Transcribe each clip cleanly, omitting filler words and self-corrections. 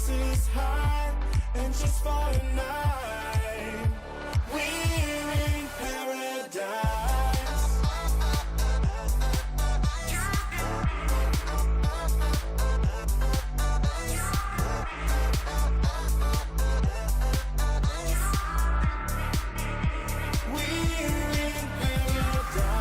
prices high, and just for a night, we're in paradise. We're in paradise.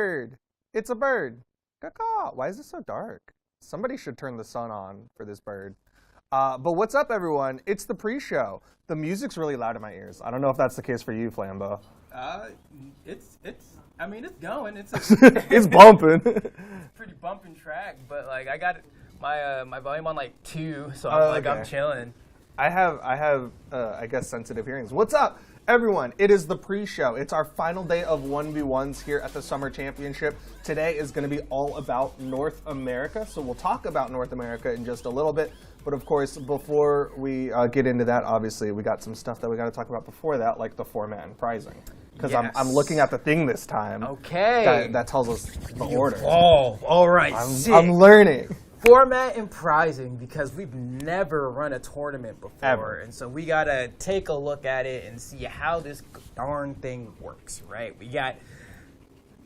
bird. It's a bird. Caw-caw. Why is it so dark? Somebody should turn the sun on for this bird. But what's up, everyone? It's the pre-show. The music's really loud in my ears. I don't know if that's the case for you, Flambo. It's going. It's bumping. Pretty bumping track, but like I got my volume on like 2, so I'm chilling. I have I guess sensitive hearings. What's up, everyone? It is the pre-show. It's our final day of 1v1s here at the Summer Championship. Today is going to be all about North America, so we'll talk about North America in just a little bit. But of course, before we get into that, obviously, we got some stuff that we got to talk about before that, like the format and prizing. Because Yes. I'm looking at the thing this time. Okay. That tells us the order. Oh, all right. I'm learning. Format and prizing, because we've never run a tournament before. Ever. And so we got to take a look at it and see how this darn thing works, right? We got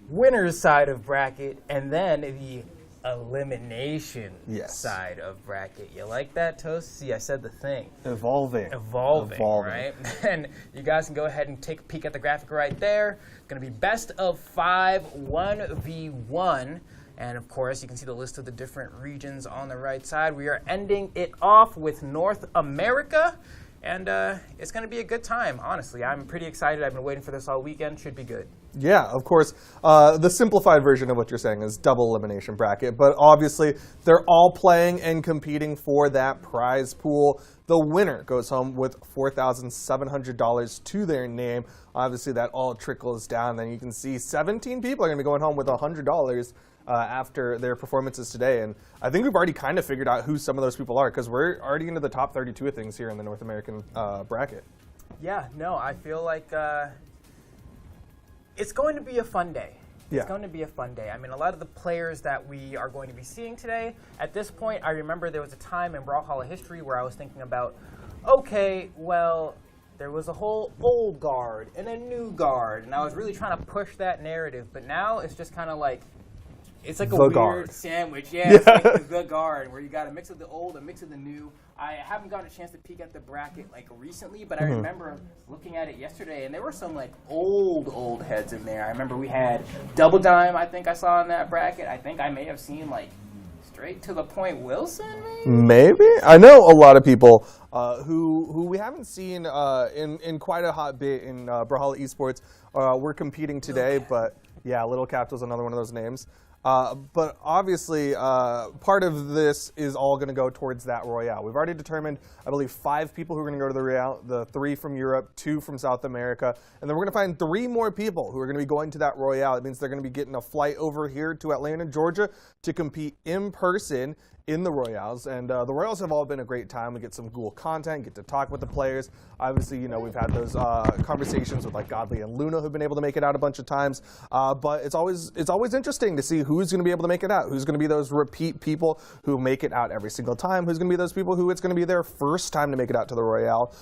winner's side of bracket and then the elimination side of bracket. You like that, Toast? See, I said the thing. Evolving, right? And you guys can go ahead and take a peek at the graphic right there. It's going to be best of 5, 1v1. And of course, you can see the list of the different regions on the right side. We are ending it off with North America. And it's going to be a good time, honestly. I'm pretty excited. I've been waiting for this all weekend. Should be good. Yeah, of course. The simplified version of what you're saying is double elimination bracket. But obviously, they're all playing and competing for that prize pool. The winner goes home with $4,700 to their name. Obviously, that all trickles down. Then you can see 17 people are going to be going home with $100 after their performances today. And I think we've already kind of figured out who some of those people are, because we're already into the top 32 of things here in the North American bracket. Yeah, no, I feel like it's going to be a fun day. It's going to be a fun day. I mean, a lot of the players that we are going to be seeing today, at this point, I remember there was a time in Brawlhalla history where I was thinking about, okay, well, there was a whole old guard and a new guard, and I was really trying to push that narrative. But now it's just kind of like, it's like a weird sandwich. Yeah, it's like the guard, where you got a mix of the old, a mix of the new. I haven't gotten a chance to peek at the bracket like recently, but I remember looking at it yesterday, and there were some like old heads in there. I remember we had Double Dime, I think I saw in that bracket. I think I may have seen like Straight to the Point Wilson, Maybe? I know a lot of people who we haven't seen in quite a hot bit in Brawlhalla Esports. We're competing today, but yeah, Little Capt was another one of those names. But obviously, part of this is all going to go towards that Royale. We've already determined, I believe, 5 people who are going to go to the Royale, the 3 from Europe, 2 from South America, and then we're going to find 3 more people who are going to be going to that Royale. It means they're going to be getting a flight over here to Atlanta, Georgia, to compete in person in the Royales. And the Royales have all been a great time. We get some cool content, get to talk with the players. Obviously, you know, we've had those conversations with like Godly and Luna who've been able to make it out a bunch of times. But it's always interesting to see who's going to be able to make it out, who's going to be those repeat people who make it out every single time, who's going to be those people who it's going to be their first time to make it out to the Royale.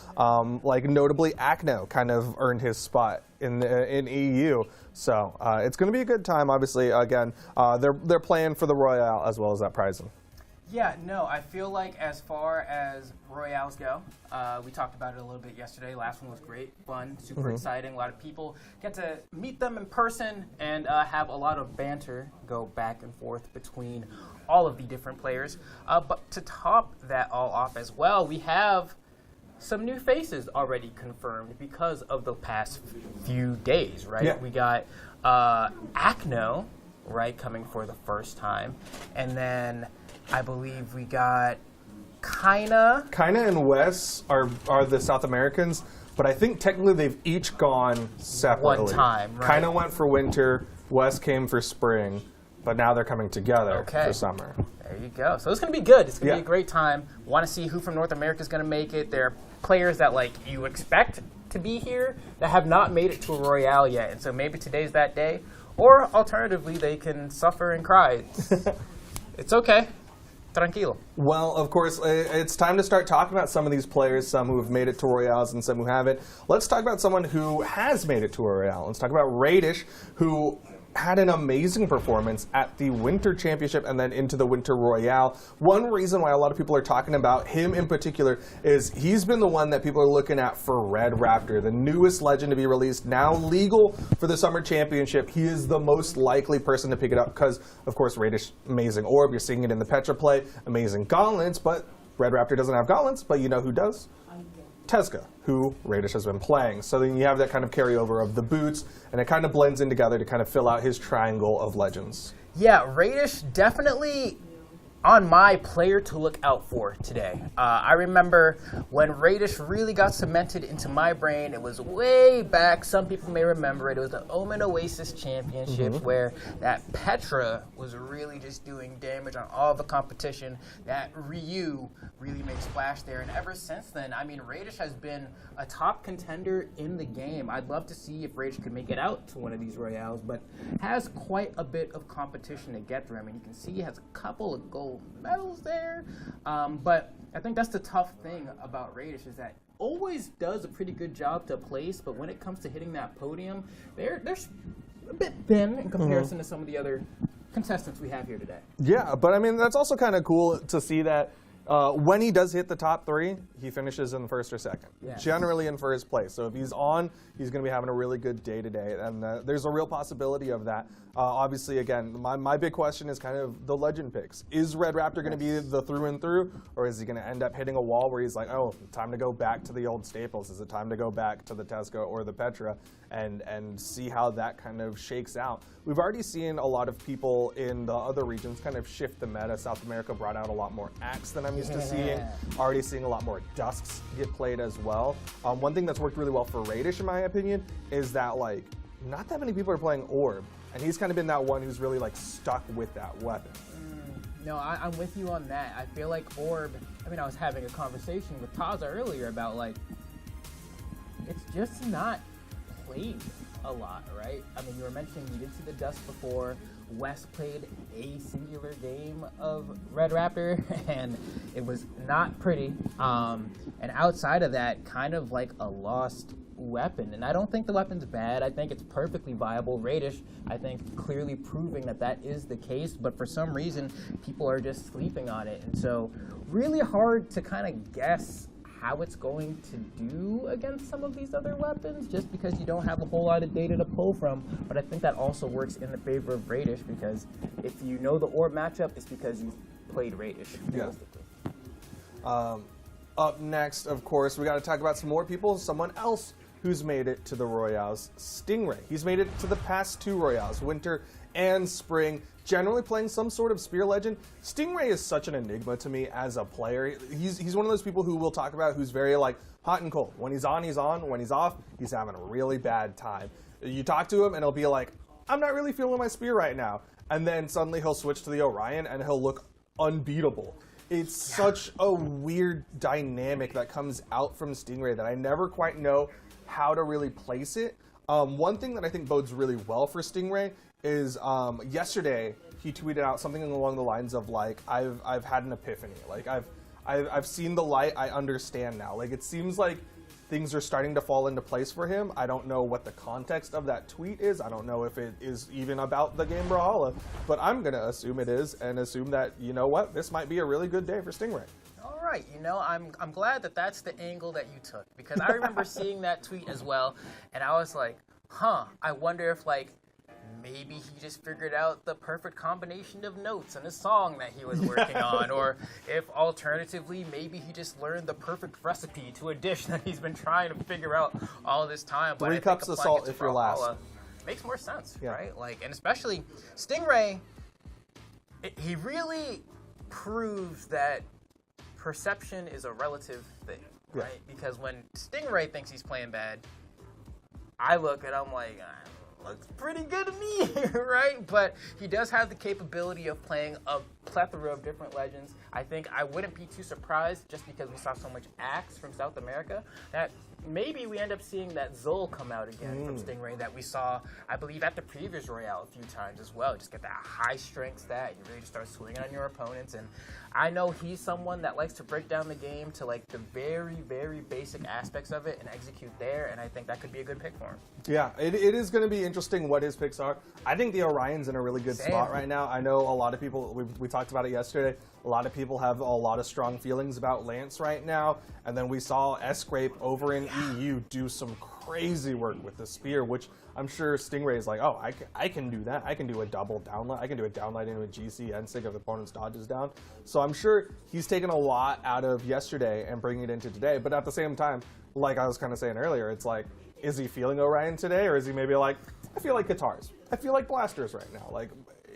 Like notably, Acno kind of earned his spot in EU. So it's going to be a good time. Obviously, again, they're playing for the Royale as well as that prizing. Yeah, no, I feel like as far as Royales go, we talked about it a little bit yesterday. Last one was great, fun, super exciting. A lot of people get to meet them in person and have a lot of banter go back and forth between all of the different players. But to top that all off as well, we have some new faces already confirmed because of the past few days, right? Yeah. We got Acno, right, coming for the first time. And then I believe we got Kaina and Wes are the South Americans, but I think technically they've each gone separately. One time, right? Kaina went for winter, Wes came for spring, but now they're coming together for summer. There you go. So it's going to be good. It's going to be a great time. Want to see who from North America is going to make it. There are players that like you expect to be here that have not made it to a Royale yet, and so maybe today's that day. Or alternatively, they can suffer and cry. It's okay. Tranquilo. Well, of course, it's time to start talking about some of these players, some who have made it to Royales and some who haven't. Let's talk about someone who has made it to a Royale. Let's talk about Radish, who had an amazing performance at the Winter Championship and then into the Winter Royale. One reason why a lot of people are talking about him in particular is he's been the one that people are looking at for Red Raptor, the newest legend to be released, now legal for the Summer Championship. He is the most likely person to pick it up because, of course, Radish, amazing orb. You're seeing it in the Petra play, amazing gauntlets, but Red Raptor doesn't have gauntlets, but you know who does? Tezca, who Radish has been playing. So then you have that kind of carryover of the boots, and it kind of blends in together to kind of fill out his triangle of legends. Yeah, Radish definitely on my player to look out for today. I remember when Radish really got cemented into my brain, it was way back, some people may remember it, it was the Omen Oasis Championships where that Petra was really just doing damage on all the competition, that Ryu really made splash there, and ever since then, I mean, Radish has been a top contender in the game. I'd love to see if Radish could make it out to one of these Royales, but has quite a bit of competition to get through. I mean, you can see he has a couple of gold medals there, but I think that's the tough thing about Radish is that always does a pretty good job to place, but when it comes to hitting that podium, they're a bit thin in comparison to some of the other contestants we have here today. Yeah, but I mean, that's also kind of cool to see that when he does hit the top three, he finishes in first or second, generally in first place. So if he's on, he's going to be having a really good day today, and there's a real possibility of that. Obviously, again, my big question is kind of the legend picks. Is Red Raptor going to be the through and through, or is he going to end up hitting a wall where he's like, oh, time to go back to the old staples? Is it time to go back to the Tezca or the Petra and see how that kind of shakes out? We've already seen a lot of people in the other regions kind of shift the meta. South America brought out a lot more Axe than I'm used to seeing. Already seeing a lot more Dusks get played as well. One thing that's worked really well for Radish, in my opinion, is that like not that many people are playing Orb, and he's kind of been that one who's really like stuck with that weapon. No, I'm with you on that. I feel like Orb, I mean, I was having a conversation with Taza earlier about like, it's just not played a lot, right? I mean, you were mentioning you did see the Dust before. Wes played a singular game of Red Raptor, and it was not pretty. And outside of that, kind of like a lost weapon. And I don't think the weapon's bad. I think it's perfectly viable. Radish, I think, clearly proving that that is the case. But for some reason, people are just sleeping on it. And so really hard to kind of guess how it's going to do against some of these other weapons, just because you don't have a whole lot of data to pull from. But I think that also works in the favor of Radish, because if you know the orb matchup, it's because you've played Radish, realistically. Up next, of course, we got to talk about some more people. Someone else who's made it to the Royales, Stingray. He's made it to the past two Royales, Winter and Spring, generally playing some sort of Spear Legend. Stingray is such an enigma to me as a player. He's one of those people who we'll talk about who's very like hot and cold. When he's on, he's on. When he's off, he's having a really bad time. You talk to him and he'll be like, I'm not really feeling my Spear right now. And then suddenly he'll switch to the Orion and he'll look unbeatable. It's such a weird dynamic that comes out from Stingray that I never quite know how to really place it. One thing that I think bodes really well for Stingray is yesterday he tweeted out something along the lines of like, I've had an epiphany. Like I've seen the light. I understand now. Like it seems like things are starting to fall into place for him. I don't know what the context of that tweet is. I don't know if it is even about the game Brawlhalla, but I'm gonna assume it is and assume that, you know what, this might be a really good day for Stingray. All right, you know, I'm glad that that's the angle that you took, because I remember seeing that tweet as well, and I was like, I wonder if like maybe he just figured out the perfect combination of notes in a song that he was working on, or if alternatively maybe he just learned the perfect recipe to a dish that he's been trying to figure out all this time. But 3 cups of salt if you're last. Makes more sense, right? Like, and especially Stingray, he really proves that perception is a relative thing, right? Because when Stingray thinks he's playing bad, I look and I'm like, looks pretty good to me, right? But he does have the capability of playing a plethora of different legends. I think I wouldn't be too surprised, just because we saw so much Axe from South America, that maybe we end up seeing that Zol come out again from Stingray that we saw, I believe, at the previous Royale a few times as well. Just get that high strength stat. You really just start swinging on your opponents. And I know he's someone that likes to break down the game to like the very, very basic aspects of it and execute there. And I think that could be a good pick for him. Yeah, it is going to be interesting what his picks are. I think the Orion's in a really good spot right now. I know a lot of people, we talked about it yesterday, a lot of people have a lot of strong feelings about Lance right now. And then we saw S-Scrape over in EU do some crazy work with the spear, which I'm sure Stingray is like, oh, I can do that. I can do a double downlight. I can do a downlight into a GC NSIG if the opponent's dodge is down. So I'm sure he's taken a lot out of yesterday and bringing it into today. But at the same time, like I was kind of saying earlier, it's like, is he feeling Orion today? Or is he maybe like, I feel like guitars. I feel like blasters right now. Like,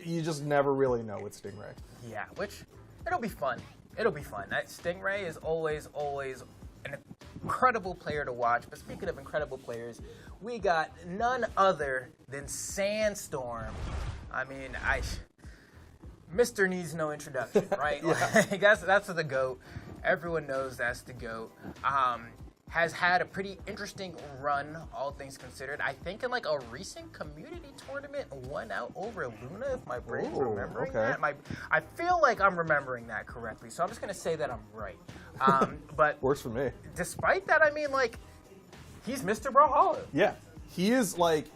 you just never really know with Stingray. Yeah, which, it'll be fun. It'll be fun. That Stingray is always an incredible player to watch. But speaking of incredible players, we got none other than Sandstorm. I mean, Mr. needs no introduction, right? Like, that's the GOAT. Everyone knows that's the GOAT. Has had a pretty interesting run, all things considered. I think in like a recent community tournament, won out over Luna, if my brain's remembering that. I feel like I'm remembering that correctly, so I'm just going to say that I'm right. But works for me. Despite that, I mean, like, he's Mr. Brawlhalla. Yeah, he is like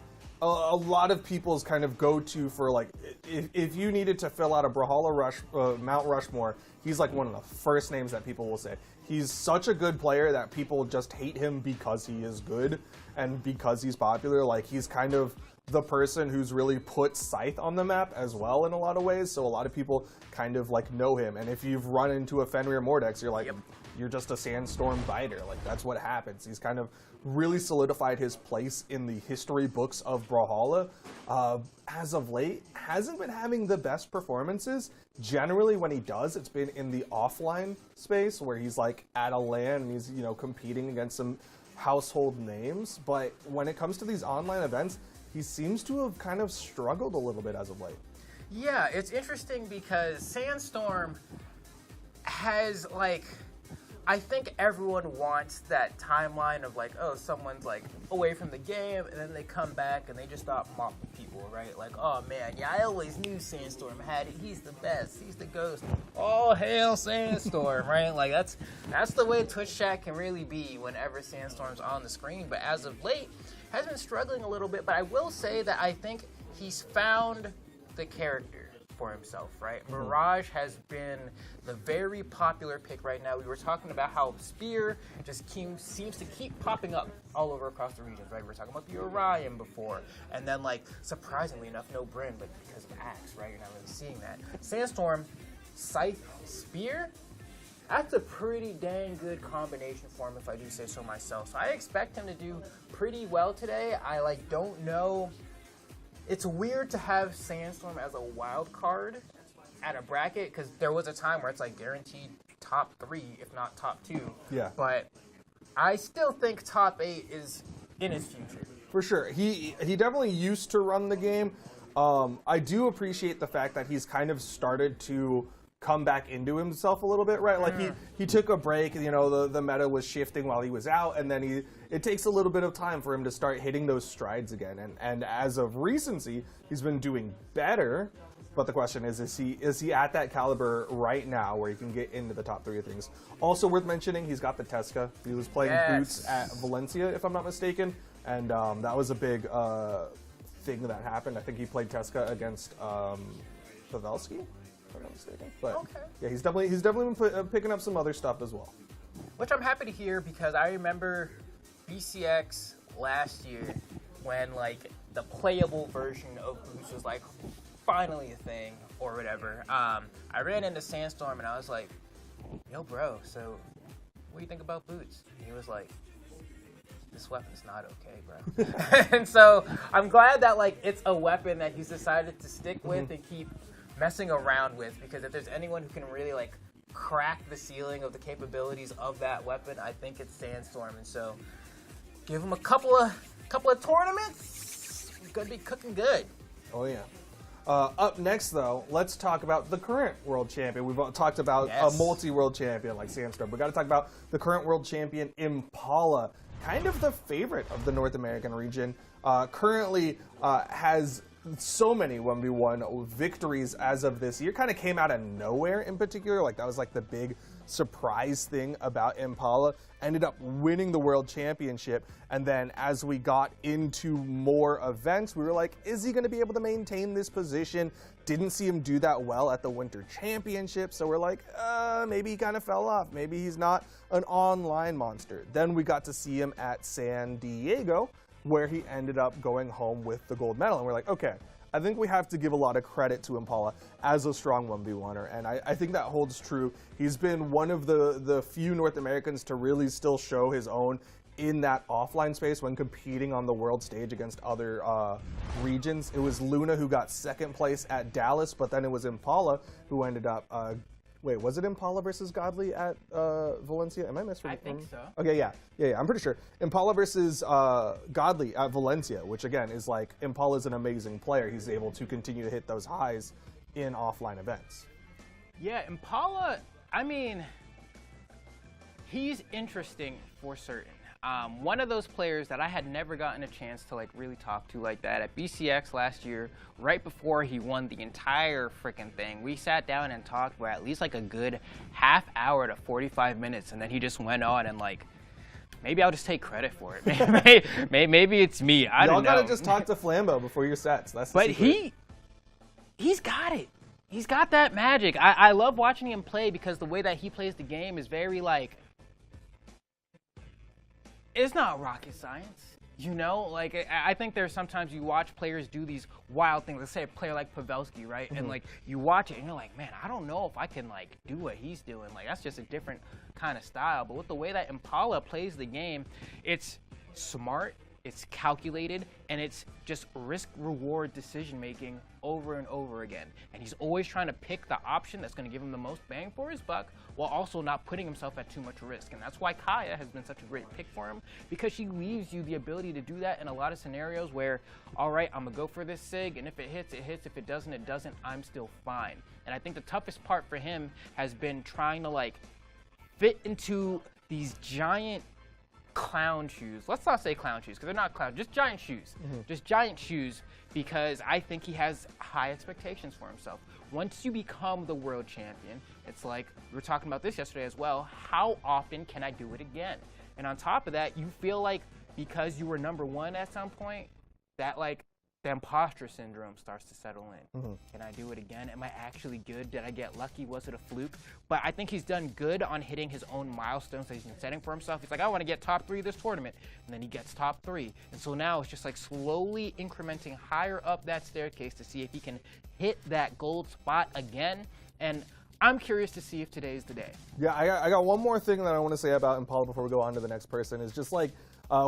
a lot of people's kind of go-to for like, if you needed to fill out a Brawlhalla Mount Rushmore, he's like one of the first names that people will say. He's such a good player that people just hate him because he is good and because he's popular. Like, he's kind of the person who's really put Scythe on the map as well in a lot of ways. So a lot of people kind of like know him. And if you've run into a Fenrir Mordex, you're like, you're just a Sandstorm fighter. Like, that's what happens. He's kind of really solidified his place in the history books of Brawlhalla. As of late, hasn't been having the best performances. Generally, when he does, it's been in the offline space where he's like at a LAN and he's, you know, competing against some household names. But when it comes to these online events, he seems to have kind of struggled a little bit as of late. Yeah, it's interesting because Sandstorm has, like, I think everyone wants that timeline of like, oh, someone's like away from the game and then they come back and they just start mocking people, right? Like, oh man, yeah, I always knew Sandstorm had it. He's the best. He's the ghost. All hail Sandstorm, right? Like, that's the way Twitch chat can really be whenever Sandstorm's on the screen. But as of late, has been struggling a little bit. But I will say that I think he's found the character for himself, right? Mirage has been the very popular pick right now. We were talking about how Spear just seems to keep popping up all over across the regions, right? We were talking about the Orion before, and then, like, surprisingly enough, no Bryn, but because of Axe, right? You're not really seeing that. Sandstorm, Scythe, Spear, that's a pretty dang good combination for him, if I do say so myself. So I expect him to do pretty well today. I, like, don't know. It's weird to have Sandstorm as a wild card at a bracket because there was a time where it's like guaranteed top 3, if not top 2. Yeah. But I still think top 8 is in his future. For sure. He definitely used to run the game. I do appreciate the fact that he's kind of started to come back into himself a little bit, right? Like he took a break, you know, the meta was shifting while he was out, and then it takes a little bit of time for him to start hitting those strides again. And as of recency, he's been doing better. But the question is he at that caliber right now where he can get into the top 3 of things? Also worth mentioning, he's got the Tesca. He was playing Boots at Valencia, if I'm not mistaken, and that was a big thing that happened. I think he played Tesca against Pavelski, if I'm not mistaken. But yeah, he's definitely been picking up some other stuff as well. Which I'm happy to hear because I remember BCX last year when, like, the playable version of Boots was like finally a thing or whatever. I ran into Sandstorm and I was like, yo bro, so what do you think about Boots? And he was like, this weapon's not okay, bro. And so I'm glad that, like, it's a weapon that he's decided to stick with and keep messing around with, because if there's anyone who can really, like, crack the ceiling of the capabilities of that weapon, I think it's Sandstorm. And so give him a couple of tournaments, he's gonna be cooking good. Oh yeah. Up next, though, let's talk about the current world champion. We've talked about a multi-world champion like Sandstorm. We've got to talk about the current world champion, Impala. Kind of the favorite of the North American region. Currently has so many 1v1 victories as of this year. Kind of came out of nowhere in particular. Like, that was like the big surprise thing about Impala. Ended up winning the World Championship, and then as we got into more events, we were like, is he going to be able to maintain this position? Didn't see him do that well at the Winter Championship, so we're like, maybe he kind of fell off. Maybe he's not an online monster. Then we got to see him at San Diego, where he ended up going home with the gold medal, and we're like, okay, I think we have to give a lot of credit to Impala as a strong 1v1er, and I think that holds true. He's been one of the few North Americans to really still show his own in that offline space when competing on the world stage against other regions. It was Luna who got second place at Dallas, but then it was Impala who ended up wait, was it Impala versus Godly at Valencia? Am I misremembering? I think so. Okay, yeah, I'm pretty sure. Impala versus Godly at Valencia, which again is like, Impala's an amazing player. He's able to continue to hit those highs in offline events. Yeah, Impala, I mean, he's interesting for certain. One of those players that I had never gotten a chance to like really talk to like that at BCX last year, right before he won the entire freaking thing. We sat down and talked for at least like a good half hour to 45 minutes, and then he just went on and like, maybe I'll just take credit for it. Maybe it's me. I don't know. Y'all gotta just talk to Flambeau before your sets. That's the but secret. he's got it. He's got that magic. I love watching him play because the way that he plays the game is very like, it's not rocket science, you know? Like, I think there's sometimes you watch players do these wild things. Let's say a player like Pavelski, right? And, like, you watch it and you're like, man, I don't know if I can, like, do what he's doing. Like, that's just a different kind of style. But with the way that Impala plays the game, it's smart, it's calculated, and it's just risk-reward decision-making over and over again. And he's always trying to pick the option that's going to give him the most bang for his buck while also not putting himself at too much risk. And that's why Kaya has been such a great pick for him, because she leaves you the ability to do that in a lot of scenarios where, all right, I'm going to go for this SIG, and if it hits, it hits. If it doesn't, it doesn't. I'm still fine. And I think the toughest part for him has been trying to, like, fit into these giant clown shoes. Let's not say clown shoes because they're not clown, just giant shoes. Just giant shoes, because I think he has high expectations for himself. Once you become the world champion, it's like, we were talking about this yesterday as well, how often can I do it again? And on top of that, you feel like because you were number one at some point, that like the imposter syndrome starts to settle in. Can I do it again? Am I actually good? Did I get lucky? Was it a fluke? But I think he's done good on hitting his own milestones that he's been setting for himself. He's like, I want to get top 3 this tournament. And then he gets top 3. And so now it's just like slowly incrementing higher up that staircase to see if he can hit that gold spot again. And I'm curious to see if today's the day. Yeah, I got one more thing that I want to say about Impala before we go on to the next person. Is just like,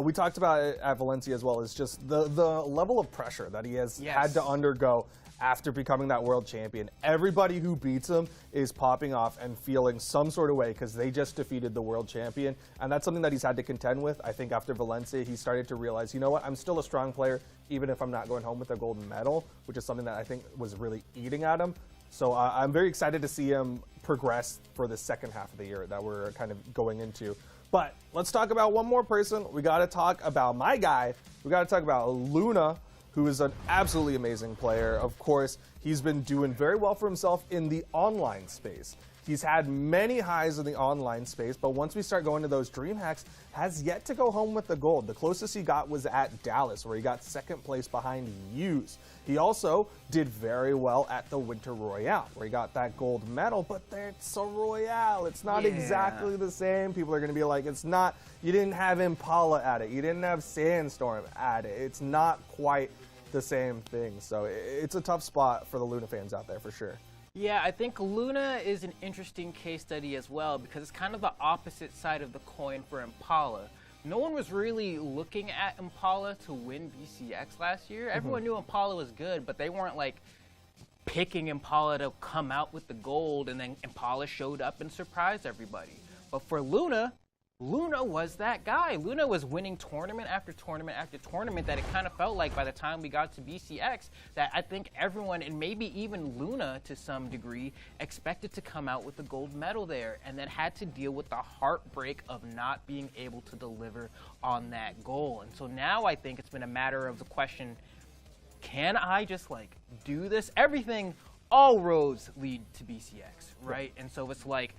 we talked about it at Valencia as well. It's just the level of pressure that he has had to undergo after becoming that world champion. Everybody who beats him is popping off and feeling some sort of way because they just defeated the world champion. And that's something that he's had to contend with. I think after Valencia, he started to realize, you know what, I'm still a strong player, even if I'm not going home with a gold medal, which is something that I think was really eating at him. So I'm very excited to see him progress for the second half of the year that we're kind of going into. But let's talk about one more person. We got to talk about my guy. We got to talk about Luna, who is an absolutely amazing player. Of course, he's been doing very well for himself in the online space. He's had many highs in the online space, but once we start going to those dream hacks, has yet to go home with the gold. The closest he got was at Dallas, where he got second place behind Hughes. He also did very well at the Winter Royale, where he got that gold medal, but it's a Royale. It's not exactly the same. People are going to be like, it's not, you didn't have Impala at it. You didn't have Sandstorm at it. It's not quite the same thing. So it's a tough spot for the Luna fans out there for sure. Yeah, I think Luna is an interesting case study as well because it's kind of the opposite side of the coin for Impala. No one was really looking at Impala to win BCX last year. Everyone knew Impala was good, but they weren't like picking Impala to come out with the gold, and then Impala showed up and surprised everybody. But for Luna, Luna was that guy. Luna was winning tournament after tournament after tournament that it kind of felt like by the time we got to BCX that I think everyone, and maybe even Luna to some degree, expected to come out with the gold medal there and then had to deal with the heartbreak of not being able to deliver on that goal. And so now I think it's been a matter of the question, can I just like do this? Everything, all roads lead to BCX, right? And so it's like,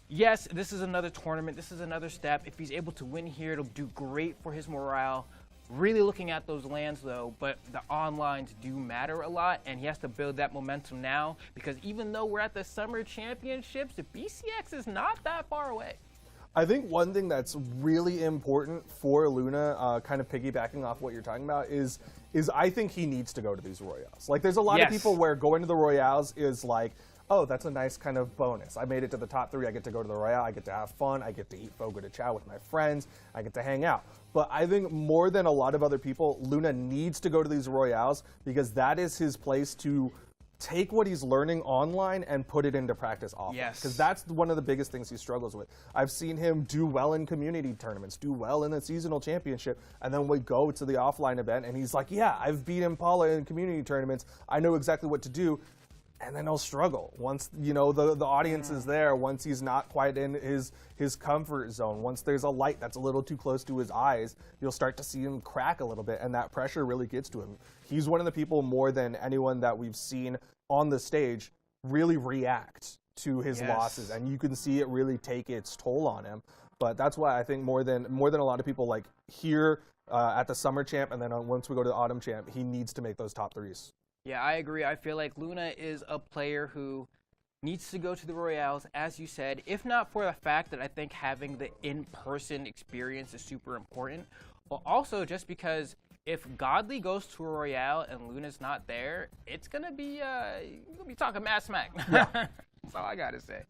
yes, this is another tournament. This is another step. If he's able to win here, it'll do great for his morale. Really looking at those lands, though, but the onlines do matter a lot, and he has to build that momentum now, because even though we're at the Summer Championships, the BCX is not that far away. I think one thing that's really important for Luna, kind of piggybacking off what you're talking about, is I think he needs to go to these Royales. Like, there's a lot of people where going to the Royales is like, oh, that's a nice kind of bonus. I made it to the top 3. I get to go to the Royale. I get to have fun. I get to eat fogo de chao with my friends. I get to hang out. But I think more than a lot of other people, Luna needs to go to these Royales because that is his place to take what he's learning online and put it into practice offline. Yes. Because that's one of the biggest things he struggles with. I've seen him do well in community tournaments, do well in the seasonal championship, and then we go to the offline event and he's like, yeah, I've beat Impala in community tournaments. I know exactly what to do. And then he'll struggle once, you know, the audience is there, once he's not quite in his comfort zone, once there's a light that's a little too close to his eyes, you'll start to see him crack a little bit, and that pressure really gets to him. He's one of the people more than anyone that we've seen on the stage really react to his losses, and you can see it really take its toll on him. But that's why I think more than a lot of people, like here at the Summer Champ, and then once we go to the Autumn Champ, he needs to make those top 3s. Yeah, I agree. I feel like Luna is a player who needs to go to the Royales, as you said, if not for the fact that I think having the in-person experience is super important, but also just because if Godly goes to a Royale and Luna's not there, it's going to be, you'll be talking mad smack. Yeah. That's all I got to say.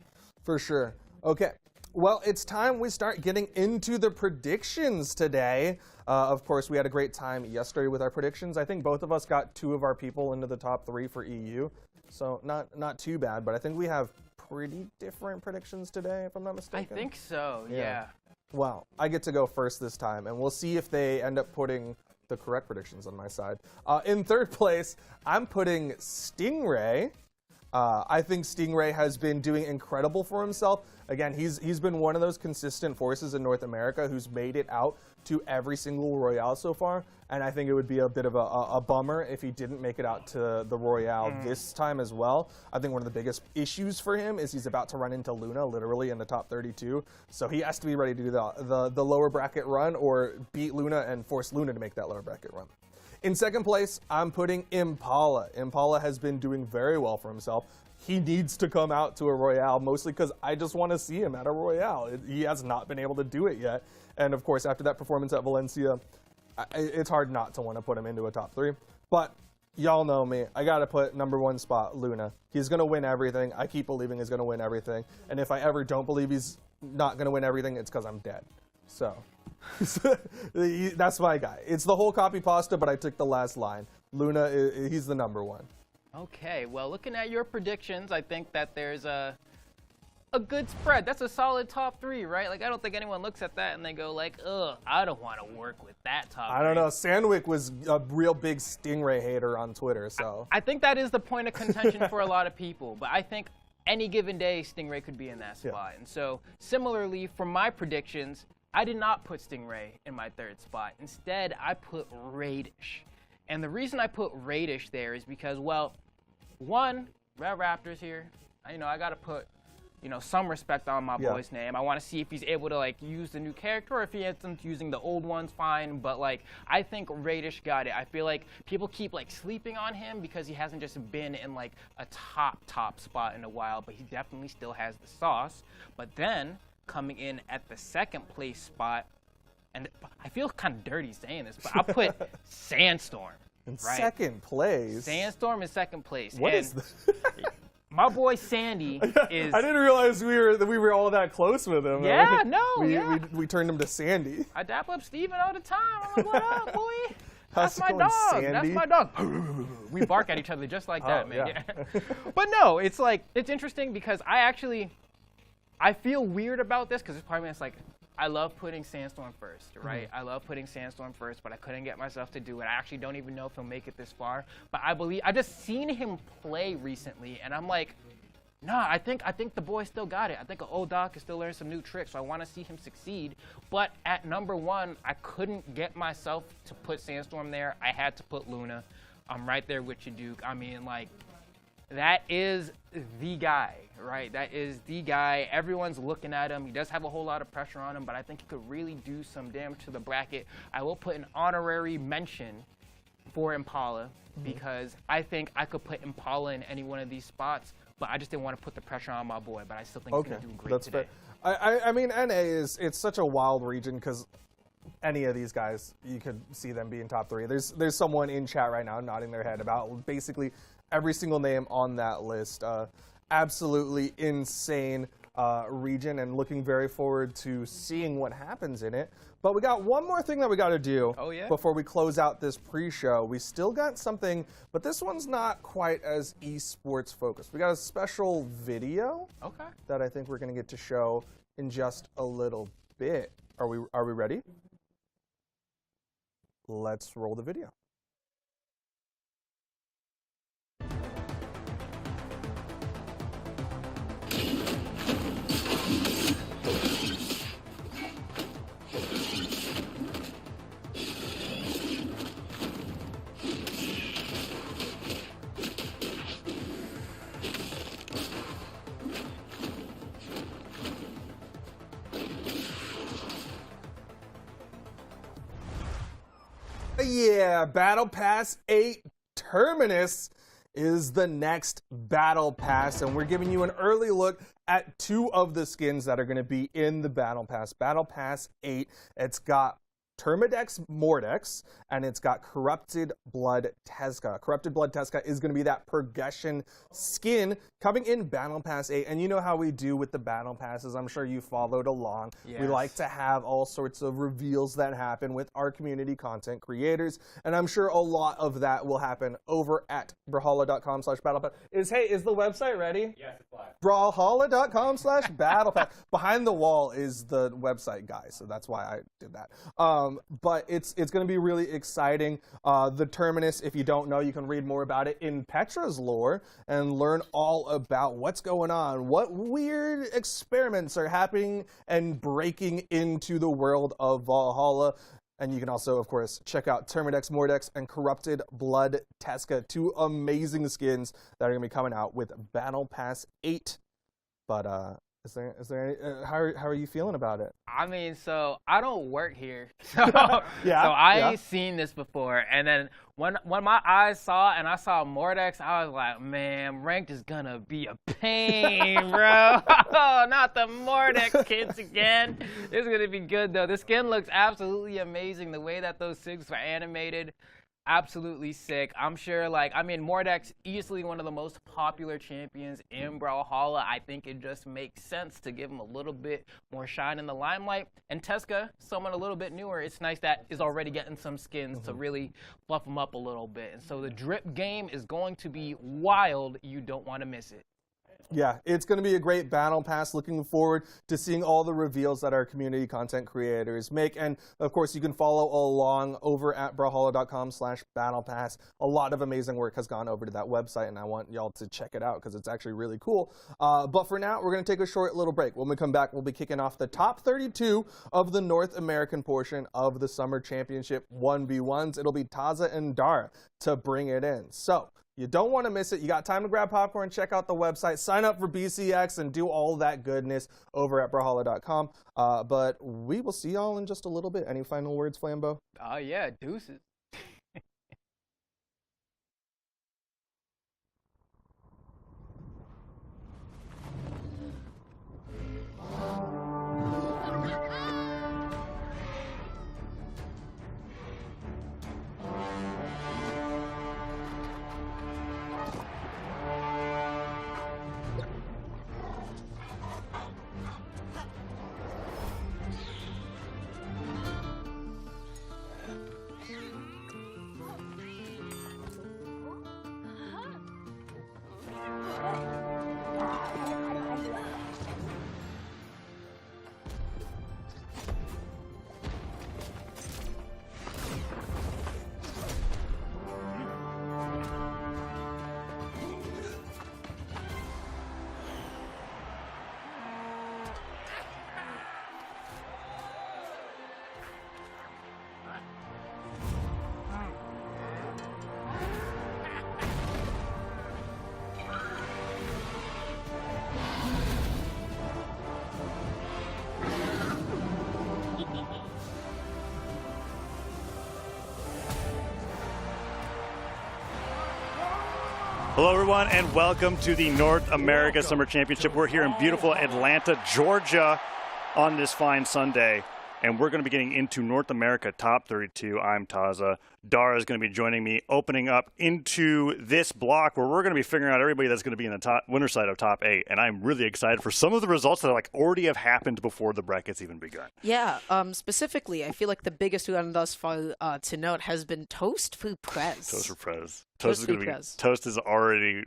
For sure. Okay. Well, it's time we start getting into the predictions today. Of course, we had a great time yesterday with our predictions. I think both of us got 2 of our people into the top 3 for EU. So not too bad, but I think we have pretty different predictions today, if I'm not mistaken. I think so, yeah. Well, I get to go first this time, and we'll see if they end up putting the correct predictions on my side. In third place, I'm putting Stingray. I think Stingray has been doing incredible for himself. Again, he's been one of those consistent forces in North America who's made it out to every single Royale so far, and I think it would be a bit of a bummer if he didn't make it out to the Royale this time as well. I think one of the biggest issues for him is he's about to run into Luna literally in the top 32, so he has to be ready to do the lower bracket run or beat Luna and force Luna to make that lower bracket run. In second place, I'm putting Impala. Impala has been doing very well for himself. He needs to come out to a Royale, mostly because I just want to see him at a Royale. He has not been able to do it yet. And of course, after that performance at Valencia, it's hard not to want to put him into a top 3. But y'all know me. I got to put number 1 spot, Luna. He's going to win everything. I keep believing he's going to win everything. And if I ever don't believe he's not going to win everything, it's because I'm dead. So that's my guy. It's the whole copy pasta, but I took the last line. Luna, he's the number 1. Okay, well, looking at your predictions, I think that there's a good spread. That's a solid top 3, right? Like, I don't think anyone looks at that and they go like, ugh, I don't want to work with that top 3. I don't know. Sandwick was a real big Stingray hater on Twitter, so. I think that is the point of contention for a lot of people, but I think any given day, Stingray could be in that spot. And so, similarly, for my predictions, I did not put Stingray in my 3rd spot. Instead, I put Radish. And the reason I put Radish there is because, well, one, Red Raptor's here. I got to put, some respect on my boy's name. I want to see if he's able to, like, use the new character, or if he ends using the old ones, fine. But, like, I think Radish got it. I feel like people keep, like, sleeping on him because he hasn't just been in, like, a top spot in a while. But he definitely still has the sauce. But then, coming in at the 2nd place spot, and I feel kind of dirty saying this, but I'll put Sandstorm. In 2nd place? Sandstorm is 2nd place. What is this? My boy Sandy is... I didn't realize we were all that close with him. Yeah, We turned him to Sandy. I dap up Steven all the time. I'm like, what up, boy? That's How's my it going, dog. Sandy? That's my dog. We bark at each other just like that, man. Yeah. But no, it's like, it's interesting because I feel weird about this because it's part of me that's like, I love putting Sandstorm first, right? I love putting Sandstorm first, but I couldn't get myself to do it. I actually don't even know if he'll make it this far. But I just seen him play recently, and I'm like, nah, I think the boy still got it. I think an old dog can still learn some new tricks, so I want to see him succeed. But at number 1, I couldn't get myself to put Sandstorm there. I had to put Luna. I'm right there with you, Duke. I mean, like, That is the guy, right? That is the guy. Everyone's looking at him. He does have a whole lot of pressure on him, but I think he could really do some damage to the bracket. I will put an honorary mention for Impala because I think I could put Impala in any one of these spots, but I just didn't want to put the pressure on my boy. But I still think he's going to do great today. Fair. I mean, NA it's such a wild region because any of these guys, you could see them being top 3. There's someone in chat right now nodding their head about basically every single name on that list. Absolutely insane region, and looking very forward to seeing what happens in it. But we got one more thing that we got to do before we close out this pre-show. We still got something, but this one's not quite as esports focused. We got a special video that I think we're going to get to show in just a little bit. Are we ready? Let's roll the video. Yeah, Battle Pass 8 Terminus is the next Battle Pass, and we're giving you an early look at 2 of the skins that are going to be in the Battle Pass. Battle Pass 8, it's got Termidex Mordex, and it's got Corrupted Blood Tezca. Corrupted Blood Tezca is going to be that progression skin coming in Battle Pass 8. And you know how we do with the Battle Passes. I'm sure you followed along. Yes. We like to have all sorts of reveals that happen with our community content creators. And I'm sure a lot of that will happen over at Brawlhalla.com/battlepass. Is the website ready? Yes, it's live. Brawlhalla.com/battlepass. Behind the wall is the website, guys. So that's why I did that. But it's going to be really exciting. The Terminus, if you don't know, you can read more about it in Petra's lore and learn all about what's going on, what weird experiments are happening and breaking into the world of Valhalla. And you can also, of course, check out Termidex Mordex and Corrupted Blood Tezca, 2 amazing skins that are going to be coming out with Battle Pass 8. But is there any, how are you feeling about it? I mean, so I don't work here, so I ain't seen this before. And then when my eyes saw and I saw Mordex, I was like, man, ranked is gonna be a pain, bro. Not the Mordex kids again. This is gonna be good though. The skin looks absolutely amazing. The way that those SIGs were animated. Absolutely sick. I'm sure, Mordex, easily one of the most popular champions in Brawlhalla. I think it just makes sense to give him a little bit more shine in the limelight. And Tezca, someone a little bit newer, it's nice that is already getting some skins to really fluff him up a little bit. And so the drip game is going to be wild. You don't want to miss it. Yeah, it's going to be a great Battle Pass. Looking forward to seeing all the reveals that our community content creators make. And, of course, you can follow along over at Brawlhalla.com/battlepass. A lot of amazing work has gone over to that website, and I want y'all to check it out because it's actually really cool. But for now, we're going to take a short little break. When we come back, we'll be kicking off the top 32 of the North American portion of the Summer Championship 1v1s. It'll be Taza and Dara to bring it in. So you don't want to miss it. You got time to grab popcorn, check out the website, sign up for BCX, and do all that goodness over at Brawlhalla.com. But we will see y'all in just a little bit. Any final words, Flambeau? Oh, yeah, deuces. Hello, everyone, and welcome to the North America Summer Championship. We're here in beautiful Atlanta, Georgia on this fine Sunday, and we're going to be getting into North America Top 32. I'm Taza. Dara is going to be joining me, opening up into this block where we're going to be figuring out everybody that's going to be in the top winner side of top 8. And I'm really excited for some of the results that already have happened before the brackets even begun. Yeah, specifically, I feel like the biggest one thus far to note has been Toast for Prez. Toast for Prez. Toast is for going to be. Prez. Toast is already.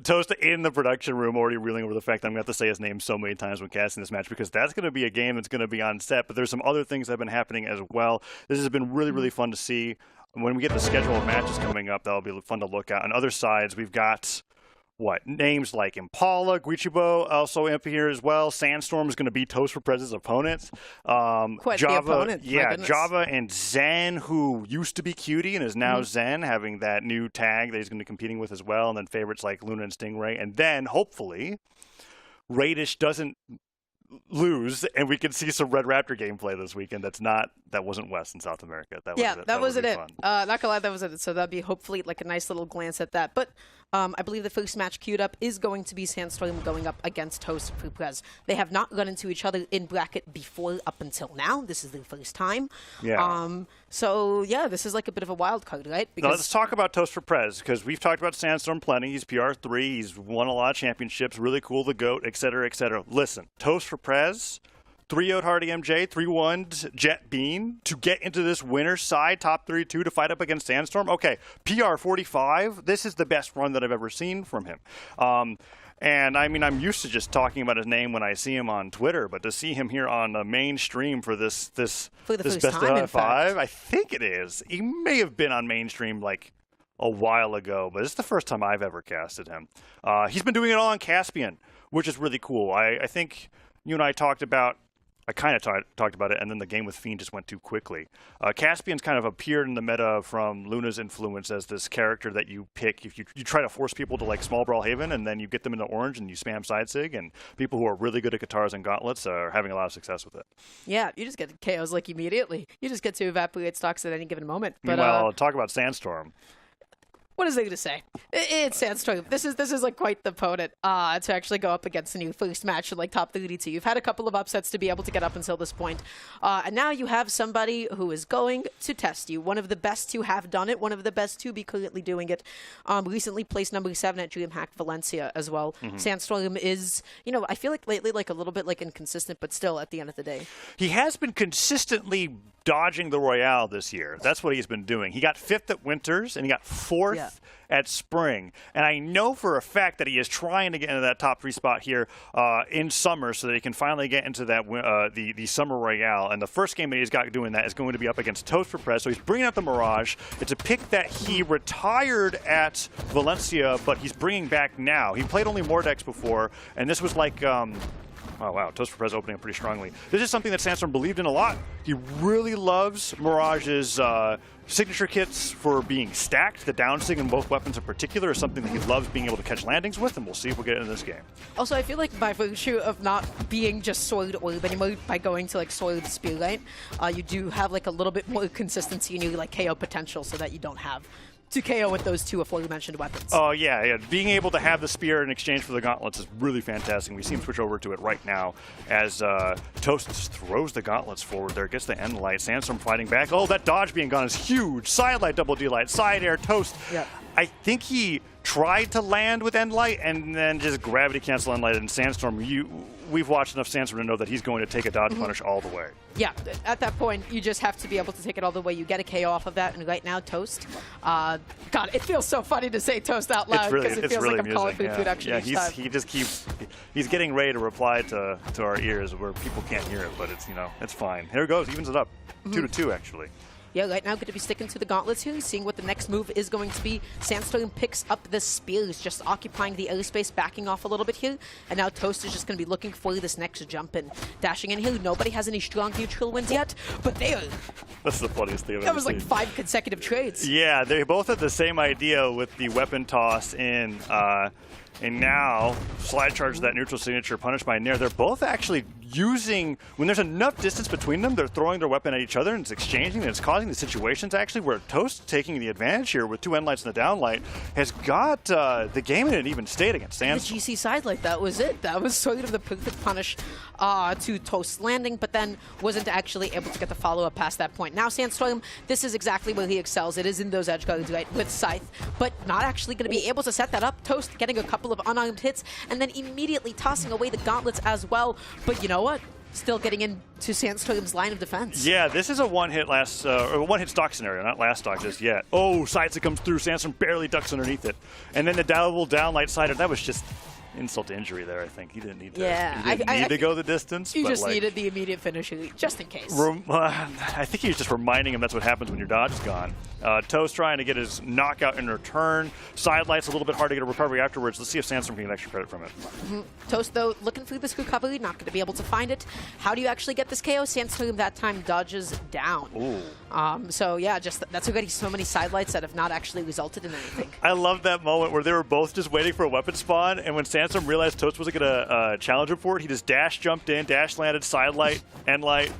Toast in the production room already reeling over the fact that I'm going to have to say his name so many times when casting this match because that's going to be a game that's going to be on set. But there's some other things that have been happening as well. This has been really, really fun to see. When we get the schedule of matches coming up, that'll be fun to look at. On other sides, we've got names like Impala, Guichibo also up here as well. Sandstorm is going to be Toast for Prez's opponent. Quite Java, the opponent. yeah, Java and Zen, who used to be Cutie and is now Zen, having that new tag that he's going to be competing with as well. And then favorites like Luna and Stingray. And then, hopefully, Radish doesn't lose, and we can see some Red Raptor gameplay this weekend. That wasn't West in South America. That wasn't it. Fun. Not gonna lie, that wasn't it. So that'd be hopefully like a nice little glance at that. But I believe the first match queued up is going to be Sandstorm going up against Toast for Prez. They have not run into each other in bracket before up until now. This is their first time. Yeah. So yeah, this is like a bit of a wild card, right? Now let's talk about Toast for Prez because we've talked about Sandstorm plenty. He's PR3. He's won a lot of championships. Really cool, the GOAT, etc., etc. Listen, Toast for Prez. 3-0'd Hardy MJ, 3-1'd Jet Bean to get into this winner's side, top 32, to fight up against Sandstorm. Okay, PR 45, this is the best run that I've ever seen from him. And I mean, I'm used to just talking about his name when I see him on Twitter, but to see him here on the main stream for this best of 5, I think it is. He may have been on mainstream like a while ago, but it's the first time I've ever casted him. He's been doing it all on Caspian, which is really cool. I think you and I talked about it, and then the game with Fiend just went too quickly. Caspian's kind of appeared in the meta from Luna's influence as this character that you pick if you try to force people to like Small Brawl Haven, and then you get them into orange and you spam side sig, and people who are really good at guitars and gauntlets are having a lot of success with it. Yeah, you just get KOs like immediately. You just get to evaporate stocks at any given moment. But well, talk about Sandstorm. What is there to say? It's Sandstorm. This is like quite the opponent to actually go up against in your first match in like top 32. You've had a couple of upsets to be able to get up until this point. And now you have somebody who is going to test you. One of the best to have done it. One of the best to be currently doing it. Recently placed number 7 at DreamHack Valencia as well. Sandstorm is, I feel like lately like a little bit like inconsistent, but still at the end of the day. He has been consistently dodging the Royale this year. That's what he's been doing. He got 5th at Winters, and he got 4th at Spring. And I know for a fact that he is trying to get into that top 3 spot here in Summer so that he can finally get into that the Summer Royale. And the first game that he's got doing that is going to be up against Toast for Prez. So he's bringing out the Mirage. It's a pick that he retired at Valencia, but he's bringing back now. He played only Mordex before, and this was like... Oh, wow. Toast for Prez opening up pretty strongly. This is something that Sandstorm believed in a lot. He really loves Mirage's signature kits for being stacked. The downsig in both weapons in particular is something that he loves being able to catch landings with, and we'll see if we'll get into this game. Also, I feel like by virtue of not being just Sword Orb anymore, by going to like Sword Spearlight, you do have like a little bit more consistency in your like KO potential so that you don't have to KO with those two aforementioned weapons. Oh, yeah. Being able to have the spear in exchange for the gauntlets is really fantastic. We see him switch over to it right now as Toast throws the gauntlets forward there, gets the end light. Sandstorm fighting back. Oh, that dodge being gone is huge. Side light, double D light, side air, Toast. Yeah. I think he tried to land with end light and then just gravity cancel end light. And Sandstorm, we've watched enough Sandstorm to know that he's going to take a dodge punish all the way. Yeah, at that point, you just have to be able to take it all the way. You get a KO off of that, and right now, Toast. God, it feels so funny to say Toast out loud because it feels really like I'm calling for production each time. He just he's getting ready to reply to our ears where people can't hear it, but it's it's fine. Here it goes, evens it up, 2-2 actually. Yeah, right now going to be sticking to the gauntlets here, seeing what the next move is going to be. Sandstorm picks up the spears, just occupying the airspace, backing off a little bit here. And now Toast is just going to be looking for this next jump in. Dashing in here, nobody has any strong neutral wins yet, but they are... That's the funniest thing I've ever That was like seen. 5 consecutive trades. Yeah, they both had the same idea with the weapon toss in And now, slide charges that neutral signature, punished by Nair. They're both actually using, when there's enough distance between them, they're throwing their weapon at each other and it's exchanging, and it's causing the situations actually where Toast, taking the advantage here with 2 end lights and the down light, has got the game in an even state against Sandstorm. The GC side light, that was it. That was sort of the perfect punish to Toast's landing, but then wasn't actually able to get the follow-up past that point. Now Sandstorm, this is exactly where he excels. It is in those edge guards, right, with Scythe, but not actually going to be able to set that up. Toast getting a couple of unarmed hits and then immediately tossing away the gauntlets as well. But you know what? Still getting into Sandstorm's line of defense. Yeah, this is a one-hit stock scenario, not last stock just yet. Oh, Sides comes through. Sandstorm barely ducks underneath it. And then the double downlight sider, that was just insult to injury there, I think. He didn't need to, need to go the distance. You but just needed the immediate finish, just in case. I think he was just reminding him that's what happens when your dodge is gone. Toast trying to get his knockout in return. Side light's a little bit hard to get a recovery afterwards. Let's see if Sandstorm can get extra credit from it. Toast, though, looking for this recovery, not going to be able to find it. How do you actually get this KO? Sandstorm that time dodges down. Ooh. So, yeah, just that's already so many side lights that have not actually resulted in anything. I love that moment where they were both just waiting for a weapon spawn, and when Sandstorm realized Toast wasn't going to challenge him for it, he just dash jumped in, dash landed, side light, end light.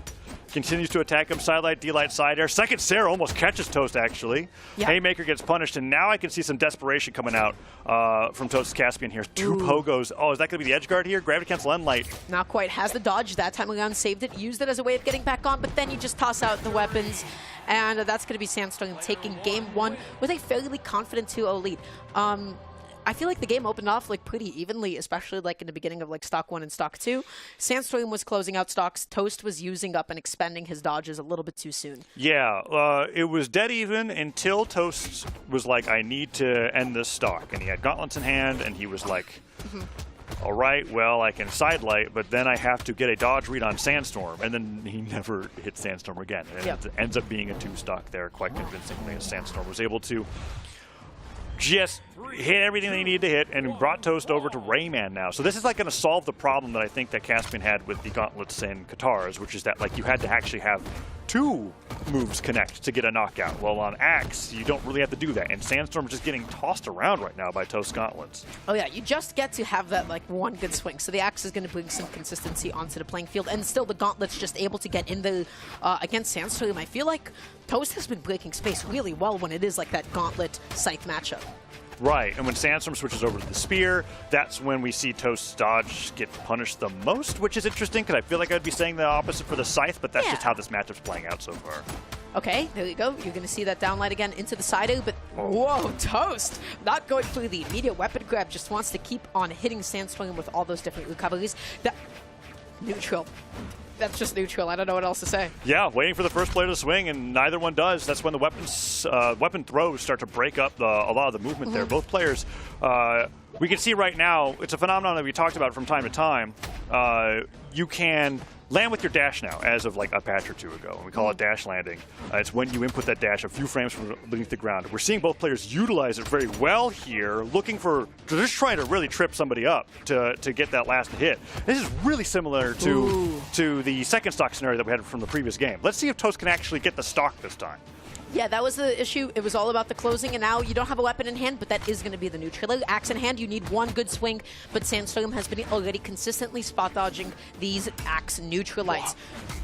Continues to attack him, side light, D-light, side air. Second Sarah almost catches Toast, actually. Yeah. Haymaker gets punished, and now I can see some desperation coming out from Toast's Caspian here. 2 pogos. Oh, is that going to be the edge guard here? Gravity cancel end light. Not quite. Has the dodge. That time around saved it, used it as a way of getting back on, but then you just toss out the weapons, and that's going to be Sandstorm taking game 1 with a fairly confident 2-0 lead. I feel like the game opened off like pretty evenly, especially like in the beginning of like stock 1 and stock 2. Sandstorm was closing out stocks. Toast was using up and expending his dodges a little bit too soon. Yeah, it was dead even until Toast was like, I need to end this stock. And he had gauntlets in hand, and he was like, all right, well, I can side light, but then I have to get a dodge read on Sandstorm. And then he never hit Sandstorm again. And it ends up being a 2 stock there quite convincingly, as Sandstorm was able to just hit everything they needed to hit and brought Toast over to Rayman now. So this is like going to solve the problem that I think that Caspian had with the gauntlets and Katars, which is that like you had to actually have 2 moves connect to get a knockout. Well, on Axe, you don't really have to do that, and Sandstorm's just getting tossed around right now by Toast gauntlets. Oh yeah, you just get to have that like 1 good swing. So the Axe is going to bring some consistency onto the playing field, and still the gauntlets just able to get in the against Sandstorm. I feel like Toast has been breaking space really well when it is like that gauntlet Scythe matchup. Right, and when Sandstorm switches over to the Spear, that's when we see Toast's dodge get punished the most, which is interesting because I feel like I'd be saying the opposite for the Scythe, but that's just how this matchup's playing out so far. Okay, there you go. You're going to see that downlight again into the side A, but whoa, Toast! Not going for the immediate weapon grab, just wants to keep on hitting Sandstorm with all those different recoveries. That neutral. That's just neutral. I don't know what else to say. Yeah, waiting for the first player to swing, and neither one does. That's when the weapon throws start to break up a lot of the movement there. Both players, we can see right now, it's a phenomenon that we talked about from time to time. You can land with your dash now, as of like a patch or 2 ago. And we call it dash landing. It's when you input that dash a few frames from beneath the ground. We're seeing both players utilize it very well here, looking for, they're just trying to really trip somebody up to get that last hit. This is really similar to the second stock scenario that we had from the previous game. Let's see if Toast can actually get the stock this time. Yeah, that was the issue. It was all about the closing, and now you don't have a weapon in hand, but that is going to be the neutral. Axe in hand, you need 1 good swing, but Sandstorm has been already consistently spot dodging these Axe neutralites.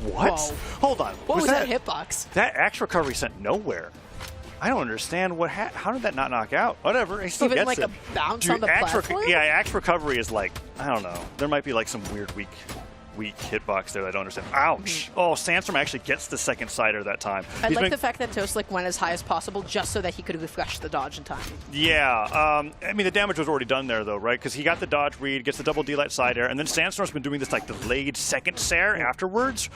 What? Whoa. Hold on. What was that hitbox? That Axe recovery sent nowhere. I don't understand what. How did that not knock out? Whatever, he still Even gets like it. a bounce on the platform? Yeah, Axe recovery is like, I don't know. There might be like some weird weak hitbox there that I don't understand. Ouch! Oh, Sandstorm actually gets the second sider that time. I like the fact that Toast like went as high as possible just so that he could refresh the dodge in time. Yeah, I mean the damage was already done there though, right? Because he got the dodge read, gets the double D-light side air, and then Sandstorm's been doing this like delayed second Sair afterwards,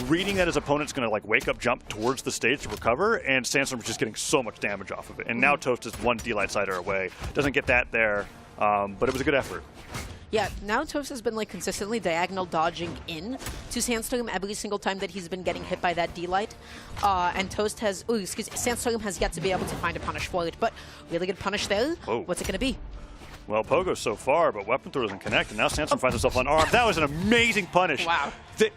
reading that his opponent's going to like wake up jump towards the stage to recover, and Sandstorm's just getting so much damage off of it. And now Toast is 1 D-light side air away. Doesn't get that there, but it was a good effort. Yeah, now Toast has been like consistently diagonal dodging in to Sandstorm every single time that he's been getting hit by that D-light. And Toast has, Sandstorm has yet to be able to find a punish for it, but really good punish there. Whoa. What's it going to be? Well, Pogo so far, but weapon throw doesn't connect, and now Sandstorm finds himself unarmed. That was an amazing punish. Wow.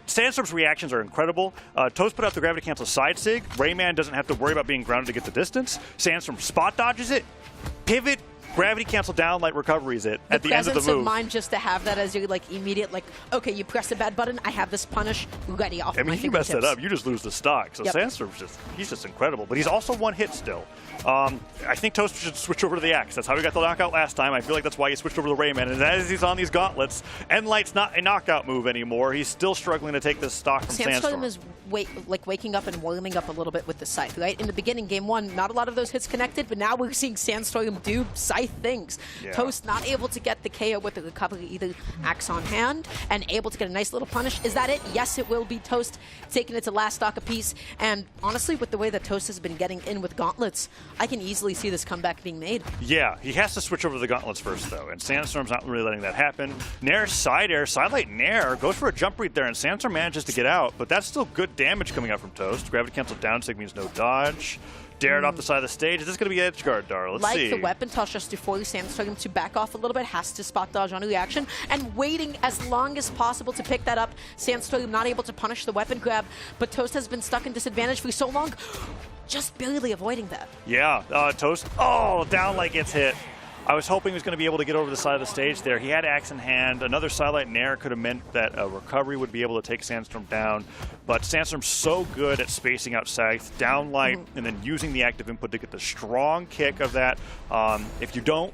Sandstorm's reactions are incredible. Toast put out the gravity cancel side sig. Rayman doesn't have to worry about being grounded to get the distance. Sandstorm spot dodges it, pivot, gravity cancel down light recoveries it at the end of the presence move. of mind just to have that as your like immediate like, okay, you press a bad button, I have this punish ready off I mean, my you mess that fingertips. up, you just lose the stock. So Yep. Sandstorm's he's just incredible. But he's also one hit still. I think Toast should switch over to the Axe. That's how he got the knockout last time. I feel like that's why he switched over to the Rayman. And as he's on these gauntlets, Endlight's not a knockout move anymore. He's still struggling to take this stock from Sandstorm. Sandstorm is waking up and warming up a little bit with the Scythe, right? In the beginning, game one, not a lot of those hits connected, but now we're seeing Sandstorm do Scythe things. Yeah. Toast not able to get the KO with the recovery, either Axe on hand, and able to get a nice little punish. Is that it? Yes, it will be Toast taking it to last stock apiece. And honestly, with the way that Toast has been getting in with gauntlets, I can easily see this comeback being made. Yeah, he has to switch over to the gauntlets first, though, and Sandstorm's not really letting that happen. Nair side air, sidelight Nair, goes for a jump read there, and Sandstorm manages to get out, but that's still good damage coming out from Toast. Gravity cancel down sig means no dodge. Dared off the side of the stage. Is this going to be edge guard, Dara? Let's see. Like the weapon toss just to force Sandstorm to back off a little bit, has to spot dodge on a reaction, and waiting as long as possible to pick that up. Sandstorm not able to punish the weapon grab, but Toast has been stuck in disadvantage for so long, just barely avoiding that. Yeah, Toast. Oh, downlight gets hit. I was hoping he was going to be able to get over the side of the stage there. He had Axe in hand. Another sidelight Nair could have meant that a recovery would be able to take Sandstorm down. But Sandstorm's so good at spacing out Scythe, downlight, and then using the active input to get the strong kick of that. If you don't,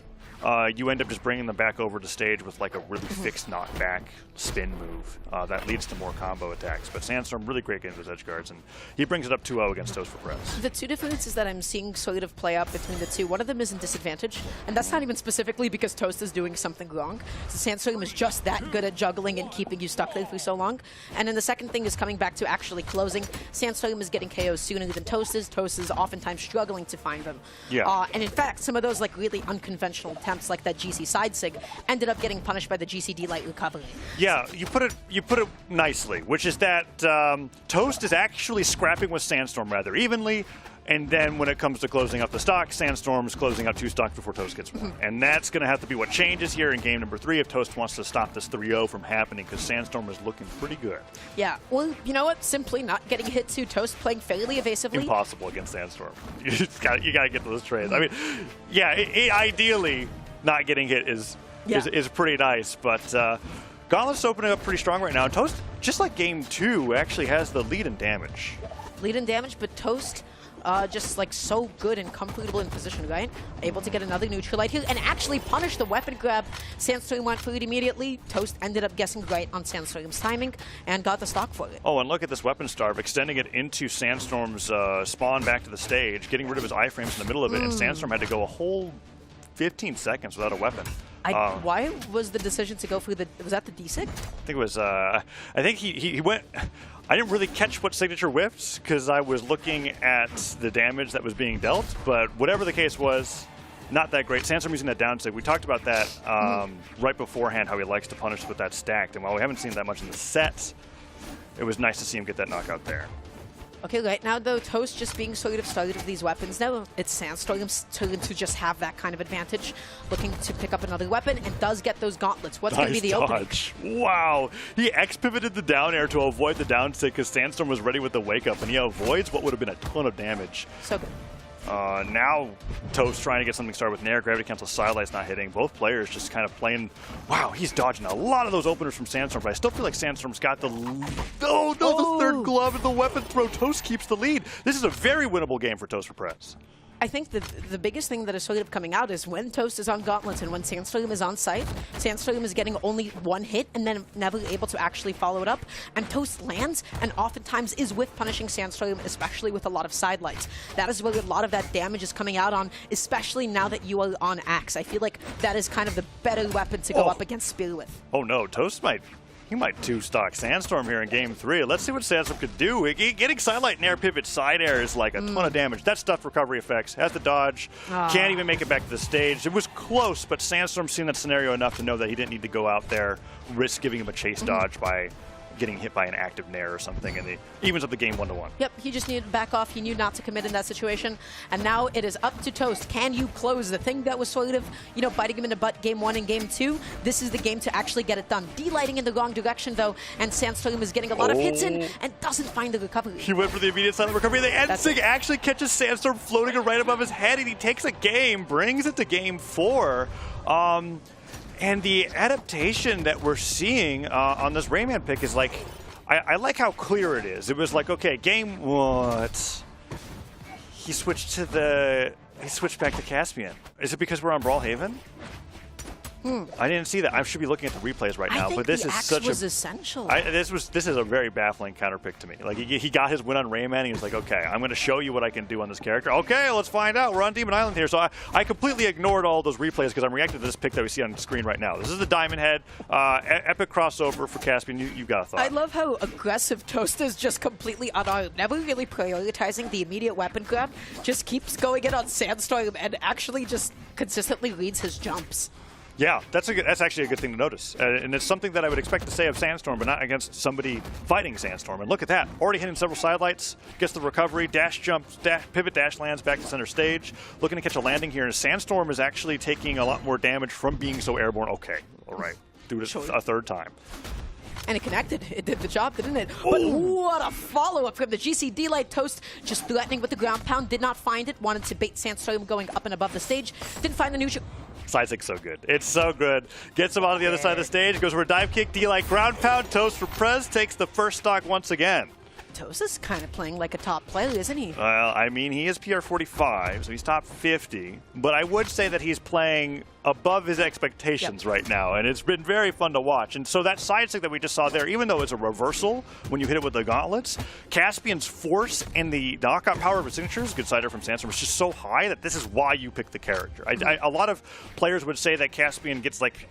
you end up just bringing them back over to stage with like a really fixed knockback spin move that leads to more combo attacks. But Sandstorm really great against those edge guards, and he brings it up 2-0 against Toast for Press. The two differences that I'm seeing sort of play out between the two, one of them is in disadvantage, and that's not even specifically because Toast is doing something wrong. So Sandstorm is just that good at juggling and keeping you stuck there for so long. And then the second thing is coming back to actually closing. Sandstorm is getting KOs sooner than Toast is. Toast is oftentimes struggling to find them. Yeah. And in fact, some of those like really unconventional attempts, like that GC side sig, ended up getting punished by the GCD light recovery. Yeah, you put it nicely, which is that Toast is actually scrapping with Sandstorm rather evenly, and then when it comes to closing up the stock, Sandstorm's closing out 2 stocks before Toast gets one. And that's going to have to be what changes here in game number 3 if Toast wants to stop this 3-0 from happening, because Sandstorm is looking pretty good. Yeah, well, you know what? Simply not getting hit to Toast, playing fairly evasively. Impossible against Sandstorm. You got to get those trades. I mean, yeah, ideally not getting hit is pretty nice, but Gauntlet's opening up pretty strong right now. Toast, just like game 2, actually has the lead in damage. Lead in damage, but Toast just like so good and comfortable in position, right? Able to get another neutral light here and actually punish the weapon grab. Sandstorm went for it immediately. Toast ended up guessing right on Sandstorm's timing and got the stock for it. Oh, and look at this weapon starve, extending it into Sandstorm's spawn back to the stage, getting rid of his iframes in the middle of it, and Sandstorm had to go a whole 15 seconds without a weapon. Why was the decision to go for the, was that the D-Sig? I think it was, I think he went, I didn't really catch what signature whiffed because I was looking at the damage that was being dealt, but whatever the case was, not that great. Sandstorm using that down sig. We talked about that right beforehand, how he likes to punish with that stacked, and while we haven't seen that much in the set, it was nice to see him get that knockout there. Okay, right now though, Toast just being sort of started with these weapons. Now it's Sandstorm's turn to just have that kind of advantage, looking to pick up another weapon, and does get those gauntlets. What's going to be the dodge. Wow. He X-pivoted the down air to avoid the down stick because Sandstorm was ready with the wake up, and he avoids what would have been a ton of damage. So good. Now Toast trying to get something started with Nair. Gravity cancel sidelight's not hitting. Both players just kind of playing. Wow, he's dodging a lot of those openers from Sandstorm, but I still feel like Sandstorm's got the the third glove and the weapon throw. Toast keeps the lead. This is a very winnable game for Toast for Press. I think the biggest thing that is sort of coming out is when Toast is on gauntlets and when Sandstorm is on site, Sandstorm is getting only one hit and then never able to actually follow it up. And Toast lands and oftentimes is whiff punishing Sandstorm, especially with a lot of sidelights. That is where a lot of that damage is coming out on, especially now that you are on Axe. I feel like that is kind of the better weapon to go up against Spear with. Oh no, Toast might 2-stock Sandstorm here in game 3. Let's see what Sandstorm could do. Getting sidelight Nair pivot side air is like a ton of damage. That stuff recovery effects. Has to dodge. Can't even make it back to the stage. It was close, but Sandstorm's seen that scenario enough to know that he didn't need to go out there, risk giving him a chase dodge by getting hit by an active nair or something, and it evens up the game 1-1. Yep, he just needed to back off. He knew not to commit in that situation. And now it is up to Toast. Can you close the thing that was sort of, biting him in the butt game 1 and game 2? This is the game to actually get it done. D-lighting in the wrong direction, though, and Sandstorm is getting a lot of hits in and doesn't find the recovery. He went for the immediate silent recovery. The N-Sig actually catches Sandstorm floating right above his head, and he takes a game, brings it to game 4. And the adaptation that we're seeing on this Rayman pick is like, I like how clear it is. It was like, okay, game what? He switched back to Caspian. Is it because we're on Brawlhaven? I didn't see that. I should be looking at the replays right now, but this is such was essential. this is a very baffling counter pick to me. Like he got his win on Rayman, and he was like, okay, I'm going to show you what I can do on this character. Okay, let's find out. We're on Demon Island here, so I completely ignored all those replays because I'm reacting to this pick that we see on the screen right now. This is the Diamond Head, epic crossover for Caspian. You got a thought? I love how aggressive Toast is, just completely unarmed, never really prioritizing the immediate weapon grab. Just keeps going in on Sandstorm and actually just consistently leads his jumps. Yeah, that's actually a good thing to notice. And it's something that I would expect to say of Sandstorm, but not against somebody fighting Sandstorm. And look at that. Already hitting several sidelights, gets the recovery, dash jumps, pivot dash lands back to center stage. Looking to catch a landing here. And Sandstorm is actually taking a lot more damage from being so airborne. Okay, all right. Do it a third time. And it connected. It did the job, didn't it? But what a follow-up from the GCD Light. Toast just threatening with the ground pound. Did not find it. Wanted to bait Sandstorm going up and above the stage. Didn't find the neutral. Sidesick's so good. It's so good. Gets him out of the other side of the stage. Goes for a dive kick. D-like ground pound. Toast for Prez. Takes the first stock once again. Toast is kind of playing like a top player, isn't he? Well, I mean, he is PR 45, so he's top 50. But I would say that he's playing above his expectations right now, and it's been very fun to watch. And so that side stick that we just saw there, even though it's a reversal when you hit it with the gauntlets, Caspian's force and the knockout power of his signatures, good sider from Sandstorm, is just so high that this is why you pick the character. A lot of players would say that Caspian gets like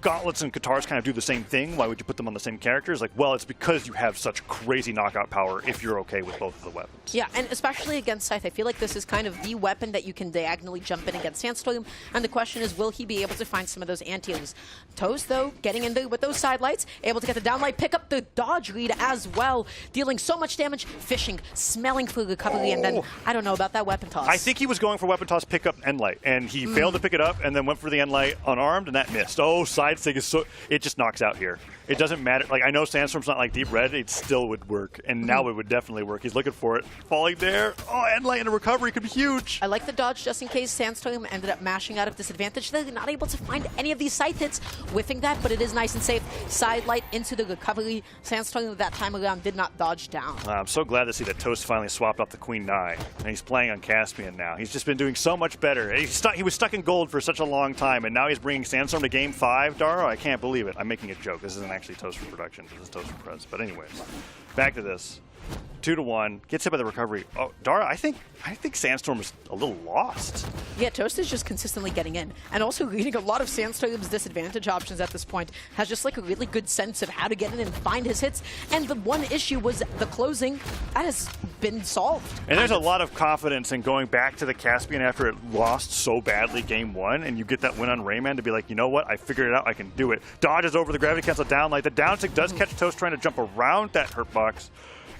gauntlets and Katars kind of do the same thing. Why would you put them on the same characters? Like, well, it's because you have such crazy knockout power if you're okay with both of the weapons. Yeah, and especially against Scythe, I feel like this is kind of the weapon that you can diagonally jump in against Sandstorm. And the question is, will he be able to find some of those anti-aims? Toast, though, getting in there with those side lights, able to get the downlight, pick up the dodge lead as well, dealing so much damage, fishing, smelling for recovery, and then, I don't know about that weapon toss. I think he was going for weapon toss, pick up end light, and he failed to pick it up, and then went for the end light unarmed, and that missed. Oh, side stick is so, it just knocks out here. It doesn't matter. Like, I know Sandstorm's not like deep red, it still would work, and now it would definitely work. He's looking for it. Falling there. Oh, end light and a recovery could be huge. I like the dodge just in case. Sandstorm ended up mashing out of disadvantage. They're not able to find any of these scythe hits, whiffing that, but it is nice and safe. Side light into the recovery. Sandstorm that time around did not dodge down. I'm so glad to see that Toast finally swapped off the Queen Nine, and he's playing on Caspian now. He's just been doing so much better. He was stuck in gold for such a long time, and now he's bringing Sandstorm to game 5. Daro, I can't believe it. I'm making a joke. This isn't actually Toast for production. This is Toast for Prez. But anyways, back to this. 2-1, gets hit by the recovery. Oh, Dara, I think Sandstorm is a little lost. Yeah, Toast is just consistently getting in, and also reading a lot of Sandstorm's disadvantage options at this point. Has just like a really good sense of how to get in and find his hits. And the one issue was the closing. That has been solved. And there's a lot of confidence in going back to the Caspian after it lost so badly game 1, and you get that win on Rayman to be like, you know what, I figured it out, I can do it. Dodges over the gravity cancel down light. The down stick does catch Toast trying to jump around that hurt box.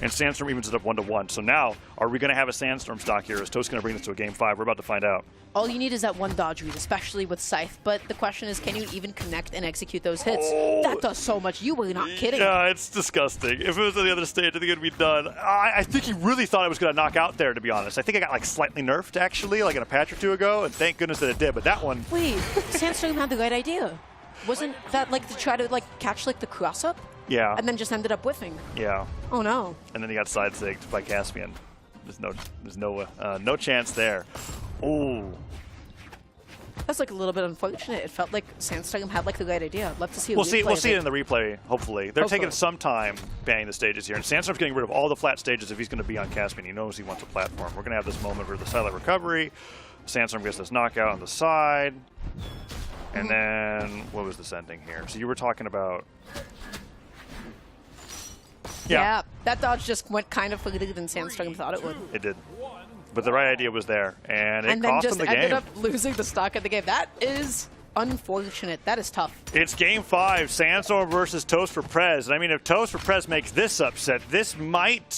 And Sandstorm evens it up 1-1. So now, are we going to have a Sandstorm stock here? Is Toast going to bring this to a game 5? We're about to find out. All you need is that one dodge read, especially with Scythe. But the question is, can you even connect and execute those hits? Oh. That does so much. You were not kidding. Yeah, it's disgusting. If it was on the other stage, I think it would be done. I think he really thought I was going to knock out there, to be honest. I think I got like slightly nerfed, actually, like in a patch or two ago. And thank goodness that it did. But that one... Wait, Sandstorm had the right idea. Wasn't that like to try to like catch like the cross up? Yeah. And then just ended up whiffing. Yeah. Oh no. And then he got side sigged by Caspian. There's no chance there. Oh. That's like a little bit unfortunate. It felt like Sandstorm had like the right idea. I'd love to see. We'll see it in the replay. Hopefully, they're taking some time banning the stages here, and Sandstorm's getting rid of all the flat stages if he's going to be on Caspian. He knows he wants a platform. We're going to have this moment where the silent recovery. Sandstorm gets this knockout on the side, and then what was this ending here? So you were talking about. Yeah, that dodge just went kind of further than Sandstorm thought it would. It did. But the right idea was there, and it then cost just him the ended game. up losing the stock of the game. That is unfortunate. That is tough. It's Game 5, Sandstorm versus Toast for Prez. And I mean, if Toast for Prez makes this upset, this might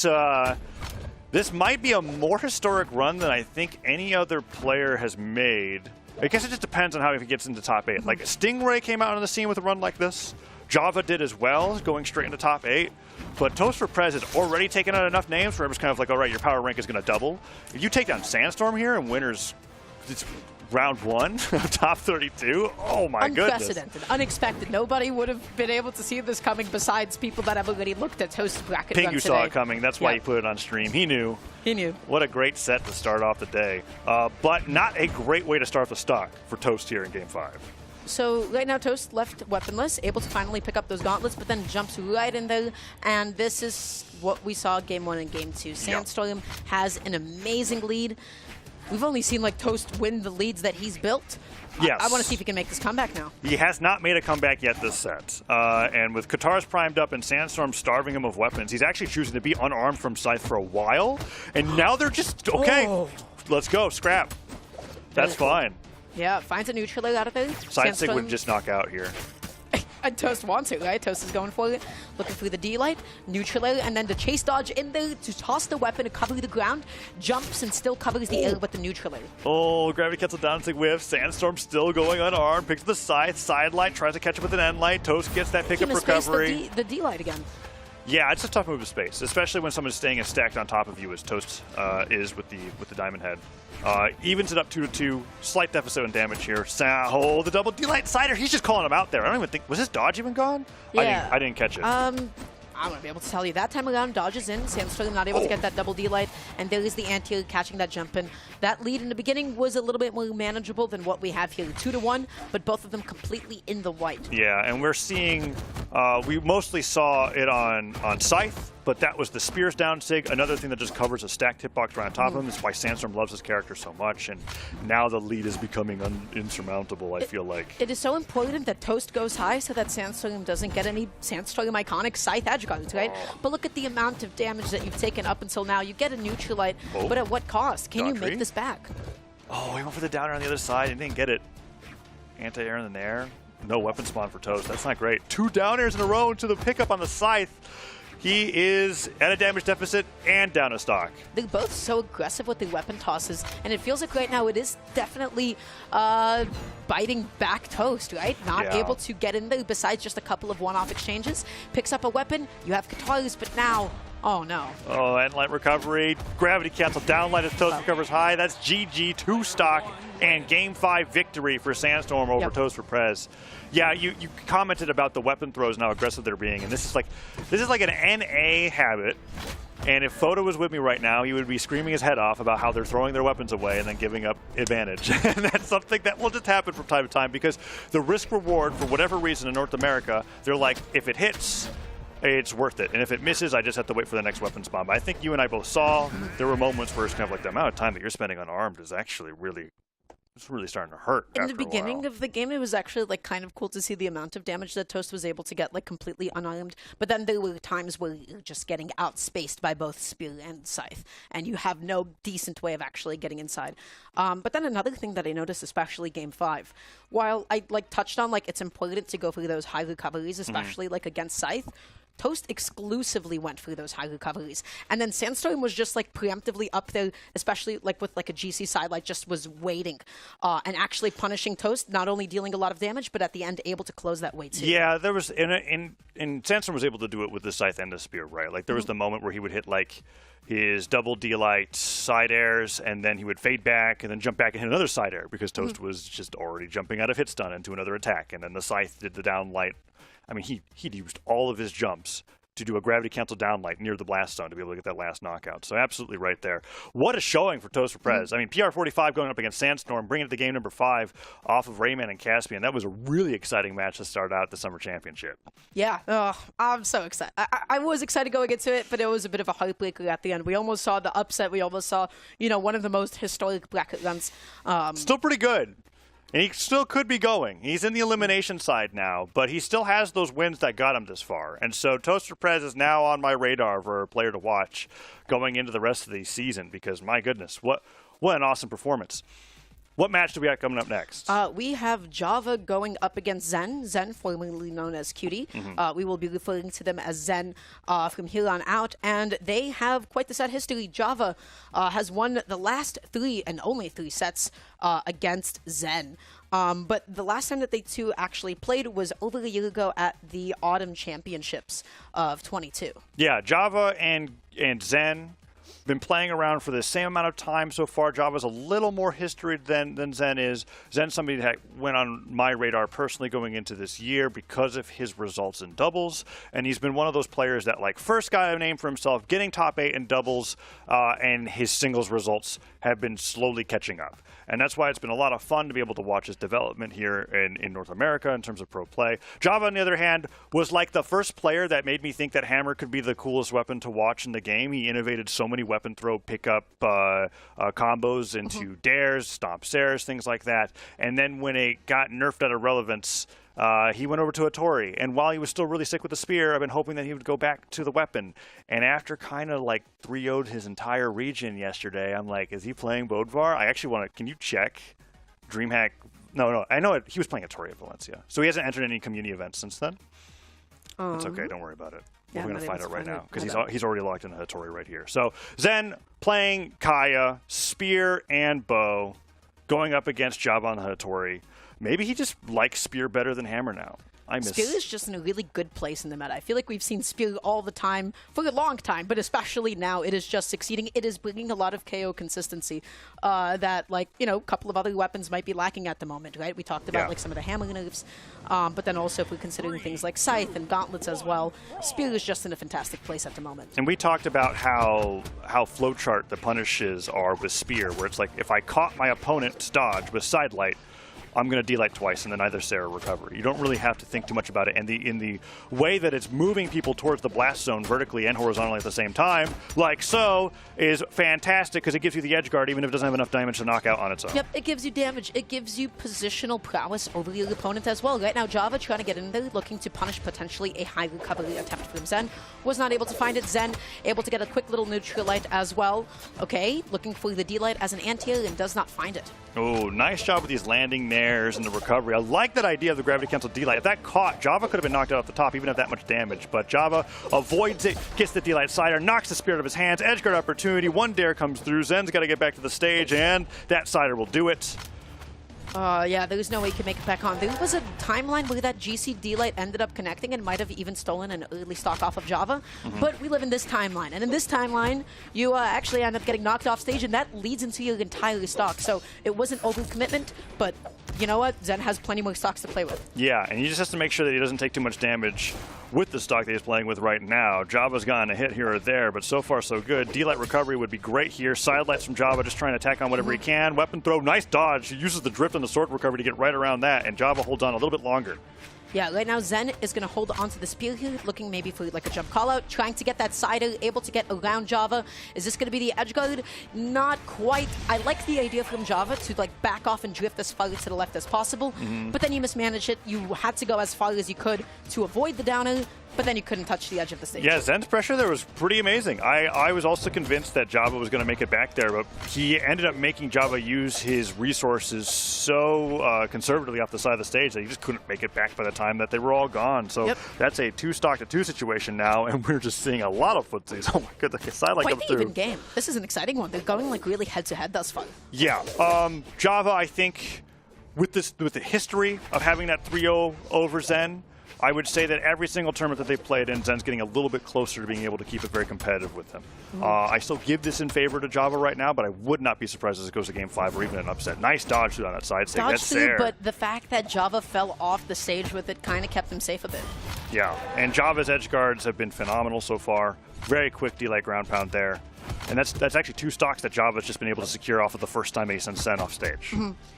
be a more historic run than I think any other player has made. I guess it just depends on how he gets into top 8. Like, Stingray came out on the scene with a run like this. Java did as well, going straight into top 8. But Toast for Prez has already taken out enough names where it was kind of like, all right, your power rank is going to double. If you take down Sandstorm here and winners, it's round 1 of top 32. Oh my goodness. Unprecedented, unexpected. Nobody would have been able to see this coming besides people that have already looked at Toast's bracket run Pingu today. saw it coming. That's why he put it on stream. He knew. He knew. What a great set to start off the day. But not a great way to start the stock for Toast here in Game 5. So right now Toast left weaponless, able to finally pick up those gauntlets, but then jumps right in there, and this is what we saw Game 1 and Game 2. Sandstorm has an amazing lead. We've only seen like Toast win the leads that he's built. Yes. I want to see if he can make this comeback now. He has not made a comeback yet this set. And with Katars primed up and Sandstorm starving him of weapons, he's actually choosing to be unarmed from Scythe for a while. And now they're just, okay, let's go, scrap. That's fine. Yeah, finds a neutral out of there. Side Sig would just knock out here. And Toast wants it, right? Toast is going for it, looking through the D-light, neutral air, and then the chase dodge in there to toss the weapon to cover the ground, jumps and still covers the air with the neutral air. Oh, gravity cancel down sig whiff. Sandstorm still going unarmed. Picks the scythe. Side light tries to catch up with an end light. Toast gets that pickup recovery. The D-light again. Yeah, it's a tough move to space, especially when someone's staying as stacked on top of you as Toast is with the diamond head. Evens it up 2-2. Slight deficit in damage here. Oh, the double D-light sider. He's just calling him out there. I don't even think, was his dodge even gone? Yeah. I didn't catch it. I'm going to be able to tell you. That time around, dodges in. Sandstorm not able to get that double D-light, and there is the anti-air catching that jump in. That lead in the beginning was a little bit more manageable than what we have here. 2-1, but both of them completely in the white. Yeah, and we're seeing, we mostly saw it on Scythe, but that was the Spears down sig. Another thing that just covers a stacked hitbox right on top of him. That's why Sandstorm loves his character so much, and now the lead is becoming insurmountable, I feel like. It is so important that Toast goes high so that Sandstorm doesn't get any Sandstorm iconic Scythe edge guards, right? But look at the amount of damage that you've taken up until now. You get a neutralite, but at what cost? Can you make this back? Oh, he went for the downer on the other side and didn't get it. Anti-air in the air. No weapon spawn for Toast. That's not great. 2 downers in a row into the pickup on the scythe. He is at a damage deficit and down a stock. They're both so aggressive with the weapon tosses, and it feels like right now it is definitely biting back Toast, right? Not able to get in there besides just a couple of one-off exchanges. Picks up a weapon, you have Katars, but now, oh no. Oh, end light recovery. Gravity cancel down light as Toast recovers high. That's GG 2 stock and Game 5 victory for Sandstorm over Toast for Prez. Yeah, you commented about the weapon throws and how aggressive they're being, and this is like an NA habit. And if Photo was with me right now, he would be screaming his head off about how they're throwing their weapons away and then giving up advantage. And that's something that will just happen from time to time because the risk reward, for whatever reason in North America, they're like, if it hits, it's worth it. And if it misses, I just have to wait for the next weapons bomb. I think you and I both saw there were moments where it's kind of like the amount of time that you're spending unarmed is actually really starting to hurt. In the beginning of the game, it was actually like kind of cool to see the amount of damage that Toast was able to get like completely unarmed. But then there were times where you're just getting outspaced by both Spear and Scythe, and you have no decent way of actually getting inside. But then another thing that I noticed, especially Game 5, while I like touched on like it's important to go for those high recoveries, especially like against Scythe, Toast exclusively went through those high recoveries. And then Sandstorm was just like preemptively up there, especially like with like a GC sidelight, just was waiting and actually punishing Toast, not only dealing a lot of damage, but at the end able to close that way too. Yeah, there was, and Sandstorm was able to do it with the Scythe and the Spear, right? Like there was the moment where he would hit like his double D-light side airs, and then he would fade back and then jump back and hit another side air because Toast was just already jumping out of hit stun into another attack. And then the Scythe did the down light. I mean, he used all of his jumps to do a gravity cancel down light near the blast zone to be able to get that last knockout. So absolutely right there. What a showing for Toast for Prez. I mean, PR45 going up against Sandstorm, bringing it to game number 5 off of Rayman and Caspian. That was a really exciting match to start out the Summer Championship. Yeah, I'm so excited. I was excited going into it, but it was a bit of a heartbreaker at the end. We almost saw the upset. We almost saw, one of the most historic bracket runs. Still pretty good. And he still could be going. He's in the elimination side now, but he still has those wins that got him this far. And so Toast for Prez is now on my radar for a player to watch going into the rest of the season because, my goodness, what an awesome performance. What match do we got coming up next? We have Java going up against Zen. Zen, formerly known as Cutie. We will be referring to them as Zen from here on out. And they have quite the sad history. Java has won the last 3 and only 3 sets against Zen. But the last time that they two actually played was over a year ago at the Autumn Championships of 22. Yeah, Java and Zen been playing around for the same amount of time so far. Java's a little more history than Zen is. Zen's somebody that went on my radar personally going into this year because of his results in doubles, and he's been one of those players that like first got a name for himself, getting top 8 in doubles, and his singles results have been slowly catching up. And that's why it's been a lot of fun to be able to watch his development here in North America in terms of pro play. Java, on the other hand, was like the first player that made me think that hammer could be the coolest weapon to watch in the game. He innovated so many weapon throw pickup combos into dares, stomp stairs, things like that. And then when it got nerfed out of relevance, he went over to a Tori, and while he was still really sick with the spear, I've been hoping that he would go back to the weapon. And after kind of like 3-0'd his entire region yesterday, I'm like, is he playing Bodvar? I actually want to, can you check? DreamHack, no, I know he was playing a Tori at Valencia. So he hasn't entered any community events since then? It's okay, don't worry about it. Yeah, We're going to find out right now, because Hold on. he's already locked in a Tori right here. So Zen playing Kaya, spear and bow, going up against Java on the Hattori. Maybe he just likes spear better than hammer now. Spear is just in a really good place in the meta. I feel like we've seen Spear all the time for a long time, but especially now it is just succeeding. It is bringing a lot of KO consistency that, like, you know, a couple of other weapons might be lacking at the moment, right? We talked about like some of the hammer nerfs, but then also if we're considering things like Scythe and Gauntlets as well, Spear is just in a fantastic place at the moment. And we talked about how flowchart the punishes are with Spear, where it's like if I caught my opponent's dodge with Sidelight, I'm going to delight twice and then either Sarah recovery. You don't really have to think too much about it. And in the way that it's moving people towards the blast zone vertically and horizontally at the same time, like so, is fantastic because it gives you the edge guard even if it doesn't have enough damage to knock out on its own. Yep, it gives you damage. It gives you positional prowess over your opponent as well. Right now, Java trying to get in there, looking to punish potentially a high recovery attempt from Zen. Was not able to find it. Zen able to get a quick little neutral light as well. Okay, looking for the D-light as an anti-air and does not find it. Oh, nice job with these landing nairs and the recovery. I like that idea of the gravity cancel D-light. If that caught, Java could have been knocked out off the top, even if that much damage. But Java avoids it, gets the D-light sider, knocks the spear out of his hands, edgeguard opportunity, one dare comes through. Zen's got to get back to the stage, and that sider will do it. Yeah, there's no way he can make it back on. There was a timeline where that GC D-Light ended up connecting and might have even stolen an early stock off of Java. But we live in this timeline. And in this timeline, you actually end up getting knocked off stage, and that leads into your entire stock. So it wasn't overcommitment, but you know what? Zen has plenty more stocks to play with. Yeah, and he just has to make sure that he doesn't take too much damage with the stock that he's playing with right now. Java's gotten a hit here or there, but so far so good. D-Light recovery would be great here. Sidelights from Java, just trying to attack on whatever he can. Weapon throw, nice dodge. He uses the drift and the sword recovery to get right around that, and Java holds on a little bit longer. Yeah, right now Zen is going to hold onto the spear here, looking maybe for like a jump call out, trying to get that sider, able to get around Java. Is this going to be the edge guard? Not quite. I like the idea from Java to like back off and drift as far to the left as possible, but then you mismanaged it. You had to go as far as you could to avoid the downer, but then you couldn't touch the edge of the stage. Yeah, Zen's pressure there was pretty amazing. I was also convinced that Java was going to make it back there, but he ended up making Java use his resources so conservatively off the side of the stage that he just couldn't make it back by the time that they were all gone. So that's a 2-stock-to-2 situation now, and we're just seeing a lot of footsies. Oh my goodness, the sidelight Quite comes the through. even game. This is an exciting one. They're going like really head-to-head thus far. Yeah, Java, I think, with the history of having that 3-0 over Zen, I would say that every single tournament that they've played in, Zen's getting a little bit closer to being able to keep it very competitive with them. I still give this in favor to Java right now, but I would not be surprised as it goes to game 5 or even an upset. Nice dodge through on that side stick. Dodge That's through, there. but the fact that Java fell off the stage with it kind of kept him safe a bit. Yeah, and Java's edge guards have been phenomenal so far. Very quick D-Light ground pound there. And that's actually 2 stocks that Java's just been able to secure off of the first time he sends Zen off stage.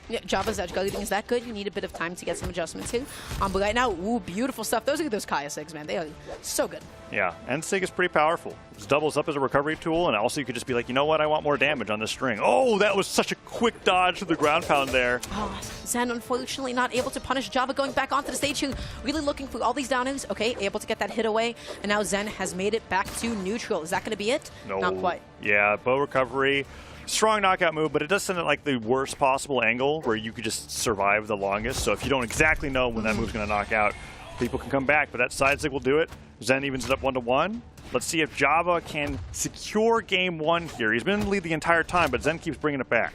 Yeah, Java's edge guarding is that good. You need a bit of time to get some adjustments here. But right now, ooh, beautiful stuff. Those Kaya Sigs, man. They are so good. Yeah, and Sig is pretty powerful. It doubles up as a recovery tool, and also you could just be like, you know what, I want more damage on this string. Oh, that was such a quick dodge to the ground pound there. Oh, Zen unfortunately not able to punish Java going back onto the stage here. Really looking for all these downers. Okay, able to get that hit away. And now Zen has made it back to neutral. Is that going to be it? No. Not quite. Yeah, bow recovery. strong knockout move, but it does send it like the worst possible angle where you could just survive the longest. So if you don't exactly know when that move's going to knock out, people can come back. But that side stick will do it. Zen evens it up 1-1. Let's see if Java can secure game 1 here. He's been in the lead the entire time, but Zen keeps bringing it back.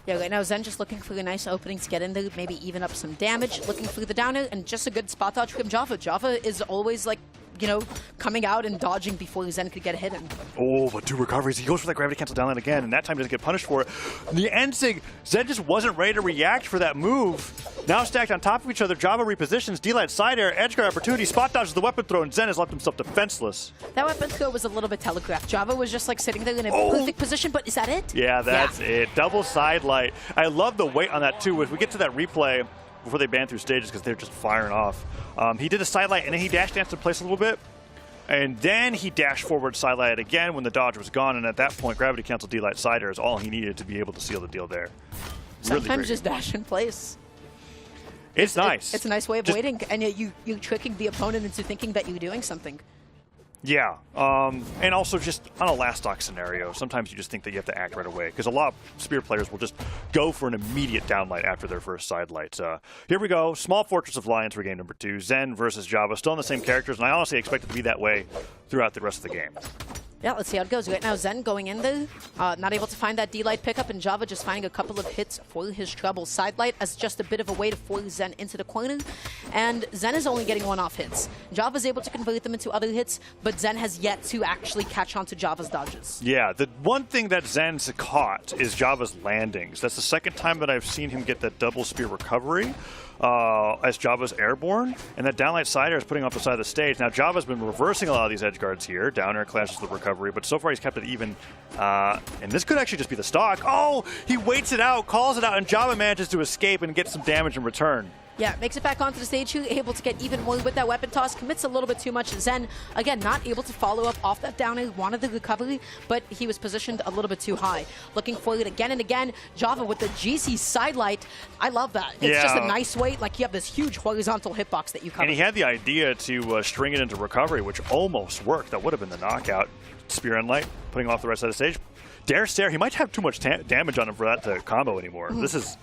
Yeah, right now Zen just looking for a nice opening to get in there, maybe even up some damage, looking for the downer, and just a good spot dodge from Java. Java is always like, you know, coming out and dodging before Zen could get a hit in. Oh, but 2 recoveries. He goes for that gravity cancel downline again, and that time he doesn't get punished for it. The end sig, Zen just wasn't ready to react for that move. Now stacked on top of each other, Java repositions, D-Light side air, edge guard opportunity, spot dodges the weapon throw, and Zen has left himself defenseless. That weapon throw was a little bit telegraphed. Java was just like sitting there in a perfect position, but is that it? Yeah, that's it. Double side light. I love the weight on that too. If we get to that replay before they ban through stages because they're just firing off. He did a side light and then he dash danced in place a little bit. And then he dashed forward side light again when the dodge was gone. And at that point, gravity cancel D-Light side air is all he needed to be able to seal the deal there. Sometimes just dash in place. It's nice. It's a nice way of waiting, and you're tricking the opponent into thinking that you're doing something. Yeah, and also just on a last stock scenario, sometimes you just think that you have to act right away because a lot of Spear players will just go for an immediate downlight after their first side light. Here we go, Small Fortress of Lions for game number 2, Zen versus Java, still in the same characters, and I honestly expect it to be that way throughout the rest of the game. Yeah, let's see how it goes. Right now, Zen going in there, not able to find that D-Light pickup, and Java just finding a couple of hits for his trouble. Side Light as just a bit of a way to force Zen into the corner, and Zen is only getting one-off hits. Java's able to convert them into other hits, but Zen has yet to actually catch on to Java's dodges. Yeah, the one thing that Zen's caught is Java's landings. That's the second time that I've seen him get that double spear recovery. As Java's airborne, and that downlight side air is putting off the side of the stage. Now Java's been reversing a lot of these edge guards here. Down air clashes the recovery, but so far he's kept it even. And this could actually just be the stock. Oh, he waits it out, calls it out, and Java manages to escape and get some damage in return. Yeah, makes it back onto the stage, able to get even more with that weapon toss, commits a little bit too much. Zen, again, not able to follow up off that down air, wanted the recovery, but he was positioned a little bit too high. Looking for it again and again. Java with the GC side light. I love that. It's just a nice way, like you have this huge horizontal hitbox that you cover. And he had the idea to string it into recovery, which almost worked. That would have been the knockout. Spear and light, putting off the right side of the stage. Dare stare, he might have too much damage on him for that to combo anymore. This is...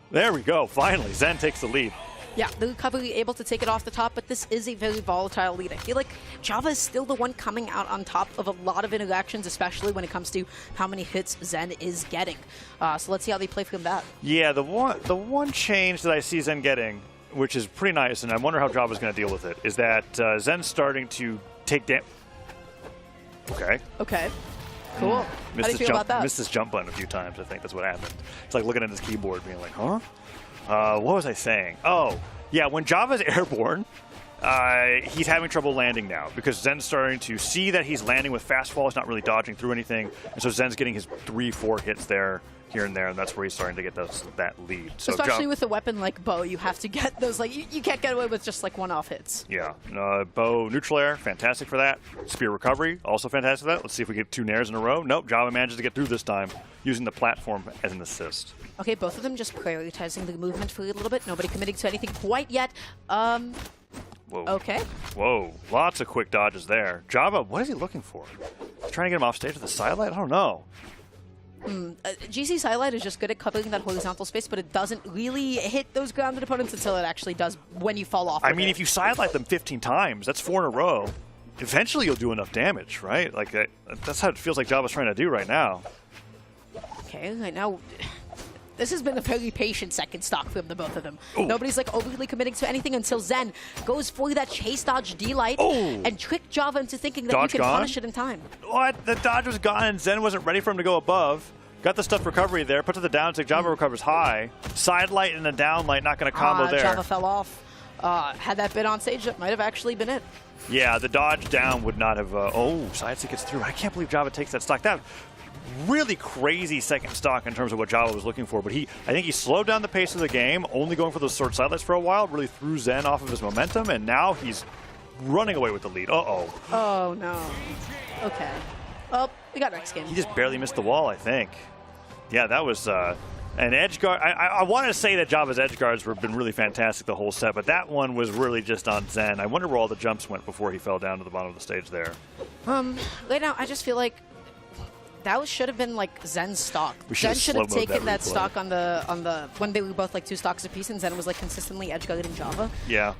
There we go, finally, Zen takes the lead. Yeah, the recovery able to take it off the top, but this is a very volatile lead. I feel like Java is still the one coming out on top of a lot of interactions, especially when it comes to how many hits Zen is getting. So let's see how they play from that. Yeah, the one change that I see Zen getting, which is pretty nice, and I wonder how Java's going to deal with it, is that Zen's starting to take damage. Okay. Okay. Cool. How do you feel about that? Missed this jump button a few times, I think that's what happened. It's like looking at his keyboard being like, huh? What was I saying? Oh, yeah, when Java's airborne, he's having trouble landing now because Zen's starting to see that he's landing with fast fall. He's not really dodging through anything. And so Zen's getting his 3-4 hits there, here and there, and that's where he's starting to get that lead. So especially with a weapon like Bow, you have to get those, like, you can't get away with just like one-off hits. Yeah. Bow neutral air, fantastic for that. Spear recovery, also fantastic for that. Let's see if we get 2 nairs in a row. Nope, Java manages to get through this time using the platform as an assist. Okay, both of them just prioritizing the movement for a little bit. Nobody committing to anything quite yet. Whoa. Okay. Whoa, lots of quick dodges there. Java, what is he looking for? He's trying to get him off stage with a side light? I don't know. GC's highlight is just good at covering that horizontal space, but it doesn't really hit those grounded opponents until it actually does when you fall off. I mean, if you sidelight them 15 times, that's 4 in a row. Eventually you'll do enough damage, right? Like that's how it feels like Java's trying to do right now. Okay, right now... This has been a very patient second stock from the both of them. Ooh. Nobody's like overly committing to anything until Zen goes for that chase dodge D-Light and trick Java into thinking that Dodge you can gone? punish it in time. What? The dodge was gone and Zen wasn't ready for him to go above. Got the stuff recovery there, put to the down tick, Java recovers high. Side light and a down light, not going to combo there. Java fell off. Had that been on stage, that might have actually been it. Yeah, the dodge down would not have... side stick gets through. I can't believe Java takes that stock. That really crazy second stock in terms of what Java was looking for, but I think he slowed down the pace of the game, only going for those short sidelights for a while, really threw Zen off of his momentum, and now he's running away with the lead. Oh, no. Okay. Oh, we got next game. He just barely missed the wall, I think. Yeah, that was an edge guard. I wanted to say that Java's edge guards have been really fantastic the whole set, but that one was really just on Zen. I wonder where all the jumps went before he fell down to the bottom of the stage there. Right now, I just feel like that should have been like Zen's stock. We Zen should have slow-mode taken that replay. stock on the when they were both like 2 stocks apiece, and Zen was like consistently edge guarding Java. Yeah.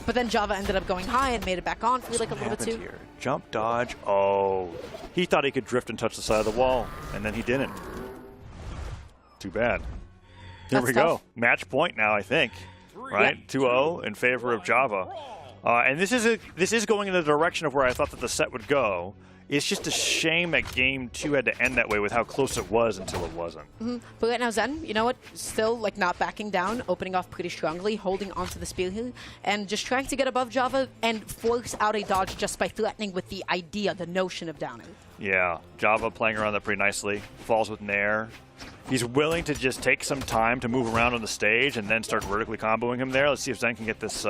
But then Java ended up going high and made it back on for like a little bit Happened too. here? Jump, dodge. Oh, he thought he could drift and touch the side of the wall, and then he didn't. Too bad. Here That's we tough. go. Match point now, I think. Right, 2-0 in favor of Java. And this is going in the direction of where I thought that the set would go. It's just a shame that game 2 had to end that way with how close it was until it wasn't. But right now Zen, you know what? Still like not backing down, opening off pretty strongly, holding onto the spear here, and just trying to get above Java and force out a dodge just by threatening with the idea, the notion of downing. Yeah, Java playing around that pretty nicely. Falls with Nair. He's willing to just take some time to move around on the stage and then start vertically comboing him there. Let's see if Zen can get this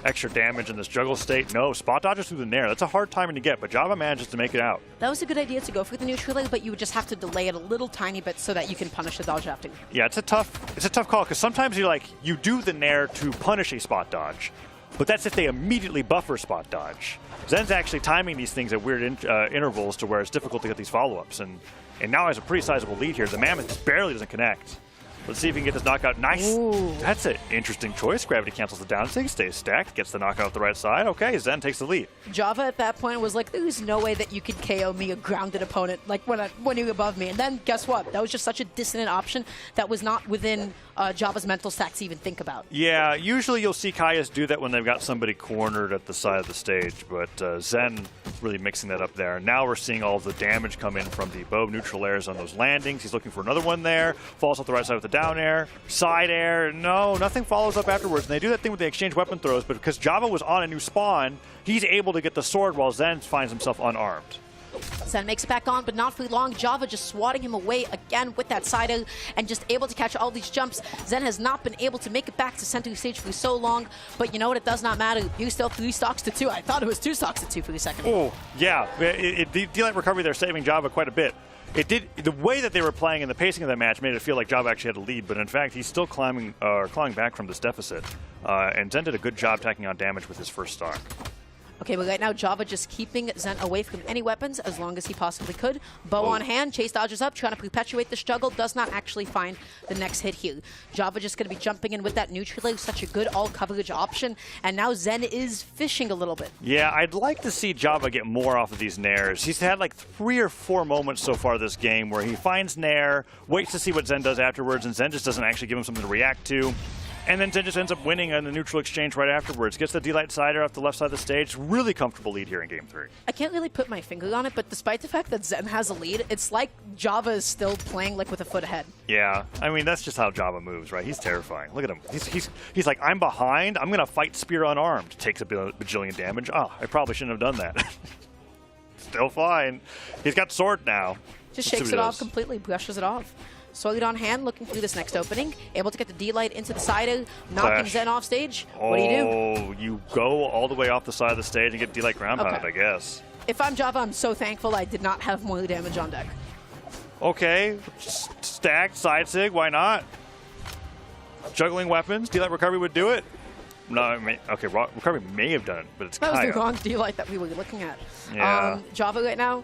extra damage in this juggle state. No, spot dodges through the Nair. That's a hard timing to get, but Java manages to make it out. That was a good idea to go for the neutral leg, but you would just have to delay it a little tiny bit so that you can punish the dodge after. Yeah, it's a tough call because sometimes you do the Nair to punish a spot dodge, but that's if they immediately buffer spot dodge. Zen's actually timing these things at weird intervals to where it's difficult to get these follow-ups, and now has a pretty sizable lead here. The Mammoth just barely doesn't connect. Let's see if he can get this knockout. Nice. Ooh. That's an interesting choice. Gravity cancels the down sig, stays stacked, gets the knockout off the right side. Okay, Zen takes the lead. Java at that point was like, there's no way that you could KO me, a grounded opponent, like when you're above me. And then guess what? That was just such a dissonant option that was not within Java's mental stack to even think about. Yeah, usually you'll see Kayas do that when they've got somebody cornered at the side of the stage, but Zen really mixing that up there. Now we're seeing all of the damage come in from the bow neutral airs on those landings. He's looking for another one there. Falls off the right side with the down air. Side air. No, nothing follows up afterwards. And they do that thing with the exchange weapon throws, but because Java was on a new spawn, he's able to get the sword while Zen finds himself unarmed. Zen makes it back on, but not for long. Java just swatting him away again with that side air and just able to catch all these jumps. Zen has not been able to make it back to center stage for so long, but you know what? It does not matter. You're still 3 stocks to 2. I thought it was 2 stocks to 2 for a second. Oh, yeah. The D-Light recovery there saving Java quite a bit. It did the way that they were playing and the pacing of that match made it feel like Java actually had a lead, but in fact he's still clawing back from this deficit. And Zen did a good job tacking on damage with his first stock. Okay, but right now Java just keeping Zen away from any weapons as long as he possibly could. Bow on hand, chase dodges up, trying to perpetuate the struggle, does not actually find the next hit here. Java just going to be jumping in with that neutral, such a good all-coverage option, and now Zen is fishing a little bit. Yeah, I'd like to see Java get more off of these Nairs. He's had like 3 or 4 moments so far this game where he finds Nair, waits to see what Zen does afterwards, and Zen just doesn't actually give him something to react to. And then Zen just ends up winning on the neutral exchange right afterwards. Gets the D-Light sider off the left side of the stage. Really comfortable lead here in Game 3. I can't really put my finger on it, but despite the fact that Zen has a lead, it's like Java is still playing like with a foot ahead. Yeah, I mean, that's just how Java moves, right? He's terrifying. Look at him. He's like, I'm behind. I'm going to fight Spear unarmed. Takes a bajillion damage. Oh, I probably shouldn't have done that. Still fine. He's got sword now. Just Let's see shakes what it he off does. completely, brushes it off. Solid on hand, looking through this next opening. Able to get the D-Light into the side, knocking Clash. Zen off stage. What do you do? Oh, you go all the way off the side of the stage and get D-Light ground pounded, Okay. I guess. If I'm Java, I'm so thankful I did not have more damage on deck. Okay, stacked, side sig, why not? Juggling weapons, D-Light recovery would do it. No, I mean, okay, recovery may have done it, but it's That was Kaya. the wrong D-Light that we were looking at. Yeah. Java right now,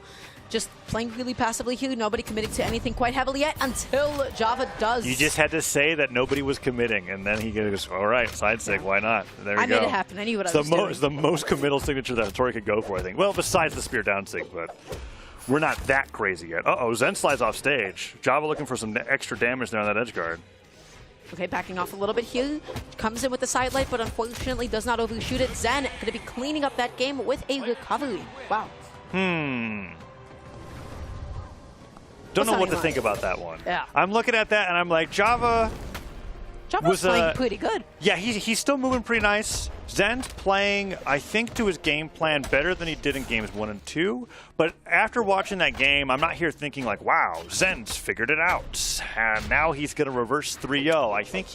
just playing really passively here. Nobody committed to anything quite heavily yet until Java does. You just had to say that nobody was committing, and then he goes, all right, side sig, why not? There you I go. made it happen. I knew what It's I was doing. it's the most committal signature that Tori could go for, I think. Well, besides the spear down sig, but we're not that crazy yet. Uh-oh, Zen slides off stage. Java looking for some extra damage there on that edge guard. Okay, backing off a little bit here. Comes in with the side light, but unfortunately does not overshoot it. Zen going to be cleaning up that game with a recovery. Wow. Don't know What's what to on think your about that one. Yeah. I'm looking at that, and I'm like, Java... Java's Was, playing pretty good. Yeah, he's still moving pretty nice. Zen's playing, I think, to his game plan better than he did in games 1 and 2. But after watching that game, I'm not here thinking like, wow, Zen's figured it out. And now he's going to reverse 3-0. I think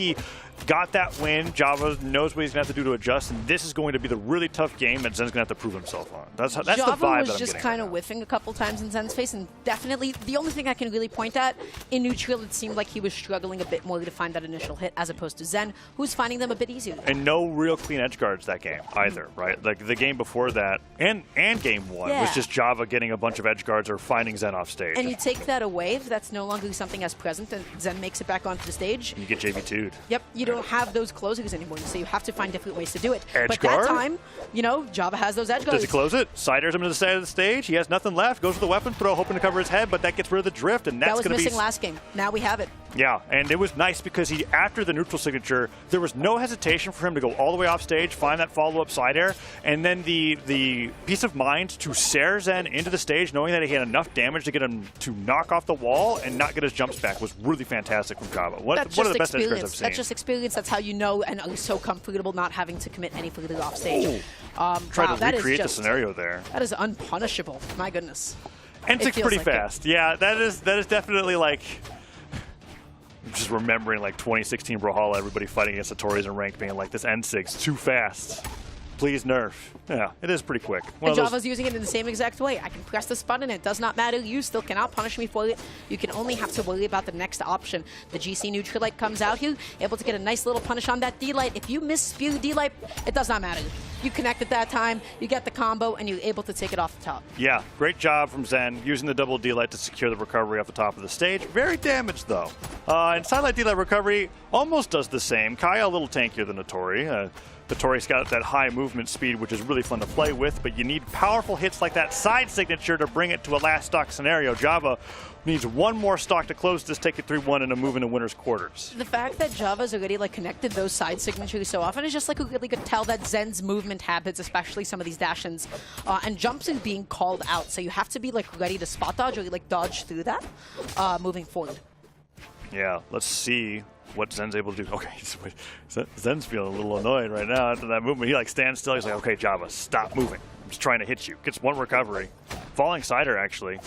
got that win. Java knows what he's going to have to do to adjust, and this is going to be the really tough game that Zen's going to have to prove himself on. That's the Java vibe was that I'm just getting kind right of now. whiffing a couple times in Zen's face, and definitely the only thing I can really point at, in neutral, it seemed like he was struggling a bit more to find that initial hit, as opposed to Zen, who's finding them a bit easier. And no real clean edge guards that game either, right? Like the game before that, and game one was Yeah. just Java getting a bunch of edge guards or finding Zen off stage. And you take that away, that's no longer something as present, and Zen makes it back onto the stage. You get JV2'd. Yep, you don't have those closers anymore, so you have to find different ways to do it. Edge but guard? that time, you know, Java has those edge guards. Does he close it? Siders him to the side of the stage. He has nothing left. Goes for the weapon throw, hoping to cover his head, but that gets rid of the drift, and That that's was going to be missing last game. Now we have it. Yeah, and it was nice because he, after the neutral signature, there was no hesitation for him to go all the way off stage, find that follow-up side air, and then the peace of mind to Ser Zen into the stage, knowing that he had enough damage to get him to knock off the wall and not get his jumps back, was really fantastic from Java. One of the best edge guards I've seen. That's just experience. That's how you know and are so comfortable not having to commit any further off stage. Try wow, to that is recreate the just- scenario there. That is unpunishable. My goodness. And It six feels pretty like it. fast. Yeah, that is definitely like just remembering like 2016 Brawlhalla, everybody fighting against the Tories in rank being like this N6 too fast. Please nerf. Yeah, it is pretty quick. One And of those- Java's using it in the same exact way. I can press this button, it does not matter. You still cannot punish me for it. You can only have to worry about the next option. The GC neutral light comes out here, able to get a nice little punish on that D-light. If you miss spew D-light, it does not matter. You connect at that time, you get the combo, and you're able to take it off the top. Yeah, great job from Zen using the double D-light to secure the recovery off the top of the stage. Very damaged though. And sidelight D-light recovery almost does the same. Kaya a little tankier than Notori. Notori's got that high movement speed, which is really fun to play with, but you need powerful hits like that side signature to bring it to a last stock scenario. Java needs one more stock to close this, take it 3-1, and a move into winner's quarters. The fact that Java's already like connected those side signatures so often is just like a really good tell that Zen's movement habits, especially some of these dash-ins and jumps, is being called out. So you have to be like ready to spot dodge or like dodge through that moving forward. Yeah, let's see what Zen's able to do. Okay, Zen's feeling a little annoyed right now after that movement. He like stands still. He's like, okay, Java, stop moving. I'm just trying to hit you. Gets one recovery. Falling cider, actually.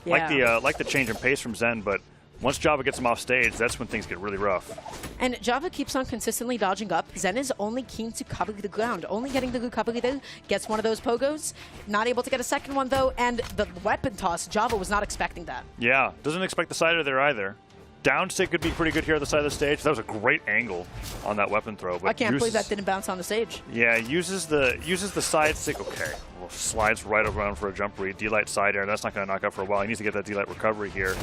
Yeah. Like the change in pace from Zen, but once Java gets him off stage, that's when things get really rough. And Java keeps on consistently dodging up. Zen is only keen to cover the ground, only getting the recovery there, gets one of those pogos, not able to get a second one though, and the weapon toss, Java was not expecting that. Yeah, doesn't expect the cider there either. Down stick could be pretty good here at the side of the stage. That was a great angle on that weapon throw. But I can't believe that didn't bounce on the stage. Yeah, uses the side stick. Okay, well, slides right around for a jump read. D-light side air. That's not going to knock out for a while. He needs to get that D-light recovery here.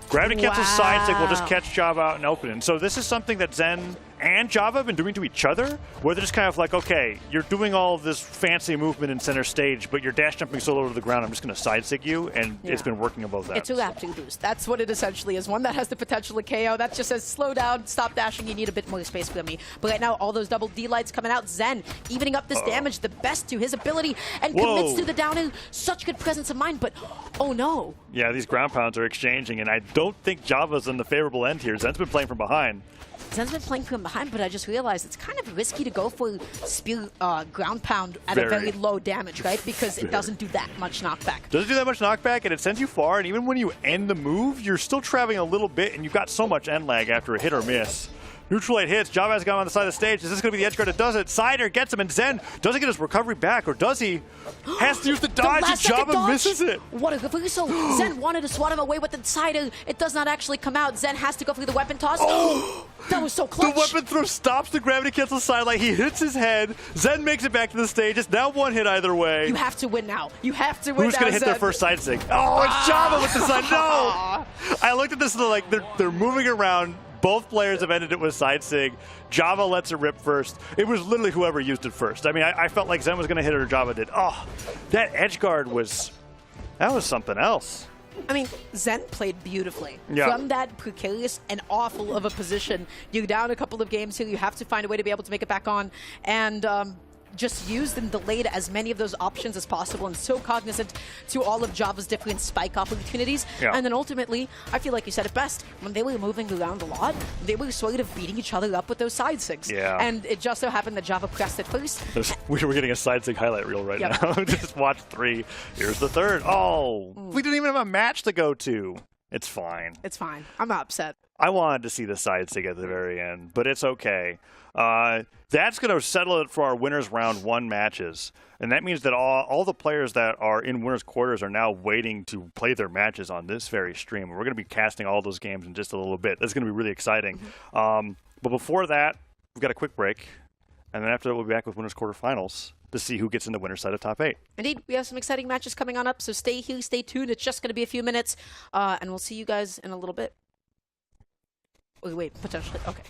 Gravity cancel side stick will just catch Java out and open. And so this is something that Zen and Java have been doing to each other, where they're just kind of like, okay, you're doing all of this fancy movement in center stage, but you're dash jumping so low to the ground, I'm just going to side stick you, and it's been working on both ends. It's a raptor boost. That's what it essentially is. One that has the potential to KO. That just says, slow down, stop dashing, you need a bit more space for me. But right now, all those double D-lights coming out. Zen evening up this damage, the best to his ability, and commits to the down air. Such good presence of mind, but oh no. Yeah, these ground pounds are exchanging, and I don't think Java's in the favorable end here. Zen's been playing from behind. Zen's been playing from behind, but I just realized it's kind of risky to go for spear ground pound at a very low damage, right? Because it doesn't do that much knockback. Doesn't do that much knockback, and it sends you far, and even when you end the move, you're still traveling a little bit, and you've got so much end lag after a hit or miss. Neutral 8 hits. Java has gone on the side of the stage. Is this going to be the edge guard that does it? Cider gets him, and Zen doesn't get his recovery back, or does he? Has to use the dodge, and Java misses it. What a reversal. Zen wanted to swat him away with the cider. It does not actually come out. Zen has to go for the weapon toss. That was so clutch. The weapon throw stops the gravity cancel sidelight. He hits his head. Zen makes it back to the stage. It's now one hit either way. You have to win now. You have to win now, Who's going to hit their first side stick? Oh, it's Java with the side. No! I looked at this and like they're moving around. Both players have ended it with side sig. Java lets it rip first. It was literally whoever used it first. I mean, I felt like Zen was going to hit it or Java did. Oh, that edge guard was something else. I mean, Zen played beautifully. Yeah. From that precarious and awful of a position, you're down a couple of games here. You have to find a way to be able to make it back on. And just used and delayed as many of those options as possible, and so cognizant to all of Java's different spike opportunities. Yeah. And then ultimately, I feel like you said it best, when they were moving around a lot, they were sort of beating each other up with those side sigs. Yeah. And it just so happened that Java pressed it first. We're getting a side sig highlight reel right Yep. now. Just watch 3. Here's the third. Oh, we didn't even have a match to go to. It's fine. It's fine. I'm not upset. I wanted to see the sides together at the very end, but it's okay. That's going to settle it for our winners round 1 matches. And that means that all the players that are in winners quarters are now waiting to play their matches on this very stream. We're going to be casting all those games in just a little bit. That's going to be really exciting. But before that, we've got a quick break. And then after that, we'll be back with winners quarterfinals to see who gets in the winner's side of top 8. Indeed, we have some exciting matches coming on up, so stay here, stay tuned. It's just going to be a few minutes, and we'll see you guys in a little bit. Wait, potentially. Okay.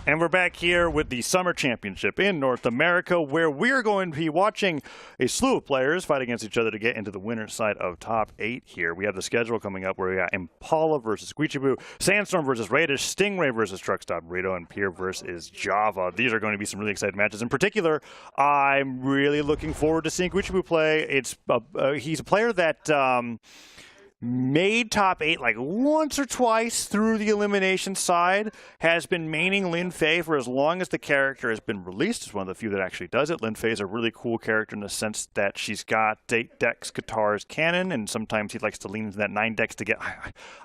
And we're back here with the Summer Championship in North America, where we're going to be watching a slew of players fight against each other to get into the winner's side of top 8 here. We have the schedule coming up where we got Impala versus Guichibu, Sandstorm versus Radish, Stingray versus Truckstop Burrito, and Pier versus Java. These are going to be some really exciting matches. In particular, I'm really looking forward to seeing Guichibu play. He's a player that made top 8 like once or twice through the elimination side, has been maining Lin Fei for as long as the character has been released. It's one of the few that actually does it. Lin Fei is a really cool character in the sense that she's got 8 decks, guitars, cannon, and sometimes he likes to lean into that 9 decks to get...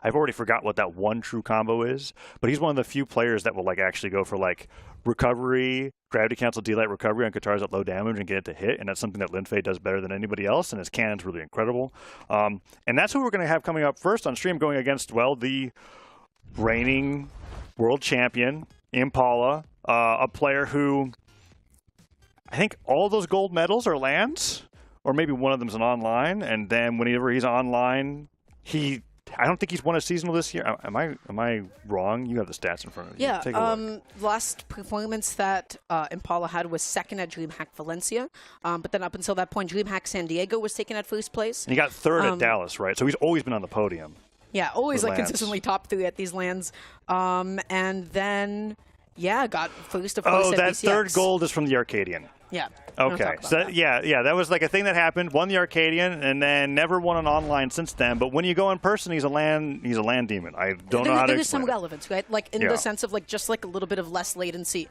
I've already forgot what that one true combo is, but he's one of the few players that will like actually go for like recovery, gravity cancel, D-light recovery on guitars at low damage and get it to hit, and that's something that Lin Fei does better than anybody else, and his cannon's really incredible. And that's who we're going to have coming up first on stream, going against, well, the reigning world champion, Impala, a player who I think all those gold medals are lands, or maybe one of them is an online, and then whenever he's online, I don't think he's won a seasonal this year. Am I wrong? You have the stats in front of you. Yeah. Take a look. Last performance that Impala had was second at DreamHack Valencia, but then up until that point, DreamHack San Diego was taken at first place. And he got third at Dallas, right? So he's always been on the podium. Yeah, always like lands. consistently top 3 at these lands, and then got first of course. Oh, at that BCX. third gold is from the Arcadian. Yeah. we don't Okay, talk about so that. yeah, that was like a thing that happened. Won the Arcadian, and then never won an online since then. But when you go in person, he's a land demon. I don't know how to There is some explain it. relevance, right? Like in Yeah. the sense of like just like a little bit of less latency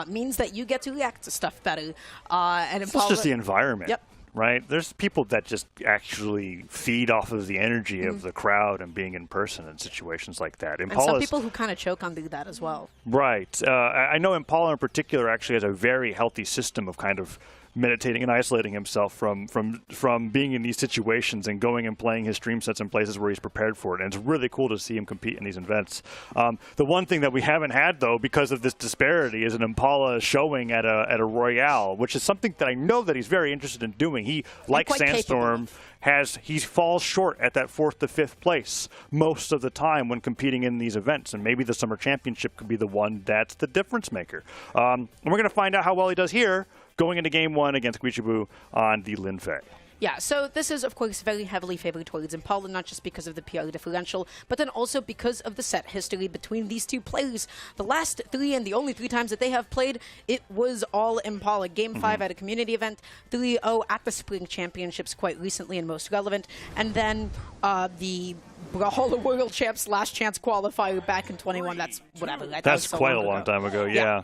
means that you get to react to stuff better. And It's Impala, just the environment. Yep. Right? There's people that just actually feed off of the energy of the crowd and being in person in situations like that. and some Impala's, people who kind of choke on that as well. right. I know Impala in particular actually has a very healthy system of kind of meditating and isolating himself from being in these situations and going and playing his stream sets in places where he's prepared for it. And it's really cool to see him compete in these events. The one thing that we haven't had, though, because of this disparity, is an Impala showing at a Royale, which is something that I know that he's very interested in doing. He, like quite Sandstorm, he falls short at that 4th to 5th place most of the time when competing in these events, and maybe the Summer Championship could be the one that's the difference maker. And we're going to find out how well he does here going into Game 1 against Guichibu on the Linfei. Yeah, so this is, of course, very heavily favored towards Impala, not just because of the PR differential, but then also because of the set history between these two players. The last 3 and the only 3 times that they have played, it was all Impala. Game 5 at a community event, 3-0 at the Spring Championships quite recently and most relevant, and then the Brawlhalla World Champs last chance qualifier back in 21. That's whatever. That's quite a long time ago, yeah.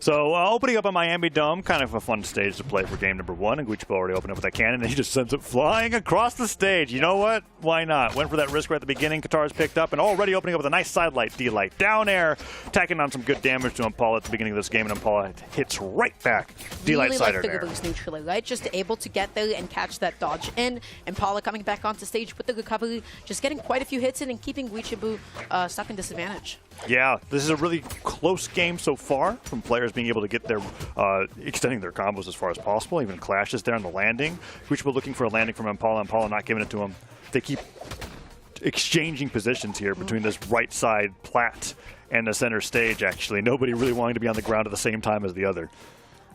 So opening up a Miami Dome, kind of a fun stage to play for game number 1. And Guichibu already opened up with that cannon, and he just sends it flying across the stage. You know what? Why not? Went for that risk right at the beginning. Qatar's picked up, and already opening up with a nice side light, D-light. Down air, tacking on some good damage to Impala at the beginning of this game, and Impala hits right back. D-light really side like the air. reverse neutral, right? Just able to get there and catch that dodge in. Impala coming back onto stage with the recovery, just getting quite a few hits in and keeping Guichibu stuck in disadvantage. Yeah, this is a really close game so far from players being able to get their, extending their combos as far as possible. Even clashes there on the landing. Guichibu looking for a landing from Impala not giving it to him. They keep exchanging positions here between this right side plat and the center stage, actually. Nobody really wanting to be on the ground at the same time as the other.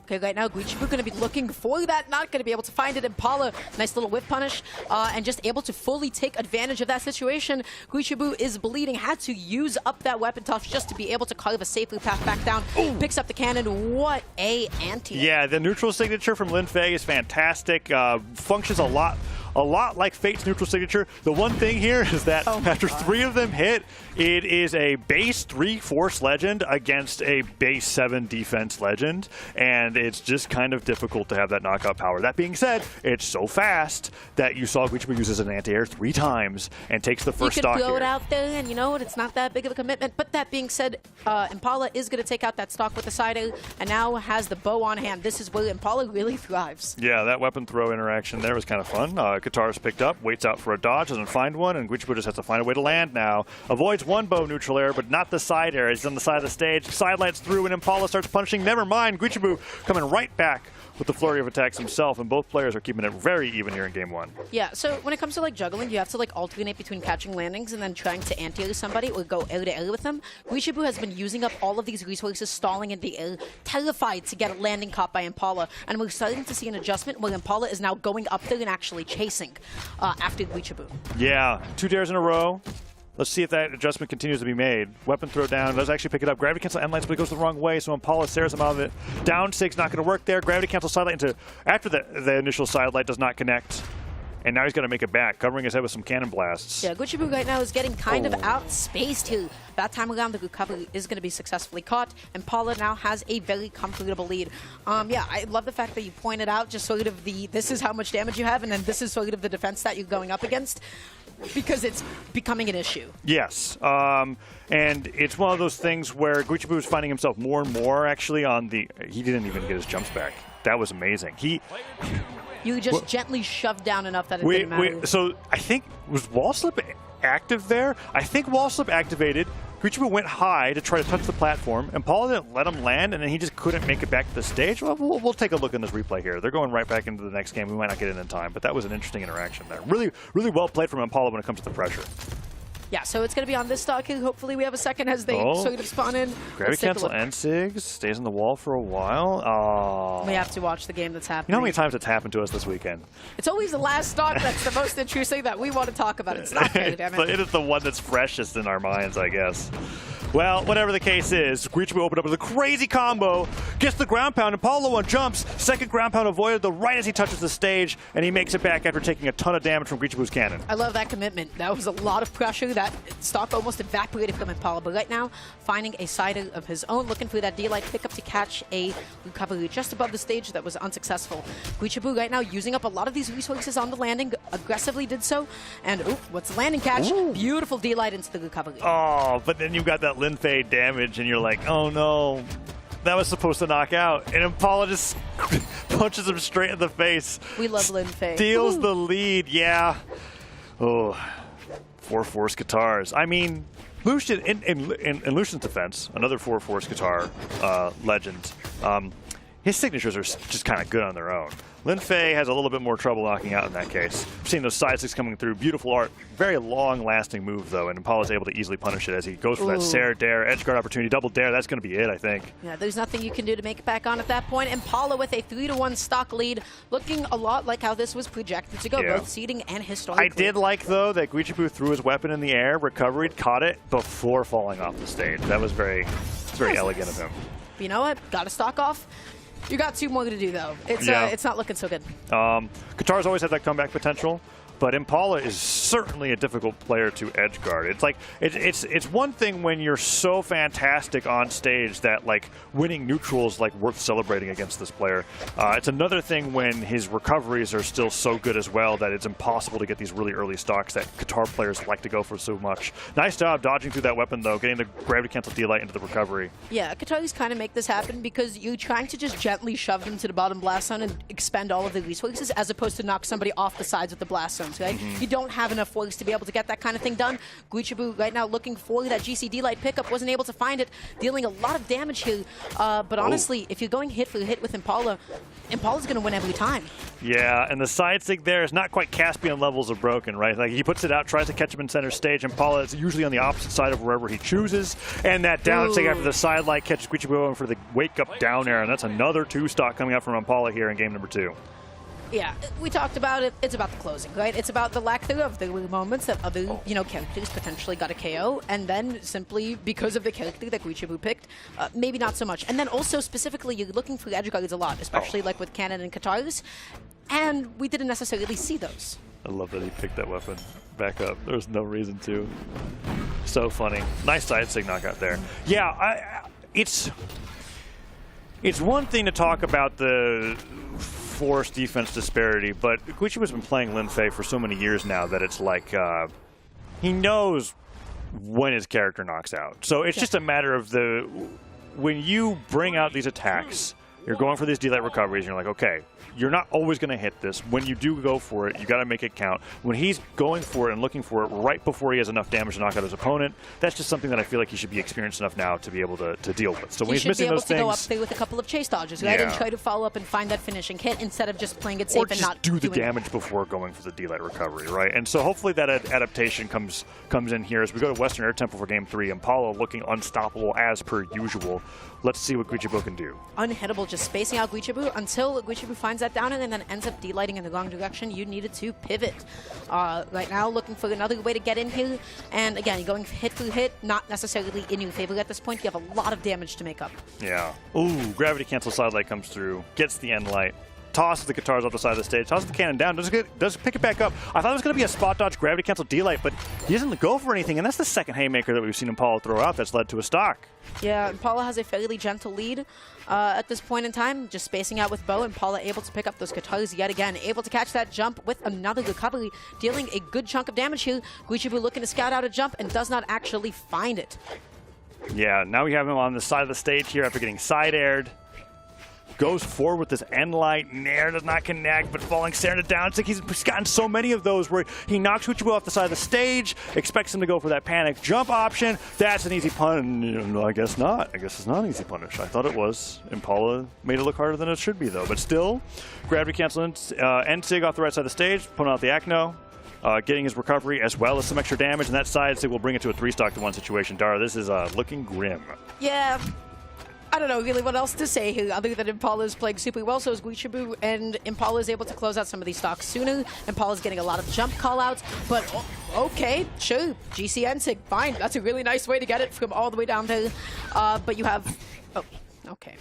Okay, right now Guichibu going to be looking for that, not going to be able to find it. Impala, nice little whip punish, and just able to fully take advantage of that situation. Guichibu is bleeding, had to use up that weapon toss just to be able to carve a safely path back down. Ooh. Picks up the cannon. What a anti. Yeah, the neutral signature from Linfei is fantastic. Functions a lot like Fate's neutral signature. The one thing here is that after 3 of them hit, it is a base 3 force legend against a base 7 defense legend, and it's just kind of difficult to have that knockout power. That being said, it's so fast that you saw Guichibu use as an anti-air 3 times and takes the first stock You could throw here. it out there, and you know what? It's not that big of a commitment. But that being said, Impala is going to take out that stock with the side air, and now has the bow on hand. This is where Impala really thrives. Yeah, that weapon throw interaction there was kind of fun. Qatar's picked up, waits out for a dodge, doesn't find one, and Guichibu just has to find a way to land now. Avoids one bow neutral air, but not the side air. He's on the side of the stage. Sidelights through, and Impala starts punishing. Never mind, Guichibu coming right back with the flurry of attacks himself, and both players are keeping it very even here in game 1. Yeah, so when it comes to like juggling, you have to like alternate between catching landings and then trying to anti-air somebody or go air to air with them. Guichibu has been using up all of these resources, stalling in the air, terrified to get a landing caught by Impala, and we're starting to see an adjustment where Impala is now going up there and actually chasing after Guichibu. Yeah, 2 dares in a row. Let's see if that adjustment continues to be made. Weapon throw down, does actually pick it up. Gravity cancel end lights, but it goes the wrong way, so Impala stares him out of it. Down 6, not going to work there. Gravity cancel sidelight into, after the initial sidelight does not connect. And now he's got to make it back, covering his head with some cannon blasts. Yeah, Guichibu right now is getting kind of outspaced here. That time around, the recovery is going to be successfully caught, and Impala now has a very comfortable lead. Yeah, I love the fact that you pointed out just sort of this is how much damage you have, and then this is sort of the defense that you're going up against, because it's becoming an issue. Yes, and it's one of those things where Guichibu is finding himself more and more actually on the... He didn't even get his jumps back. That was amazing. You just gently shoved down enough that it didn't matter. So I think, was wall slip active there? I think wall slip activated. Guichibu went high to try to touch the platform, and Impala didn't let him land, and then he just couldn't make it back to the stage. Well, we'll take a look in this replay here. They're going right back into the next game. We might not get in time, but that was an interesting interaction there. Really, really well played from Impala when it comes to the pressure. Yeah, so it's going to be on this stock. Hopefully we have a second as they sort of spawn in. Gravity cancel and Sigs stays in the wall for a while. Oh. We have to watch the game that's happening. You know how many times it's happened to us this weekend? It's always the last stock that's the most interesting that we want to talk about. It's not fair, damn it. It is the one that's freshest in our minds, I guess. Well, whatever the case is, Guichibu opened up with a crazy combo, gets the ground pound, and Impala one jumps. Second ground pound avoided right as he touches the stage, and he makes it back after taking a ton of damage from Guichibu's cannon. I love that commitment. That was a lot of pressure. That stock almost evaporated from Impala, but right now, finding a side of his own, looking for that D-Light pickup to catch a recovery just above the stage that was unsuccessful. Guichibu right now using up a lot of these resources on the landing, aggressively did so, and what's the landing catch? Ooh. Beautiful D-Light into the recovery. Oh, but then you've got that Lin Fei damage, and you're like, oh no, that was supposed to knock out. And Impala just punches him straight in the face. We love Lin Fei. Steals the lead, yeah. Oh, 4-Force guitars. I mean, Lucian, in Lucian's defense, another 4-Force guitar legend, his signatures are just kind of good on their own. Lin Fei has a little bit more trouble knocking out in that case. We've seen those side six coming through. Beautiful art. Very long-lasting move, though, and Impala's able to easily punish it as he goes for that Sarah dare, edge guard opportunity, double dare. That's going to be it, I think. Yeah, there's nothing you can do to make it back on at that point. Impala with a 3-1 stock lead, looking a lot like how this was projected to go, both seeding and historically. I did like, though, that Guichibu threw his weapon in the air, recovered, caught it before falling off the stage. That was very elegant of him. But you know what? Got to stock off. You got 2 more to do, though. It's not looking so good. Guitars always had that comeback potential, but Impala is certainly a difficult player to edge guard. It's like it's one thing when you're so fantastic on stage that like winning neutral is like worth celebrating against this player. It's another thing when his recoveries are still so good as well that it's impossible to get these really early stocks that guitar players like to go for so much. Nice job dodging through that weapon though, getting the gravity cancel D-Light into the recovery. Yeah, guitars kind of make this happen because you're trying to just gently shove them to the bottom blast zone and expend all of the resources as opposed to knock somebody off the sides with the blast zones, right? You don't have enough force to be able to get that kind of thing done. Guichibu right now looking for that GCD light pickup, wasn't able to find it, dealing a lot of damage here. But honestly, if you're going hit for hit with Impala, Impala's going to win every time. Yeah, and the side sig there is not quite Caspian levels of broken, right? Like he puts it out, tries to catch him in center stage. Impala is usually on the opposite side of wherever he chooses. And that down sig after the side light catches Guichibu going for the wake up down air. And that's another 2 stock coming up from Impala here in game number 2. Yeah, we talked about it. It's about the closing, right? It's about the lack thereof. There were moments that other, characters potentially got a KO, and then simply because of the character that Guichibu picked, maybe not so much. And then also specifically, you're looking for edge guards a lot, especially like with cannon and guitars, and we didn't necessarily see those. I love that he picked that weapon back up. There was no reason to. So funny. Nice side sig knockout there. Yeah, it's one thing to talk about the force defense disparity, but Guichibu's been playing Lin Fei for so many years now that it's like he knows when his character knocks out. So it's just a matter of when you bring out these attacks, you're going for these D-Light recoveries, and you're like, okay, you're not always going to hit this. When you do go for it, you got to make it count. When he's going for it and looking for it right before he has enough damage to knock out his opponent, that's just something that I feel like he should be experienced enough now to be able to deal with. So when he's missing those things, he should be able to go up there with a couple of chase dodges, right? And try to follow up and find that finishing hit instead of just playing it safe and not do the damage before going for the D-Light recovery, right? And so hopefully that adaptation comes in here as we go to Western Air Temple for Game 3. Impala looking unstoppable as per usual. Let's see what Guichibu can do. Unhittable, just spacing out Guichibu until Guichibu finds that downer and then ends up D-lighting in the wrong direction. You needed to pivot. Right now, looking for another way to get in here. And again, you're going hit for hit, not necessarily in your favor at this point. You have a lot of damage to make up. Yeah. Ooh, gravity cancel side light comes through, gets the end light. Tosses the guitars off the side of the stage, tosses the cannon down, does pick it back up. I thought it was going to be a spot dodge gravity cancel D-Light, but he doesn't go for anything, and that's the second haymaker that we've seen Impala throw out that's led to a stock. Yeah, Impala has a fairly gentle lead at this point in time, just spacing out with Bo. Impala able to pick up those guitars yet again, able to catch that jump with another recovery, dealing a good chunk of damage here. Guichibu looking to scout out a jump and does not actually find it. Yeah, now we have him on the side of the stage here after getting side-aired. goes forward with this end light. Nair does not connect, but falling Sarah to down. It's like he's gotten so many of those where he knocks Uchibo off the side of the stage, expects him to go for that panic jump option. That's an easy punish. No, I guess not. I guess it's not an easy punish. I thought it was. Impala made it look harder than it should be, though. But still, gravity canceling. N-Sig off the right side of the stage, pulling out the Acno. Getting his recovery as well as some extra damage, and that side Sig will bring it to a 3-stock to 1 situation. Dara, this is looking grim. Yeah. I don't know really what else to say here other than Impala is playing super well, so is Guichibu, and Impala is able to close out some of these stocks sooner. Impala's getting a lot of jump callouts, but okay, sure, GC N-Sig, fine. That's a really nice way to get it from all the way down there. But you have, oh, okay.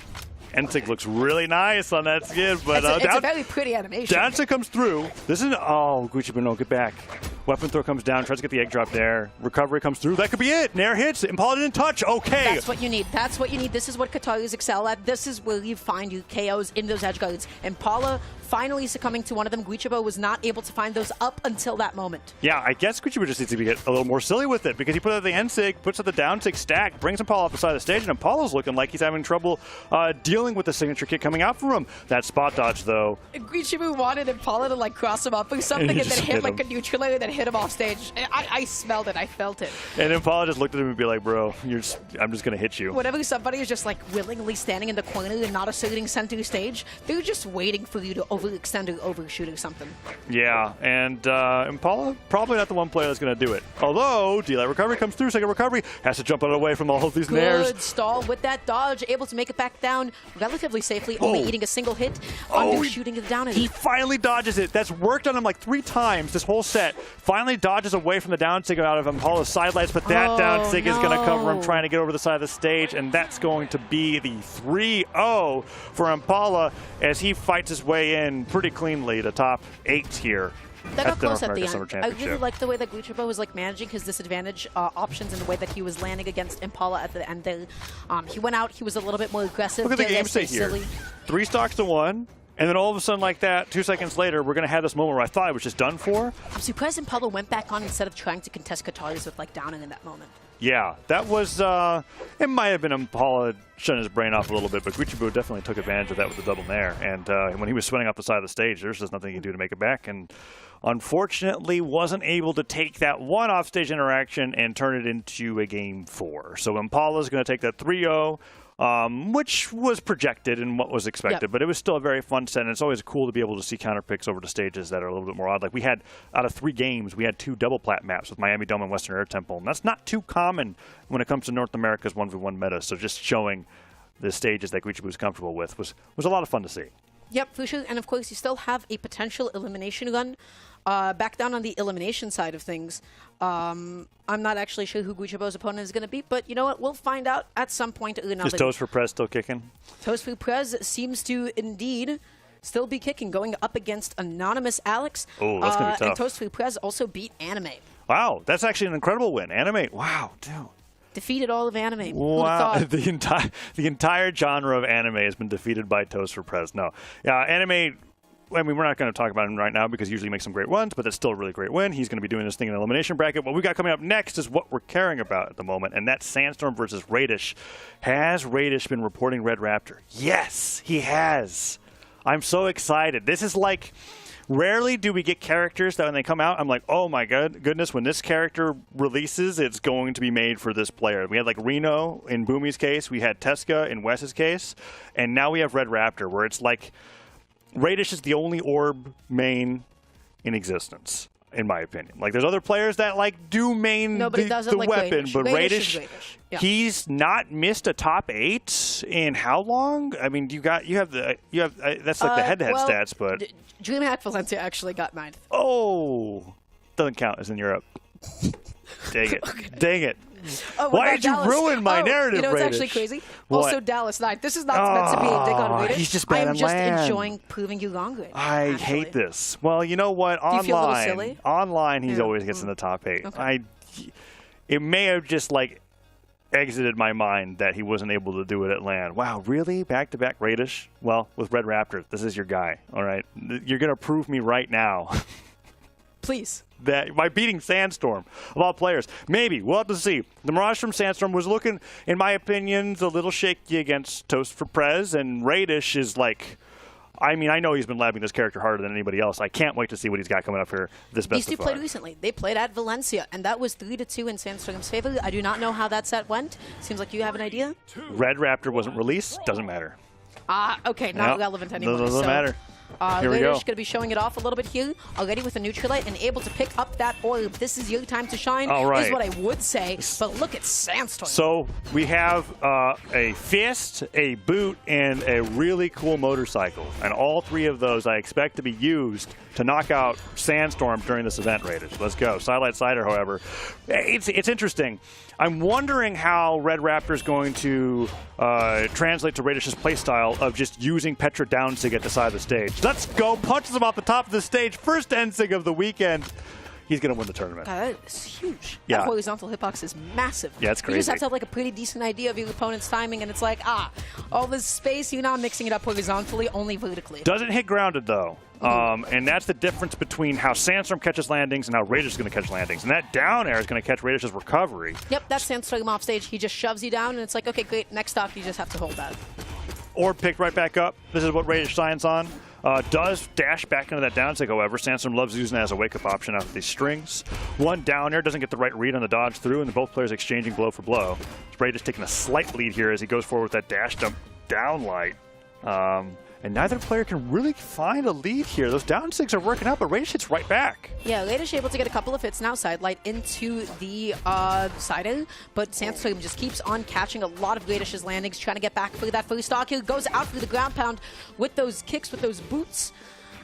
N-Sig looks really nice on that skin, but it's a very pretty animation. Danza comes through. This is Guichibu, no, get back. Weapon throw comes down, tries to get the egg drop there. Recovery comes through. That could be it. Nair hits. Impala didn't touch. Okay. That's what you need. That's what you need. This is what Qataris excel at. This is where you find your KOs in those edge guards. Impala finally succumbing to one of them. Guichibo was not able to find those up until that moment. Yeah, I guess Guichibo just needs to get a little more silly with it because he put out the N-Sig, puts out the down-Sig stack, brings Impala off the side of the stage, and Impala's looking like he's having trouble dealing with the signature kick coming out from him. That spot dodge, though. Guichibo wanted Impala to like cross him up or something and then hit like a neutral and then hit him off stage. I smelled it. I felt it. And Impala just looked at him and be like, bro, I'm just going to hit you. Whenever somebody is just like willingly standing in the corner and not asserting center stage, they're just waiting for you to overextend or overshoot or something. Yeah, and Impala, probably not the one player that's going to do it. Although, D-Light recovery comes through, second recovery, has to jump out of the way from all of these nairs. Good stall with that dodge, able to make it back down relatively safely, only eating a single hit, undershooting it down. He finally dodges it. That's worked on him like 3 times this whole set. Finally dodges away from the down sig out of Impala's sidelights, but that down sig is going to cover him trying to get over the side of the stage, and that's going to be the 3-0 for Impala as he fights his way in pretty cleanly to top 8 here. That got close at the Summer end. I really like the way that Guichibo was like managing his disadvantage options and the way that he was landing against Impala at the end there. He went out, he was a little bit more aggressive. Look at the game state here. 3 stocks to 1. And then all of a sudden like that, 2 seconds later, we're going to have this moment where I thought it was just done for. I'm surprised Impala went back on instead of trying to contest Qataris with like downing in that moment. Yeah, that was, it might have been Impala shutting his brain off a little bit, but Guichibu definitely took advantage of that with the double nair. And when he was swinging off the side of the stage, there's just nothing he could do to make it back. And unfortunately wasn't able to take that one offstage interaction and turn it into a game 4. So Impala's going to take that 3-0. Which was projected and what was expected, but it was still a very fun set, and it's always cool to be able to see counter picks over to stages that are a little bit more odd. Like we had, out of 3 games, we had 2 double plat maps with Miami Dome and Western Air Temple, and that's not too common when it comes to North America's 1v1 meta, so just showing the stages that Guichibu was comfortable with was a lot of fun to see. Yep, for sure, and of course you still have a potential elimination run. Back down on the elimination side of things, I'm not actually sure who Guichibo's opponent is going to be, but you know what? We'll find out at some point or another. Is Toast for Prez still kicking? Toast for Prez seems to indeed still be kicking, going up against Anonymous Alex. Oh, that's going to be tough. And Toast for Prez also beat Anime. Wow, that's actually an incredible win. Anime, wow, dude. Defeated all of anime. Wow, the entire genre of anime has been defeated by Toast for Prez. No, yeah, anime. I mean, we're not going to talk about him right now because he usually makes some great runs, but that's still a really great win. He's going to be doing this thing in the elimination bracket. What we got coming up next is what we're caring about at the moment, and that's Sandstorm versus Radish. Has Radish been reporting Red Raptor? Yes, he has. I'm so excited. This is like, rarely do we get characters that when they come out, I'm like, oh my goodness, when this character releases, it's going to be made for this player. We had like Reno in Boomy's case, we had Teska in Wes's case, and now we have Red Raptor, where it's like, Radish is the only orb main in existence, in my opinion. Like, there's other players that like do main the like weapon, Radish. but Radish yeah. He's not missed a top 8 in how long? I mean, you have that's like the head-to-head stats, but DreamHack Valencia actually got 9th. Oh, doesn't count as in Europe. Dang it! Okay. Dang it! Oh, why did you ruin my narrative, You know what's Radish? actually crazy? What? Also, Dallas 9. This is not meant to be a dig on Radish. He's just bad I'm on just land. enjoying proving you wrong. I hate this. Well, you know what? Do you feel a little silly? Online, he always gets in the top 8. Okay. It may have just like exited my mind that he wasn't able to do it at land. Wow, really? Back-to-back Radish? Well, with Red Raptor, this is your guy. All right, you're gonna prove me right now. Please. That by beating Sandstorm of all players. Maybe. We'll have to see. The Mirage from Sandstorm was looking, in my opinion, a little shaky against Toast for Prez, and Radish is like, I mean, I know he's been labbing this character harder than anybody else. I can't wait to see what he's got coming up here this best These two played recently. They played at Valencia, and that was 3-2 in Sandstorm's favor. I do not know how that set went. Seems like you have an idea. Red Raptor wasn't released. Doesn't matter. Okay, not relevant anymore. Doesn't matter. Here we Later, go. going to be showing it off a little bit here, already with a Neutralite and able to pick up that orb. This is your time to shine, All right. is what I would say, but look at Sandstorm. So we have a fist, a boot, and a really cool motorcycle. And all three of those I expect to be used to knock out Sandstorm during this event, Raiders. Let's go. Sidelight Cider, however. It's interesting. I'm wondering how Red Raptor is going to translate to Radish's playstyle of just using Petra Downsig at the side of the stage. Let's go. Punches him off the top of the stage. First Ensig of the weekend. He's going to win the tournament. That is huge. Yeah. That horizontal hitbox is massive. Yeah, it's You just crazy. have to have like a pretty decent idea of your opponent's timing, and it's like, all this space, you're not mixing it up horizontally, only vertically. Doesn't hit grounded, though. And that's the difference between how Sandstorm catches landings and how Radish is going to catch landings. And that down air is going to catch Radish's recovery. Yep, that's Sandstorm off stage. He just shoves you down, and it's like, okay, great, next stock, you just have to hold that. Or picked right back up. This is what Radish signs on. Does dash back into that down stick, however. Sandstorm loves using that as a wake-up option after these strings. One down air, doesn't get the right read on the dodge through, and both players exchanging blow for blow. Radish taking a slight lead here as he goes forward with that dash dump down light. And neither player can really find a lead here. Those down sticks are working out, but Radish hits right back. Yeah, Radish able to get a couple of hits now, sidelight into the side, but Sandstorm just keeps on catching a lot of Radish's landings, trying to get back for that first stock here. Goes out through the ground pound with those kicks, with those boots.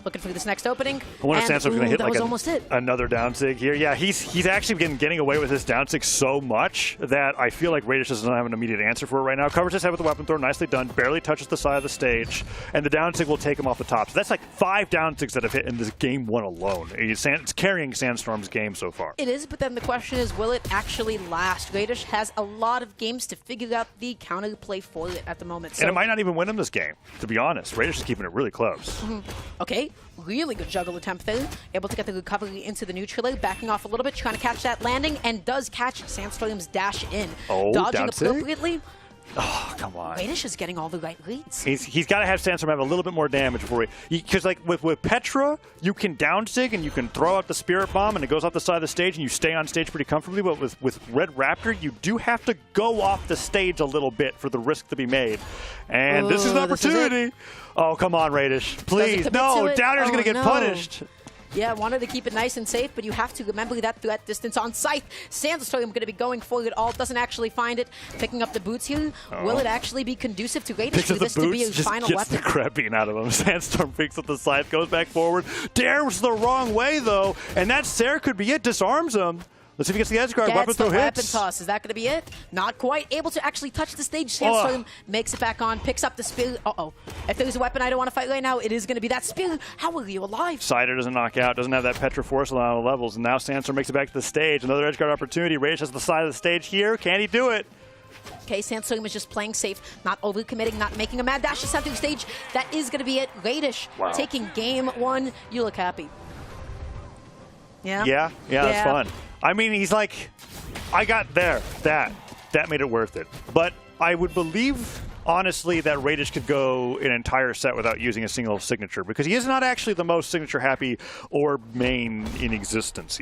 Looking for this next opening. I wonder if Sandstorm's going to hit that like was almost it. another down sig here. Yeah, he's actually been getting away with his down sig so much that I feel like Radish doesn't have an immediate answer for it right now. Covers his head with the weapon throw, nicely done. Barely touches the side of the stage, and the down sig will take him off the top. So that's like 5 down sigs that have hit in this game one alone. It's carrying Sandstorm's game so far. It is, but then the question is, will it actually last? Radish has a lot of games to figure out the counterplay for it at the moment. So, And it might not even win him this game, to be honest. Radish is keeping it really close. okay, really good juggle attempt there. Able to get the recovery into the neutral, backing off a little bit, trying to catch that landing, and does catch Sandstorm's dash in. Oh, dodging down sig? appropriately. Oh, come on. Radish is getting all the right reads. He's got to have Sandstorm have a little bit more damage before because like with Petra, you can down sig and you can throw out the Spirit Bomb and it goes off the side of the stage and you stay on stage pretty comfortably. But with Red Raptor, you do have to go off the stage a little bit for the risk to be made. And this is an opportunity. Oh, come on, Radish. Please. commit No, to it? Downer's Oh, going to get no. punished. Yeah, wanted to keep it nice and safe, but you have to remember that threat distance on Scythe. Sandstorm going to be going for it all, doesn't actually find it. Picking up the boots here. Will it actually be conducive to Radish Picks for up the this to be boots, his just final gets weapon? the crap beaten out of him. Sandstorm picks up the side, goes back forward. Dares the wrong way, though, and that Sarah could be it. Disarms him. Let's see if he gets the edge guard. Weapon Gets throw the weapon hits. toss. Is that going to be it? Not quite. Able to actually touch the stage. Sandstorm makes it back on, picks up the spear. Uh-oh. If there's a weapon I don't want to fight right now, it is going to be that spear. How are you alive? Cider doesn't knock out, doesn't have that Petra Force on all levels, and now Sandstorm makes it back to the stage. Another edge guard opportunity. Radish has the side of the stage here. Can he do it? Okay, Sandstorm is just playing safe, not overcommitting, not making a mad dash to center stage. That is going to be it. Radish taking game one. You look happy. Yeah? Yeah, that's fun. I mean, he's like, I got there. That made it worth it. But I would believe, honestly, that Radish could go an entire set without using a single signature because he is not actually the most signature-happy orb main in existence.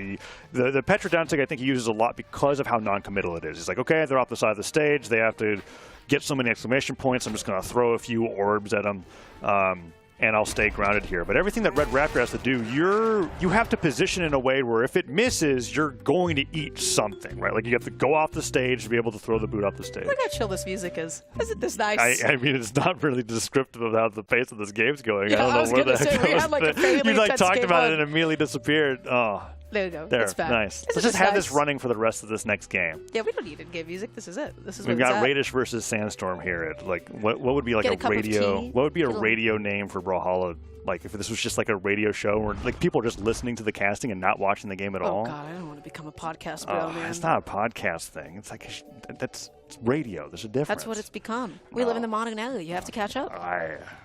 The Petra Downsig, I think he uses a lot because of how non-committal it is. He's like, okay, they're off the side of the stage. They have to get so many exclamation points. I'm just going to throw a few orbs at them. And I'll stay grounded here. But everything that Red Raptor has to do, you have to position in a way where if it misses, you're going to eat something, right? Like you have to go off the stage to be able to throw the boot off the stage. Look how chill this music is. Isn't this nice? I mean, it's not really descriptive of how the pace of this game's going. Yeah, I I don't was know where gonna that say, we goes. had, like, a but fairly you like intense talked game about one. it and immediately disappeared. Oh, there you go. there, It's back. nice. Isn't Let's just this have nice? this running for the rest of this next game. Yeah, we don't need in-game music. This is it. This is We've what it's got at. Radish versus Sandstorm here. Like, what would be like Get a a cup of radio? tea. What would be a Get a- radio name for Brawlhalla? Like, if this was just like a radio show where like people are just listening to the casting and not watching the game at Oh all. God, I don't want to become a podcast bro, man. It's not a podcast thing. It's like it's radio. There's a difference. That's what it's become. We live in the modern era. You have to catch up.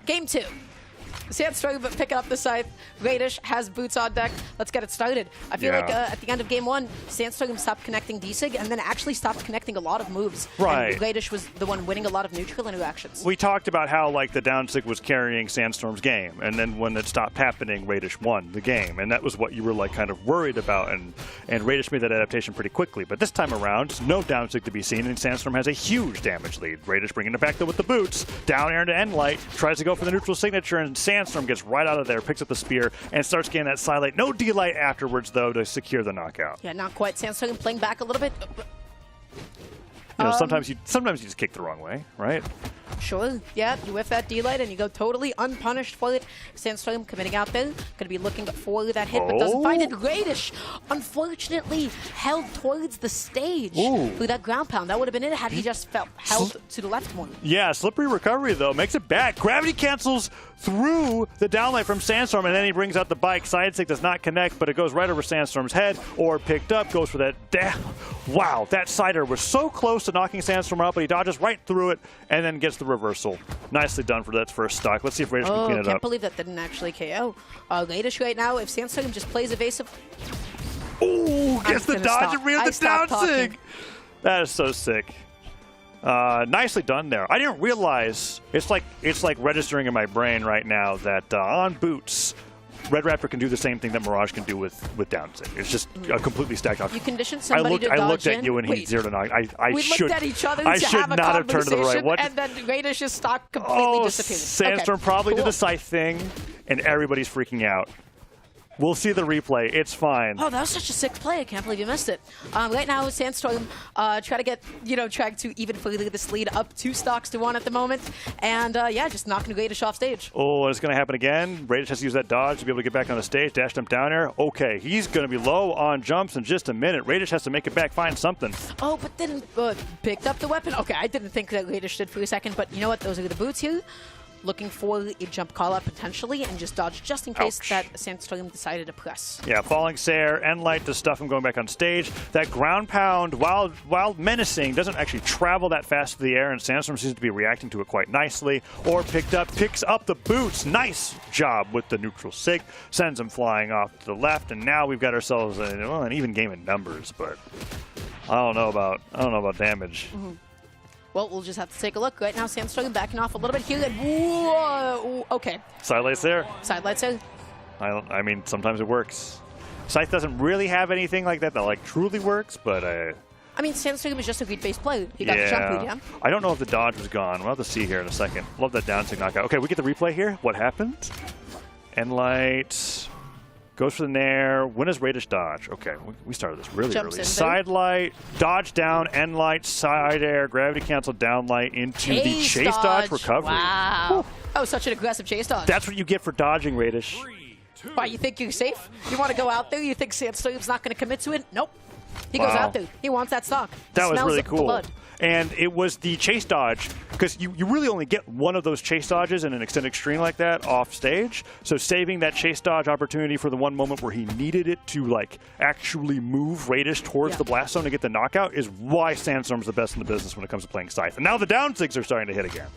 Game two. Sandstorm picking up the scythe. Radish has boots on deck. Let's get it started. I feel like at the end of game 1, Sandstorm stopped connecting D-Sig and then actually stopped connecting a lot of moves. Right. And Radish was the one winning a lot of neutral interactions. We talked about how like the down sig was carrying Sandstorm's game, and then when it stopped happening, Radish won the game, and that was what you were like kind of worried about, and Radish made that adaptation pretty quickly. But this time around, no down sig to be seen, and Sandstorm has a huge damage lead. Radish bringing it back though with the boots, down air into end light, tries to go for the neutral signature, and Sandstorm gets right out of there, picks up the spear, and starts getting that side light. No D-light afterwards though to secure the knockout. Yeah, not quite. Sandstorm playing back a little bit. You know, sometimes you just kick the wrong way, right? Sure, yeah, you whiff that D-light and you go totally unpunished for it. Sandstorm committing out there, going to be looking for that hit, but doesn't find it. Radish, unfortunately, held towards the stage through that ground pound. That would have been it had he just held to the left more. Yeah, slippery recovery though, makes it back. Gravity cancels through the downlight from Sandstorm, and then he brings out the bike. Side stick does not connect, but it goes right over Sandstorm's head, or picked up, goes for that down. Wow, that sider was so close to knocking Sandstorm out, but he dodges right through it, and then gets the reversal. Nicely done for that first stock. Let's see if Radish can clean it up. Can't believe that didn't actually KO. Radish right now, if Sandstorm just plays evasive. Ooh, gets the dodge and reared the down sig. That is so sick. Nicely done there. I didn't realize it's like registering in my brain right now that on boots, Red Raptor can do the same thing that Mirage can do with downsig. It's just a completely stacked out. You conditioned somebody to dodge I looked at in. you and he zeroed a knock. We looked at each other to have a not have turned to the right. What? And then Radish's stock completely disappeared. Sandstorm probably did the scythe thing, and everybody's freaking out. We'll see the replay. It's fine. Oh, that was such a sick play. I can't believe you missed it. Right now, Sandstorm try to get, trying to even further this lead up 2 stocks to 1 at the moment. And yeah, just knocking Radish off stage. Oh, it's going to happen again. Radish has to use that dodge to be able to get back on the stage, dash jump down air. Okay, he's going to be low on jumps in just a minute. Radish has to make it back, find something. Oh, but then picked up the weapon. Okay, I didn't think that Radish did for a second, but you know what? Those are the boots here. Looking for a jump call up potentially and just dodge just in case that Sandstorm decided to press. Yeah, falling Sair, end light to stuff him going back on stage. That ground pound, while menacing, doesn't actually travel that fast to the air, and Sandstorm seems to be reacting to it quite nicely. Or picks up the boots. Nice job with the neutral sig. Sends him flying off to the left, and now we've got ourselves an even game in numbers, but I don't know about damage. Well, we'll just have to take a look. Right now, Sandstorm backing off a little bit here. Whoa, okay. Side lights there. Side lights there. I mean, sometimes it works. Scythe doesn't really have anything like that like truly works, but I mean, Sandstorm is just a greed-based play. He got the jump lead, yeah? I don't know if the dodge was gone. We'll have to see here in a second. Love that down sig knockout. Okay, we get the replay here. What happened? End light. Goes for the nair. When does Radish dodge? Okay, we started this really early. Side light, dodge down, end light, side air, gravity cancel, down light into the chase dodge recovery. Wow. Oh, such an aggressive chase dodge. That's what you get for dodging, Radish. Why, you think you're safe? You want to go out there? You think Sandstorm's not going to commit to it? Nope. He goes out there. He wants that stock. That was really cool. And it was the chase dodge, because you really only get one of those chase dodges in an extended string like that off stage. So saving that chase dodge opportunity for the one moment where he needed it to like actually move Radish towards the blast zone to get the knockout is why Sandstorm's the best in the business when it comes to playing Scythe. And now the down sigs are starting to hit again.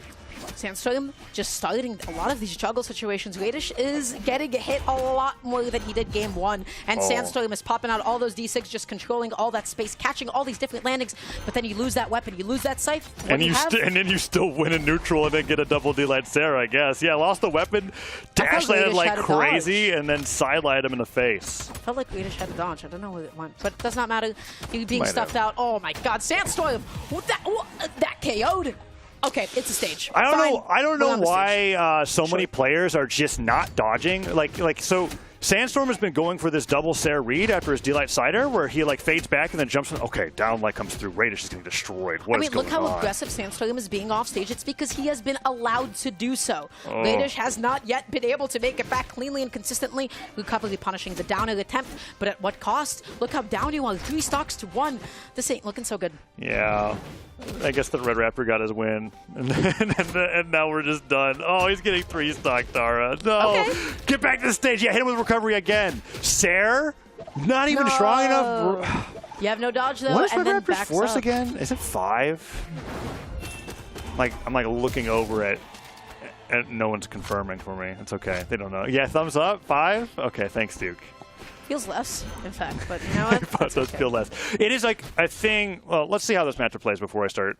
Sandstorm just starting a lot of these juggle situations. Radish is getting hit a lot more than he did game 1. And Sandstorm is popping out all those D6, just controlling all that space, catching all these different landings. But then you lose that weapon, you lose that scythe. And then you still win a neutral and then get a double D-light Sarah, I guess. Yeah, lost the weapon, dash landed like crazy, and then sidelight him in the face. I felt like Radish had a dodge. I don't know where it went. But it does not matter. You being stuffed out. Oh my god, Sandstorm! That KO'd! Okay, it's a stage. I don't know why so many players are just not dodging. So Sandstorm has been going for this double Sair read after his D-light cider, where he like fades back and then jumps in. Okay, down light comes through. Radish is getting destroyed. What is going on? Look how aggressive Sandstorm is being off stage. It's because he has been allowed to do so. Radish has not yet been able to make it back cleanly and consistently, recoverably punishing the down air attempt. But at what cost? Look how down you are. 3 stocks to 1. This ain't looking so good. Yeah. I guess the Red Raptor got his win, and now we're just done. Oh, he's getting 3 stock, Tara. No, get back to the stage. Yeah, hit him with recovery again. Sair, not even strong enough. You have no dodge though. What is Red Raptor's force again? Is it 5? I'm like looking over it. no one's confirming for me. It's okay. They don't know. Yeah, thumbs up. 5. Okay, thanks, Duke. Feels less, in fact, but you know what? But it does feel less. It is like a thing. Well, let's see how this matchup plays before I start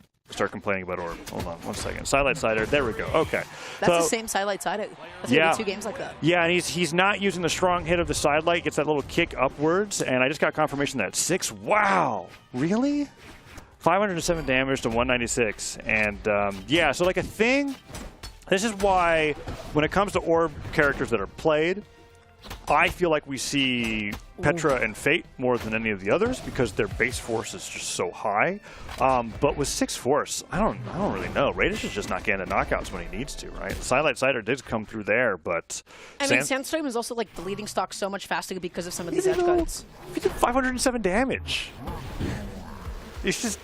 complaining about Orb. Hold on 1 second. Sidelight Cider. There we go. Okay. That's the same sidelight side. That's gonna be 2 games like that. Yeah, and he's not using the strong hit of the sidelight. Gets that little kick upwards, and I just got confirmation that 6. Wow, really? 507 damage to 196, and yeah. So like a thing. This is why when it comes to Orb characters that are played, I feel like we see Petra and Fate more than any of the others because their base force is just so high. But with 6 force, I don't really know. Radish is just not getting the knockouts when he needs to, right? Sidelight Cider did come through there, but I mean, Sandstorm is also like deleting stock so much faster because of some of these edge guards. He did 507 damage. It's just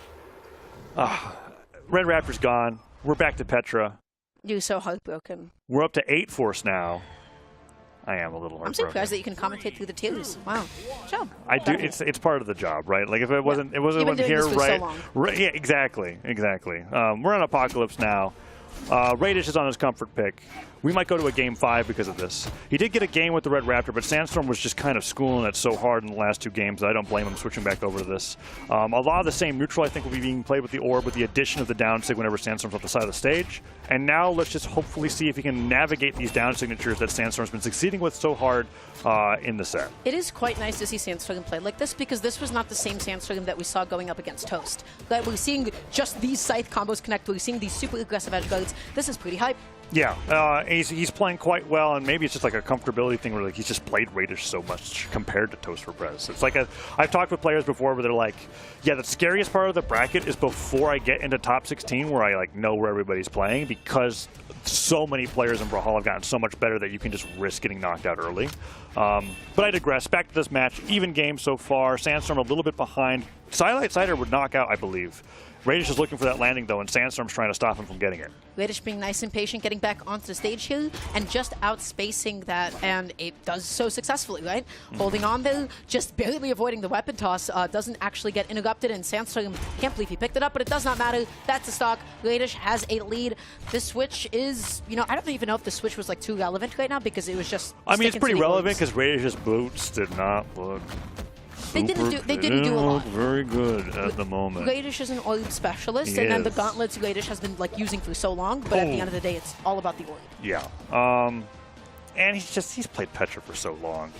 Red Raptor's gone. We're back to Petra. You're so heartbroken. We're up to 8 force now. I am a little heartbroken. I'm surprised that you can commentate through the tears. Wow. Good job. I do. It's part of the job, right? Like if it wasn't, it wasn't You've been here, doing this for right? so long. Right? Yeah, exactly. We're on Apocalypse now. Radish is on his comfort pick. We might go to a game 5 because of this. He did get a game with the Red Raptor, but Sandstorm was just kind of schooling it so hard in the last 2 games that I don't blame him switching back over to this. A lot of the same neutral, I think, will be being played with the Orb with the addition of the down sig whenever Sandstorm's off the side of the stage. And now let's just hopefully see if he can navigate these down signatures that Sandstorm's been succeeding with so hard in the set. It is quite nice to see Sandstorm play like this because this was not the same Sandstorm that we saw going up against Toast. That we're seeing just these scythe combos connect. We're seeing these super aggressive edge guards. This is pretty hype. Yeah, he's playing quite well, and maybe it's just like a comfortability thing where like he's just played Radish so much compared to Toast for Prez. It's like I've talked with players before where they're like, yeah, the scariest part of the bracket is before I get into top 16 where I like know where everybody's playing because so many players in Brawlhalla have gotten so much better that you can just risk getting knocked out early. But I digress. Back to this match. Even game so far. Sandstorm a little bit behind. Sidelight Cider would knock out, I believe. Radish is looking for that landing, though, and Sandstorm's trying to stop him from getting it. Radish being nice and patient, getting back onto the stage here, and just outspacing that, and it does so successfully, right? Holding on there, just barely avoiding the weapon toss, doesn't actually get interrupted, and Sandstorm can't believe he picked it up, but it does not matter. That's the stock. Radish has a lead. This switch is, you know, I don't even know if the switch was like too relevant right now because it was just. I mean, it's pretty relevant because Radish's boots did not look. They didn't do a lot. Very good at the moment. Radish is an orb specialist, and then the gauntlets Radish has been like using for so long. But at the end of the day, it's all about the orb. Yeah. And he's played Petra for so long.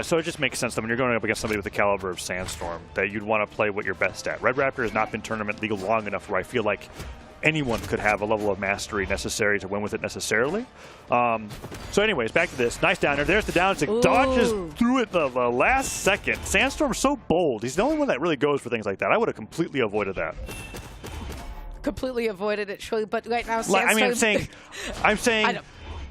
So it just makes sense that when you're going up against somebody with the caliber of Sandstorm, that you'd want to play what you're best at. Red Raptor has not been tournament legal long enough where I feel like anyone could have a level of mastery necessary to win with it necessarily. So anyways, back to this. Nice down there. There's the down stick. Dodges through it the last second. Sandstorm's so bold. He's the only one that really goes for things like that. I would have completely avoided that. Completely avoided it, surely, but right now Sandstorm... I mean, I'm saying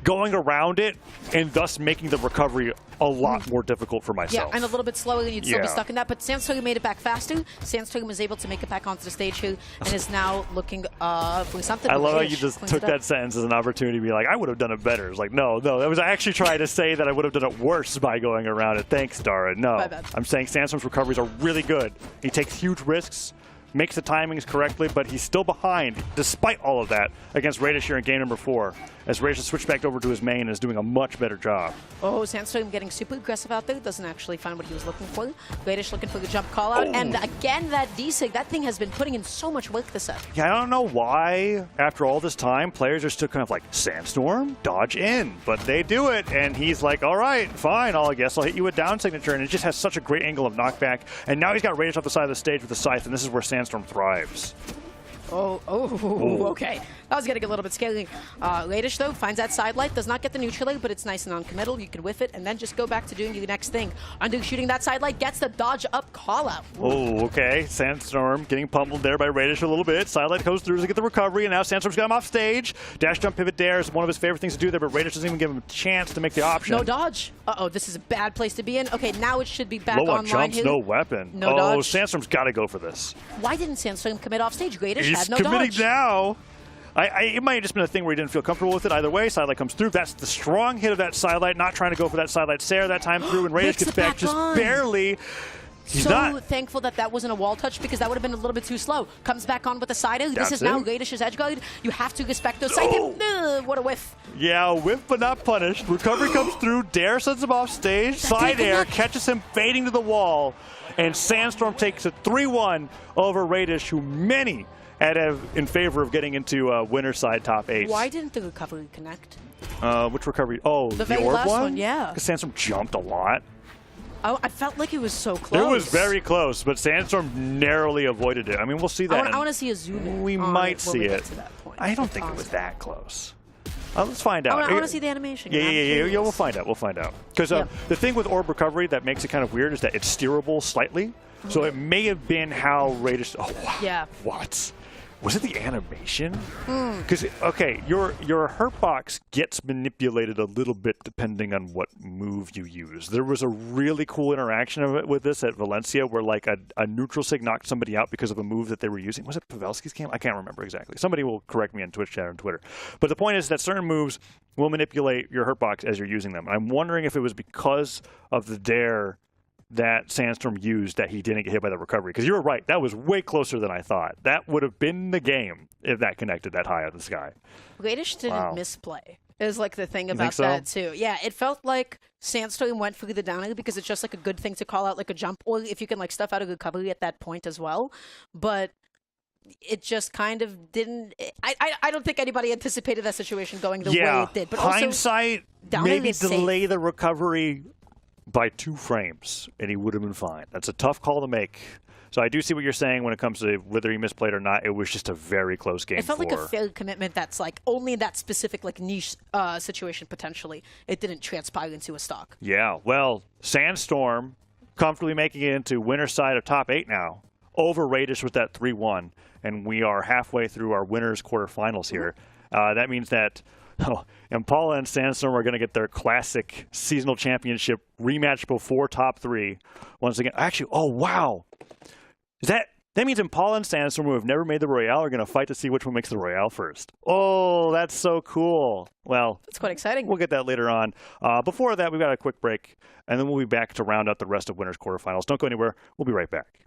going around it and thus making the recovery a lot more difficult for myself. Yeah, and a little bit slower, and you'd still be stuck in that. But Sandstorm made it back faster. Sandstorm was able to make it back onto the stage here, and is now looking for something. I love how you just took that sentence as an opportunity to be like, I would have done it better. It's like, no, that was actually trying to say that I would have done it worse by going around it. Thanks, Dara. No, my bad. I'm saying Sandstorm's recoveries are really good. He takes huge risks, makes the timings correctly, but he's still behind, despite all of that, against Radish here in game number 4, as Radish has switched back over to his main and is doing a much better job. Oh, Sandstorm getting super aggressive out there, doesn't actually find what he was looking for. Radish looking for the jump call out, and again, that D-Sig, that thing has been putting in so much work this set. Yeah, I don't know why, after all this time, players are still kind of like, Sandstorm, dodge in, but they do it, and he's like, all right, fine, I guess I'll hit you with down signature, and it just has such a great angle of knockback, and now he's got Radish off the side of the stage with the scythe, and this is where Sandstorm thrives. Okay. That was getting a little bit scary. Radish, though, finds that side light, does not get the neutral, but it's nice and non-committal. You can whiff it, and then just go back to doing your next thing. Undo shooting that side light, gets the dodge up call out. Oh, okay. Sandstorm getting pummeled there by Radish a little bit. Sidelight goes through to get the recovery, and now Sandstorm's got him off stage. Dash jump pivot dare is one of his favorite things to do there, but Radish doesn't even give him a chance to make the option. No dodge. Uh-oh, this is a bad place to be in. Okay, now it should be back Low on online jumps, here. no weapon. No dodge. Sandstorm's got to go for this. Why didn't Sandstorm commit off stage? Radish He's had no committing dodge. now. It might have just been a thing where he didn't feel comfortable with it. Either way, Sidelight comes through. That's the strong hit of that Sidelight, not trying to go for that Sidelight Sair that time through, and Radish gets back just barely. He's so not. thankful that that wasn't a wall touch because that would have been a little bit too slow. Comes back on with the side air. This That's is now it. Radish's edge guard. You have to respect those side air. What a whiff. Yeah, whiff but not punished. Recovery comes through. Dare sends him off stage. Side air catches him fading to the wall. And Sandstorm takes a 3-1 over Radish, who many had in favor of getting into winner's side top 8. Why didn't the recovery connect? Which recovery? Oh, the very orb last one? one, yeah. Because Sandstorm jumped a lot. Oh, I felt like it was so close. It was very close, but Sandstorm narrowly avoided it. I mean, we'll see that. I want to see a zoom in. We on might it when see we get it. to that point. I don't think it was that close. Let's find out. I want to see the animation. Yeah, we'll find out. We'll find out. Because the thing with orb recovery that makes it kind of weird is that it's steerable slightly. So it may have been how Radish. Oh, wow. Yeah. What? Was it the animation? Because, okay, your hurt box gets manipulated a little bit depending on what move you use. There was a really cool interaction of it with this at Valencia where, like, a neutral sig knocked somebody out because of a move that they were using. Was it Pavelski's game? I can't remember exactly. Somebody will correct me on Twitch chat or on Twitter. But the point is that certain moves will manipulate your hurt box as you're using them. I'm wondering if it was because of the dare that Sandstorm used that he didn't get hit by the recovery. Because you were right. That was way closer than I thought. That would have been the game if that connected that high out of the sky. Radish didn't misplay. Is like the thing think about so? that too. Yeah, it felt like Sandstorm went for the down air because it's just like a good thing to call out like a jump, or if you can like stuff out a recovery at that point as well. But it just kind of didn't. I don't think anybody anticipated that situation going the way it did. But hindsight, also, down air maybe is safe. delay the recovery by 2 frames, and he would have been fine. That's a tough call to make. So I do see what you're saying when it comes to whether he misplayed or not. It was just a very close game. It felt like a fair commitment that's like only in that specific like niche situation potentially. It didn't transpire into a stock. Yeah, well, Sandstorm comfortably making it into winner's side of top 8 now. Over Radish with that 3-1, and we are halfway through our winners quarterfinals here. That means that Impala and Sandstorm are going to get their classic seasonal championship rematch before top 3 once again. Actually, oh wow, that means Impala and Sandstorm, who have never made the Royale, are going to fight to see which one makes the Royale first. Oh, that's so cool. Well, That's quite exciting. we'll get that later on. Before that, we've got a quick break, and then we'll be back to round out the rest of winners quarterfinals. Don't go anywhere. We'll be right back.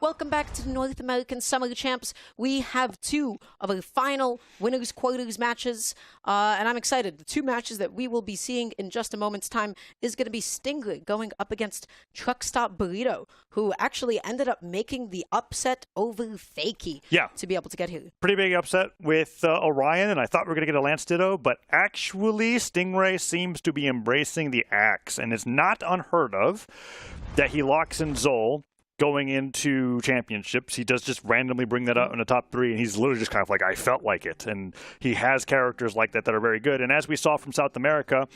Welcome back to the North American Summer Champs. We have 2 of our final winners quarters matches, and I'm excited. The 2 matches that we will be seeing in just a moment's time is going to be Stingray going up against Truck Stop Burrito, who actually ended up making the upset over Fakey to be able to get here. Pretty big upset with Orion, and I thought we were going to get a Lance Ditto, but actually Stingray seems to be embracing the axe, and it's not unheard of that he locks in Zol going into championships. He does just randomly bring that up in the top 3, and he's literally just kind of like, I felt like it. And he has characters like that that are very good. And as we saw from South America,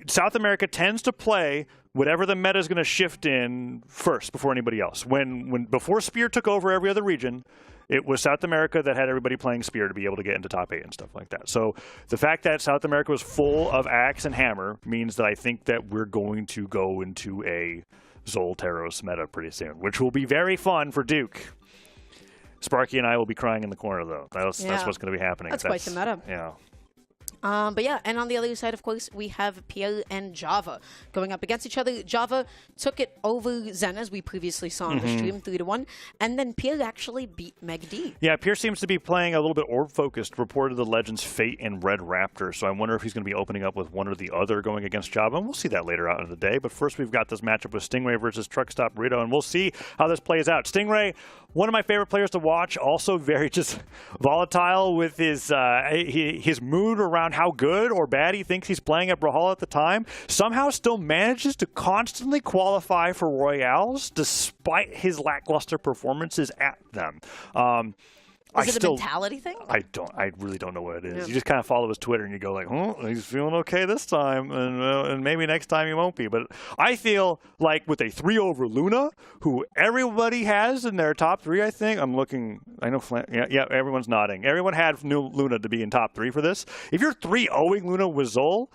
South America tends to play whatever the meta is going to shift in first before anybody else. Before Spear took over every other region, it was South America that had everybody playing Spear to be able to get into top 8 and stuff like that. So the fact that South America was full of Axe and Hammer means that I think that we're going to go into a Zol Taros meta pretty soon, which will be very fun for Duke. Sparky and I will be crying in the corner, though. That's what's going to be happening. That's quite the meta. Yeah. But yeah, and on the other side, of course, we have Pierre and Java going up against each other. Java took it over Zen, as we previously saw on the stream, 3-1, and then Pierre actually beat Meg D. Yeah, Pierre seems to be playing a little bit orb-focused, reported the Legends Fate and Red Raptor, so I wonder if he's going to be opening up with one or the other going against Java, and we'll see that later out in the day. But first, we've got this matchup with Stingray versus Truck Stop Burrito, and we'll see how this plays out. Stingray, one of my favorite players to watch, also very just volatile with his mood around how good or bad he thinks he's playing at Brawlhalla at the time. Somehow still manages to constantly qualify for Royales despite his lackluster performances at them. Is it a mentality thing? I really don't know what it is. Yeah. You just kind of follow his Twitter and you go like, he's feeling okay this time, and maybe next time he won't be. But I feel like with a 3 over Luna, who everybody has in their top 3, I think. I'm looking. I know. Yeah, everyone's nodding. Everyone had new Luna to be in top 3 for this. If you're 3-0ing Luna with Zol,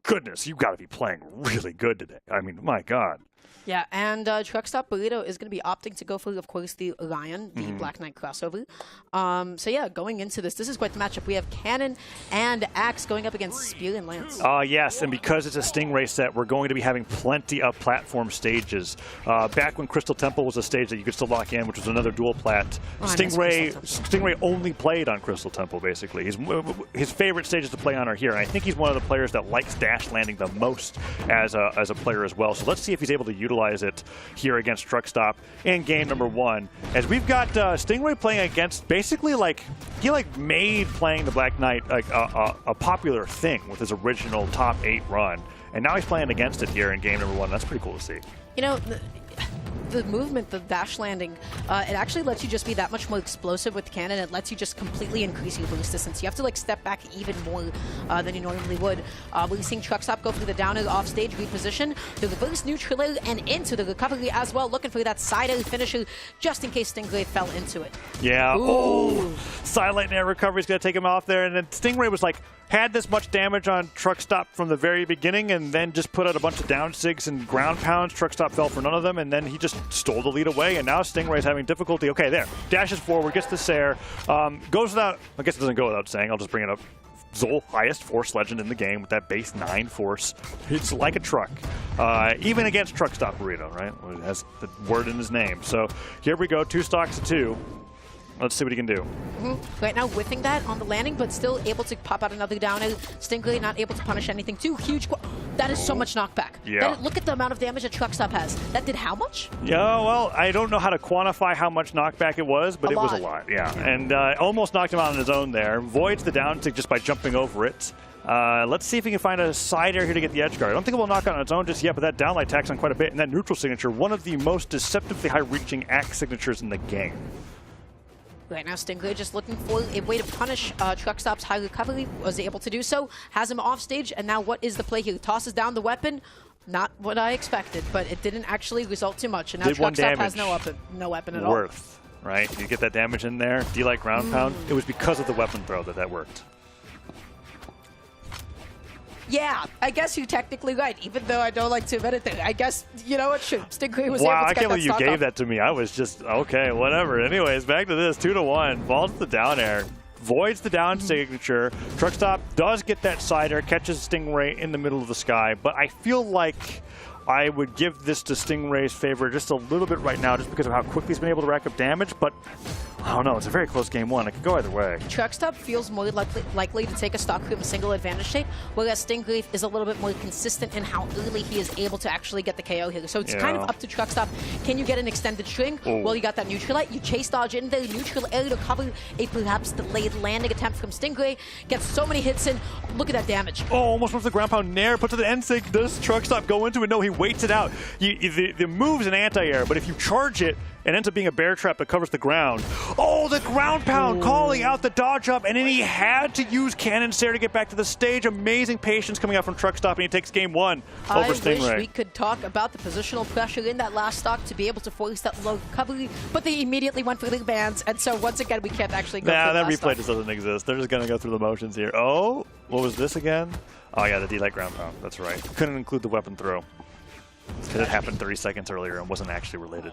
goodness, you've got to be playing really good today. I mean, my God. Yeah, and Truck Stop Burrito is going to be opting to go for, of course, the Lion, the Black Knight crossover. So yeah, going into this is quite the matchup. We have Cannon and Axe going up against Spear and Lance. Yes, and because it's a Stingray set, we're going to be having plenty of platform stages. Back when Crystal Temple was a stage that you could still lock in, which was another dual plat, Stingray only played on Crystal Temple, basically. His favorite stages to play on are here, and I think he's one of the players that likes dash landing the most as a player as well. So let's see if he's able to utilize it here against Truck Stop in game number 1. As we've got Stingray playing against basically he made playing the Black Knight a popular thing with his original top 8 run, and now he's playing against it here in game number 1. That's pretty cool to see. You know, the movement, the dash landing, it actually lets you just be that much more explosive with Cannon. It lets you just completely increase your boost distance. You have to step back even more than you normally would. We're seeing Truck Stop go through the down air off stage reposition, the reverse neutral air, and into the recovery as well, looking for that side air finisher just in case Stingray fell into it. Yeah. Ooh. Silent air recovery is going to take him off there, and then Stingray was had this much damage on Truck Stop from the very beginning and then just put out a bunch of down sigs and ground pounds. Truck Stop fell for none of them, and then he just stole the lead away, and now Stingray's having difficulty. Okay, there. Dashes forward, gets the Sair. Goes without, I guess it doesn't go without saying, I'll just bring it up. Zol, highest force legend in the game with that base 9 force. It's like a truck. Even against Truck Stop Burrito, right? It has the word in his name. So here we go, 2 stocks to 2. Let's see what he can do. Right now, whiffing that on the landing, but still able to pop out another down. Stingray not able to punish anything. 2 huge. That is so much knockback. Yeah. Look at the amount of damage that Truck Stop has. That did how much? Yeah, well, I don't know how to quantify how much knockback it was, but it was a lot. Yeah, and almost knocked him out on his own there. Voids the down tick just by jumping over it. Let's see if he can find a side air here to get the edge guard. I don't think it will knock out on its own just yet, but that downlight tax on quite a bit. And that neutral signature, one of the most deceptively high-reaching axe signatures in the game. Right now, Stingray just looking for a way to punish Truck Stop's high recovery. Was able to do so. Has him off stage, and now what is the play here? Tosses down the weapon. Not what I expected, but it didn't actually result too much. And now Truck Stop has no weapon at all. Worth, right? You get that damage in there. Do you like ground pound? It was because of the weapon throw that worked. Yeah, I guess you're technically right, even though I don't like to admit it. I guess, you know what, sure, Stingray was able to get that Wow, I can't believe you gave that to me. I was just, okay, whatever. Anyways, back to this, 2-1. Falls to the down air. Voids the down signature. Truck Stop does get that side air, catches Stingray in the middle of the sky, but I feel like I would give this to Stingray's favor just a little bit right now, just because of how quickly he's been able to rack up damage, but I don't know, it's a very close game one. It could go either way. Truckstop feels more likely to take a stock from a single advantage state, whereas Stingray is a little bit more consistent in how early he is able to actually get the KO here. So it's kind of up to Truckstop. Can you get an extended string? Well, you got that neutral light. You chase dodge in there, neutral air to cover a perhaps delayed landing attempt from Stingray. Gets so many hits in. Look at that damage. Oh, almost wants the ground pound nair, puts it to the end sync. Does Truckstop go into it? No, he waits it out. The move's an anti-air, but if you charge it, it ends up being a bear trap that covers the ground. Oh, the ground pound calling out the dodge up, and then he had to use Cannon Stare to get back to the stage. Amazing patience coming out from Truckstop, and he takes game one over Stingray. I wish we could talk about the positional pressure in that last stock to be able to force that low recovery, but they immediately went for the bans, and so once again, we can't actually go Nah, through that the replay last just doesn't exist. They're just going to go through the motions here. Oh, what was this again? Oh, yeah, the D-Light ground pound. That's right. Couldn't include the weapon throw because it happened 30 seconds earlier and wasn't actually related.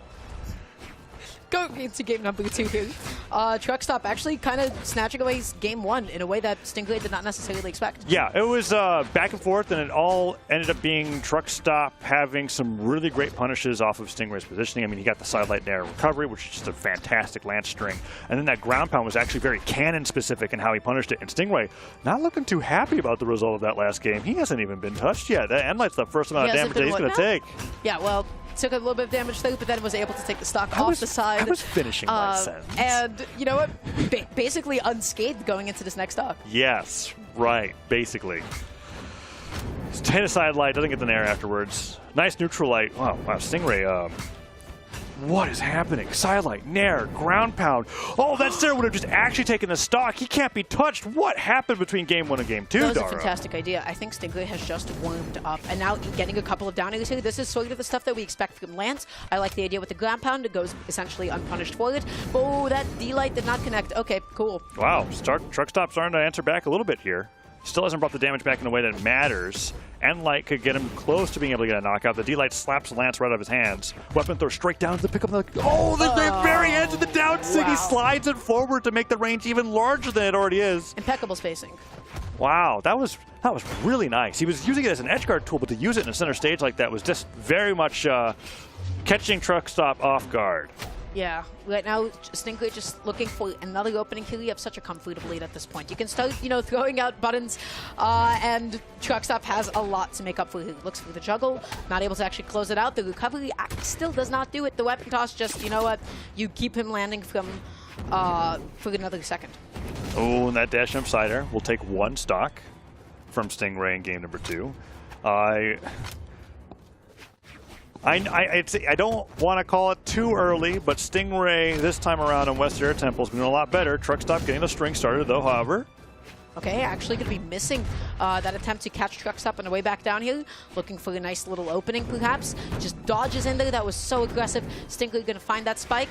Going into game number 2 here, Truckstop actually kind of snatching away game one in a way that Stingray did not necessarily expect. Yeah, it was back and forth, and it all ended up being Truckstop having some really great punishes off of Stingray's positioning. I mean, he got the sidelight nair recovery, which is just a fantastic lance string. And then that ground pound was actually very cannon-specific in how he punished it. And Stingray not looking too happy about the result of that last game. He hasn't even been touched yet. That Endlight's the first amount of damage that he's going to take. Yeah, well, took a little bit of damage there, but then was able to take the stock off the side. I was finishing my sentence. And you know what? Basically unscathed going into this next stock. Yes, right, basically. Hit a side light, doesn't get the nair afterwards. Nice neutral light. Wow, Stingray, what is happening? Sidelight, nair, ground pound. Oh, that Sarah would have just actually taken the stock. He can't be touched. What happened between game one and game two, That was Dara? a fantastic idea. I think Stingray has just warmed up, and now getting a couple of down airs here. This is sort of the stuff that we expect from Lance. I like the idea with the ground pound. It goes essentially unpunished for it. Oh, that D-Light did not connect. Okay, cool. Wow, Truckstop starting to answer back a little bit here. Still hasn't brought the damage back in a way that matters. Endlight could get him close to being able to get a knockout. The D-Light slaps Lance right out of his hands. Weapon throw straight down to the pickup. Oh, the very edge of the down sig. Wow. He slides it forward to make the range even larger than it already is. Impeccable spacing. Wow, that was really nice. He was using it as an edge guard tool, but to use it in a center stage like that was just very much catching Truckstop off guard. Yeah, right now, Stingray just looking for another opening here. You have such a comfortable lead at this point. You can start, throwing out buttons, and Truckstop has a lot to make up for. He looks for the juggle, not able to actually close it out. The recovery still does not do it. The weapon toss just, you know what, you keep him landing from for another second. Oh, and that dash jump sider will take one stock from Stingray in game number 2. I don't want to call it too early, but Stingray this time around on West Air Temple's been doing a lot better. Truckstop getting the string started though, however. Okay, actually going to be missing that attempt to catch Truckstop on the way back down here. Looking for a nice little opening, perhaps. Just dodges in there. That was so aggressive. Stingray going to find that spike.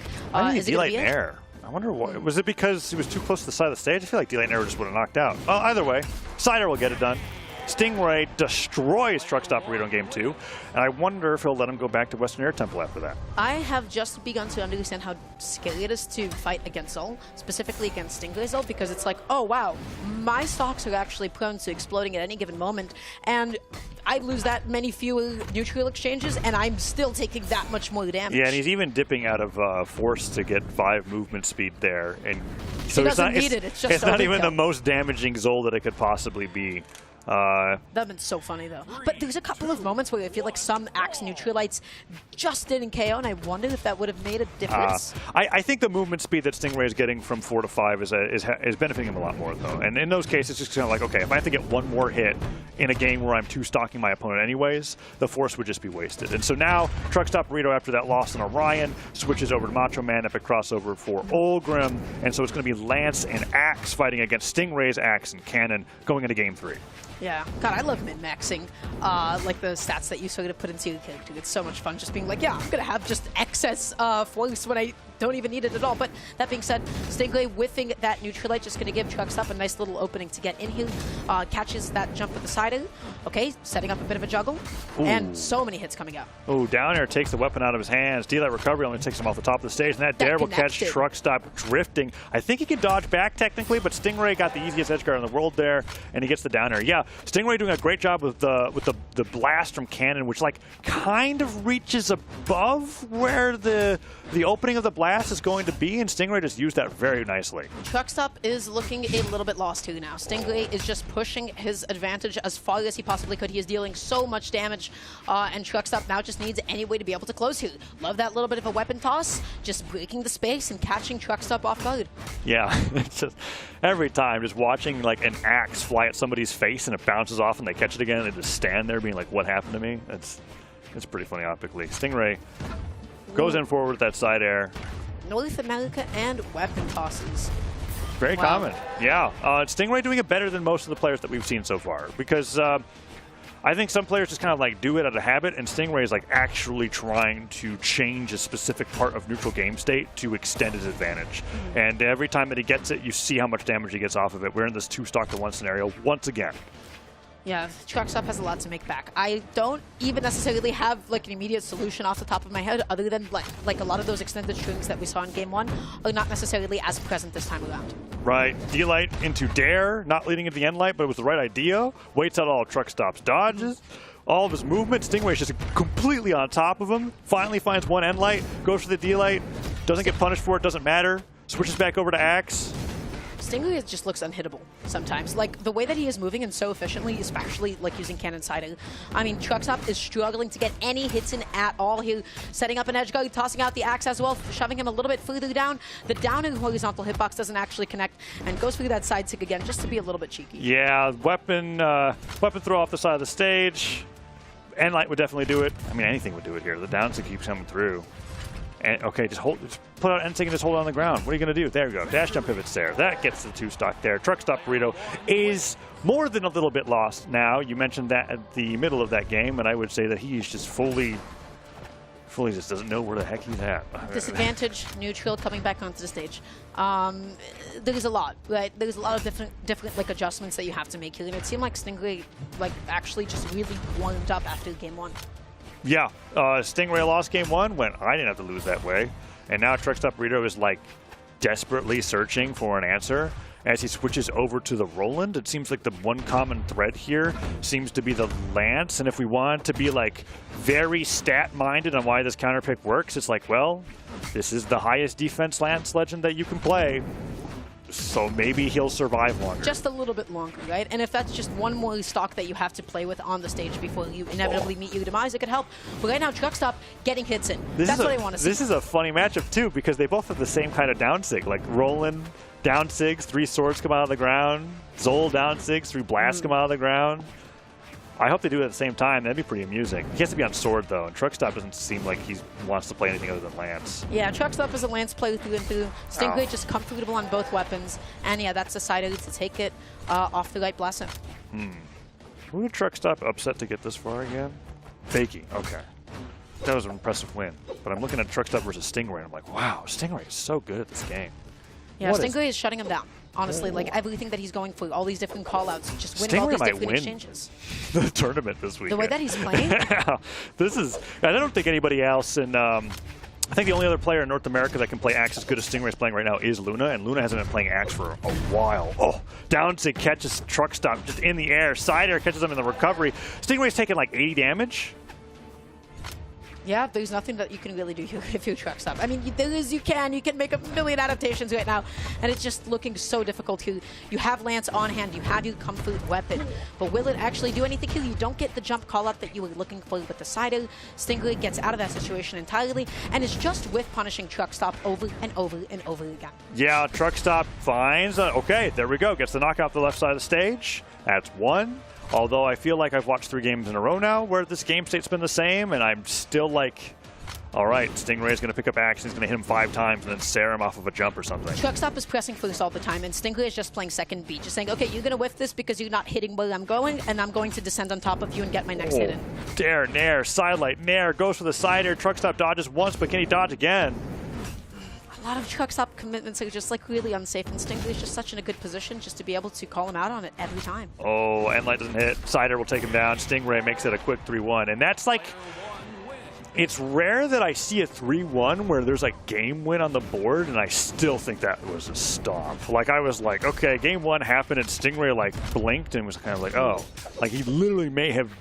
Is it going to be air? I wonder what. Was it because he was too close to the side of the stage? I feel like D-Light Air just would have knocked out. Well, either way, Cider will get it done. Stingray destroys Truckstop Burrito in game 2, and I wonder if he'll let him go back to Western Air Temple after that. I have just begun to understand how scary it is to fight against Zol, specifically against Stingray Zol, because it's like, oh wow, my stocks are actually prone to exploding at any given moment, and I lose that many fewer neutral exchanges, and I'm still taking that much more damage. Yeah, and he's even dipping out of force to get 5 movement speed there, and so he doesn't need it. It's just it's not even overkill. the most damaging Zol that it could possibly be. That would have been so funny, though. But there's a couple of moments where I feel like some Axe Neutralites just didn't KO, and I wondered if that would have made a difference. I think the movement speed that Stingray is getting from 4 to 5 is benefiting him a lot more, though. And in those cases, it's just kind of like, okay, if I have to get one more hit in a game where I'm 2-stocking my opponent anyways, the force would just be wasted. And so now, Truckstop Burrito, after that loss on Orion, switches over to Macho Man, epic crossover for Olgrim, and so it's going to be Lance and Axe fighting against Stingray's Axe and Cannon going into game 3. Yeah. God, I love min-maxing, like the stats that you sort of put into your character. It's so much fun just being like, yeah, I'm going to have just excess force when I don't even need it at all. But that being said, Stingray whiffing that neutral light, just going to give Truckstop a nice little opening to get in here. Catches that jump with the side. Okay, setting up a bit of a juggle. Ooh. And so many hits coming out. Oh, down air takes the weapon out of his hands. D-Light recovery only takes him off the top of the stage, and that dare will catch connected. Truckstop drifting. I think he can dodge back technically, but Stingray got the easiest edge guard in the world there, and he gets the down air. Yeah, Stingray doing a great job with the blast from Cannon, which like kind of reaches above where the opening of the blast is going to be, and Stingray just used that very nicely. Truckstop is looking a little bit lost here now. Stingray is just pushing his advantage as far as he possibly could. He is dealing so much damage, and Truckstop now just needs any way to be able to close here. Love that little bit of a weapon toss, just breaking the space and catching Truckstop off guard. Yeah, it's just every time just watching like an axe fly at somebody's face and it bounces off and they catch it again and they just stand there being like, what happened to me? It's pretty funny optically. Stingray goes in forward with that side air. North America and weapon tosses. Very Wow. common. Yeah. Stingray doing it better than most of the players that we've seen so far, because I think some players just kind of like do it out of habit, and Stingray is like actually trying to change a specific part of neutral game state to extend his advantage. And every time that he gets it, you see how much damage he gets off of it. We're in this 2-stock-to-1 scenario once again. Yeah, Truckstop has a lot to make back. I don't even necessarily have like an immediate solution off the top of my head, other than like a lot of those extended strings that we saw in Game 1 are not necessarily as present this time around. Right, D-Light into Dare, not leading into the end light, but it was the right idea. Waits out all Truckstop's dodges, all of his movement. Stingray's just completely on top of him. Finally finds one end light, goes for the D-Light, doesn't get punished for it, doesn't matter. Switches back over to Axe. Stingray just looks unhittable sometimes. Like, the way that he is moving and so efficiently, especially, like, using cannon siding. I mean, Truckstop is struggling to get any hits in at all. He's setting up an edge guard, tossing out the axe as well, shoving him a little bit further down. The down and horizontal hitbox doesn't actually connect, and goes through that side tick again just to be a little bit cheeky. Yeah, weapon throw off the side of the stage. End light would definitely do it. I mean, anything would do it here. The down tick keeps coming through. And, okay, just put out end tick and just hold it on the ground. What are you going to do? There we go. Dash jump pivots there. That gets the 2-stock there. Truckstop Burrito is more than a little bit lost now. You mentioned that at the middle of that game, and I would say that he's just fully just doesn't know where the heck he's at. Disadvantage, neutral, coming back onto the stage. There's a lot, right? There's a lot of different like adjustments that you have to make here, and it seemed like Stingray like actually just really warmed up after Game 1. Yeah, Stingray lost Game 1 when I didn't have to lose that way. And now Truckstop Burrito is like desperately searching for an answer as he switches over to the Roland. It seems like the one common thread here seems to be the Lance. And if we want to be like very stat-minded on why this counter pick works, it's like, well, this is the highest defense Lance legend that you can play. So maybe he'll survive longer. Just a little bit longer, right? And if that's just one more stock that you have to play with on the stage before you inevitably meet your demise, it could help. But right now, Truckstop getting hits in. That's what I want to see. This is a funny matchup, too, because they both have the same kind of down sig. Like Roland, down sigs, 3 swords come out of the ground. Zol, down sigs, 3 blasts come out of the ground. I hope they do it at the same time. That'd be pretty amusing. He has to be on sword, though, and Truckstop doesn't seem like he wants to play anything other than Lance. Yeah, Truckstop is a Lance player through and through. Stingray just comfortable on both weapons. And yeah, that's the side to take it off the right blast. Who did Truckstop upset to get this far again? Fakey. Okay. That was an impressive win. But I'm looking at Truckstop versus Stingray, and I'm like, wow, Stingray is so good at this game. Yeah, Stingray is shutting him down. Honestly, like everything that he's going for, all these different call-outs, just winning all these different exchanges. The tournament this week. The way that he's playing? Yeah, this is, I don't think anybody else in, I think the only other player in North America that can play Axe as good as Stingray's playing right now is Luna, and Luna hasn't been playing Axe for a while. Oh, down to catches Truckstop just in the air. Side air catches him in the recovery. Stingray's taking like 80 damage. Yeah, there's nothing that you can really do here if you Truckstop. I mean, you can make a million adaptations right now, and it's just looking so difficult here. You have Lance on hand, you have your comfort weapon, but will it actually do anything here? You don't get the jump call-out that you were looking for with the sider. Stingray gets out of that situation entirely, and is just with punishing Truckstop over and over and over again. Yeah, Truckstop finds, okay, there we go. Gets the knockout the left side of the stage. That's 1. Although I feel like I've watched 3 games in a row now where this game state's been the same, and I'm still like, all right, Stingray's going to pick up action, he's going to hit him 5 times and then stare him off of a jump or something. Truckstop is pressing for this all the time, and Stingray is just playing second beat, just saying, okay, you're going to whiff this because you're not hitting where I'm going, and I'm going to descend on top of you and get my next hit in. Dare, nair, sidelight, nair, goes for the side air. Truckstop dodges once, but can he dodge again? lot of trucks up commitments are just like really unsafe, and Stingley is just such in a good position just to be able to call him out on it every time. Oh, Endlight doesn't hit. Cider will take him down. Stingray makes it a quick 3-1. And that's like, it's rare that I see a 3-1 where there's a game win on the board, and I still think that was a stomp. Like, I was like, okay, game 1 happened, and Stingray like blinked and was kind of like, oh. Like, he literally may have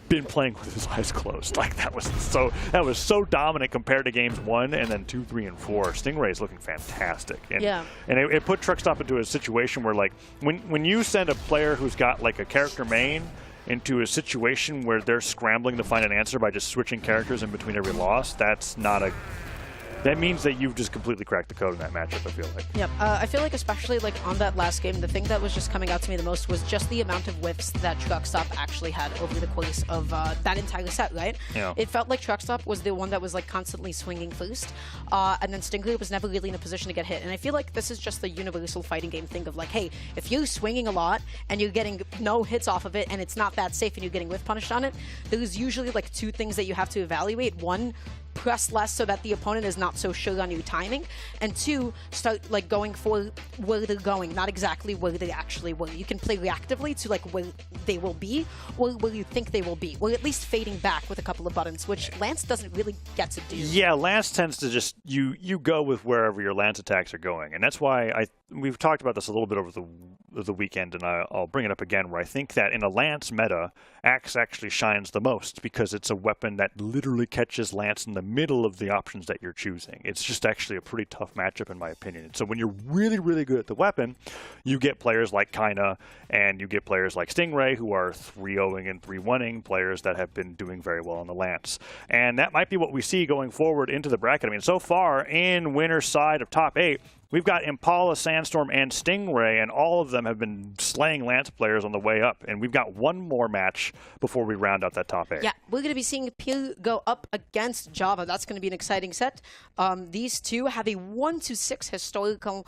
been playing with his eyes closed. Like, that was so dominant compared to games 1 and then 2, 3, and 4. Stingray is looking fantastic. And, yeah. And it put Truckstop into a situation where, like, when you send a player who's got like a character main into a situation where they're scrambling to find an answer by just switching characters in between every loss, that means that you've just completely cracked the code in that matchup, I feel like. Yep. I feel like especially like on that last game, the thing that was just coming out to me the most was just the amount of whiffs that Truckstop actually had over the course of that entire set, right? Yeah. It felt like Truckstop was the one that was like constantly swinging first, and then Stingray was never really in a position to get hit. And I feel like this is just the universal fighting game thing of like, hey, if you're swinging a lot and you're getting no hits off of it and it's not that safe and you're getting whiff punished on it, there's usually like 2 things that you have to evaluate. 1, press less so that the opponent is not so sure on your timing, and 2, start like going for where they're going, not exactly where they actually were. You can play reactively to like where they will be or where you think they will be, or at least fading back with a couple of buttons, which Lance doesn't really get to do. Yeah, Lance tends to just you go with wherever your Lance attacks are going, and that's why we've talked about this a little bit over the weekend, and I'll bring it up again, where I think that in a Lance meta, Axe actually shines the most because it's a weapon that literally catches Lance in the middle of the options that you're choosing. It's just actually a pretty tough matchup in my opinion. And so when you're really, really good at the weapon, you get players like Kaina and you get players like Stingray who are 3-0ing and 3-1ing, players that have been doing very well on the Lance. And that might be what we see going forward into the bracket. I mean, so far in winner's side of top 8, we've got Impala, Sandstorm, and Stingray, and all of them have been slaying Lance players on the way up. And we've got one more match before we round out that top 8. Yeah, we're going to be seeing Pew go up against Java. That's going to be an exciting set. These two have a 1-6 historical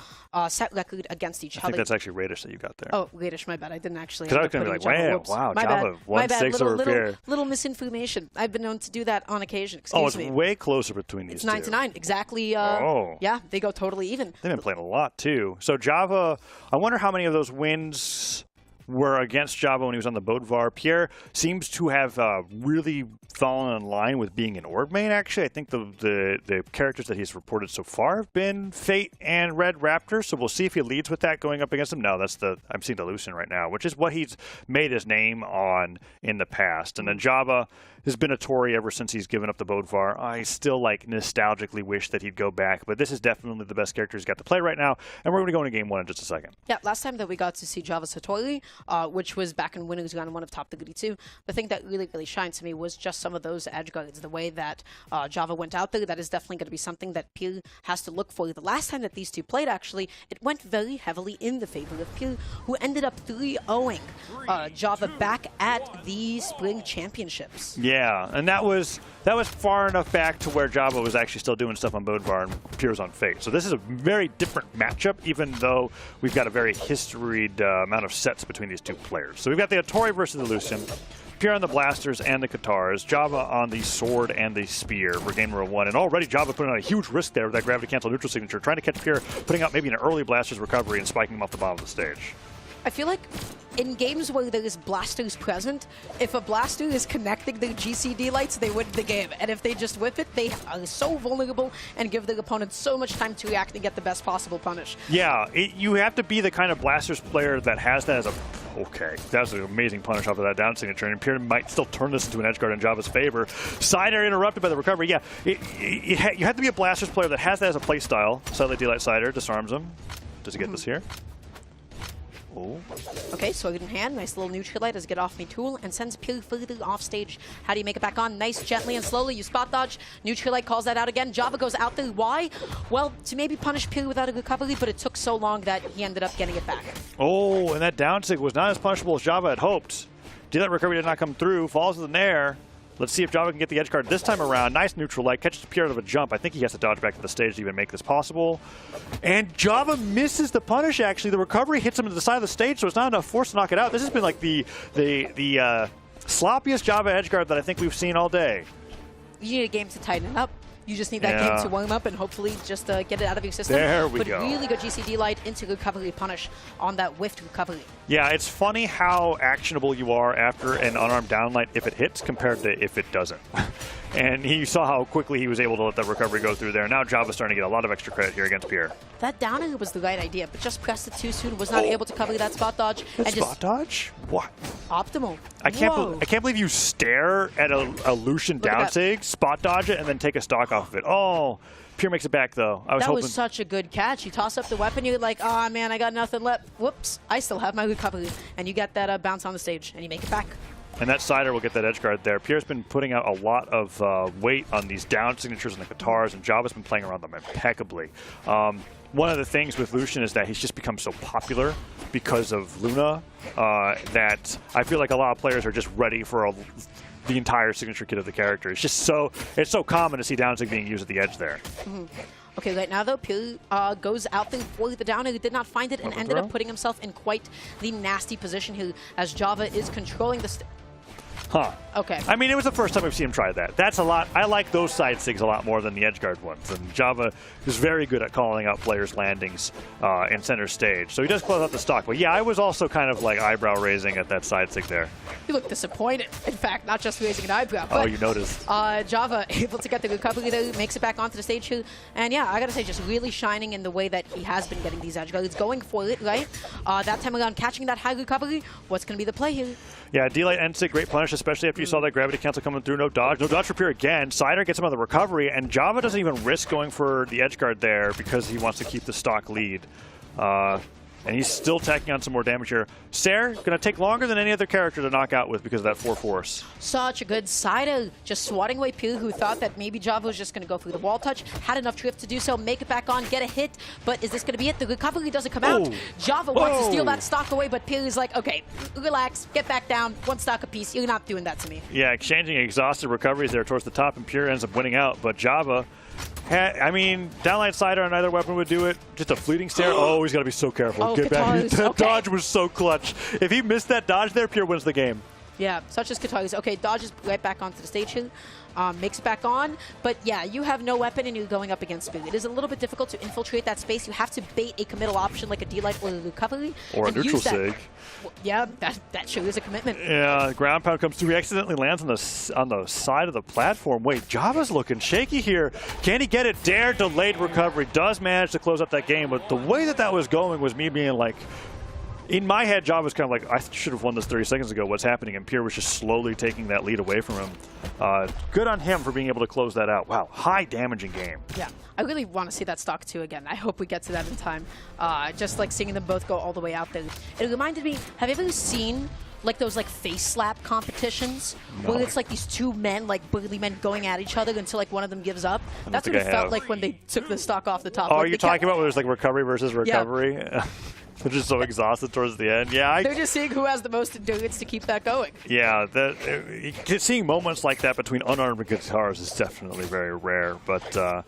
set record against each I other. think that's actually Radish that you got there. Oh, Radish, my bad. I didn't actually. Because I was going to be like, wow, my Java, bad. 1-6 over here. Little misinformation. I've been known to do that on occasion. It's Excuse me. way closer between these two. It's 9-9, exactly. Yeah, they go totally even. They've been playing a lot, too. So Java, I wonder how many of those wins were against Java when he was on the Bodvar. Pierre seems to have really fallen in line with being an orb main, actually. I think the characters that he's reported so far have been Fate and Red Raptor, so we'll see if he leads with that going up against him. No, I'm seeing the Lucian right now, which is what he's made his name on in the past. And then Java has been a Tory ever since he's given up the Bodvar. I still like nostalgically wish that he'd go back, but this is definitely the best character he's got to play right now, and we're going to go into game 1 in just a second. Yeah, last time that we got to see Java Satori, which was back in Winners Round 1 of Top 32, the thing that really, really shined to me was just some of those edge guards, the way that Java went out there. That is definitely going to be something that Pir has to look for. The last time that these two played, actually, it went very heavily in the favor of Pir, who ended up 3-0ing Java back at the Spring Championships. Yeah, and that was far enough back to where Java was actually still doing stuff on Bodvar and Pierre was on Fate. So this is a very different matchup, even though we've got a very historied amount of sets between these two players. So we've got the Atori versus the Lucian, Pierre on the Blasters and the Katars, Java on the Sword and the Spear for game number 1. And already Java putting on a huge risk there with that gravity cancel neutral signature, trying to catch Pierre, putting out maybe an early Blasters recovery and spiking him off the bottom of the stage. I feel like in games where there is blasters present, if a blaster is connecting their GCD lights, they win the game. And if they just whip it, they are so vulnerable and give their opponent so much time to react and get the best possible punish. Yeah, you have to be the kind of blasters player that has that as a... Okay, that was an amazing punish off of that down signature, and Pierre might still turn this into an edge guard in Java's favor. Side air interrupted by the recovery. Yeah, you have to be a blasters player that has that as a play style. Slightly delight Cider disarms him. Does he get this here? Oh. Okay, sword in hand, nice little neutralite as Get Off Me tool, and sends Pir further off stage. How do you make it back on? Nice, gently and slowly, you spot dodge. Neutralite calls that out again. Java goes out there. Why? Well, to maybe punish Pir without a recovery, but it took so long that he ended up getting it back. Oh, and that down sig was not as punishable as Java had hoped. That recovery did not come through, falls to the nair. Let's see if Java can get the edge card this time around. Nice neutral light, catches Pierre out of a jump. I think he has to dodge back to the stage to even make this possible. And Java misses the punish, actually. The recovery hits him to the side of the stage, so it's not enough force to knock it out. This has been like the sloppiest Java edge guard that I think we've seen all day. You need a game to tighten it up. You just need that game to warm up and hopefully just get it out of your system. There we but go. really good GCD light into recovery punish on that whiffed recovery. Yeah, it's funny how actionable you are after an unarmed downlight if it hits compared to if it doesn't. And you saw how quickly he was able to let that recovery go through there. Now Java's starting to get a lot of extra credit here against Pierre. That down air was the right idea, but just pressed it too soon, was not able to cover that spot dodge. And Spot just dodge? What? optimal. I can't Whoa. believe you stare at a Lucian Look at down that. sig, spot dodge it, and then take a stock off of it. Oh, Pierre makes it back though. I was That hoping. was such a good catch. You toss up the weapon, you're like, oh man, I got nothing left. Whoops, I still have my recovery. And you get that bounce on the stage, and you make it back. And that sider will get that edge guard there. Pierre's been putting out a lot of weight on these down signatures and the guitars, and Java's been playing around them impeccably. One of the things with Lucian is that he's just become so popular because of Luna that I feel like a lot of players are just ready for the entire signature kit of the character. It's just so common to see downsig being used at the edge there. Okay, right now though, Pierre goes out there for the downer. He did not find it and ended up putting himself in quite the nasty position here as Java is controlling the Huh. Okay. I mean, it was the first time we've seen him try that. That's a lot. I like those side sigs a lot more than the edge guard ones. And Java is very good at calling out players' landings in center stage. So he does close out the stock. But yeah, I was also kind of like eyebrow raising at that side sig there. You look disappointed. In fact, not just raising an eyebrow. Oh, But, you noticed. Java able to get the recovery there, makes it back onto the stage here. And yeah, I gotta say, just really shining in the way that he has been getting these edge guards, going for it, right? That time around, catching that high recovery. What's gonna be the play here? Yeah, D-Light ends sig, great punish, especially after you saw that gravity cancel coming through. No dodge for Pierre again. Cider gets him on the recovery, and Java doesn't even risk going for the edge guard there because he wants to keep the stock lead. And he's still tacking on some more damage here. Ser, going to take longer than any other character to knock out with because of that 4 force. Such a good Cider, just swatting away Pierre, who thought that maybe Java was just going to go through the wall touch, had enough drift to do so, make it back on, get a hit, but is this going to be it? The recovery doesn't come out. Java wants to steal that stock away, but Pierre is like, okay, relax, get back down, one stock apiece, you're not doing that to me. Yeah, exchanging exhausted recoveries there towards the top, and Pierre ends up winning out, but Java... I mean, downlight Cider on either weapon would do it. Just a fleeting stare. Oh, he's got to be so careful. Oh, Get back. guitars. That Okay. dodge was so clutch. If he missed that dodge there, Pierre wins the game. Yeah, such as Katari's. Okay, dodges right back onto the stage here. Makes it back on. But yeah, you have no weapon and you're going up against Speed. It is a little bit difficult to infiltrate that space. You have to bait a committal option like a D-Light or a recovery. Or a and neutral use that. sig. Yeah, that sure is a commitment. Yeah, ground pound comes through. He accidentally lands on the side of the platform. Wait, Java's looking shaky here. Can he get it? Dare delayed recovery. Does manage to close up that game, but the way that was going was me being like, in my head, Java was kind of like, I should have won this 30 seconds ago. What's happening? And Pierre was just slowly taking that lead away from him. Good on him for being able to close that out. Wow, high damaging game. Yeah, I really want to see that stock 2 again. I hope we get to that in time. Just like seeing them both go all the way out there. It reminded me, have you ever seen like those like face slap competitions where it's like these two men, like burly men, going at each other until like one of them gives up? That's what think it I felt have. like when they took the stock off the top. Oh, Like, are you they talking kept- about where there's like recovery versus recovery? They're just so exhausted towards the end. Yeah, They're just seeing who has the most endurance to keep that going. yeah. Seeing moments like that between unarmed guitars is definitely very rare, but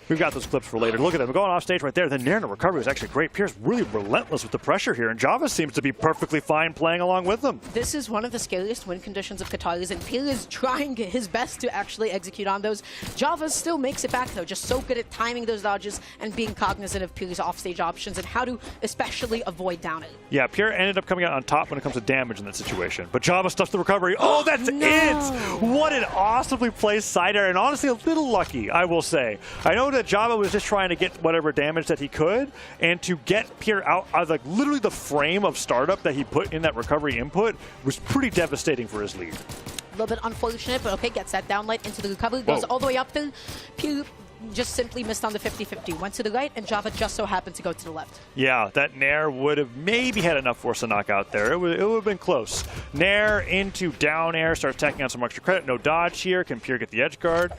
we've got those clips for later. Look at them going off stage right there. The Nair and recovery was actually great. Pierre's really relentless with the pressure here, and Java seems to be perfectly fine playing along with them. This is one of the scariest win conditions of Qatari's, and Pierre is trying his best to actually execute on those. Java still makes it back, though, just so good at timing those dodges and being cognizant of Pierre's offstage options and how to especially avoid down it. Yeah, Pierre ended up coming out on top when it comes to damage in that situation, but Java stuffs the recovery. Oh, that's No. it! What an awesomely placed side air, and honestly a little lucky, I will say. I know that Java was just trying to get whatever damage that he could, and to get Pierre out of like literally the frame of startup that he put in that recovery input was pretty devastating for his lead. A little bit unfortunate, but okay, gets that downlight into the recovery, goes Whoa. all the way up there. Pierre just simply missed on the 50-50. Went to the right, and Java just so happened to go to the left. Yeah, that Nair would have maybe had enough force to knock out there. It would have been close. Nair into down air, starts tacking on some extra credit. No dodge here. Can Pierre get the edge guard?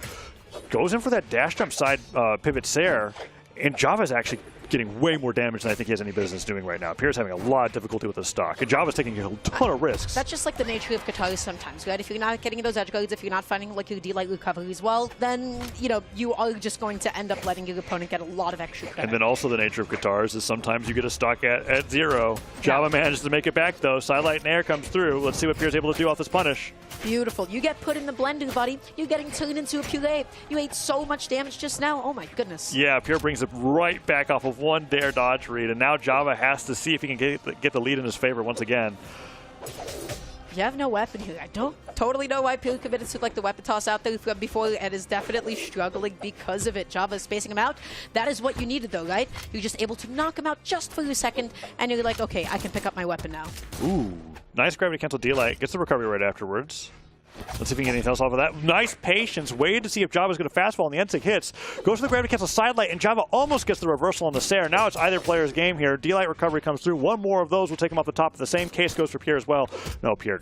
Goes in for that dash jump side pivot Sair, and Java's actually getting way more damage than I think he has any business doing right now. Pierre's having a lot of difficulty with his stock, and Java's taking a ton of risks. That's just like the nature of Qatari sometimes, right? If you're not getting those edge guards, if you're not finding like your D-Light recoveries well, then, you know, you are just going to end up letting your opponent get a lot of extra credit. And then also the nature of Qatars is sometimes you get a stock at 0. Java manages to make it back, though. Sidelight and air comes through. Let's see what Pierre's able to do off this punish. Beautiful. You get put in the blender, buddy. You're getting turned into a puree. You ate so much damage just now. Oh, my goodness. Yeah, Pierre brings it right back off of one dare dodge read, and now Java has to see if he can get the lead in his favor once again. You have no weapon here. I don't totally know why Pierre committed to like the weapon toss out there from before and is definitely struggling because of it. Java is spacing him out. That is what you needed though, right? You're just able to knock him out just for a second, and you're like, okay, I can pick up my weapon now. Ooh, nice gravity cancel D-Light. Gets the recovery right afterwards. Let's see if we can get anything else off of that. Nice patience. Waiting to see if Java's going to fastball and the NSIG hits. Goes for the gravity cancel sidelight, and Java almost gets the reversal on the Sair. Now it's either player's game here. D-Light recovery comes through. One more of those will take him off the top. The same case goes for Pierre as well. No, Pierre.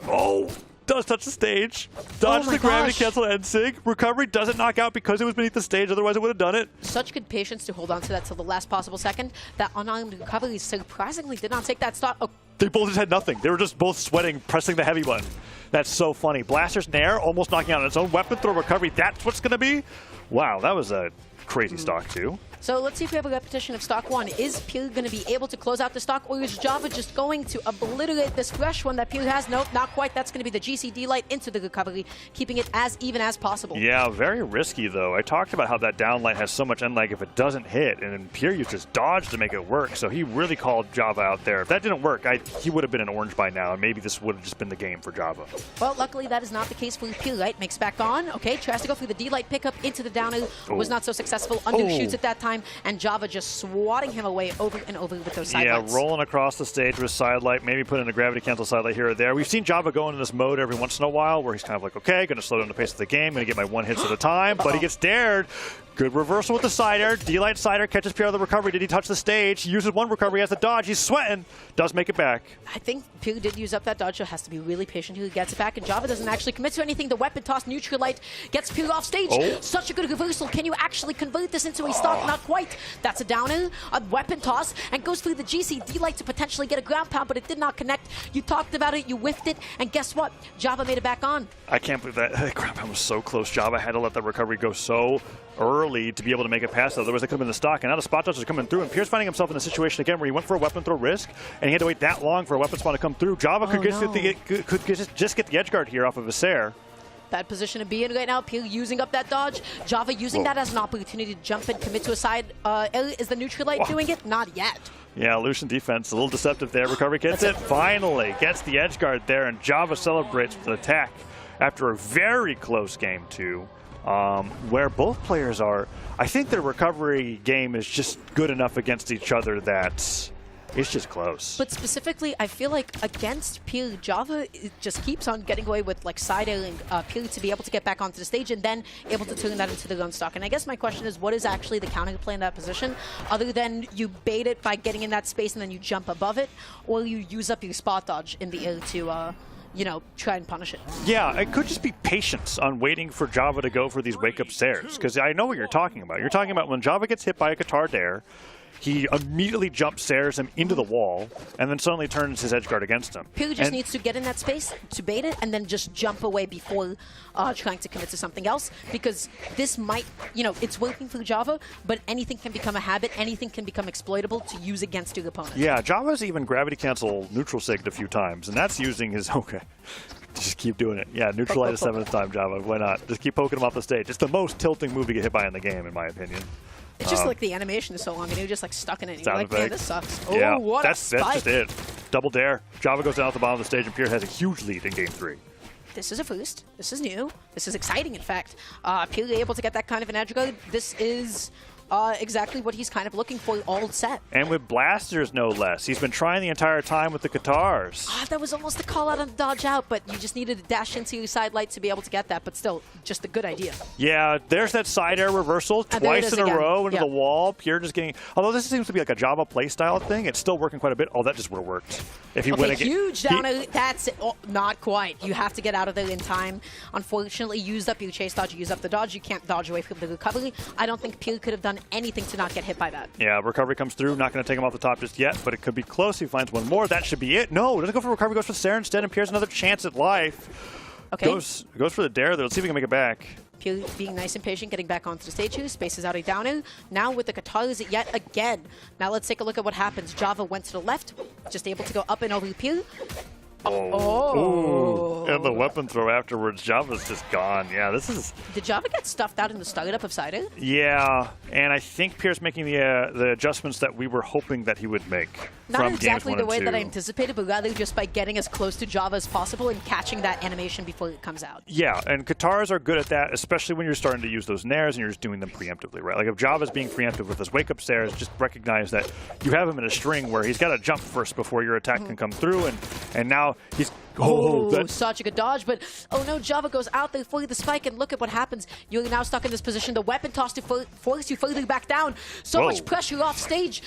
Oh, does touch the stage. Dodges the gravity cancel NSIG. Recovery doesn't knock out because it was beneath the stage. Otherwise, it would have done it. Such good patience to hold on to that till the last possible second. That unarmed recovery surprisingly did not take that stock. Oh. They both just had nothing. They were just both sweating, pressing the heavy button. That's so funny. Blaster's Nair almost knocking out its own weapon throw recovery. That's what's going to be? Wow, that was a crazy stock, too. So let's see if we have a repetition of stock 1. Is Pierre going to be able to close out the stock, or is Java just going to obliterate this fresh one that Pierre has? Nope, not quite. That's going to be the GCD light into the recovery, keeping it as even as possible. Yeah, very risky, though. I talked about how that down light has so much end lag if it doesn't hit, and Pierre used his dodge to make it work, so he really called Java out there. If that didn't work, he would have been an orange by now, and maybe this would have just been the game for Java. Well, luckily that is not the case for Pierre, right? Makes back on. Okay, tries to go through the D-light pickup into the down air. Was not so successful. Undo shoots at that time, and Java just swatting him away over and over with those sidelights. Yeah, rolling across the stage with sidelight, maybe put in a gravity cancel sidelight here or there. We've seen Java go into this mode every once in a while where he's kind of like, okay, going to slow down the pace of the game, going to get my one hits at a time, but he gets dared. Good reversal with the side air. D-Light side air catches Pierre on the recovery. Did he touch the stage? He uses one recovery as the dodge. He's sweating. Does make it back. I think Pierre did use up that dodge, so has to be really patient who gets it back, and Java doesn't actually commit to anything. The weapon toss neutral light gets Pierre off stage. Such a good reversal. Can you actually convert this into a stock? Not quite. That's a down air, a weapon toss, and goes through the GC D-Light to potentially get a ground pound, but it did not connect. You talked about it, you whiffed it, and guess what? Java made it back on. I can't believe that ground pound was so close. Java had to let the recovery go so early to be able to make it past it. Otherwise, they could have been the stock. And now the spot dodges are coming through. And Pierre's finding himself in a situation again where he went for a weapon throw risk, and he had to wait that long for a weapon spawn to come through. Java could just get the edge guard here off of a Sair. Bad position to be in right now. Pierre using up that dodge. Java using that as an opportunity to jump and commit to a side. Is the neutral light doing it? Not yet. Yeah, Lucian defense, a little deceptive there. Recovery gets it. Finally gets the edge guard there, and Java celebrates with an attack after a very close game, too. Where both players are, I think their recovery game is just good enough against each other that it's just close. But specifically, I feel like against Pierre, Java just keeps on getting away with like side airing Pierre to be able to get back onto the stage and then able to turn that into the gun stock. And I guess my question is, what is actually the counter play in that position, other than you bait it by getting in that space and then you jump above it, or you use up your spot dodge in the air to you know, try and punish it? Yeah, it could just be patience on waiting for Java to go for these wake-up Sairs, because I know what you're talking about. You're talking about when Java gets hit by a Qatar dare, he immediately jump Sairs him into the wall, and then suddenly turns his edge guard against him. Pierre just needs to get in that space to bait it, and then just jump away before trying to commit to something else, because this might, you know, it's working for Java, but anything can become a habit, anything can become exploitable to use against your opponent. Yeah, Java's even gravity cancel neutral sigged a few times, and that's using his, okay. Just keep doing it. Yeah, neutralize the 7th time, Java. Why not? Just keep poking him off the stage. It's the most tilting move to get hit by in the game, in my opinion. It's just like the animation is so long, and you're just like stuck in it. And you're like, man, this sucks. Yeah, oh, what that's just it. Double dare. Java goes down at the bottom of the stage, and Pierre has a huge lead in Game 3. This is a first. This is new. This is exciting, in fact. Pierre able to get that kind of an edge guard. This is exactly what he's kind of looking for all set. And with blasters, no less. He's been trying the entire time with the Qatars. That was almost a call out on the dodge out, but you just needed to dash into your side light to be able to get that, but still, just a good idea. Yeah, there's that side air reversal twice in a row into the wall. Pierre just getting, although this seems to be like a Java playstyle thing, it's still working quite a bit. Oh, that just would have worked. If he went again. Huge down, that's it. Oh, not quite. You have to get out of there in time. Unfortunately, used up your chase dodge, use up the dodge. You can't dodge away from the recovery. I don't think Pierre could have done done anything to not get hit by that. Yeah, recovery comes through. Not going to take him off the top just yet, but it could be close. He finds one more. That should be it. No, doesn't go for recovery. Goes for Sarah instead, and Pierre's another chance at life. Okay. Goes for the dare, though. Let's see if we can make it back. Pierre being nice and patient, getting back onto the stage here, spaces out a downer. Now with the Katars yet again. Now let's take a look at what happens. Java went to the left, just able to go up and over Pierre. Oh. And the weapon throw afterwards. Java's just gone. Yeah, this is... Did Java get stuffed out in the startup of Cider? Yeah, and I think Pierre's making the adjustments that we were hoping that he would make. Not from exactly games the way 1 and that I 2. anticipated, but rather just by getting as close to Java as possible and catching that animation before it comes out. Yeah, and Katars are good at that, especially when you're starting to use those nairs and you're just doing them preemptively, right? Like if Java's being preemptive with his wake-up stairs, just recognize that you have him in a string where he's got to jump first before your attack can come through, and now he's... Oh, such a good dodge, but oh no, Java goes out there for the spike, and look at what happens. You're now stuck in this position. The weapon toss to force you further back down. So much pressure off stage.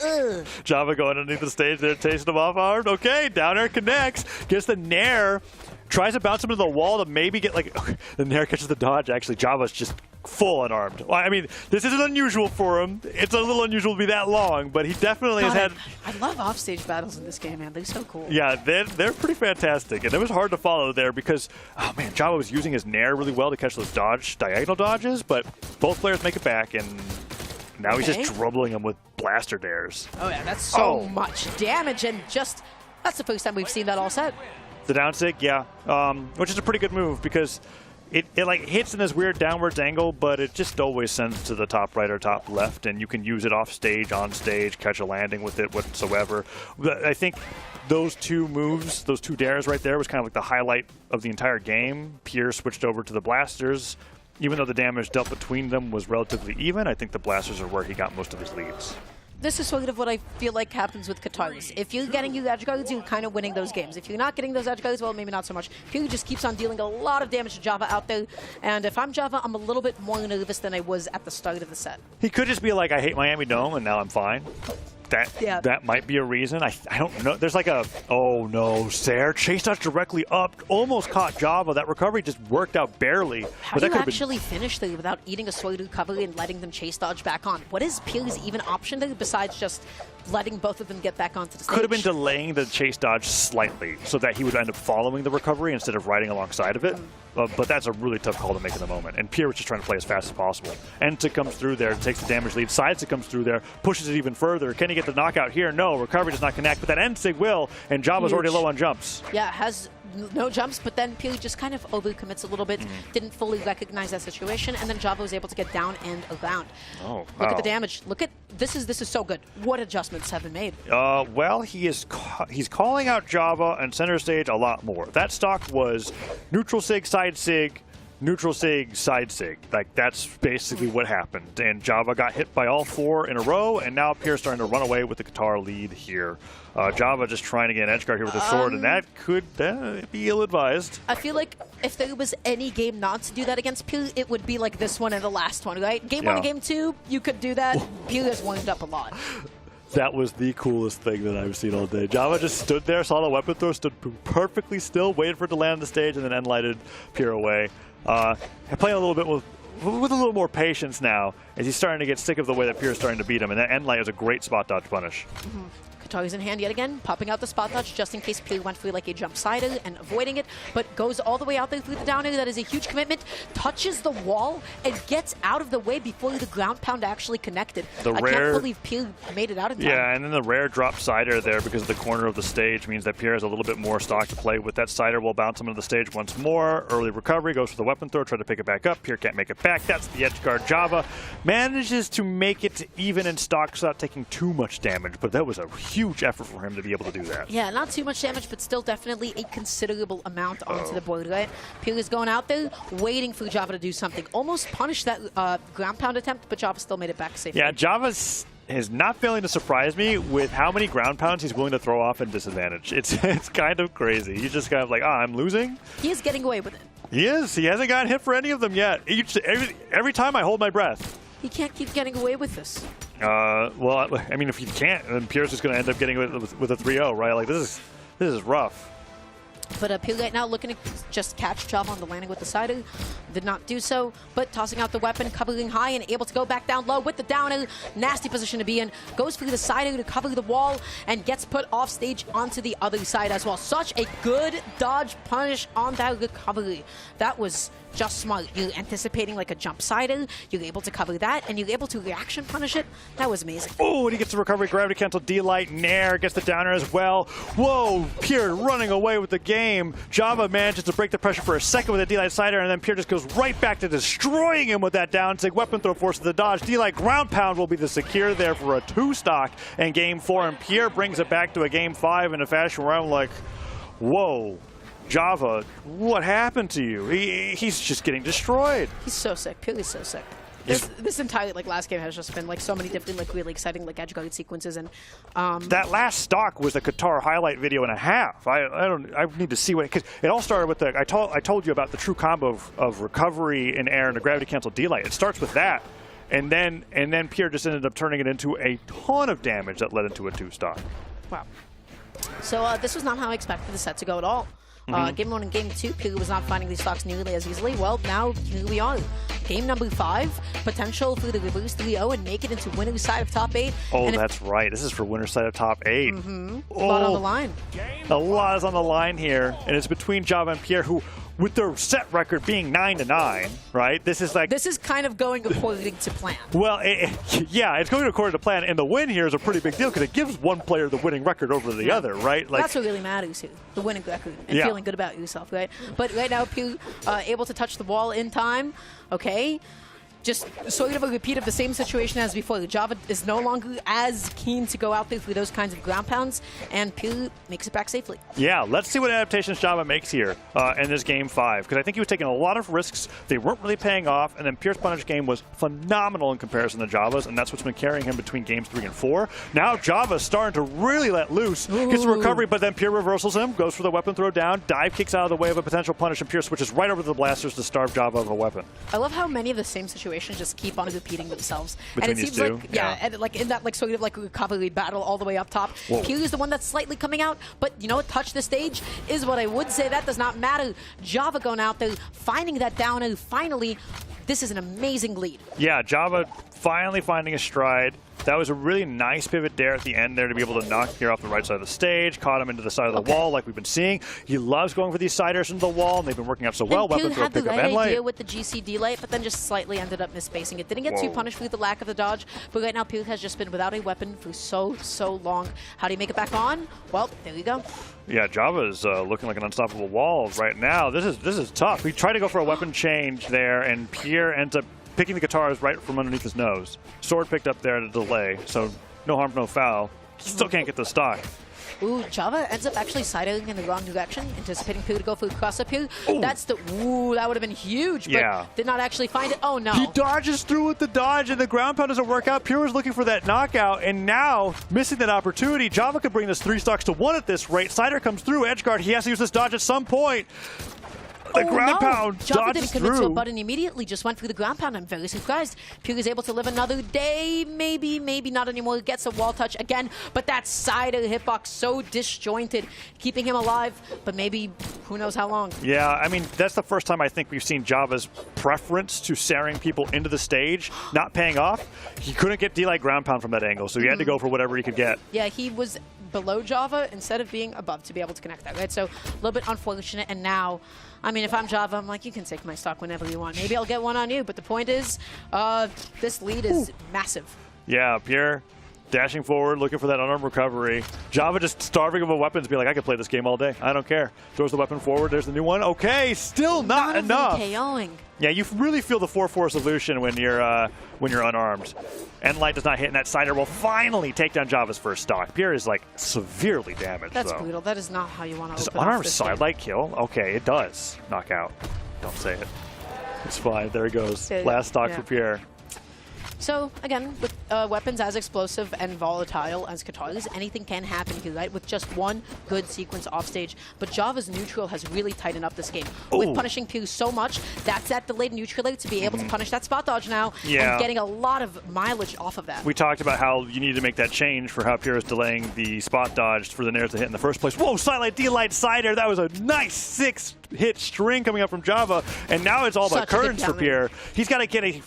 Ugh. Java going underneath the stage there, tasting him off hard. Okay, down air connects, gets the nair, tries to bounce him into the wall to maybe get like the nair catches the dodge. Actually, Java's just full unarmed. Well, I mean, this isn't unusual for him. It's a little unusual to be that long, but he definitely has had... I love offstage battles in this game, man. They're so cool. Yeah, they're pretty fantastic, and it was hard to follow there because, oh man, Java was using his nair really well to catch those diagonal dodges, but both players make it back, and now he's just dribbling them with blaster dares. Oh yeah, that's so much damage, and just, that's the first time we've seen that all set. The down sig, yeah, which is a pretty good move because it like hits in this weird downwards angle, but it just always sends to the top right or top left, and you can use it off stage, on stage, catch a landing with it whatsoever. But I think those two moves, those two dares right there was kind of like the highlight of the entire game. Pierre switched over to the blasters. Even though the damage dealt between them was relatively even, I think the blasters are where he got most of his leads. This is sort of what I feel like happens with Katars. If you're getting your edge guards, you're kind of winning those games. If you're not getting those edge guards, well, maybe not so much. Pierre just keeps on dealing a lot of damage to Java out there, and if I'm Java, I'm a little bit more nervous than I was at the start of the set. He could just be like, I hate Miami Dome, and now I'm fine. That might be a reason. I don't know. There's like a, oh no, Sarah chase dodge directly up, almost caught Java. That recovery just worked out barely. How do you actually finish there without eating a sword recovery and letting them chase dodge back on? What is Pierre's even option there besides just letting both of them get back onto the stage? Could have been delaying the chase dodge slightly so that he would end up following the recovery instead of riding alongside of it. But that's a really tough call to make in the moment. And Pierre was just trying to play as fast as possible. Enta comes through there, takes the damage lead. Sidesick comes through there, pushes it even further. Can he get the knockout here? No, recovery does not connect, but that Ensig will, and Java's already low on jumps. Yeah, has no jumps, but then Pierre just kind of overcommits a little bit, didn't fully recognize that situation, and then Java was able to get down and around. Oh, Look at the damage. Look at this is so good. What adjustments have been made? Well, he's calling out Java and center stage a lot more. That stock was neutral sig, side sig, neutral sig, side sig. Like, that's basically what happened. And Java got hit by all four in a row, and now Pierre's starting to run away with the Qatar lead here. Java just trying to get an edgeguard here with a sword, and that could be ill-advised. I feel like if there was any game not to do that against Pierre, it would be like this one and the last one, right? Game 1 and Game 2, you could do that. Pierre has warmed up a lot. That was the coolest thing that I've seen all day. Java just stood there, saw the weapon throw, stood perfectly still, waited for it to land on the stage, and then end-lighted Pierre away. Playing a little bit with a little more patience now, as he's starting to get sick of the way that Pierre's starting to beat him, and that end light is a great spot dodge punish. Qatar's in hand yet again, popping out the spot dodge just in case Pierre went for like a jump sider and avoiding it, but goes all the way out there through the down air. That is a huge commitment, touches the wall, and gets out of the way before the ground pound actually connected. I can't believe Pierre made it out of time. Yeah, and then the rare drop cider there because of the corner of the stage means that Pierre has a little bit more stock to play with. That cider will bounce him into the stage once more. Early recovery, goes for the weapon throw, try to pick it back up. Pierre can't make it back. That's the edge guard. Java manages to make it even in stock without taking too much damage, but that was a huge effort for him to be able to do that. Yeah, not too much damage, but still definitely a considerable amount onto the board, right? Pierre is going out there, waiting for Java to do something. Almost punished that ground pound attempt, but Java still made it back safely. Yeah, Java is not failing to surprise me with how many ground pounds he's willing to throw off at disadvantage. It's kind of crazy. He's just kind of like, I'm losing. He is getting away with it. He is. He hasn't gotten hit for any of them yet. Every time I hold my breath. He can't keep getting away with this. Well, I mean, if you can't, then Pierre's just going to end up getting with a 3-0, right? Like, this is rough. But Pierre right now looking to just catch Java on the landing with the sider. Did not do so, but tossing out the weapon, covering high and able to go back down low with the downer. Nasty position to be in. Goes through the sider to cover the wall and gets put off stage onto the other side as well. Such a good dodge punish on that recovery. That was just smart. You're anticipating like a jump sider. You're able to cover that, and you're able to reaction punish it. That was amazing. Oh, and he gets the recovery, gravity cancel, D-Light, Nair gets the downer as well. Whoa, Pierre running away with the game. Java manages to break the pressure for a second with a D-Light sider, and then Pierre just goes right back to destroying him with that down sig. Weapon throw forces the dodge. D-Light ground pound will be the secure there for a 2-stock in game 4, and Pierre brings it back to a game 5 in a fashion where I'm like, whoa. Java, what happened to you? He's just getting destroyed. He's so sick. Pierre is so sick. This entire last game has just been like so many different really exciting edge guard sequences, and that last stock was a Qatar highlight video and a half. I need to see what, because it all started with the I told you about the true combo of recovery in air and a gravity cancel D-Light. It starts with that, and then Pierre just ended up turning it into a ton of damage that led into a 2-stock. Wow. So this was not how I expected the set to go at all. Game 1 and Game 2, Pierre was not finding these stocks nearly as easily. Well, now here we are. Game number 5, potential for the reverse 3-0 and make it into winner's side of top 8. Oh, that's right. This is for winner's side of top 8. A lot on the line. A lot is on the line here, and it's between Java and Pierre, who, with their set record being 9-9, right? This is kind of going according to plan. Well, yeah, it's going according to plan, and the win here is a pretty big deal because it gives one player the winning record over the other, right? That's what really matters here, the winning record, and feeling good about yourself, right? But right now, Pierre able to touch the wall in time, okay? Just sort of a repeat of the same situation as before. Java is no longer as keen to go out there for those kinds of ground pounds, and Pierre makes it back safely. Yeah, let's see what adaptations Java makes here in this game 5, because I think he was taking a lot of risks. They weren't really paying off, and then Pierre's punish game was phenomenal in comparison to Java's, and that's what's been carrying him between games 3 and 4. Now Java's starting to really let loose. Gets a recovery, but then Pierre reversals him, goes for the weapon throw down, dive kicks out of the way of a potential punish, and Pierre switches right over to the blasters to starve Java of a weapon. I love how many of the same situations just keep on repeating themselves. Between and it seems like, and like in that sort of recovery battle all the way up top, Pierre is the one that's slightly coming out, but you know what, touch the stage is what I would say. That does not matter. Java going out there, finding that downer, finally. This is an amazing lead. Yeah, Java finally finding a stride. That was a really nice pivot dare at the end there to be able to knock Pierre off the right side of the stage, caught him into the side of the wall like we've been seeing. He loves going for these siders into the wall, and they've been working out so well. Pierre had the right idea light with the GC light, but then just slightly ended up misspacing it. Didn't get too punished for the lack of the dodge, but right now Pierre has just been without a weapon for so long. How do you make it back on? Well, there you go. Yeah, Java is looking like an unstoppable wall right now. This is tough. We tried to go for a weapon change there, and Pierre ends up picking the guitars right from underneath his nose. Sword picked up there at a delay, so no harm, no foul. Still can't get the stock. Ooh, Java ends up actually siding in the wrong direction, anticipating Pierre to go for a cross-up here. That's the, that would have been huge, but did not actually find it. Oh, no. He dodges through with the dodge, and the ground pound doesn't work out. Pierre was looking for that knockout, and now, missing that opportunity, Java could bring this 3 stocks to 1 at this rate. Sider comes through, edge guard, he has to use this dodge at some point. The ground pound Java dodges didn't commit to a through. button immediately, just went through the ground pound. I'm very surprised. Pierre is able to live another day, maybe not anymore. Gets a wall touch again, but that side of the hitbox so disjointed, keeping him alive, but maybe who knows how long. Yeah, I mean, that's the first time I think we've seen Java's preference to saring people into the stage not paying off. He couldn't get D-Light ground pound from that angle, so he had to go for whatever he could get. Yeah, he was below Java instead of being above to be able to connect that, right? So a little bit unfortunate, and now, I mean, if I'm Java, I'm like, you can take my stock whenever you want. Maybe I'll get one on you, but the point is, this lead is massive. Yeah, Pierre dashing forward, looking for that unarmed recovery. Java just starving of a weapon to be like, I could play this game all day. I don't care. Throws the weapon forward. There's the new one. Okay, still not enough. KOing. Yeah, you really feel the 4-4 solution when you're unarmed. And light does not hit, and that sider will finally take down Java's first stock. Pierre is like severely damaged. That's though. brutal. That is not how you want to Does open unarmed off this side game. light kill? Okay, it does. Knock out. Don't say it. It's fine. There he goes. Last stock for Pierre. So again, with weapons as explosive and volatile as Katara's, anything can happen here, right? With just one good sequence offstage. But Java's neutral has really tightened up this game. With punishing Pew so much, that's that delayed neutral rate to be able to punish that spot dodge now, and getting a lot of mileage off of that. We talked about how you need to make that change for how Pierre is delaying the spot dodge for the Nair to hit in the first place. Whoa, Sidelight, D-Light, side air. That was a nice 6-hit string coming up from Java. And now it's all about currents for Pierre. He's got to get a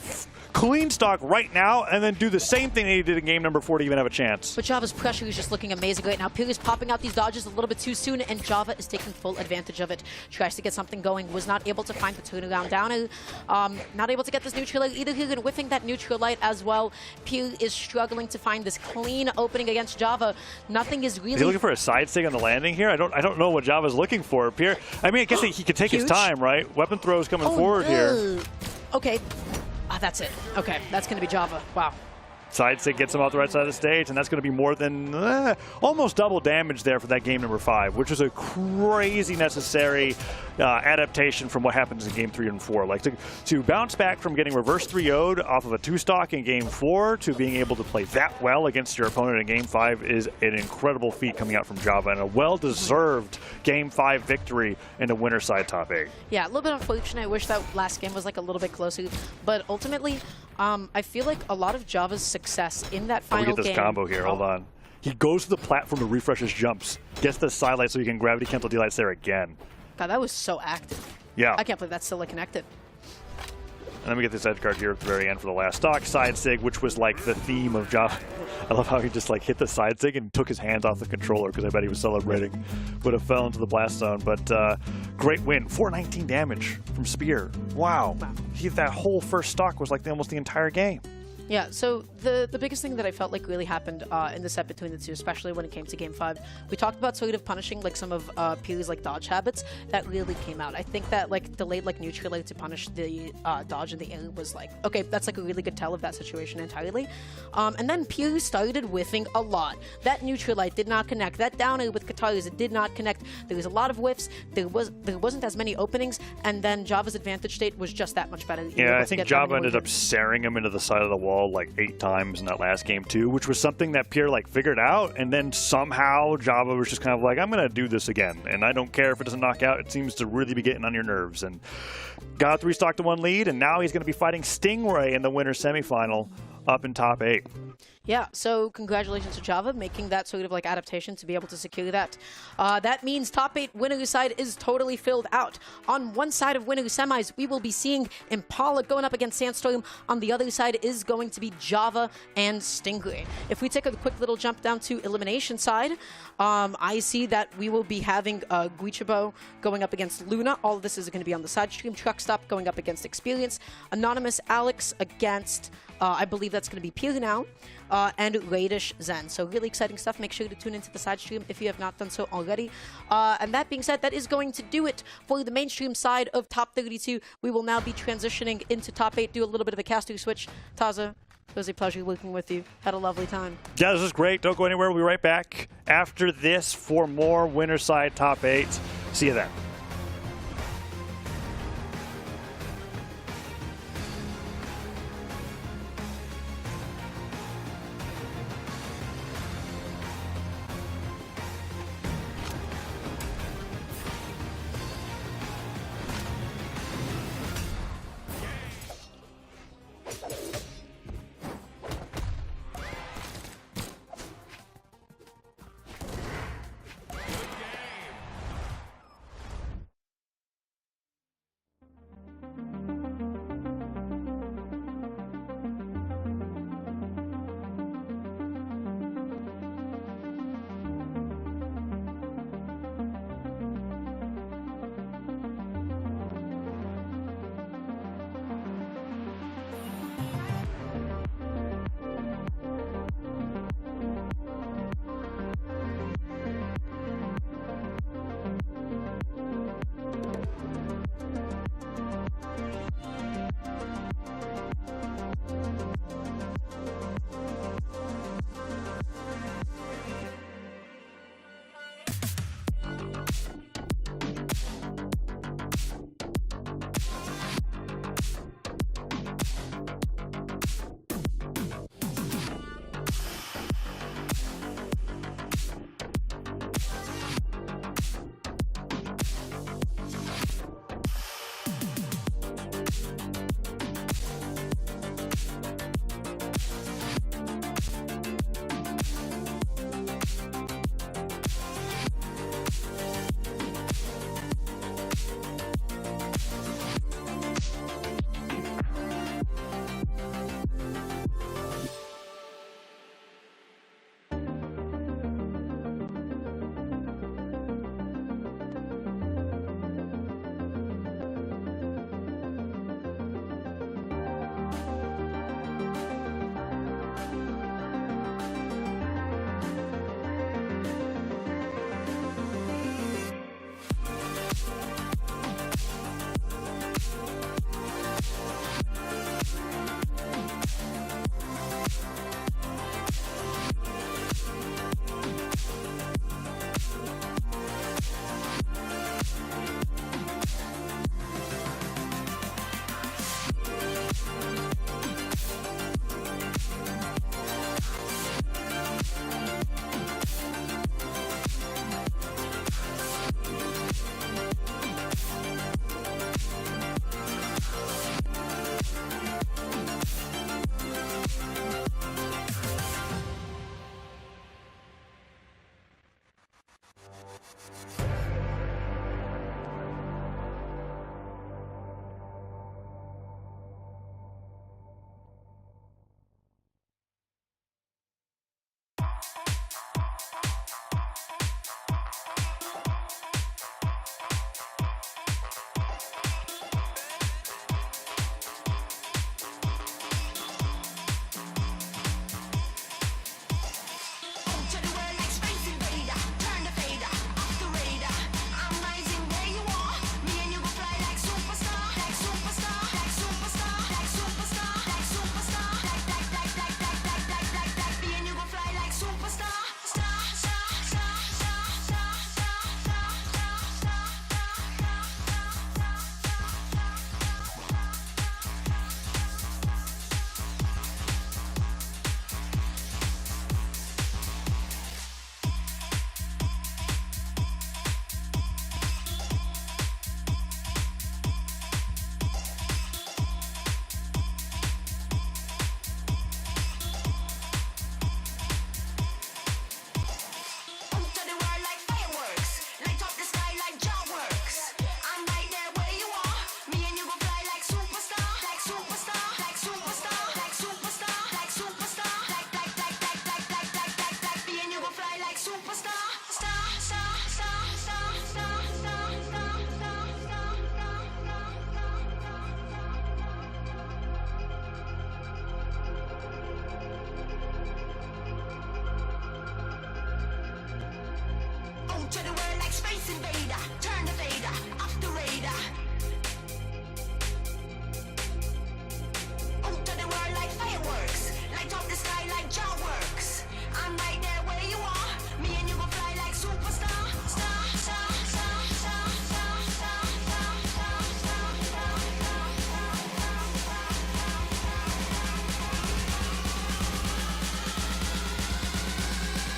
clean stock right now and then do the same thing that he did in game number 4 to even have a chance. But Java's pressure is just looking amazing right now. Pierre is popping out these dodges a little bit too soon, and Java is taking full advantage of it. Tries to get something going, was not able to find the turnaround down. Not able to get this neutral light either here, and whiffing that neutral light as well. Pierre is struggling to find this clean opening against Java. Nothing is really... Is he looking for a side stick on the landing here? I don't know what Java's looking for. Pierre, I mean, I guess he could take his time, right? Weapon throws coming forward here. Okay. That's it. Okay, that's going to be Java. Wow. Side stick gets him off the right side of the stage, and that's going to be more than almost double damage there for that game number 5, which is a crazy necessary adaptation from what happens in game 3 and 4. Like to bounce back from getting reverse 3-0'd off of a 2-stock in game 4 to being able to play that well against your opponent in game 5 is an incredible feat coming out from Java, and a well-deserved game 5 victory in the winner side top 8. Yeah, a little bit unfortunate. I wish that last game was like a little bit closer, but ultimately, I feel like a lot of Java's success in that final game... We get this combo here, hold on. He goes to the platform to refresh his jumps, gets the sidelight so he can gravity cancel D-lights there again. God, that was so active. Yeah. I can't believe that's still like connected. And then we get this edge guard here at the very end for the last stock. Side sig, which was like the theme of Java. I love how he just like hit the side sig and took his hands off the controller because I bet he was celebrating. Would have fell into the blast zone, but great win. 419 damage from Spear. Wow. That whole first stock was like almost the entire game. Yeah, so the biggest thing that I felt like really happened in the set between the two, especially when it came to Game 5, we talked about sort of punishing like some of Pew's like dodge habits that really came out. I think that like delayed like neutral light to punish the dodge in the air was like, okay, that's like a really good tell of that situation entirely. And then Pew started whiffing a lot. That neutral light did not connect. That down air with Katara's, it did not connect. There was a lot of whiffs. There wasn't as many openings, and then Java's advantage state was just that much better. Yeah, I think Java ended up staring him into the side of the wall like 8 times in that last game too, which was something that Pierre like figured out, and then somehow Java was just kind of like, I'm gonna do this again, and I don't care if it doesn't knock out. It seems to really be getting on your nerves, and got 3-stock to 1 lead, and now he's gonna be fighting Stingray in the winner's semifinal up in top 8. Yeah, so congratulations to Java making that sort of like adaptation to be able to secure that. That means top 8 winner side is totally filled out. On one side of winner semis, we will be seeing Impala going up against Sandstorm. On the other side is going to be Java and Stingray. If we take a quick little jump down to elimination side, I see that we will be having Guichabo going up against Luna. All of this is going to be on the side stream. Truck Stop going up against Experience. Anonymous Alex against... I believe that's going to be Pierre now, and Radish Zen. So really exciting stuff. Make sure to tune into the side stream if you have not done so already. And that being said, that is going to do it for the mainstream side of Top 32. We will now be transitioning into Top 8, do a little bit of a caster switch. Taza, it was a pleasure working with you. Had a lovely time. Yeah, this is great. Don't go anywhere. We'll be right back after this for more winner side Top 8. See you then.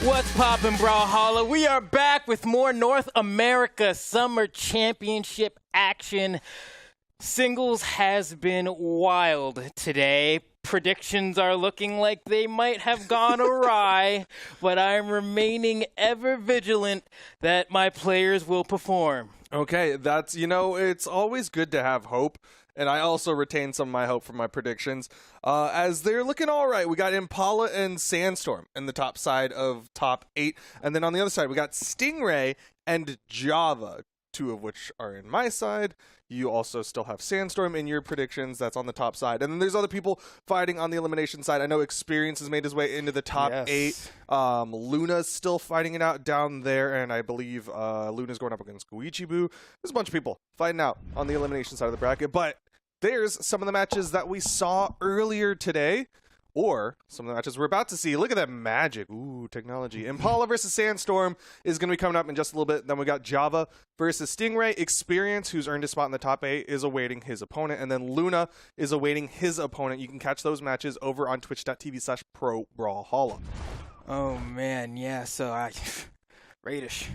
What's poppin', Brawlhalla? We are back with more North America Summer Championship action. Singles has been wild today. Predictions are looking like they might have gone awry, but I'm remaining ever vigilant that my players will perform. Okay, that's, it's always good to have hope. And I also retain some of my hope from my predictions, as they're looking all right. We got Impala and Sandstorm in the top side of top 8. And then on the other side, we got Stingray and Java, 2 of which are in my side. You also still have Sandstorm in your predictions. That's on the top side. And then there's other people fighting on the elimination side. I know Experience has made his way into the top 8. Luna's still fighting it out down there. And I believe Luna's going up against Guichibu. There's a bunch of people fighting out on the elimination side of the bracket. But there's some of the matches that we saw earlier today, or some of the matches we're about to see. Look at that magic. Ooh, technology. Impala versus Sandstorm is going to be coming up in just a little bit. Then we got Java versus Stingray. Experience, who's earned a spot in the top 8, is awaiting his opponent. And then Luna is awaiting his opponent. You can catch those matches over on twitch.tv/ProBrawlhalla. Oh, man, yeah, so Radish.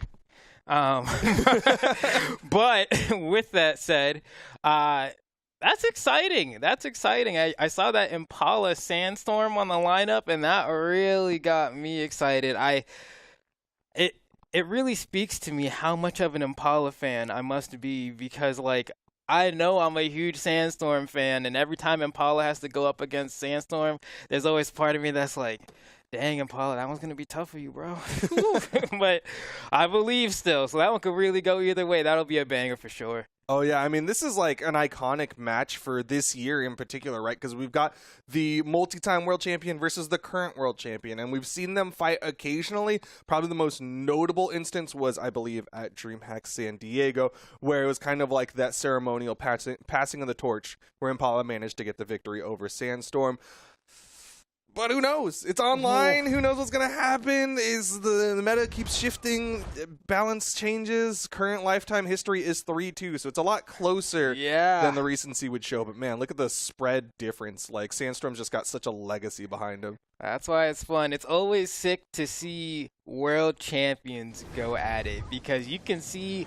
But with that said, that's exciting. That's exciting. I saw that Impala Sandstorm on the lineup, and that really got me excited. It really speaks to me how much of an Impala fan I must be, because, I know I'm a huge Sandstorm fan, and every time Impala has to go up against Sandstorm, there's always part of me that's like, dang, Impala, that one's going to be tough for you, bro. But I believe still, so that one could really go either way. That'll be a banger for sure. Oh, yeah. I mean, this is like an iconic match for this year in particular, right? Because we've got the multi-time world champion versus the current world champion, and we've seen them fight occasionally. Probably the most notable instance was, I believe, at DreamHack San Diego, where it was kind of like that ceremonial passing of the torch where Impala managed to get the victory over Sandstorm. But who knows? It's online. Who knows what's going to happen? Is the meta keeps shifting, balance changes. Current lifetime history is 3-2, so it's a lot closer than the recency would show. But man, look at the spread difference. Like, Sandstorm's just got such a legacy behind him. That's why it's fun. It's always sick to see world champions go at it, because you can see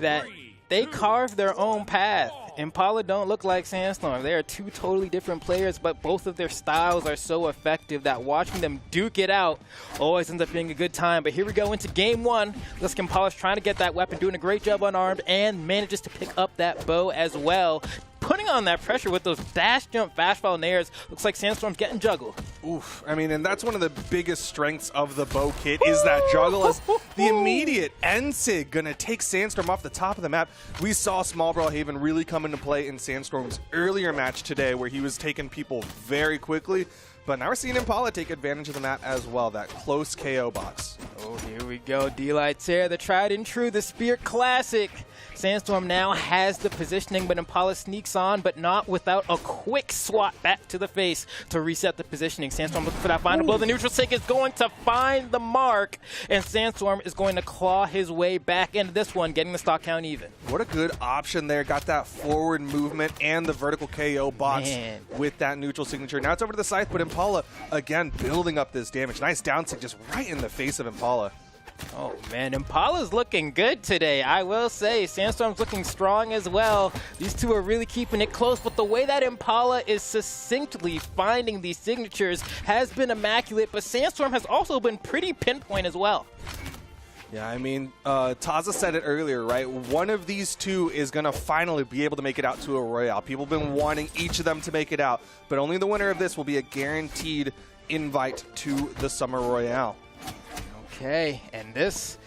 that they carve their own path. Impala don't look like Sandstorm. They are 2 totally different players, but both of their styles are so effective that watching them duke it out always ends up being a good time. But here we go into game 1. Looks like Impala's trying to get that weapon, doing a great job unarmed, and manages to pick up that bow as well. Putting on that pressure with those dash jump fast fall nairs. Looks like Sandstorm's getting juggled. Oof. I mean, and that's one of the biggest strengths of the bow kit is that juggle. As the immediate Ensig gonna take Sandstorm off the top of the map. We saw Small Brawl Haven really come into play in Sandstorm's earlier match today, where he was taking people very quickly. But now we're seeing Impala take advantage of the map as well, that close KO box. Oh, here we go. D-Light's here, the tried and true, the Spear Classic. Sandstorm now has the positioning, but Impala sneaks on, but not without a quick swat back to the face to reset the positioning. Sandstorm looking for that final blow. The neutral sig is going to find the mark, and Sandstorm is going to claw his way back into this one, getting the stock count even. What a good option there. Got that forward movement and the vertical KO box with that neutral signature. Now it's over to the scythe, but Impala, again, building up this damage. Nice down sig just right in the face of Impala. Oh, man, Impala's looking good today, I will say. Sandstorm's looking strong as well. These two are really keeping it close, but the way that Impala is succinctly finding these signatures has been immaculate, but Sandstorm has also been pretty pinpoint as well. Yeah, I mean, Taza said it earlier, right? One of these two is going to finally be able to make it out to a Royale. People have been wanting each of them to make it out, but only the winner of this will be a guaranteed invite to the Summer Royale. Okay, and this,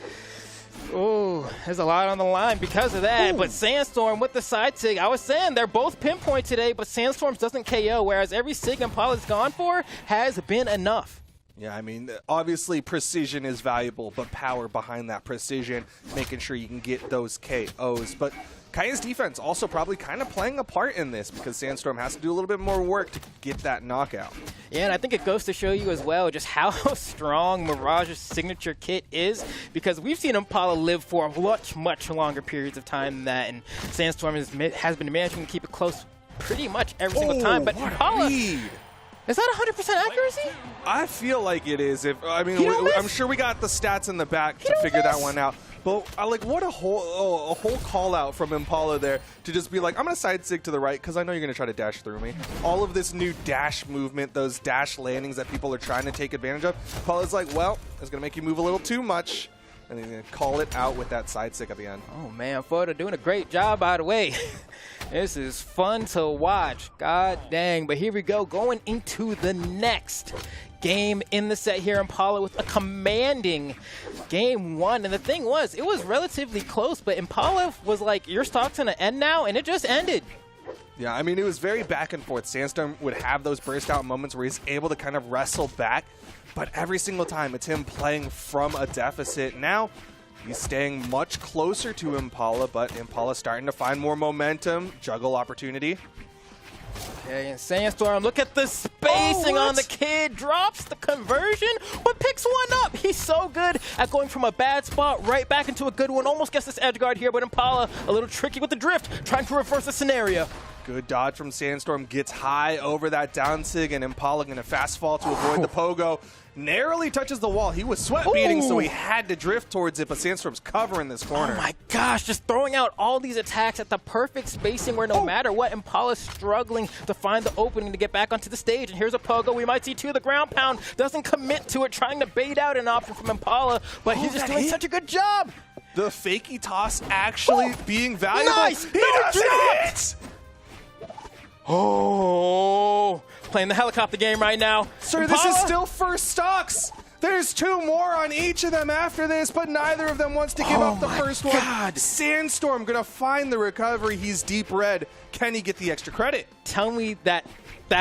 there's a lot on the line because of that. But Sandstorm with the side sig, I was saying they're both pinpoint today, but Sandstorm doesn't KO, whereas every sig Impala's gone for has been enough. Yeah, I mean, obviously precision is valuable, but power behind that precision, making sure you can get those KOs. But Kaya's defense also probably kind of playing a part in this, because Sandstorm has to do a little bit more work to get that knockout. Yeah, and I think it goes to show you as well just how strong Mirage's signature kit is, because we've seen Impala live for much longer periods of time than that, and Sandstorm has been managing to keep it close pretty much every single time. But Impala, Is that 100% accuracy? I feel like it is. I mean, He don't miss? I'm sure we got the stats in the back to figure that one out. But like, what a whole call out from Impala there to just be like, I'm gonna side stick to the right because I know you're gonna try to dash through me. All of this new dash movement, those dash landings that people are trying to take advantage of. Impala's like, well, it's gonna make you move a little too much, and then gonna call it out with that side stick at the end. Oh man, Foda doing a great job, by the way. This is fun to watch. God dang. But here we go, going into the next game in the set here. Impala with a commanding game one. And the thing was, it was relatively close, but Impala was like, your stock's gonna end now, and it just ended. Yeah, I mean, it was very back and forth. Sandstorm would have those burst out moments where he's able to kind of wrestle back, but every single time it's him playing from a deficit. Now he's staying much closer to Impala, but Impala starting to find more momentum, juggle opportunity. Okay, and Sandstorm, look at the spacing on the kid. Drops the conversion, but picks one up. He's so good at going from a bad spot right back into a good one. Almost gets this edge guard here, but Impala a little tricky with the drift, trying to reverse the scenario. Good dodge from Sandstorm, gets high over that down sig, and Impala going to fast fall to avoid the pogo. Narrowly touches the wall. He was sweat beating, so he had to drift towards it, but Sandstorm's covering this corner. Oh my gosh, just throwing out all these attacks at the perfect spacing where no matter what, Impala's struggling to find the opening to get back onto the stage. And here's a pogo. We might see two. The ground pound doesn't commit to it, trying to bait out an option from Impala, but he's just doing such a good job. The fakey toss actually being valuable. Nice! He doesn't hit! Oh, playing the helicopter game right now. Sir, Impala? this is still first stocks. There's two more on each of them after this, but neither of them wants to give up the first one. Sandstorm gonna find the recovery. He's deep red. Can he get the extra credit? Tell me that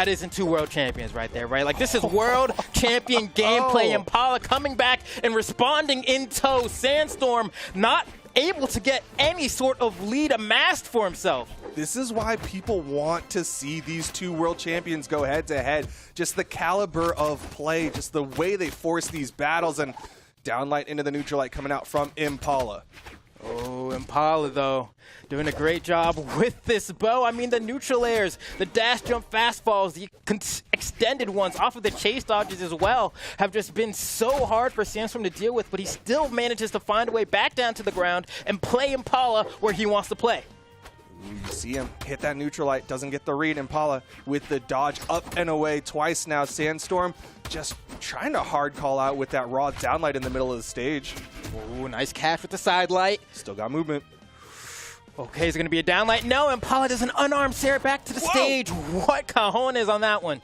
isn't two world champions right there, right? Like, this is world champion gameplay. Impala coming back and responding in tow. Sandstorm not able to get any sort of lead amassed for himself. This is why people want to see these two world champions go head to head. Just the caliber of play, just the way they force these battles, and downlight into the neutral light coming out from Impala. Oh, Impala, though, doing a great job with this bow. I mean, the neutral airs, the dash jump fastballs, the extended ones off of the chase dodges as well have just been so hard for Sandstorm to deal with, but he still manages to find a way back down to the ground and play Impala where he wants to play. You see him hit that neutral light, doesn't get the read. Impala with the dodge up and away twice now. Sandstorm just trying to hard call out with that raw downlight in the middle of the stage. Ooh, nice catch with the side light. Still got movement. Okay, is it going to be a downlight? No, Impala does an unarmed Sarah back to the stage. What cajones on that one?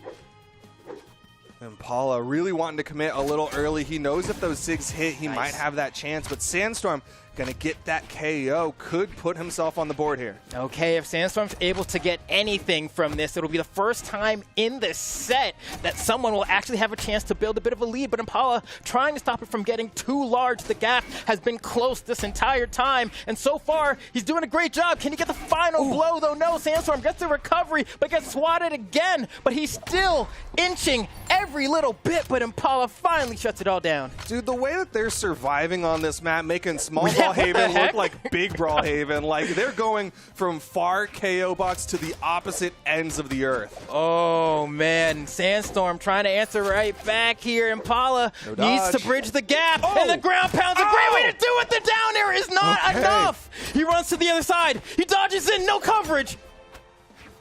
Impala really wanting to commit a little early. He knows if those zigs hit, he might have that chance, but Sandstorm gonna get that KO, could put himself on the board here. Okay, if Sandstorm's able to get anything from this, it'll be the first time in this set that someone will actually have a chance to build a bit of a lead, but Impala trying to stop it from getting too large. The gap has been close this entire time, and so far, he's doing a great job. Can he get the final blow, though? No, Sandstorm gets the recovery, but gets swatted again, but he's still inching every little bit, but Impala finally shuts it all down. Dude, the way that they're surviving on this map, making small Brawlhaven look like big Brawlhaven, like they're going from far KO box to the opposite ends of the earth. Oh man, Sandstorm trying to answer right back here. Impala needs to bridge the gap, and the ground pound's a great way to do it. The down air is not enough. He runs to the other side. He dodges in, no coverage.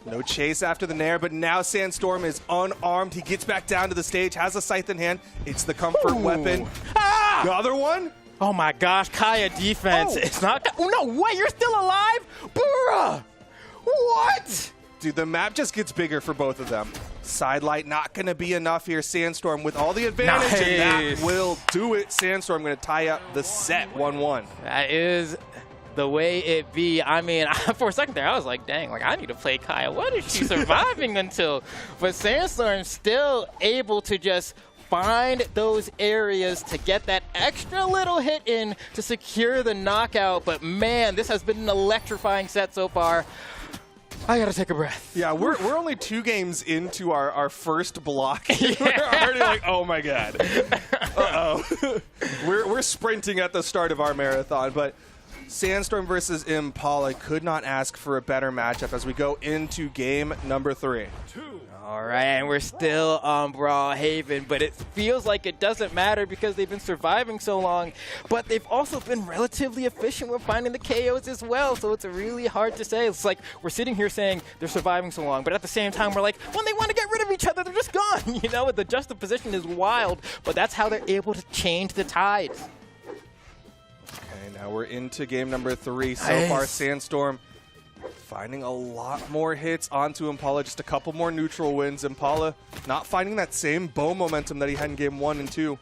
No chase after the nair, but now Sandstorm is unarmed. He gets back down to the stage, has a scythe in hand. It's the comfort weapon. The other one? Oh my gosh, Kaya defense. It's not. Oh, no way, you're still alive? Bruh! What? Dude, the map just gets bigger for both of them. Sidelight not going to be enough here. Sandstorm with all the advantage, and that will do it. Sandstorm going to tie up the set 1-1. That is the way it be. I mean, for a second there, I was like, dang, like I need to play Kaya. What is she surviving until? But Sandstorm still able to just find those areas to get that extra little hit in to secure the knockout. But man, this has been an electrifying set so far. I gotta take a breath. Yeah, we're only 2 games into our first block. We're already like, oh my god. Uh-oh. we're sprinting at the start of our marathon, but Sandstorm versus Impala. Could not ask for a better matchup as we go into game number 3. All right, and we're still on Brawlhaven, but it feels like it doesn't matter because they've been surviving so long, but they've also been relatively efficient with finding the KOs as well, so it's really hard to say. It's like we're sitting here saying they're surviving so long, but at the same time, we're like, when they want to get rid of each other, they're just gone. You know, the juxtaposition is wild, but that's how they're able to change the tides. Okay, now we're into game number 3. So far, Sandstorm finding a lot more hits onto Impala, just a couple more neutral wins. Impala not finding that same bow momentum that he had in game 1 and 2.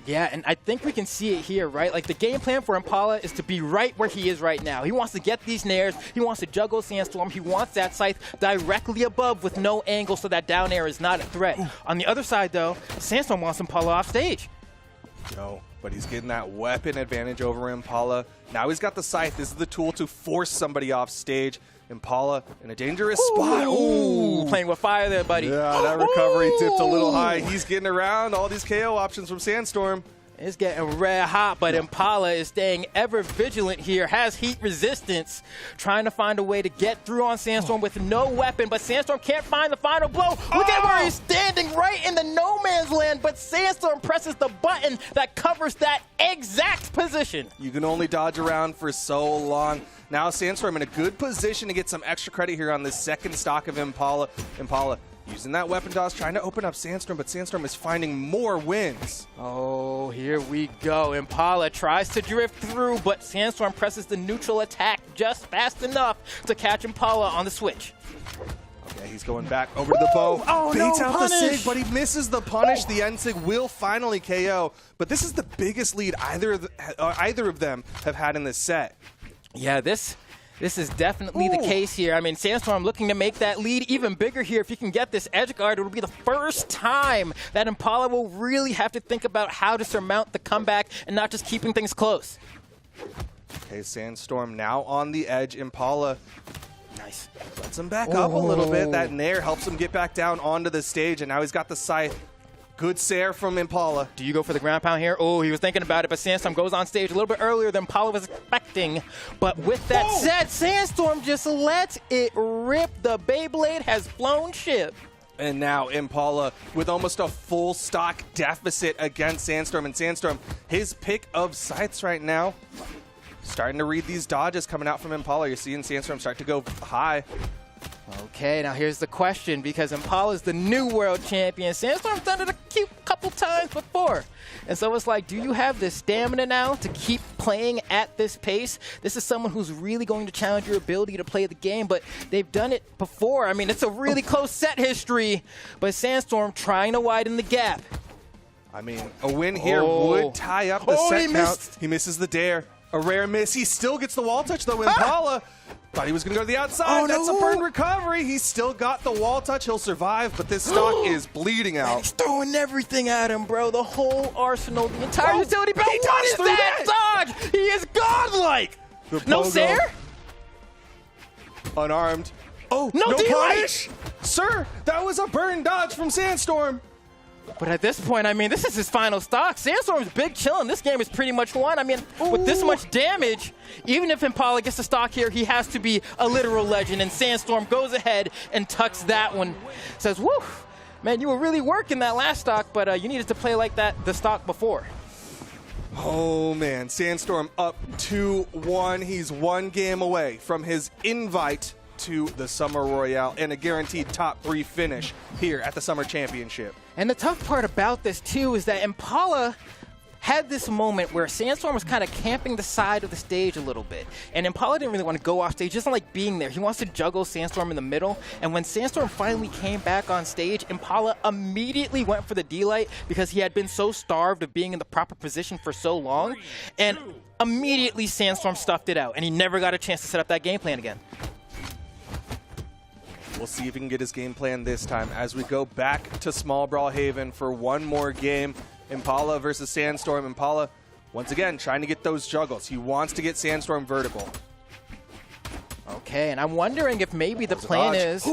Yeah, and I think we can see it here, right? Like, the game plan for Impala is to be right where he is right now. He wants to get these nairs. He wants to juggle Sandstorm. He wants that scythe directly above with no angle so that down air is not a threat. On the other side, though, Sandstorm wants Impala off stage. No, but he's getting that weapon advantage over Impala. Now he's got the scythe. This is the tool to force somebody off stage. Impala in a dangerous spot. Ooh, playing with fire there, buddy. Yeah, that recovery tipped a little high. He's getting around all these KO options from Sandstorm. It's getting red hot, but Impala is staying ever vigilant here, has heat resistance, trying to find a way to get through on Sandstorm with no weapon, but Sandstorm can't find the final blow. Look at where he's standing, right in the no man's land, but Sandstorm presses the button that covers that exact position. You can only dodge around for so long. Now Sandstorm in a good position to get some extra credit here on this second stock of Impala. Impala using that weapon dodge, trying to open up Sandstorm, but Sandstorm is finding more wins. Oh, here we go. Impala tries to drift through, but Sandstorm presses the neutral attack just fast enough to catch Impala on the switch. Okay, he's going back over to the bow. Oh, Baits no, out punish. the SIG, but he misses the punish. The end SIG will finally KO, but this is the biggest lead either of them have had in this set. Yeah, this is definitely the case here. I mean, Sandstorm looking to make that lead even bigger here. If you can get this edge guard, it will be the first time that Impala will really have to think about how to surmount the comeback and not just keeping things close. Okay, Sandstorm now on the edge. Impala Nice. lets him back up a little bit. That nair helps him get back down onto the stage, and now he's got the scythe. Good Sair from Impala. Do you go for the ground pound here? Oh, he was thinking about it, but Sandstorm goes on stage a little bit earlier than Impala was expecting. But with that said, Sandstorm just lets it rip. The Beyblade has flown ship. And now Impala with almost a full stock deficit against Sandstorm. And Sandstorm, his pick of scythes right now. Starting to read these dodges coming out from Impala. You're seeing Sandstorm start to go high. Okay, now here's the question, because Impala's the new world champion. Sandstorm's done it a cute couple times before. And so it's like, do you have the stamina now to keep playing at this pace? This is someone who's really going to challenge your ability to play the game, but they've done it before. I mean, it's a really close set history, but Sandstorm trying to widen the gap. I mean, a win here would tie up the set he count. missed. He misses the dare. A rare miss. He still gets the wall touch, though. Impala thought he was going to go to the outside. That's a burn recovery. He's still got the wall touch. He'll survive, but this stock is bleeding out. He's throwing everything at him, bro. The whole arsenal, the entire utility belt. he What dodged is through that dodge? He is godlike. The No pogo. Sair? Unarmed. Oh, No delay. punish! Sir, that was a burn dodge from Sandstorm. But at this point, I mean, this is his final stock. Sandstorm's big chillin'. This game is pretty much won. I mean, with this much damage, even if Impala gets the stock here, he has to be a literal legend. And Sandstorm goes ahead and tucks that one. Says, woo, man, you were really working that last stock, but you needed to play like that the stock before. Oh, man. Sandstorm up 2-1. He's one game away from his invite to the Summer Royale and a guaranteed top 3 finish here at the Summer Championship. And the tough part about this, too, is that Impala had this moment where Sandstorm was kind of camping the side of the stage a little bit. And Impala didn't really want to go off stage. He doesn't like being there. He wants to juggle Sandstorm in the middle. And when Sandstorm finally came back on stage, Impala immediately went for the D-Light because he had been so starved of being in the proper position for so long. And immediately Sandstorm stuffed it out. And he never got a chance to set up that game plan again. We'll see if he can get his game plan this time as we go back to Small Brawlhaven for one more game. Impala versus Sandstorm. Impala, once again, trying to get those juggles. He wants to get Sandstorm vertical. Okay, and I'm wondering if maybe the plan is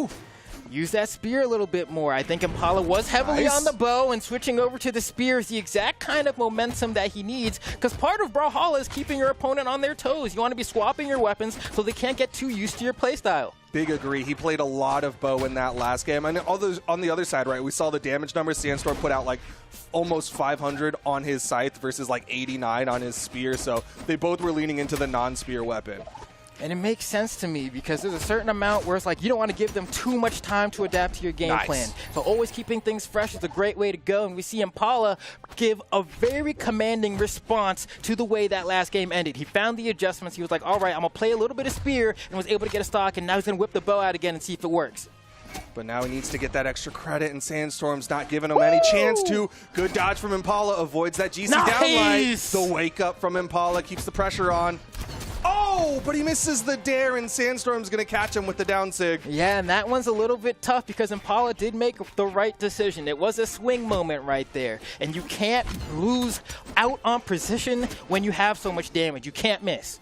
use that spear a little bit more. I think Impala was heavily on the bow, and switching over to the spear is the exact kind of momentum that he needs, because part of Brawlhalla is keeping your opponent on their toes. You want to be swapping your weapons so they can't get too used to your playstyle. Big agree. He played a lot of bow in that last game. And on the other side, right, we saw the damage numbers. Sandstorm put out like almost 500 on his scythe versus like 89 on his spear. So they both were leaning into the non-spear weapon. And it makes sense to me because there's a certain amount where it's like you don't want to give them too much time to adapt to your game plan. So always keeping things fresh is a great way to go. And we see Impala give a very commanding response to the way that last game ended. He found the adjustments. He was like, all right, I'm going to play a little bit of spear, and was able to get a stock. And now he's going to whip the bow out again and see if it works. But now he needs to get that extra credit, and Sandstorm's not giving him any chance to. Good dodge from Impala, avoids that GC downlight. The wake up from Impala keeps the pressure on. Oh, but he misses the dare, and Sandstorm's going to catch him with the down sig. Yeah, and that one's a little bit tough because Impala did make the right decision. It was a swing moment right there, and you can't lose out on precision when you have so much damage. You can't miss.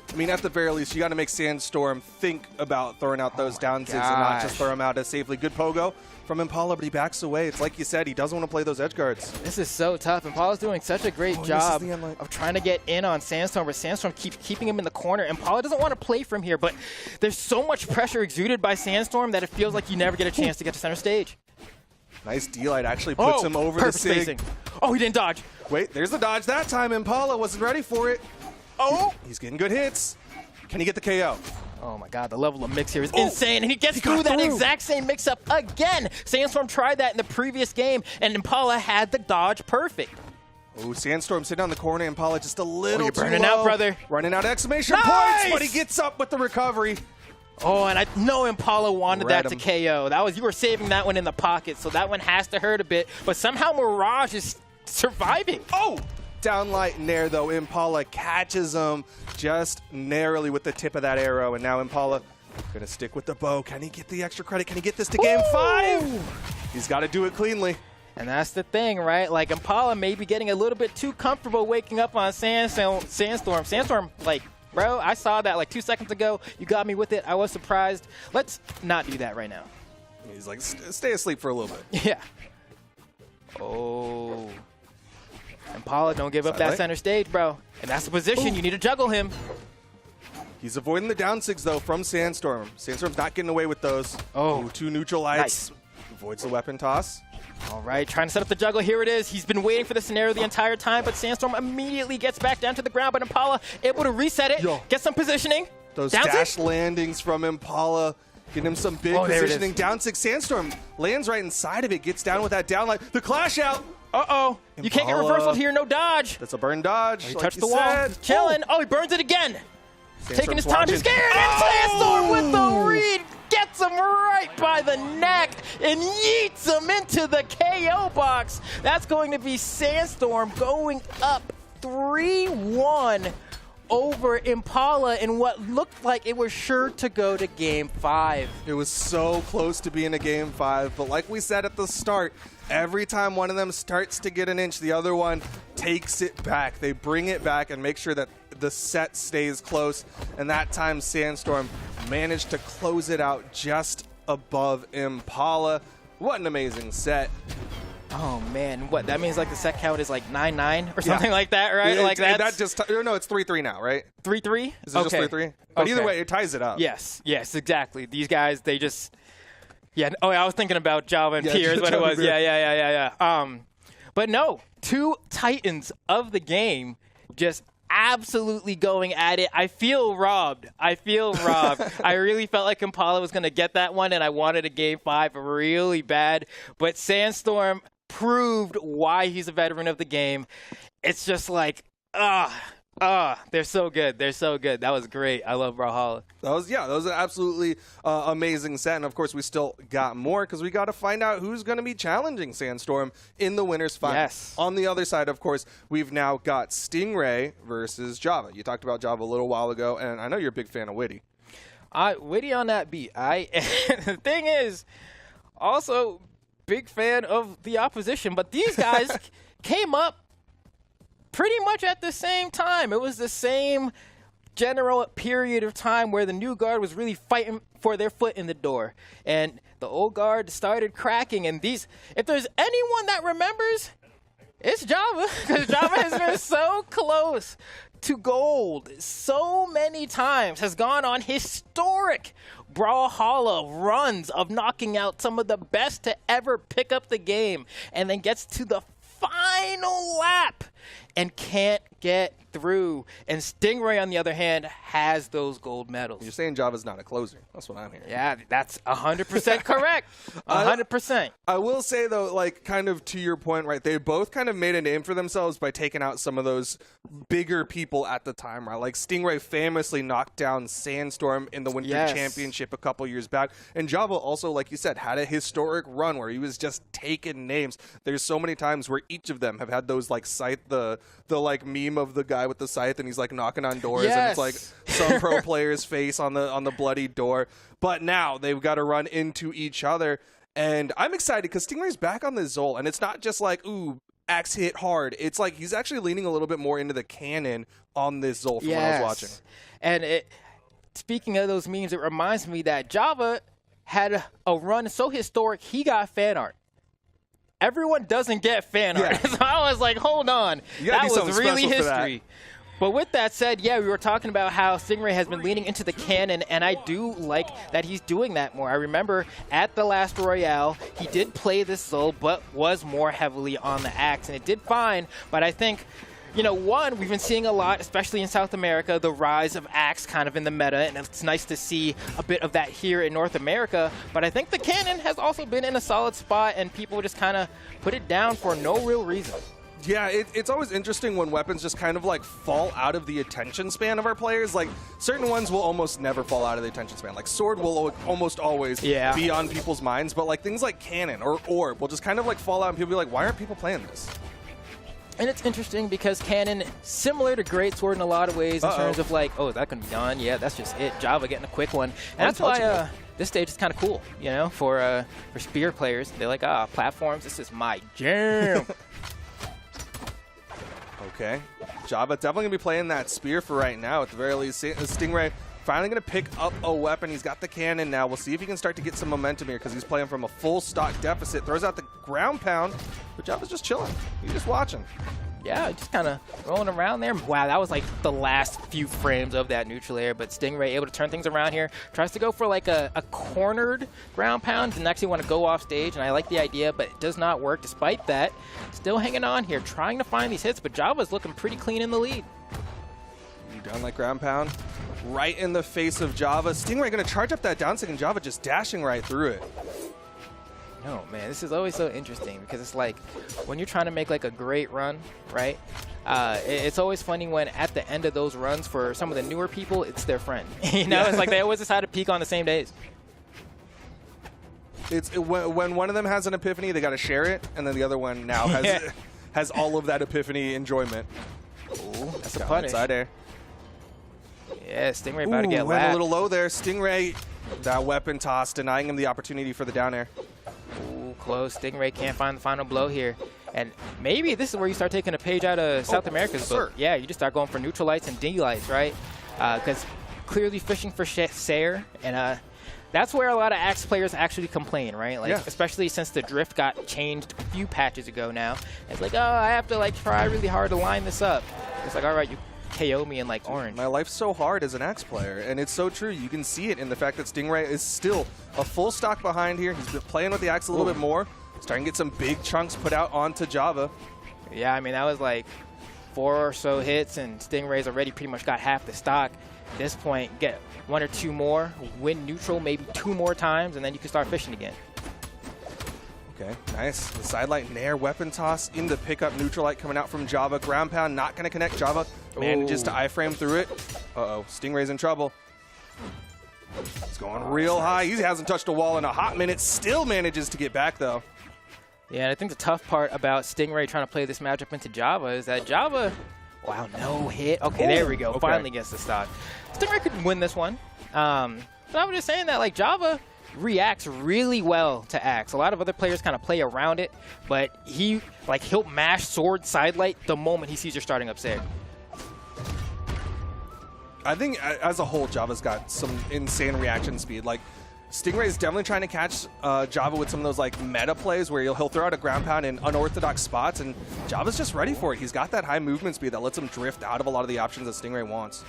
I mean, at the very least, you got to make Sandstorm think about throwing out those down sigs and not just throw them out as safely. Good pogo from Impala, but he backs away. It's like you said, he doesn't want to play those edge guards. This is so tough. Impala's doing such a great job of trying to get in on Sandstorm, but Sandstorm keeps keeping him in the corner. Impala doesn't want to play from here, but there's so much pressure exuded by Sandstorm that it feels like you never get a chance to get to center stage. Nice D-Light actually puts him over the sig. Spacing. Oh, he didn't dodge. Wait, there's the dodge that time. Impala wasn't ready for it. Oh, he's getting good hits. Can he get the KO? Oh my god, the level of mix here is insane, and he gets through that exact same mix-up again. Sandstorm tried that in the previous game, and Impala had the dodge perfect. Oh, Sandstorm sitting on the corner. Impala just a little you're too burning low. out, brother. Running out exclamation points, but he gets up with the recovery. Oh, and I know Impala wanted that to KO. You were saving that one in the pocket, so that one has to hurt a bit, but somehow Mirage is surviving. Oh! Downlight nair, though. Impala catches him just narrowly with the tip of that arrow, and now Impala going to stick with the bow. Can he get the extra credit? Can he get this to game 5? He's got to do it cleanly. And that's the thing, right? Like, Impala may be getting a little bit too comfortable waking up on Sandstorm. Sandstorm, like, bro, I saw that like 2 seconds ago. You got me with it. I was surprised. Let's not do that right now. He's like, stay asleep for a little bit. Yeah. Oh. Impala, don't give up that center stage, bro. And that's the position. You need to juggle him. He's avoiding the down sigs, though, from Sandstorm. Sandstorm's not getting away with those. Oh. 2 neutral lights. Nice. Avoids the weapon toss. All right, trying to set up the juggle. Here it is. He's been waiting for the scenario the entire time, but Sandstorm immediately gets back down to the ground, but Impala able to reset it, get some positioning. Those dash landings from Impala. Getting him some big positioning. Down six. Sandstorm lands right inside of it. Gets down with that downlight. The clash out. Uh-oh. You can't get reversal here. No dodge. That's a burn dodge. He touched the wall. Chilling. Oh, he burns it again. Taking his time. He's scared. And Sandstorm with the read. Gets him right by the neck and yeets him into the KO box. That's going to be Sandstorm going up 3-1 over Impala in what looked like it was sure to go to game 5. It was so close to being a game 5, but like we said at the start, every time one of them starts to get an inch, the other one takes it back. They bring it back and make sure that the set stays close, and that time Sandstorm managed to close it out just above Impala. What an amazing set. Oh man, what that means? Like the set count is like 9-9 or something like that, right? Like that just no, it's 3-3 now, right? 3-3? Is it just 3-3? But either way, it ties it up. Yes, exactly. These guys, they just Oh, I was thinking about Java and Piers when it was. Yeah. But no, 2 titans of the game just absolutely going at it. I feel robbed. I really felt like Impala was going to get that one, and I wanted a game 5 really bad. But Sandstorm proved why he's a veteran of the game. It's just like, they're so good. They're so good. That was great. I love Brawlhalla. That was an absolutely amazing set. And, of course, we still got more because we got to find out who's going to be challenging Sandstorm in the winner's final. Yes. On the other side, of course, we've now got Stingray versus Java. You talked about Java a little while ago, and I know you're a big fan of Witty. Witty on that beat. The thing is, also big fan of the opposition, but these guys came up pretty much at the same time. It was the same general period of time where the new guard was really fighting for their foot in the door, and the old guard started cracking. And these, if there's anyone that remembers, it's Java, because Java has been so close to gold so many times, has gone on historic Brawlhalla runs of knocking out some of the best to ever pick up the game, and then gets to the final lap and can't get through. And Stingray, on the other hand, has those gold medals. You're saying Java's not a closer. That's what I'm hearing. Yeah, that's 100% correct. 100%. I will say, though, like, kind of to your point, right, they both kind of made a name for themselves by taking out some of those bigger people at the time, right? Like, Stingray famously knocked down Sandstorm in the Winter Championship a couple years back. And Java also, like you said, had a historic run where he was just taking names. There's so many times where each of them have had those, like, scythe, the like, meme of the guy with the scythe, and he's, like, knocking on doors, and it's, like, some pro player's face on the bloody door. But now they've got to run into each other. And I'm excited because Stingray's back on the Zol, and it's not just like, ooh, axe hit hard. It's like he's actually leaning a little bit more into the cannon on this Zol from what I was watching. And speaking of those memes, it reminds me that Java had a run so historic, he got fan art. Everyone doesn't get fan art. So I was like, hold on. That was really history. But with that said, yeah, we were talking about how Stingray has been leaning into the cannon, and I do like that he's doing that more. I remember at the last Royale, he did play this Zol, but was more heavily on the axe, and it did fine. But I think, you know, one, we've been seeing a lot, especially in South America, the rise of axe kind of in the meta, and it's nice to see a bit of that here in North America. But I think the cannon has also been in a solid spot, and people just kind of put it down for no real reason. Yeah, it's always interesting when weapons just kind of like fall out of the attention span of our players. Like, certain ones will almost never fall out of the attention span. Like, sword will almost always be on people's minds, but like things like cannon or orb will just kind of like fall out, and people be like, why aren't people playing this? And it's interesting because cannon, similar to greatsword in a lot of ways in terms of like, oh, is that going to be done? Yeah, that's just it. Java getting a quick one. And that's why this stage is kind of cool, you know, for spear players. They're like, platforms, this is my jam. Okay, Java definitely going to be playing that spear for right now. At the very least, Stingray finally going to pick up a weapon. He's got the cannon now. We'll see if he can start to get some momentum here because he's playing from a full stock deficit. Throws out the ground pound, but Java's just chilling. He's just watching. Yeah, just kind of rolling around there. Wow, that was like the last few frames of that neutral air, but Stingray able to turn things around here. Tries to go for like a cornered ground pound, didn't actually want to go off stage, and I like the idea, but it does not work despite that. Still hanging on here, trying to find these hits, but Java's looking pretty clean in the lead. Down like ground pound, right in the face of Java. Stingray going to charge up that down stick, and Java just dashing right through it. No, man, this is always so interesting because it's like when you're trying to make like a great run, right? It's always funny when at the end of those runs for some of the newer people, it's their friend. You know, it's like they always decide to peak on the same days. When one of them has an epiphany, they got to share it, and then the other one now has all of that epiphany enjoyment. Ooh, that's a punish. Inside air. Yeah, Stingray about to get went lapped. a little low there. Stingray, that weapon toss, denying him the opportunity for the down air. Ooh, close. Stingray can't find the final blow here. And maybe this is where you start taking a page out of South America's book. Yeah, you just start going for neutral lights and D lights, right? Because clearly fishing for Sayer, and that's where a lot of Axe players actually complain, right? Like, especially since the drift got changed a few patches ago now. It's like, oh, I have to like try really hard to line this up. It's like, all right, you KO me in like orange. My life's so hard as an Axe player, and it's so true. You can see it in the fact that Stingray is still a full stock behind here. He's been playing with the Axe a little bit more, starting to get some big chunks put out onto Java. Yeah, I mean, that was like 4 or so hits, and Stingray's already pretty much got half the stock. At this point, get 1 or 2 more, win neutral maybe 2 more times, and then you can start fishing again. Okay, nice. The sidelight nair weapon toss into pickup neutral light coming out from Java. Ground pound not going to connect. Java manages to iframe through it. Uh-oh, Stingray's in trouble. He's going real high. He hasn't touched a wall in a hot minute. Still manages to get back, though. Yeah, and I think the tough part about Stingray trying to play this matchup into Java is that Java, wow, no hit. Okay, there we go. Finally gets the stock. Stingray could win this one. But I was just saying that, like, Java reacts really well to Axe. A lot of other players kind of play around it, but he'll mash sword sidelight the moment he sees you're starting up Sayer. I think as a whole, Java's got some insane reaction speed. Like, Stingray is definitely trying to catch Java with some of those like meta plays where he'll throw out a ground pound in unorthodox spots, and Java's just ready for it. He's got that high movement speed that lets him drift out of a lot of the options that Stingray wants.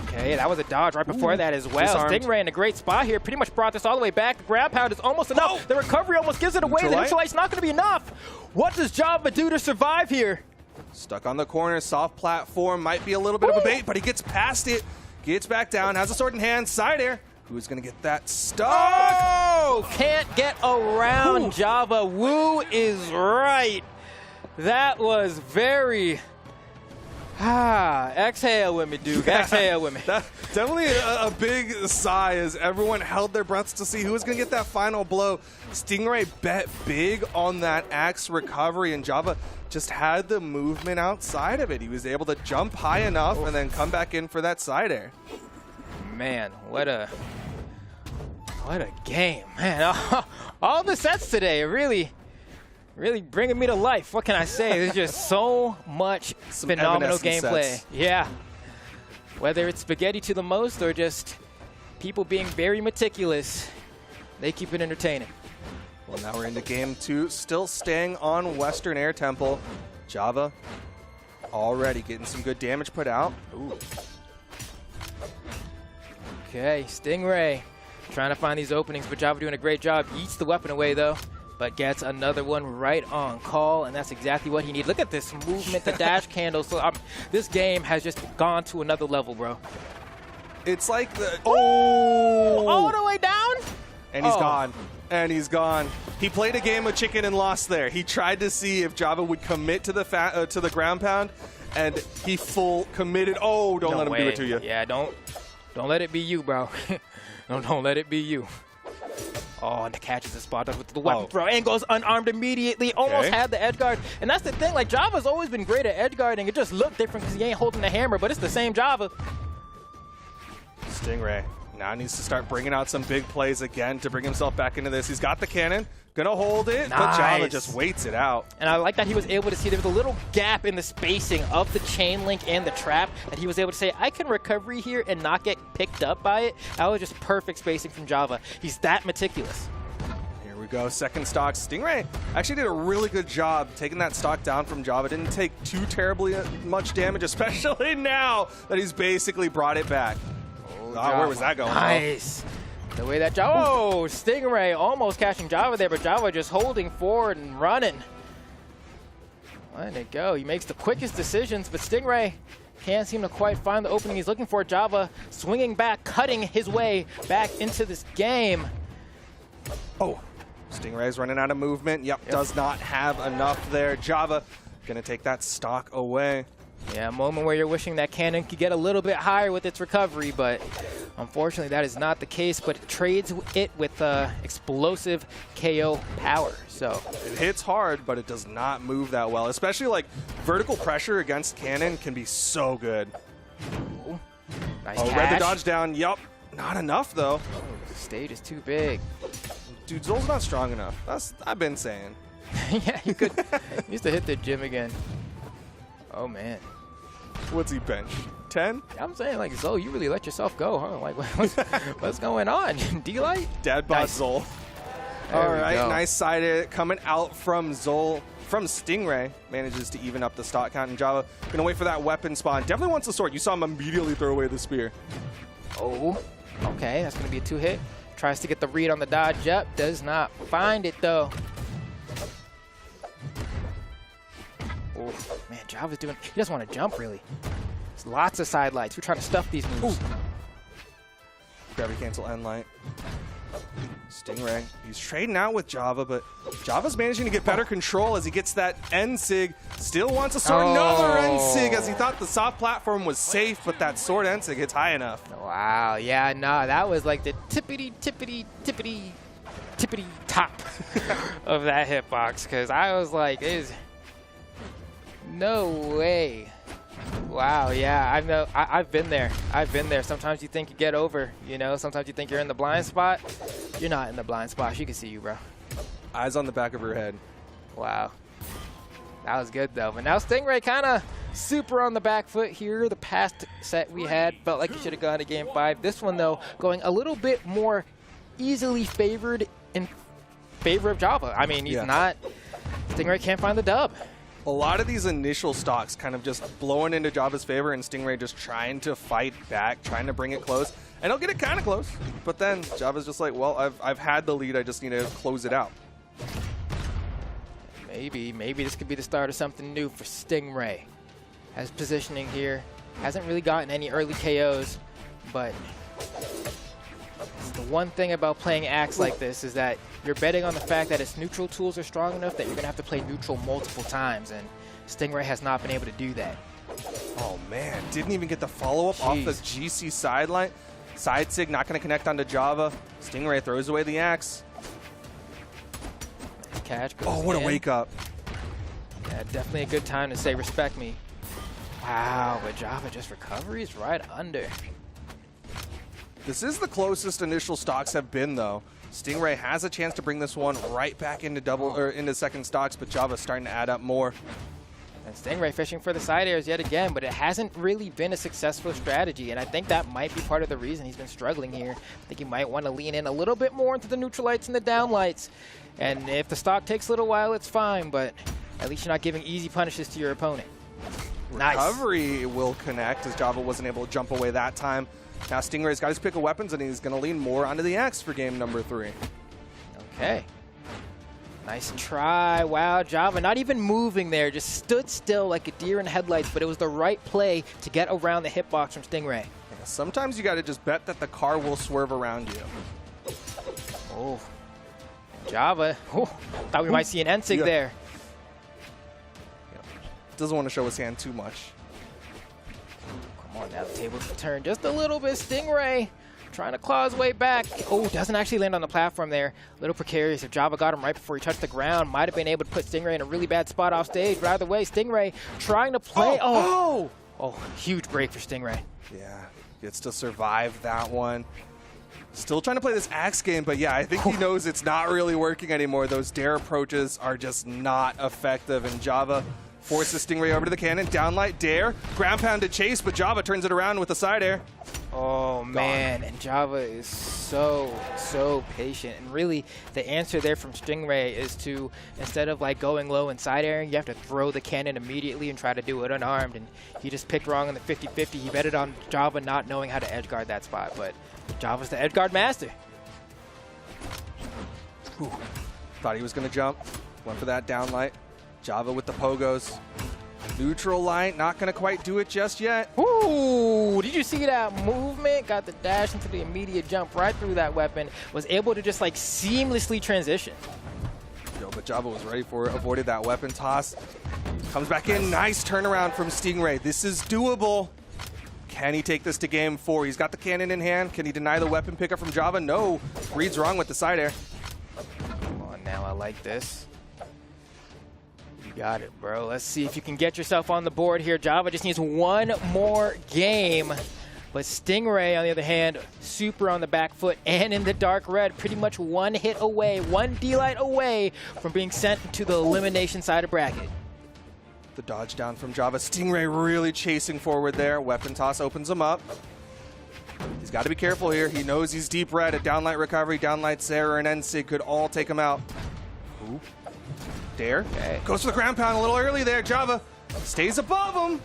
Okay, that was a dodge right before that as well. Disarmed. Stingray in a great spot here. Pretty much brought this all the way back. The ground pound is almost enough. The recovery almost gives it away. The neutralite's not going to be enough. What does Java do to survive here? Stuck on the corner, soft platform, might be a little bit of a bait, but he gets past it, gets back down, has a sword in hand, side air. Who's going to get that stuck? Oh, can't get around Java. Woo is right. That was very... exhale with me, Duke. Exhale with me. Definitely a big sigh as everyone held their breaths to see who was going to get that final blow. Stingray bet big on that axe recovery, and Java just had the movement outside of it. He was able to jump high enough and then come back in for that side air. Man, what a game, man. All the sets today are really bringing me to life. What can I say? There's just so much phenomenal gameplay. Sets. Yeah. Whether it's spaghetti to the most or just people being very meticulous, they keep it entertaining. Well, now we're into game 2, still staying on Western Air Temple. Java already getting some good damage put out. Ooh. Okay, Stingray trying to find these openings, but Java doing a great job. Eats the weapon away, though, but gets another one right on call, and that's exactly what he needs. Look at this movement, the dash candle. So this game has just gone to another level, bro. It's like the... All the way down? And he's gone. And he's gone. He played a game of chicken and lost there. He tried to see if Java would commit to the ground pound, and he full committed. Oh, don't let him do it to you. Yeah, don't let it be you, bro. Don't let it be you. Oh, and the catches the spot up with the weapon throw and goes unarmed immediately. Almost had the edge guard. And that's the thing, like Java's always been great at edge guarding. It just looked different because he ain't holding the hammer, but it's the same Java. Stingray now needs to start bringing out some big plays again to bring himself back into this. He's got the cannon, gonna hold it, but Java just waits it out. And I like that he was able to see there was a little gap in the spacing of the chain link and the trap that he was able to say, I can recovery here and not get picked up by it. That was just perfect spacing from Java. He's that meticulous. Here we go, second stock. Stingray actually did a really good job taking that stock down from Java. Didn't take too terribly much damage, especially now that he's basically brought it back. Where was that going? Nice. The way that Java, Stingray almost catching Java there, but Java just holding forward and running. Letting it go. He makes the quickest decisions, but Stingray can't seem to quite find the opening he's looking for. Java swinging back, cutting his way back into this game. Oh, Stingray's running out of movement. Yep, does not have enough there. Java gonna take that stock away. Yeah, a moment where you're wishing that cannon could get a little bit higher with its recovery, but unfortunately that is not the case, but it trades it with explosive KO power. So it hits hard, but it does not move that well, especially like vertical pressure against cannon can be so good. Ooh, nice catch. Read the dodge down. Yup, not enough though. Oh, the stage is too big. Dude, Zol's not strong enough. I've been saying. Yeah, you could. He used to hit the gym again. Oh man. What's he bench? 10? I'm saying, like, Zol, you really let yourself go, huh? Like, what's going on? D-Light? Dad bod Nice. Zol. All right, nice side air coming out from Zol. From Stingray, manages to even up the stock count, and Java gonna wait for that weapon spawn. Definitely wants the sword. You saw him immediately throw away the spear. Oh, okay, that's gonna be a 2-hit. Tries to get the read on the dodge up, does not find it though. Oh, man, Java's doing, he doesn't want to jump really. There's lots of side lights. We're trying to stuff these moves. Gravity cancel end light. Stingray, he's trading out with Java, but Java's managing to get better control as he gets that end sig. Still wants a sword, another end sig, as he thought the soft platform was safe, but that sword end sig hits high enough. Wow, yeah, no, that was like the tippity top of that hitbox, because I was like, there's no way. Wow, yeah, I've been there. I've been there. Sometimes you think you get over, you know, sometimes you think you're in the blind spot. You're not in the blind spot. She can see you, bro. Eyes on the back of her head. Wow. That was good, though. But now Stingray kind of super on the back foot here. The past set we had felt like he should have gone to game 5. This one, though, going a little bit more easily favored in favor of Java. I mean, he's not... Stingray can't find the dub. A lot of these initial stocks kind of just blowing into Java's favor and Stingray just trying to fight back, trying to bring it close. And he'll get it kind of close. But then Java's just like, well, I've had the lead. I just need to close it out. Maybe this could be the start of something new for Stingray. Has positioning here. Hasn't really gotten any early KOs, but the one thing about playing Axe like this is that you're betting on the fact that its neutral tools are strong enough that you're going to have to play neutral multiple times, and Stingray has not been able to do that. Oh, man. Didn't even get the follow-up off the GC sideline. Side sig not going to connect onto Java. Stingray throws away the Axe. Nice catch. Goes What a in. wake up. Yeah, definitely a good time to say respect me. Wow, but Java just recoveries right under. This is the closest initial stocks have been, though. Stingray has a chance to bring this one right back into into second stocks, but Java's starting to add up more. And Stingray fishing for the side airs yet again, but it hasn't really been a successful strategy, and I think that might be part of the reason he's been struggling here. I think he might want to lean in a little bit more into the neutral lights and the down lights. And if the stock takes a little while, it's fine, but at least you're not giving easy punishes to your opponent. Nice. Recovery will connect, as Java wasn't able to jump away that time. Now Stingray's got his pick of weapons, and he's going to lean more onto the Axe for game number 3. Okay. Nice try. Wow, Java not even moving there, just stood still like a deer in headlights, but it was the right play to get around the hitbox from Stingray. Yeah, sometimes you got to just bet that the car will swerve around you. Oh. Java. Oh, thought we might see an N-sig there. Doesn't want to show his hand too much. Come on now, the tables turn just a little bit. Stingray trying to claw his way back. Oh, doesn't actually land on the platform there. A little precarious. If Java got him right before he touched the ground, might have been able to put Stingray in a really bad spot off stage. But either way, Stingray trying to play. Oh, huge break for Stingray. Yeah, gets to survive that one. Still trying to play this Axe game, but yeah, I think he knows it's not really working anymore. Those dare approaches are just not effective, and Java forces Stingray over to the cannon. Downlight, dare, ground pound to chase, but Java turns it around with the side air. Oh, man, and Java is so patient. And really, the answer there from Stingray is to, instead of like going low and side airing, you have to throw the cannon immediately and try to do it unarmed. And he just picked wrong on the 50-50. He betted on Java not knowing how to edge guard that spot, but Java's the edge guard master. Whew. Thought he was going to jump. Went for that downlight. Java with the pogos. Neutral light, not going to quite do it just yet. Ooh, did you see that movement? Got the dash into the immediate jump right through that weapon. Was able to just like seamlessly transition. Yo, but Java was ready for it. Avoided that weapon toss. Comes back in. Nice turnaround from Stingray. This is doable. Can he take this to game 4? He's got the cannon in hand. Can he deny the weapon pickup from Java? No. Reads wrong with the side air. Come on now, I like this. You got it, bro. Let's see if you can get yourself on the board here. Java just needs one more game. But Stingray, on the other hand, super on the back foot and in the dark red. Pretty much one hit away, one D-light away from being sent to the elimination side of bracket. The dodge down from Java. Stingray really chasing forward there. Weapon toss opens him up. He's got to be careful here. He knows he's deep red. A downlight recovery, downlight Sarah, and N-Sig could all take him out. Ooh. Dare. Okay. Goes for the ground pound a little early there. Java stays above him.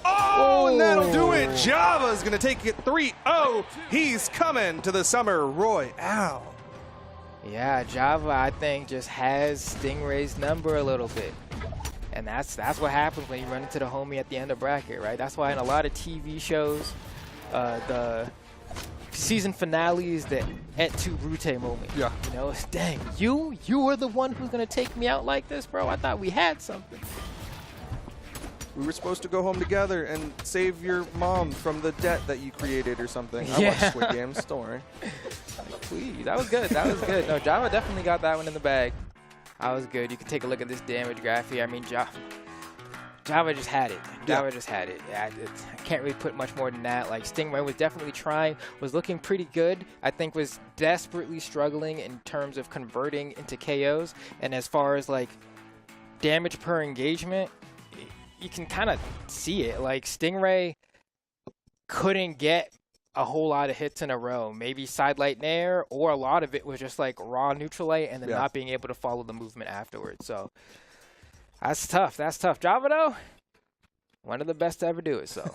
Oh, and that'll do it. Java's going to take it 3-0. He's coming to the Summer Royale. Yeah, Java, I think, just has Stingray's number a little bit. And that's what happens when you run into the homie at the end of bracket, right? That's why in a lot of TV shows, the season finale is the et tu Brute moment. Yeah. You know, it's, dang, you were the one who's going to take me out like this, bro? I thought we had something. We were supposed to go home together and save your mom from the debt that you created or something. I Yeah. watched Squid Games, don't worry. Please, that was good. That was good. No, Java definitely got that one in the bag. That was good. You can take a look at this damage graph here. I mean, Java just had it. Java just had it. Yeah, I can't really put much more than that. Like, Stingray was definitely trying, was looking pretty good. I think was desperately struggling in terms of converting into KOs. And as far as, like, damage per engagement, you can kind of see it. Like, Stingray couldn't get a whole lot of hits in a row. Maybe side light nair, or a lot of it was just like raw neutral light and then not being able to follow the movement afterwards. So that's tough. That's tough. Java, though, one of the best to ever do it, so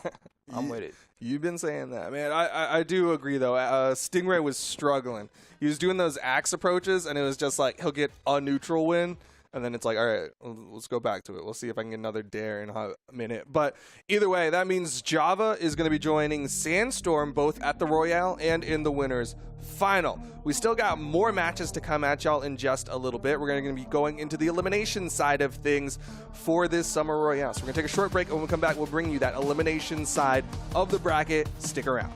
I'm with it. You've been saying that, man. I do agree, though. Stingray was struggling. He was doing those axe approaches, and it was just like he'll get a neutral win, and then it's like, all right, let's go back to it. We'll see if I can get another dare in a minute. But either way, that means Java is going to be joining Sandstorm both at the Royale and in the winners final. We still got more matches to come at y'all in just a little bit. We're going to be going into the elimination side of things for this Summer Royale. So we're going to take a short break, and when we come back, we'll bring you that elimination side of the bracket. Stick around.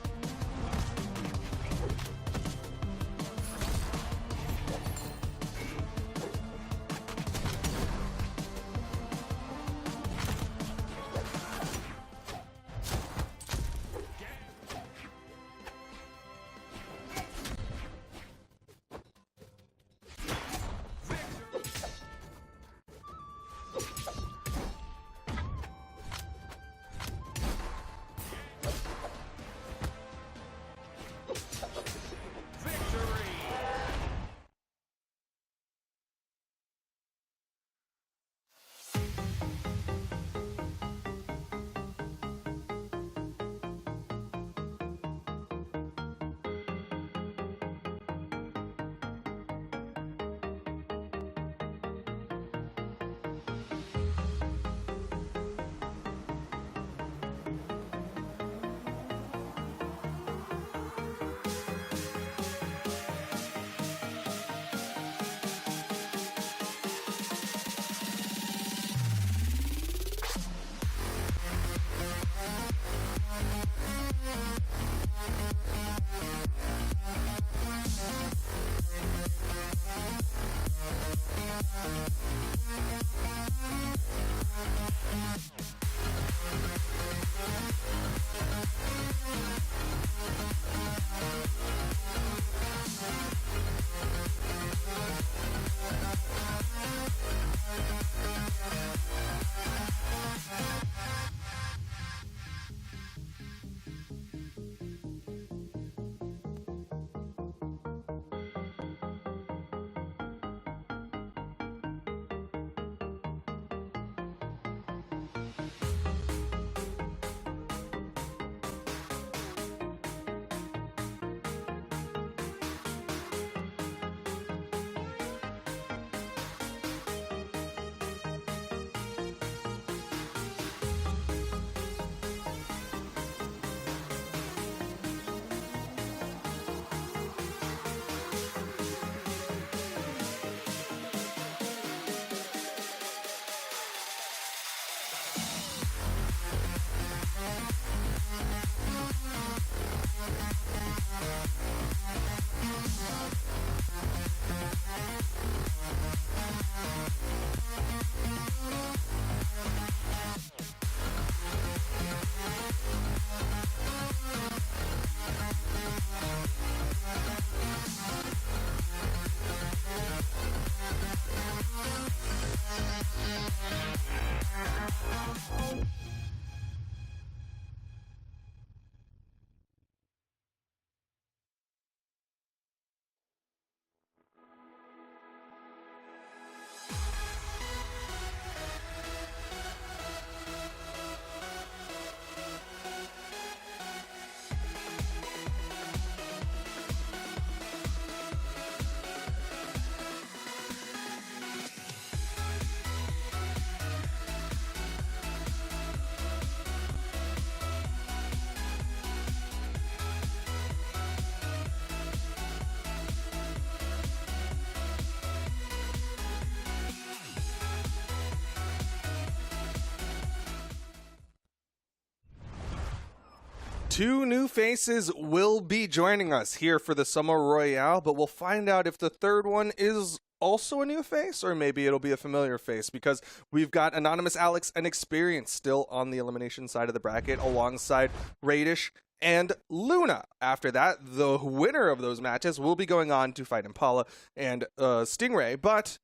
Two new faces will be joining us here for the Summer Royale, but we'll find out if the third one is also a new face, or maybe it'll be a familiar face, because we've got Anonymous Alex and Experience still on the elimination side of the bracket alongside Radish and Luna. After that, the winner of those matches will be going on to fight Impala and Stingray, but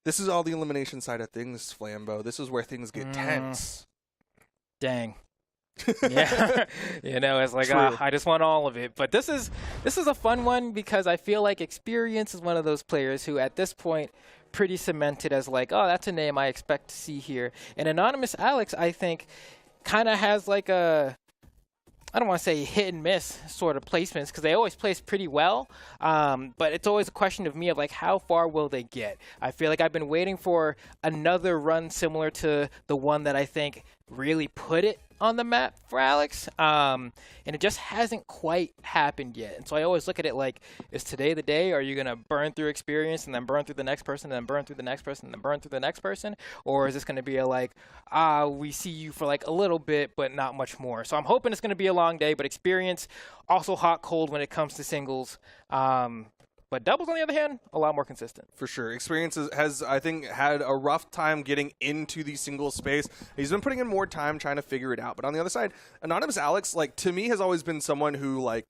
this is all the elimination side of things, Flambeau. This is where things get tense. Dang. Yeah, you know, it's like True. I just want all of it. But this is a fun one because I feel like Experience is one of those players who, at this point, pretty cemented as like, oh, that's a name I expect to see here. And Anonymous Alex, I think, kind of has like a, I don't want to say hit and miss sort of placements because they always place pretty well. But it's always a question of me of like, how far will they get? I feel like I've been waiting for another run similar to the one that I think really put it on the map for Alex. And it just hasn't quite happened yet. And so I always look at it like, is today the day? Are you going to burn through Experience and then burn through the next person and then burn through the next person and then burn through the next person? Or is this going to be a like, we see you for like a little bit, but not much more. So I'm hoping it's going to be a long day, but Experience also hot, cold when it comes to singles. But doubles, on the other hand, a lot more consistent. For sure. Experience has, I think, had a rough time getting into the single space. He's been putting in more time trying to figure it out. But on the other side, Anonymous Alex, like, to me, has always been someone who, like,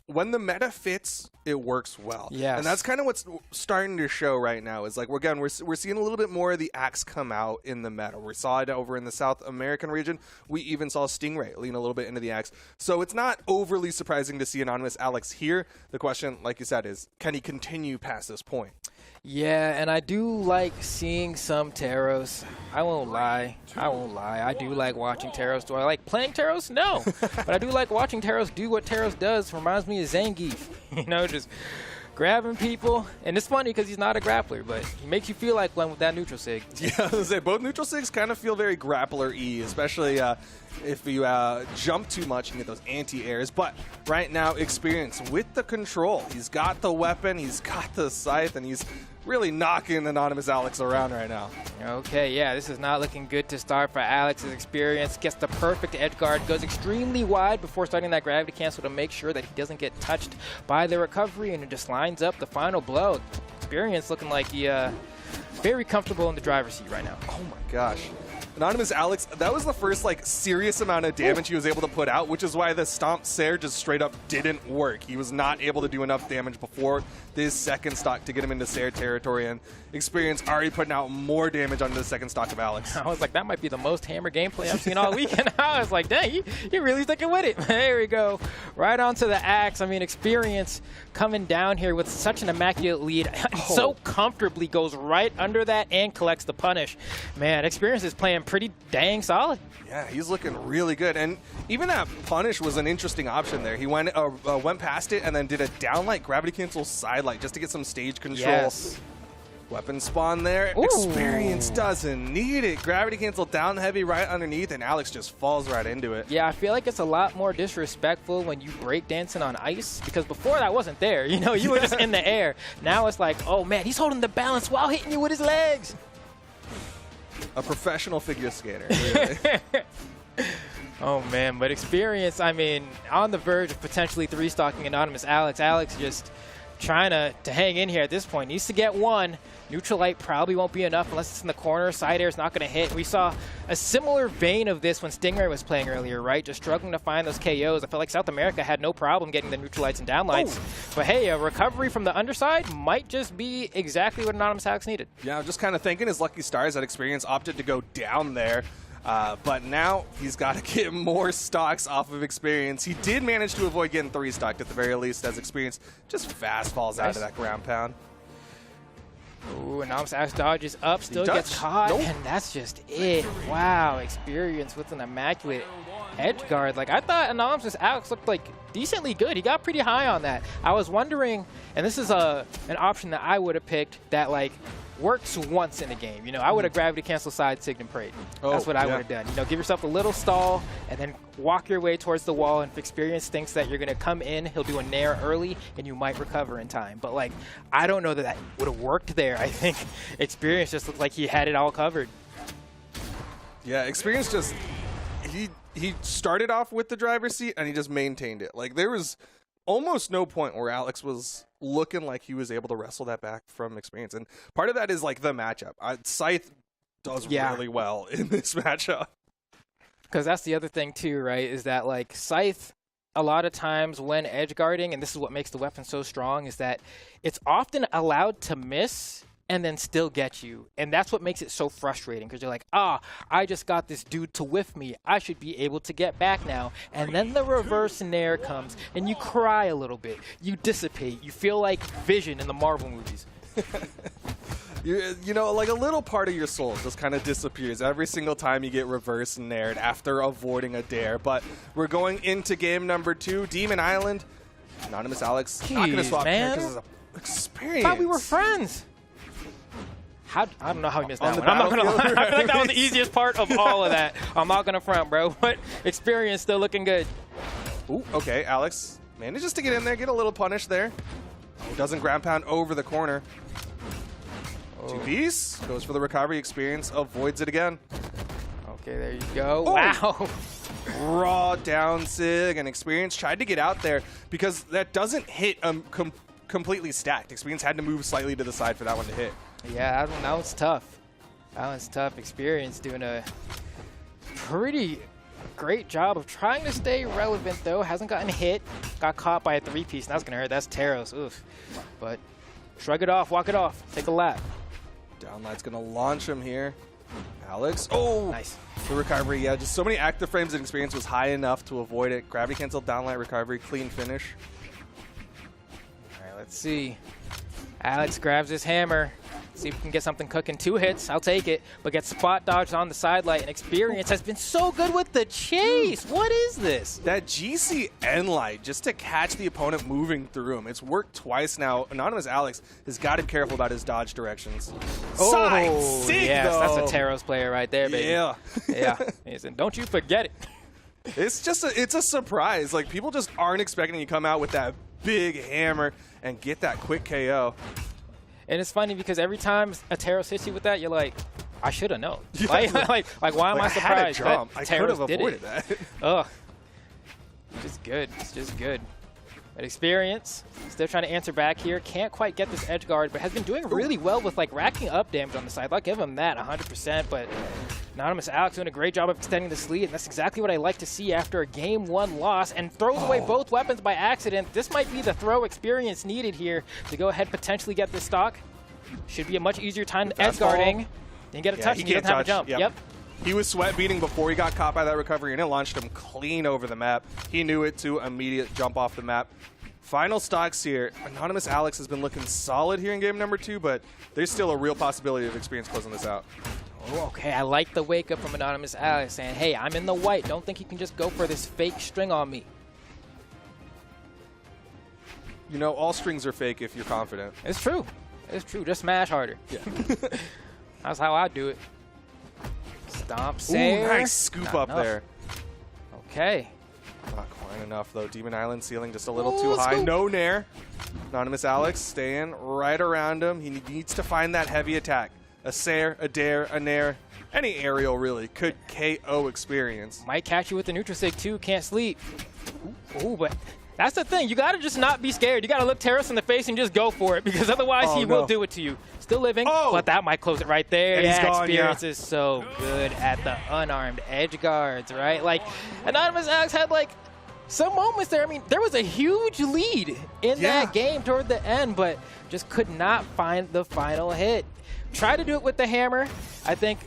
when the meta fits, it works well. Yes. And that's kind of what's starting to show right now is, like, we're seeing a little bit more of the axe come out in the meta. We saw it over in the South American region. We even saw Stingray lean a little bit into the axe. So it's not overly surprising to see Anonymous Alex here. The question, like you said, is can he continue past this point? Yeah, and I do like seeing some Taros. I won't lie. I do like watching Taros. Do I like playing Taros? No. But I do like watching Taros do what Taros does. Reminds me of Zangief. You know, just grabbing people. And it's funny because he's not a grappler, but he makes you feel like one with that neutral sig. Yeah, I was gonna say, both neutral sigs kind of feel very grappler-y, especially if you jump too much and get those anti-airs. But right now, Experience with the control. He's got the weapon, he's got the scythe, and he's really knocking Anonymous Alex around right now. Okay, yeah, this is not looking good to start for Alex's Experience. Gets the perfect edge guard, goes extremely wide before starting that gravity cancel to make sure that he doesn't get touched by the recovery, and it just lines up the final blow. Experience looking like he very comfortable in the driver's seat right now. Oh my gosh. Anonymous Alex, that was the first like serious amount of damage he was able to put out, which is why the Stomp Sair just straight up didn't work. He was not able to do enough damage before this second stock to get him into Sair territory, and Experience already putting out more damage onto the second stock of Alex. I was like, that might be the most hammer gameplay I've seen all weekend. I was like, dang, he really sticking with it. There we go. Right onto the axe. I mean, Experience coming down here with such an immaculate lead. So comfortably goes right under that and collects the punish. Man, Experience is playing pretty dang solid. Yeah, he's looking really good, and even that punish was an interesting option there. He went past it and then did a downlight gravity cancel sidelight just to get some stage control. Yes. Weapon spawn there. Ooh. Experience doesn't need it. Gravity cancel down heavy right underneath, and Alex just falls right into it. Yeah, I feel like it's a lot more disrespectful when you break dancing on ice, because before that wasn't there. You know, you were just in the air. Now it's like, oh man, he's holding the balance while hitting you with his legs. A professional figure skater. Really. Oh man, but Experience, I mean, on the verge of potentially three-stocking Anonymous Alex. Alex just trying to hang in here at this point. Needs to get one. Neutral light probably won't be enough unless it's in the corner. Side air is not going to hit. We saw a similar vein of this when Stingray was playing earlier, right? Just struggling to find those KOs. I felt like South America had no problem getting the neutral lights and downlights. But hey, a recovery from the underside might just be exactly what Anonymous Alex needed. Yeah, I'm just kind of thinking his lucky stars that Experience opted to go down there. But now he's got to get more stocks off of Experience. He did manage to avoid getting 3-stocked at the very least, as Experience just fast falls out of that ground pound. Ooh, Anonymous Alex dodges up, still gets caught, and that's just it. Wow, Experience with an immaculate edge guard. Like, I thought Anonymous Alex looked like decently good. He got pretty high on that. I was wondering, and this is an option that I would have picked that, like, works once in a game. You know, I would have gravity cancel side sig and prayed. That's what I would have done. You know, give yourself a little stall and then walk your way towards the wall. And if Experience thinks that you're going to come in, he'll do a nair early and you might recover in time. But like, I don't know that that would have worked there. I think Experience just looked like he had it all covered. Yeah, Experience just, he started off with the driver's seat and he just maintained it. Like, there was almost no point where Alex was looking like he was able to wrestle that back from Experience. And part of that is like the matchup. Scythe does really well in this matchup. Because that's the other thing too, right? Is that like Scythe, a lot of times when edge guarding, and this is what makes the weapon so strong, is that it's often allowed to miss and then still get you. And that's what makes it so frustrating, because you're like, I just got this dude to whiff me. I should be able to get back now. And then the reverse nair comes, and you cry a little bit. You dissipate. You feel like Vision in the Marvel movies. You know, like a little part of your soul just kind of disappears every single time you get reverse naired after avoiding a dare. But we're going into game number 2, Demon Island. Anonymous Alex not going to Jeez, swap man. characters as a experience. I thought we were friends. I don't know how we missed On that the one. I'm not gonna lie. battlefield, I feel like that was the easiest part of all of that. I'm not gonna front, bro. But experience still looking good. Ooh, okay, Alex manages to get in there, get a little punish there. Oh, doesn't ground pound over the corner. 2-piece, goes for the recovery, experience, avoids it again. Okay, there you go. Oh. Wow. Raw down sig, and experience tried to get out there because that doesn't hit completely stacked. Experience had to move slightly to the side for that one to hit. Yeah, that one's tough. That one's tough. Experience doing a pretty great job of trying to stay relevant, though. Hasn't gotten hit. Got caught by a 3-piece, and that's going to hurt. That's Taros. Oof. But shrug it off, walk it off, take a lap. Downlight's going to launch him here. Alex. Oh! Nice. The recovery, yeah, just so many active frames and experience was high enough to avoid it. Gravity cancel, downlight recovery, clean finish. All right, let's see. Alex grabs his hammer. See if we can get something cooking. 2 hits, I'll take it. But gets spot dodged on the side light. And experience has been so good with the chase. What is this? That GCN light, just to catch the opponent moving through him. It's worked twice now. Anonymous Alex has got to be careful about his dodge directions. Side sig, yes, though. that's a Taros player right there, baby. Yeah. Yeah. He said, don't you forget it. It's just it's a surprise. Like, people just aren't expecting you to come out with that big hammer and get that quick KO. And it's funny because every time a Taros hits you with that, you're like, I should have known. Yeah. Like, why am I surprised that I could have Taros did avoided it? that. Ugh. It's just good. It's just good. But experience, still trying to answer back here. Can't quite get this edge guard, but has been doing really well with like racking up damage on the side. I'll give him that 100%, but Anonymous Alex doing a great job of extending this lead, and that's exactly what I like to see after a game 1 loss, and throws away both weapons by accident. This might be the throw experience needed here to go ahead potentially get this stock. Should be a much easier time to edge guarding. Didn't get a touch, and he doesn't have a jump. Yep. He was sweat beating before he got caught by that recovery, and it launched him clean over the map. He knew it to immediate jump off the map. Final stocks here. Anonymous Alex has been looking solid here in game number 2, but there's still a real possibility of experience closing this out. Oh, okay, I like the wake up from Anonymous Alex saying, hey, I'm in the white. Don't think you can just go for this fake string on me. You know, all strings are fake if you're confident. It's true. It's true. Just smash harder. Yeah. That's how I do it. Stomp, Ooh, save. nice scoop Not up enough. there. Okay. Not quite enough, though. Demon Island ceiling just a little Ooh, too high. scoop. No nair. Anonymous Alex staying right around him. He needs to find that heavy attack. A sair, a dare, a nair. Any aerial, really, could KO experience. Might catch you with the neutral sig, too. Can't sleep. Ooh, but that's the thing. You got to just not be scared. You got to look Taros in the face and just go for it, because otherwise he will do it to you. Still living, but that might close it right there. And he's gone, experience is so good at the unarmed edge guards, right? Like, Anonymous Alex had, like, some moments there. I mean, there was a huge lead in that game toward the end, but just could not find the final hit. Tried to do it with the hammer. I think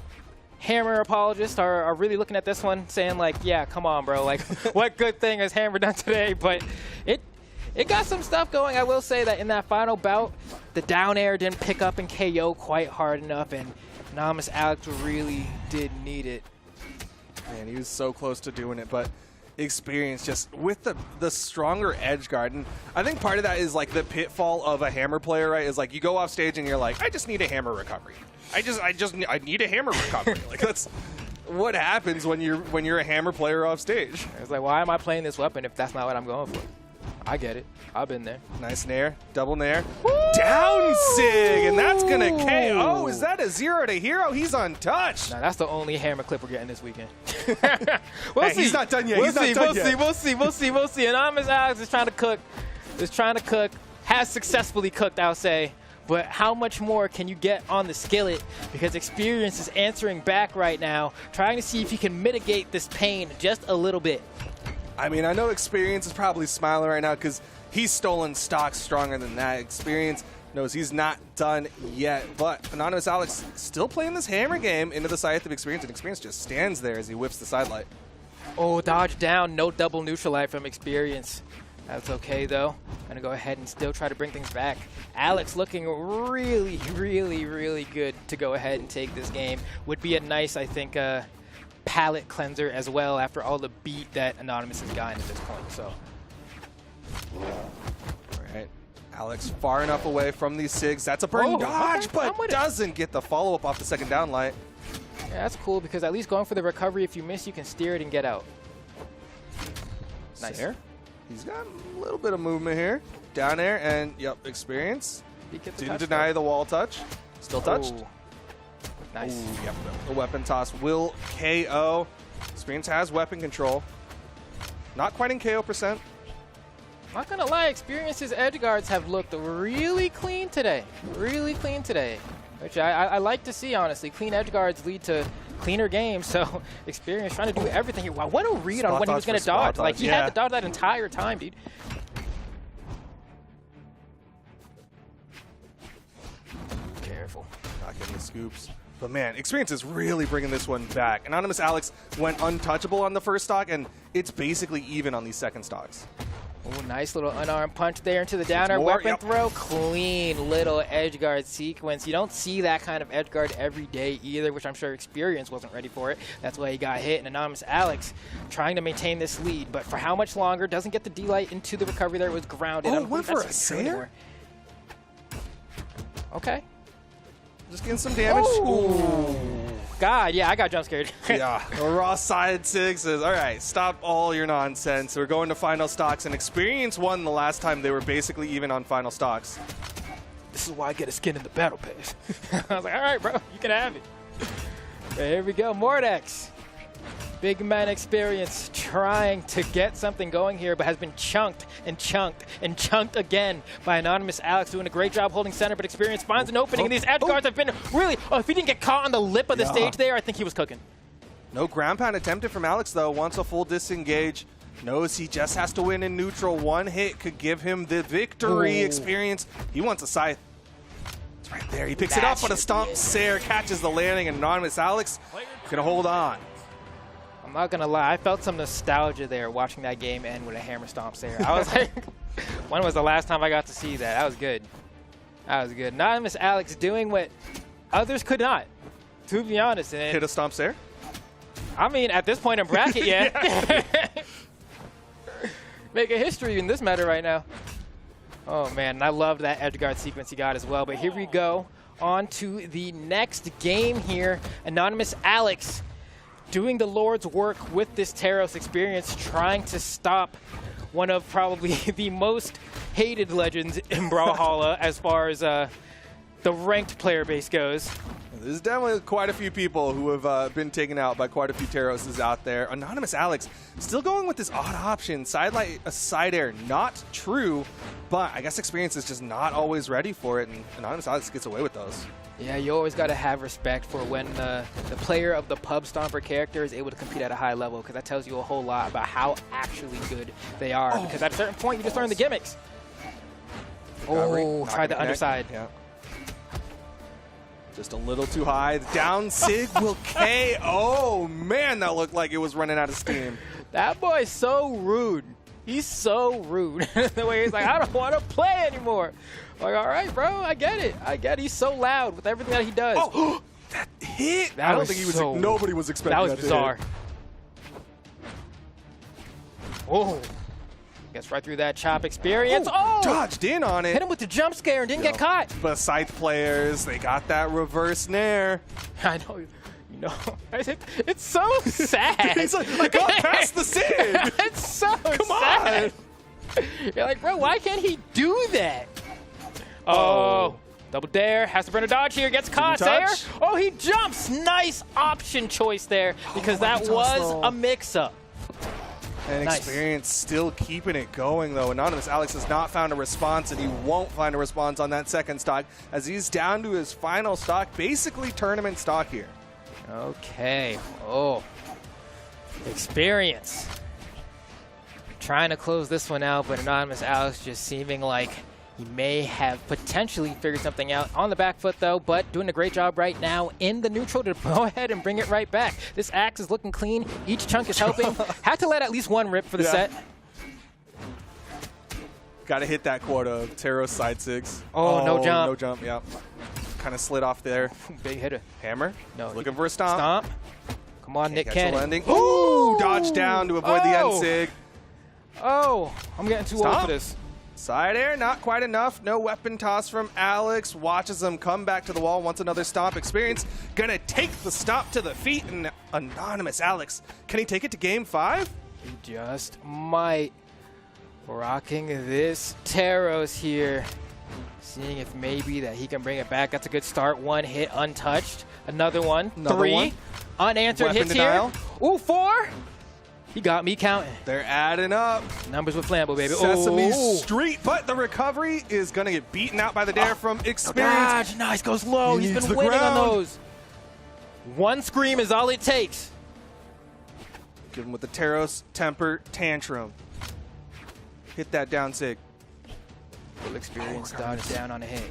Hammer apologists are really looking at this one saying, like, yeah, come on, bro. Like, what good thing has Hammer done today? But it got some stuff going. I will say that in that final bout, the down air didn't pick up and KO quite hard enough, and Anonymous Alex really did need it. Man, he was so close to doing it, but experience just with the stronger edge guard. And I think part of that is like the pitfall of a hammer player, right? Is like you go off stage and you're like, I just need a hammer recovery. I need a hammer recovery. Like, that's what happens when you're a hammer player off stage. It's like, why am I playing this weapon if that's not what I'm going for? I get it. I've been there. Nice nair, double nair, down sig, and that's gonna KO. Is that a 0 to hero? He's untouched. Now, that's the only hammer clip we're getting this weekend. Hey, he's not done yet. We'll see. Anonymous Alex is trying to cook. Has successfully cooked, I'll say. But how much more can you get on the skillet? Because experience is answering back right now, trying to see if he can mitigate this pain just a little bit. I mean, I know experience is probably smiling right now because he's stolen stocks stronger than that. Experience, knows he's not done yet. But Anonymous Alex still playing this hammer game into the Scythe of Experience, and Experience just stands there as he whips the sidelight. Oh, dodge down. No double neutral light from Experience. That's okay, though. Gonna go ahead and still try to bring things back. Alex looking really, really, really good to go ahead and take this game. Would be a nice, I think, palate cleanser as well after all the beat that Anonymous has gotten at this point. So, All right. Alex far enough away from these SIGs. That's a burn dodge, okay. but doesn't get the follow-up off the second down light. yeah, that's cool because at least going for the recovery, if you miss, you can steer it and get out. Nice. There. He's got a little bit of movement here. Down air, and yep, Experience. He gets a Didn't touch, deny though. the wall touch. Still touched. Oh. Nice. Ooh, yep, the weapon toss will KO. Experience has weapon control. Not quite in KO %. Not gonna lie, Experience's edge guards have looked really clean today. Really clean today. Which I like to see, honestly. Clean edge guards lead to cleaner games, so Experience trying to do everything here. Wow, what a read on Spot when he was dodge gonna for spot dodge. Like, dodge, he yeah. had to dodge that entire time, dude. Careful. Not getting the scoops. But man, Experience is really bringing this one back. Anonymous Alex went untouchable on the first stock, and it's basically even on these second stocks. Oh, nice little unarmed punch there into the downer. more, Weapon yep. throw. Clean little edge guard sequence. You don't see that kind of edge guard every day either, which I'm sure Experience wasn't ready for it. That's why he got hit. And Anonymous Alex trying to maintain this lead, but for how much longer? Doesn't get the D-light into the recovery there. It was grounded. I Oh, don't went believe for that's a true Sayer? anymore. Okay. Just getting some damage. Ooh. God, yeah, I got jump scared. Yeah, the raw side six says, all right, stop all your nonsense. We're going to final stocks, and Experience won the last time they were basically even on final stocks. This is why I get a skin in the battle pass. I was like, all right, bro, you can have it. Okay, here we go, Mordex. Big man Experience trying to get something going here, but has been chunked and chunked and chunked again by Anonymous Alex, doing a great job holding center, but Experience finds an opening, and these edge guards have been really, if he didn't get caught on the lip of the stage there, I think he was cooking. No ground pound attempted from Alex, though. Wants a full disengage. Knows he just has to win in neutral. One hit could give him the victory. Ooh. Experience. He wants a scythe. It's right there. He picks it That up, but a should stomp be it. Sayer catches the landing, and Anonymous Alex gonna hold on. I'm not gonna lie, I felt some nostalgia there watching that game end with a hammer stomp there. I was like, when was the last time I got to see that? That was good. That was good. Anonymous Alex doing what others could not, to be honest. And Hit a stomp Sayer. I mean, at this point in bracket, yeah. Make a history in this matter right now. Oh, man, and I loved that edge guard sequence he got as well. But here we go on to the next game here. Anonymous Alex doing the Lord's work with this Taros Experience, trying to stop one of probably the most hated legends in Brawlhalla as far as the ranked player base goes. There's definitely quite a few people who have been taken out by quite a few Taroses out there. Anonymous Alex still going with this odd option. Side air, not true, but I guess Experience is just not always ready for it, and Anonymous Alex gets away with those. Yeah, you always got to have respect for when the player of the pub stomper character is able to compete at a high level, because that tells you a whole lot about how actually good they are. Because at a certain point, you just learn the gimmicks. Oh, tried the underside. Yeah. Just a little too high. The down sig will KO. Oh, man, that looked like it was running out of steam. That boy's so rude. He's so rude. The way he's like, I don't want to play anymore. Like, all right, bro, I get it. I get it. He's so loud with everything that he does. Oh, that hit. That I don't was think he was. so- Nobody was expecting That was that to bizarre. hit. Oh. Gets right through that chop Experience. Oh! Dodged in on it. Hit him with the jump scare and didn't get caught. But Scythe players, they got that reverse nair. I know. You know, it's so sad. He's like, I got past the Sig. It's so Come sad. on. You're like, bro, why can't he do that? Oh. Double dare, has to burn a dodge here, gets caught, Sayer. touch? Oh, he jumps. Nice option choice there, because that weapon toss was roll. a mix-up. And Nice. Experience still keeping it going, though. Anonymous Alex has not found a response, and he won't find a response on that second stock, as he's down to his final stock, basically tournament stock here. Okay. Oh. Experience. Trying to close this one out, but Anonymous Alex just seeming like He may have potentially figured something out on the back foot, though, but doing a great job right now in the neutral to go ahead and bring it right back. This axe is looking clean. Each chunk is helping. Had to let at least one rip for the set. Got to hit that quota of Taro's side six. Oh, no jump. No jump, yeah. Kind of slid off there. Big hitter. Hammer. No. Looking for a stomp. Stomp. Come on, Nick Catch the Cannon. landing. Ooh, dodge down to avoid the end sig. Oh, I'm getting too old for this. Side air, not quite enough. No weapon toss from Alex. Watches him come back to the wall. Wants another stomp experience. Gonna take the stomp to the feet. And anonymous Alex. Can he take it to game 5? He just might. Rocking this Taros here. Seeing if maybe that he can bring it back. That's a good start. One hit untouched. Another one. Three. One. Unanswered Weapon hits denial. here. Ooh, 4. He got me counting. They're adding up. Numbers with Flambo, baby. Sesame Ooh. Street, but the recovery is going to get beaten out by the dare from experience. Dodge, nice, goes low. He He's needs been the winning on ground. those. One scream is all it takes. Give him with the Taros temper tantrum. Hit that down sig. Full experience, dodge down on a hit.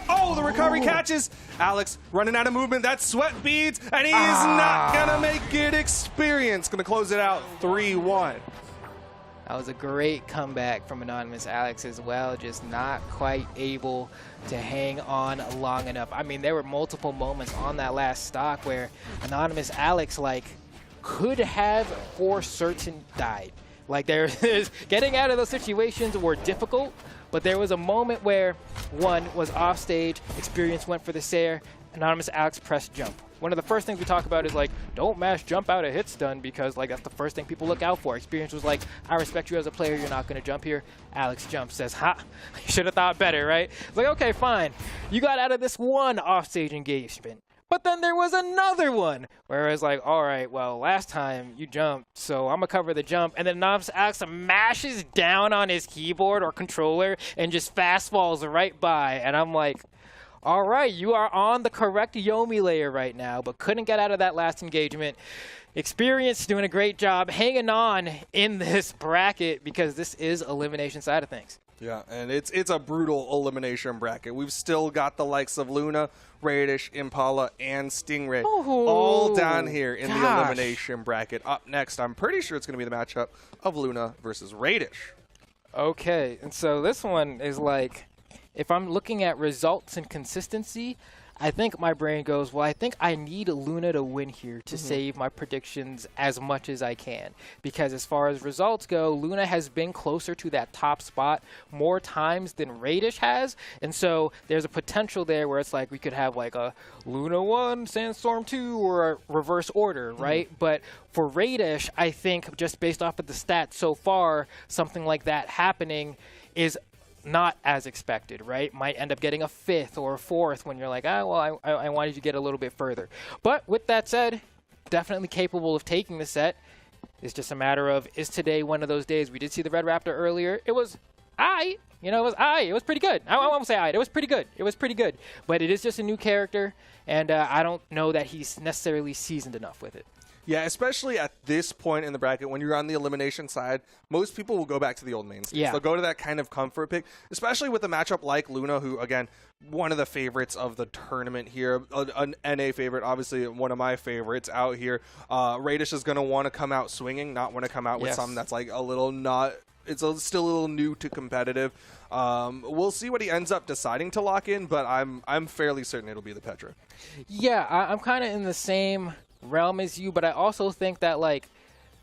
Oh, the recovery catches. Alex running out of movement. That's sweat beads, and he's not going to make it experience. Going to close it out 3-1. That was a great comeback from Anonymous Alex as well, just not quite able to hang on long enough. I mean, there were multiple moments on that last stock where Anonymous Alex, like, could have for certain died. Like, there's getting out of those situations were difficult, but there was a moment where one was off stage, experience went for the Sayer, Anonymous Alex pressed jump. One of the first things we talk about is like, don't mash jump out of hit stun because like that's the first thing people look out for. Experience was like, I respect you as a player, you're not gonna jump here. Alex jump says, ha, you should have thought better, right? It's like, okay, fine. You got out of this one offstage engagement. But then there was another one where it was like, all right, well, last time you jumped, so I'm going to cover the jump. And then Anonymous Alex mashes down on his keyboard or controller and just fastballs right by. And I'm like, all right, you are on the correct Yomi layer right now, but couldn't get out of that last engagement. Experience doing a great job hanging on in this bracket because this is elimination side of things. Yeah, and it's a brutal elimination bracket. We've still got the likes of Luna, Radish, Impala, and Stingray all down here in the elimination bracket. Up next, I'm pretty sure it's going to be the matchup of Luna versus Radish. Okay, and so this one is like, if I'm looking at results and consistency, I think my brain goes, well, I think I need Luna to win here to save my predictions as much as I can. Because as far as results go, Luna has been closer to that top spot more times than Radish has. And so there's a potential there where it's like we could have like a Luna 1, Sandstorm 2, or a reverse order, right? But for Radish, I think just based off of the stats so far, something like that happening is not as expected, right? Might end up getting a 5th or a 4th when you're like, ah, well, I wanted you to get a little bit further. But with that said, definitely capable of taking the set. It's just a matter of, is today one of those days? We did see the Red Raptor earlier. It was aight. You know, it was pretty good. I won't say aight. It was pretty good. It was pretty good. But it is just a new character, and I don't know that he's necessarily seasoned enough with it. Yeah, especially at this point in the bracket, when you're on the elimination side, most people will go back to the old mainstays. Yeah. They'll go to that kind of comfort pick, especially with a matchup like Luna, who, again, one of the favorites of the tournament here, an NA favorite, obviously one of my favorites out here. Radish is going to want to come out swinging, not want to come out with something that's like a little not, still a little new to competitive. We'll see what he ends up deciding to lock in, but I'm fairly certain it'll be the Petra. Yeah, I'm kind of in the same realm as you, but I also think that like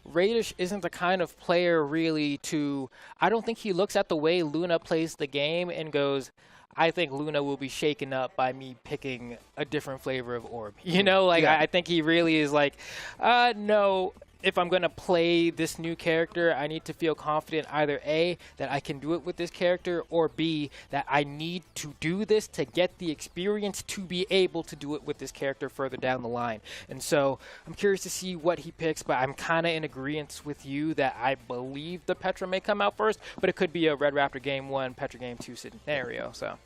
Radish isn't the kind of player really to, I don't think he looks at the way Luna plays the game and goes, I think Luna will be shaken up by me picking a different flavor of orb. You know, like I think he really is like, no, if I'm going to play this new character, I need to feel confident either A, that I can do it with this character, or B, that I need to do this to get the experience to be able to do it with this character further down the line. And so I'm curious to see what he picks, but I'm kind of in agreement with you that I believe the Petra may come out first, but it could be a Red Raptor Game 1, Petra Game 2 scenario. So.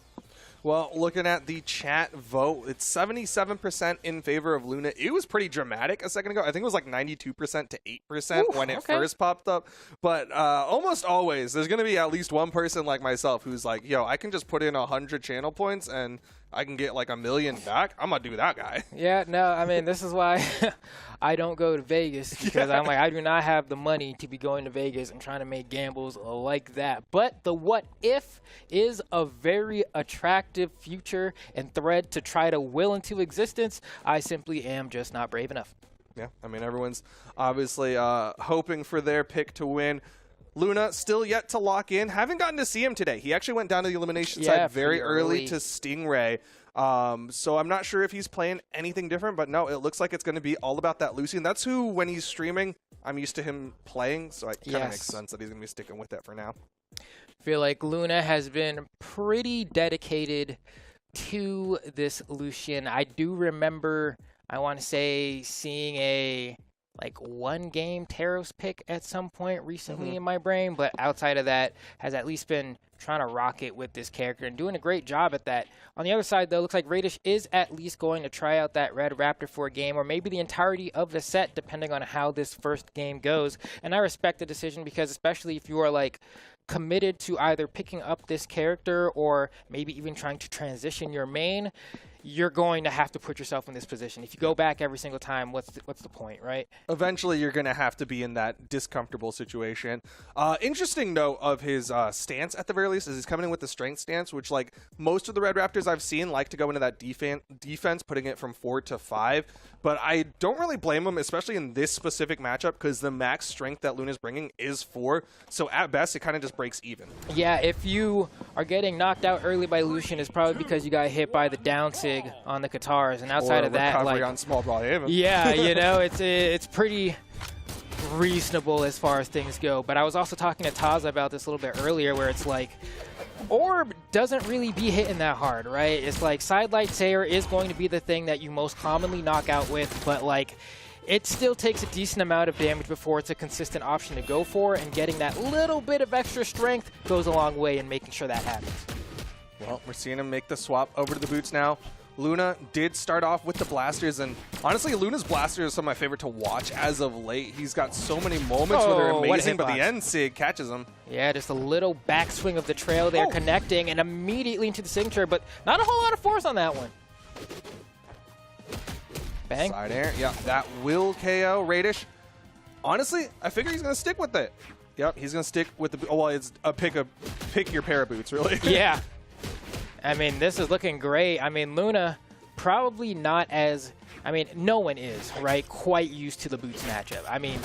Well, looking at the chat vote, it's 77% in favor of Luna. It was pretty dramatic a second ago. I think it was like 92% to 8% when it first popped up. But almost always, there's going to be at least one person like myself who's like, yo, I can just put in 100 channel points and I can get like 1 million back. I'm going to do that guy. Yeah, no, I mean, this is why I don't go to Vegas, because I'm like, I do not have the money to be going to Vegas and trying to make gambles like that. But the what if is a very attractive future and thread to try to will into existence. I simply am just not brave enough. Yeah, I mean, everyone's obviously hoping for their pick to win. Luna still yet to lock in. Haven't gotten to see him today. He actually went down to the elimination side very early to Stingray. So I'm not sure if he's playing anything different, but no, it looks like it's going to be all about that Lucy. And that's who, when he's streaming, I'm used to him playing. So it kind of makes sense that he's going to be sticking with that for now. I feel like Luna has been pretty dedicated to this Lucian. I do remember, I want to say, seeing a like 1 game Taros pick at some point recently in my brain, but outside of that, has at least been trying to rock it with this character and doing a great job at that. On the other side, though, looks like Radish is at least going to try out that Red Raptor for a game, or maybe the entirety of the set, depending on how this first game goes. And I respect the decision, because especially if you are like committed to either picking up this character or maybe even trying to transition your main, you're going to have to put yourself in this position. If you go back every single time, what's the point, right? Eventually, you're going to have to be in that discomfortable situation. Interesting note of his stance, at the very least, is he's coming in with the strength stance, which, like, most of the Red Raptors I've seen like to go into that defense, putting it from 4 to 5. But I don't really blame him, especially in this specific matchup, because the max strength that Luna's bringing is 4. So at best, it kind of just breaks even. Yeah, if you are getting knocked out early by Lucian, it's probably because you got hit by the down sig on the Katars, and outside of that, like, on small ball haven. Yeah, you know, it's pretty reasonable as far as things go. But I was also talking to Taza about this a little bit earlier, where it's like, Orb doesn't really be hitting that hard, right? It's like Sidelight Sayer is going to be the thing that you most commonly knock out with, but like, it still takes a decent amount of damage before it's a consistent option to go for, and getting that little bit of extra strength goes a long way in making sure that happens. Well, we're seeing him make the swap over to the boots now. Luna did start off with the blasters, and honestly, Luna's blasters are some of my favorite to watch as of late. He's got so many moments where they're amazing, but the end sig catches him. Yeah, just a little backswing of the trail there, connecting, and immediately into the signature, but not a whole lot of force on that one. Bang. Side air. Yeah, that will KO Radish. Honestly, I figure he's going to stick with it. Yep, he's going to stick with the... Oh, well, it's a pick your pair of boots, really. Yeah. I mean, this is looking great. I mean, Luna probably not as... I mean, no one is, right, quite used to the boots matchup. I mean,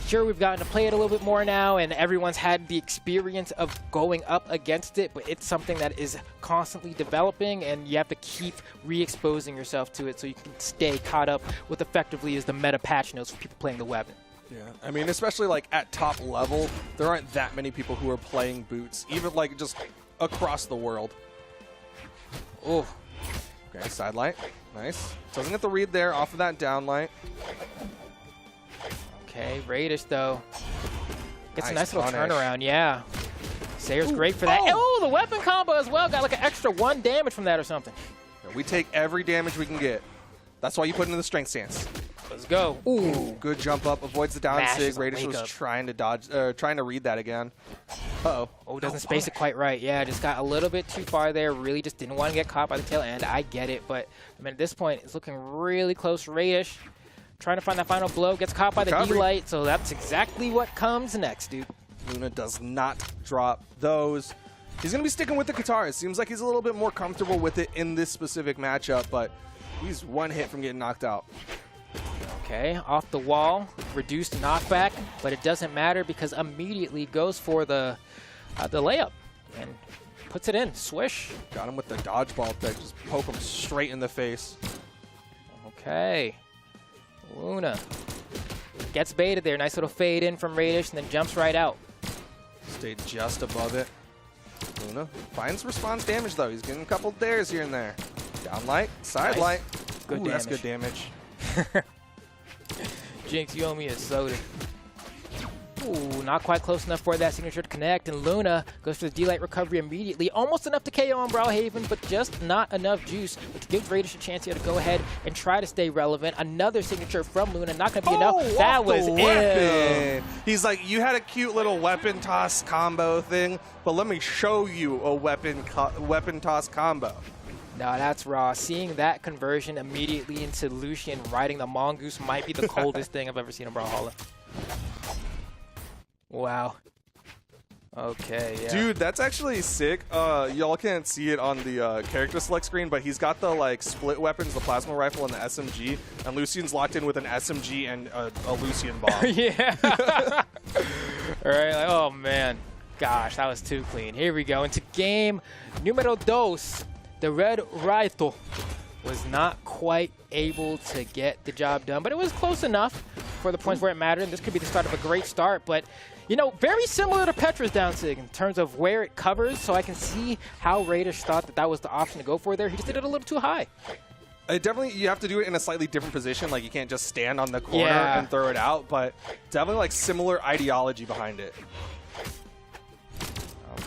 sure, we've gotten to play it a little bit more now, and everyone's had the experience of going up against it, but it's something that is constantly developing, and you have to keep re-exposing yourself to it so you can stay caught up with effectively is the meta patch notes for people playing the weapon. Yeah, I mean, especially like at top level, there aren't that many people who are playing boots, even like just across the world. Oh. Okay, side light. Nice. Doesn't get the read there off of that down light. Okay, Radish, though. Gets a nice little punish. turnaround, yeah. Sayer's great for that. Oh, the weapon combo as well. Got like an extra 1 damage from that or something. Yeah, we take every damage we can get. That's why you put it in the strength stance. Let's go. Ooh, good jump up. Avoids the down sig. Mashes a Radish was wake up. trying to dodge, trying to read that again. Uh-oh. Oh, doesn't space it quite right. Yeah, just got a little bit too far there. Really just didn't want to get caught by the tail end. I get it, but I mean, at this point, it's looking really close. Radish trying to find that final blow. Gets caught by the D-Light, so that's exactly what comes next, dude. Luna does not drop those. He's going to be sticking with the Qatar. It seems like he's a little bit more comfortable with it in this specific matchup, but he's 1 hit from getting knocked out. Okay, off the wall, reduced knockback, but it doesn't matter because immediately goes for the layup and puts it in. Swish. Got him with the dodgeball pick. Just poke him straight in the face. Okay. Luna gets baited there. Nice little fade in from Radish and then jumps right out. Stayed just above it. Luna finds response damage, though. He's getting a couple dares here and there. Down light, side Nice. light. Good Ooh, damage. that's good damage. Jinx, you owe me a soda. Ooh, not quite close enough for that signature to connect, and Luna goes for the D-Light recovery immediately. Almost enough to KO on Brawlhaven, but just not enough juice, which gives Radish a chance here to go ahead and try to stay relevant. Another signature from Luna, not going to be enough. That was it. He's like, you had a cute little weapon toss combo thing, but let me show you a weapon toss combo. No, that's raw. Seeing that conversion immediately into Lucian riding the Mongoose might be the coldest thing I've ever seen in Brawlhalla. Wow. Okay, yeah. Dude, that's actually sick. Y'all can't see it on the character select screen, but he's got the like split weapons, the plasma rifle and the SMG, and Lucian's locked in with an SMG and a Lucian bomb. Yeah. All right. Like, oh man, gosh, that was too clean. Here we go into game numero dos. The Red Raito was not quite able to get the job done, but it was close enough for the points where it mattered. And this could be the start of a great start, but you know, very similar to Petra's down sig in terms of where it covers, so I can see how Radish thought that that was the option to go for there. He just did it a little too high. Definitely, you have to do it in a slightly different position. Like, you can't just stand on the corner and throw it out, but definitely, like, similar ideology behind it.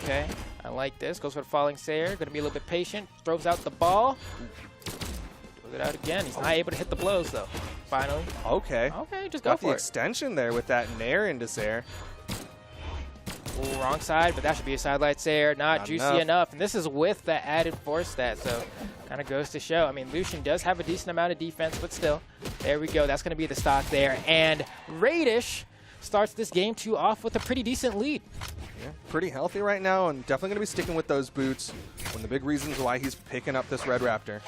Okay, I like this. Goes for the falling Sayer. Going to be a little bit patient. Throws out the ball. Throws it out again. He's not able to hit the blows, though. Finally. Okay. Okay, just go Got for the it. extension there with that Nair into Sayer. Ooh, wrong side, but that should be a sidelight Sayer. Not juicy enough. And this is with the added force stat, so kind of goes to show. I mean, Lucian does have a decent amount of defense, but still. There we go. That's going to be the stock there. And Radish starts this game 2 off with a pretty decent lead. Yeah, pretty healthy right now, and definitely going to be sticking with those boots. One of the big reasons why he's picking up this Red Raptor.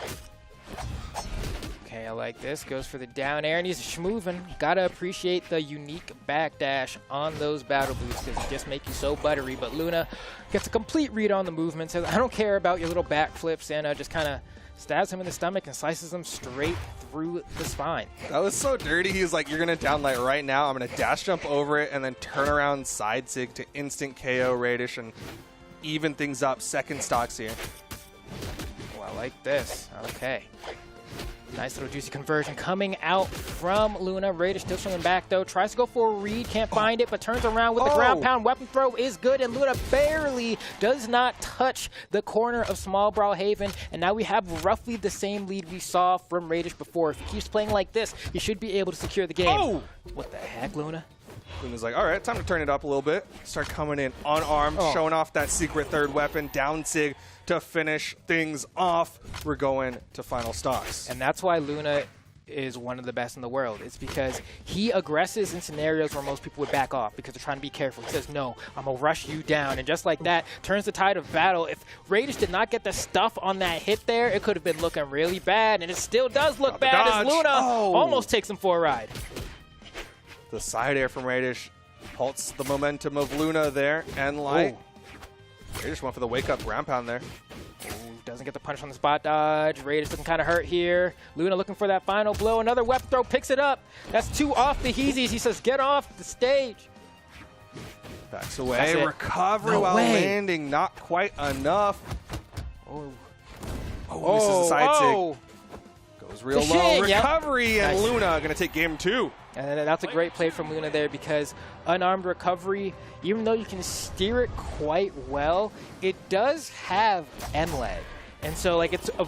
Okay, I like this. Goes for the down air, and he's schmoovin'. Gotta appreciate the unique backdash on those battle boots because it just make you so buttery. But Luna gets a complete read on the movement. Says, I don't care about your little backflips, and just kind of stabs him in the stomach and slices him straight through the spine. That was so dirty. He was like, you're going to downlight right now. I'm going to dash jump over it and then turn around side sig to instant KO Radish and even things up. Second stocks here. Oh, I like this. Okay. Nice little juicy conversion coming out from Luna. Radish still swinging back, though. Tries to go for a read. Can't find it, but turns around with the ground pound. Weapon throw is good, and Luna barely does not touch the corner of small Brawlhaven. And now we have roughly the same lead we saw from Radish before. If he keeps playing like this, he should be able to secure the game. What the heck, Luna? Luna's like, all right, time to turn it up a little bit. Start coming in unarmed, showing off that secret third weapon. Down sig to finish things off. We're going to final stocks. And that's why Luna is one of the best in the world. It's because he aggresses in scenarios where most people would back off because they're trying to be careful. He says, no, I'm going to rush you down. And just like that, turns the tide of battle. If Radish did not get the stuff on that hit there, it could have been looking really bad. And it still does look bad as Luna almost takes him for a ride. The side air from Radish halts the momentum of Luna there. And Light. Radish went for the wake-up ground pound there. Ooh, doesn't get the punish on the spot dodge. Radish looking kind of hurt here. Luna looking for that final blow. Another weapon throw, picks it up. That's 2 off the Heezies. He says, get off the stage. Backs away. Recovery while landing. Not quite enough. Misses the side sig. Goes real low. Recovery, and Luna going to take game 2. And that's a great play from Luna there because unarmed recovery, even though you can steer it quite well, it does have end lag. And so like it's a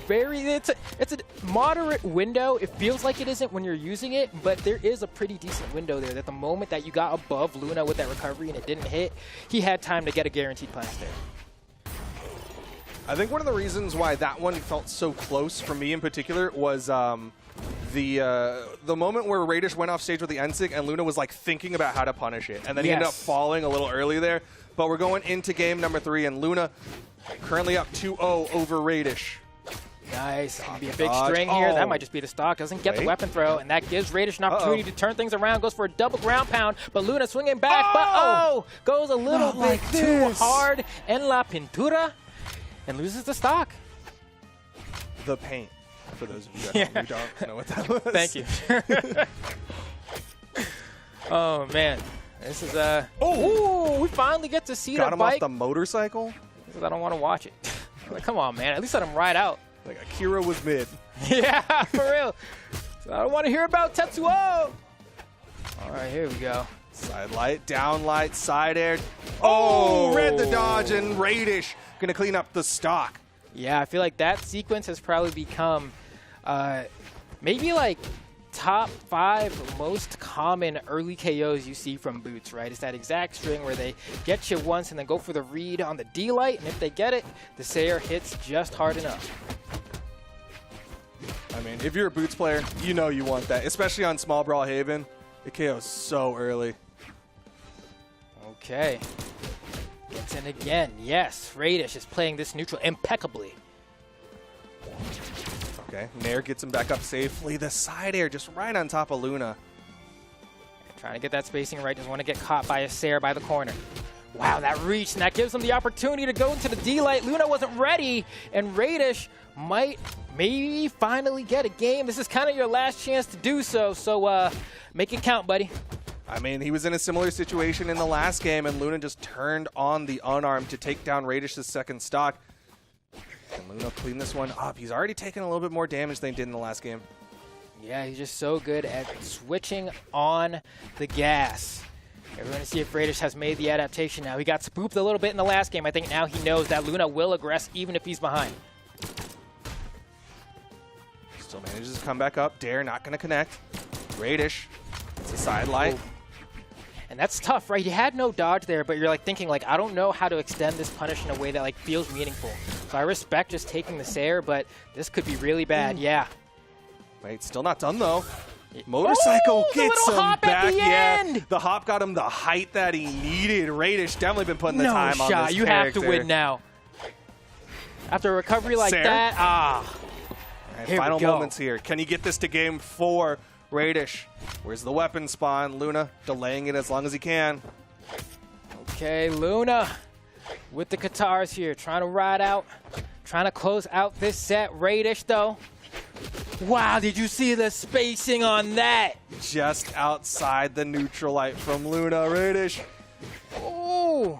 moderate window. It feels like it isn't when you're using it, but there is a pretty decent window there that the moment that you got above Luna with that recovery and it didn't hit, he had time to get a guaranteed punish there. I think one of the reasons why that one felt so close for me in particular was the moment where Radish went off stage with the N-Sig and Luna was like thinking about how to punish it. And then he ended up falling a little early there. But we're going into game number 3 and Luna currently up 2-0 over Radish. Nice. Gonna be a big string here. That might just be the stock. Doesn't get the weapon throw, and that gives Radish an opportunity to turn things around. Goes for a double ground pound, but Luna swinging back. But goes a little bit too hard en la pintura and loses the stock. The paint. For those of you who don't know what that was. Thank you. Oh, man. This is we finally get to see the bike. Got him off the motorcycle? Because I don't want to watch it. Like, come on, man. At least let him ride out. Like, Akira was mid. Yeah, for real. So I don't want to hear about Tetsuo. All right, here we go. Side light, down light, side air. Oh, read the dodge, and Radish gonna clean up the stock. Yeah, I feel like that sequence has probably become maybe like top 5 most common early KOs you see from Boots, right? It's that exact string where they get you once and then go for the read on the D light, and if they get it, the Sayer hits just hard enough. I mean, if you're a Boots player, you know you want that, especially on Small Brawl Haven. It KOs so early. Okay. Gets in again. Yes, Radish is playing this neutral impeccably. Okay, Nair gets him back up safely. The side air just right on top of Luna. Trying to get that spacing right. Doesn't want to get caught by a Sayer by the corner. Wow, that reach, and that gives him the opportunity to go into the D-Light. Luna wasn't ready, and Radish might maybe finally get a game. This is kind of your last chance to do so, so make it count, buddy. I mean, he was in a similar situation in the last game, and Luna just turned on the unarmed to take down Radish's second stock. And Luna cleaned this one up. He's already taken a little bit more damage than he did in the last game. Yeah, he's just so good at switching on the gas. We're going to see if Radish has made the adaptation now. He got spooked a little bit in the last game. I think now he knows that Luna will aggress even if he's behind. Still manages to come back up. Dare not going to connect. Radish, it's a side light. And that's tough, right? He had no dodge there, but you're like thinking, like, I don't know how to extend this punish in a way that like feels meaningful. So I respect just taking the Sayer, but this could be really bad. Yeah. Wait, still not done though. Motorcycle gets him hop back. at the end. Yeah, the hop got him the height that he needed. Radish definitely been putting the time on this you character. have to win now. After a recovery like Sayer. that, All right, Here final we go. moments here. Can he get this to game 4? Radish, where's the weapon spawn? Luna delaying it as long as he can. Okay, Luna with the Katars here, trying to ride out, trying to close out this set. Radish, though. Wow, did you see the spacing on that? Just outside the neutral light from Luna. Radish. Ooh.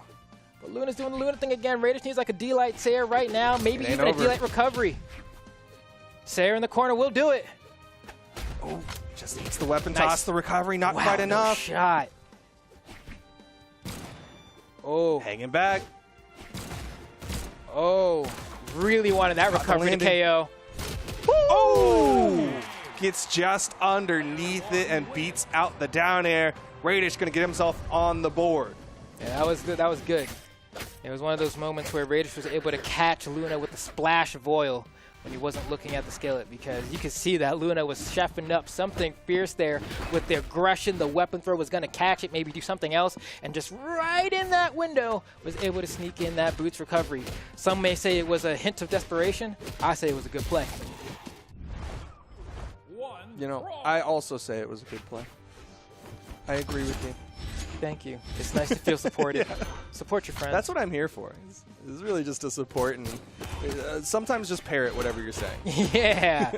But Luna's doing the Luna thing again. Radish needs like a D-Light Sayer right now, maybe It ain't even over. a D-Light recovery. Sayer in the corner will do it. Oh, just needs the weapon Nice. toss. The recovery not Wow, quite no enough. shot. Oh, Hanging back. oh. Really wanted that Got the recovery to landing. KO. Oh! Gets just underneath it and beats out the down air. Radish going to get himself on the board. Yeah, that was good. That was good. It was one of those moments where Radish was able to catch Luna with the splash of oil when he wasn't looking at the skillet, because you could see that Luna was chefing up something fierce there with the aggression. The weapon throw was going to catch it, maybe do something else, and just right in that window was able to sneak in that Boots recovery. Some may say it was a hint of desperation. I say it was a good play. You know, I also say it was a good play. I agree with you. Thank you. It's nice to feel supported. Support your friends. That's what I'm here for. It's really just to support and sometimes just parrot whatever you're saying. Yeah,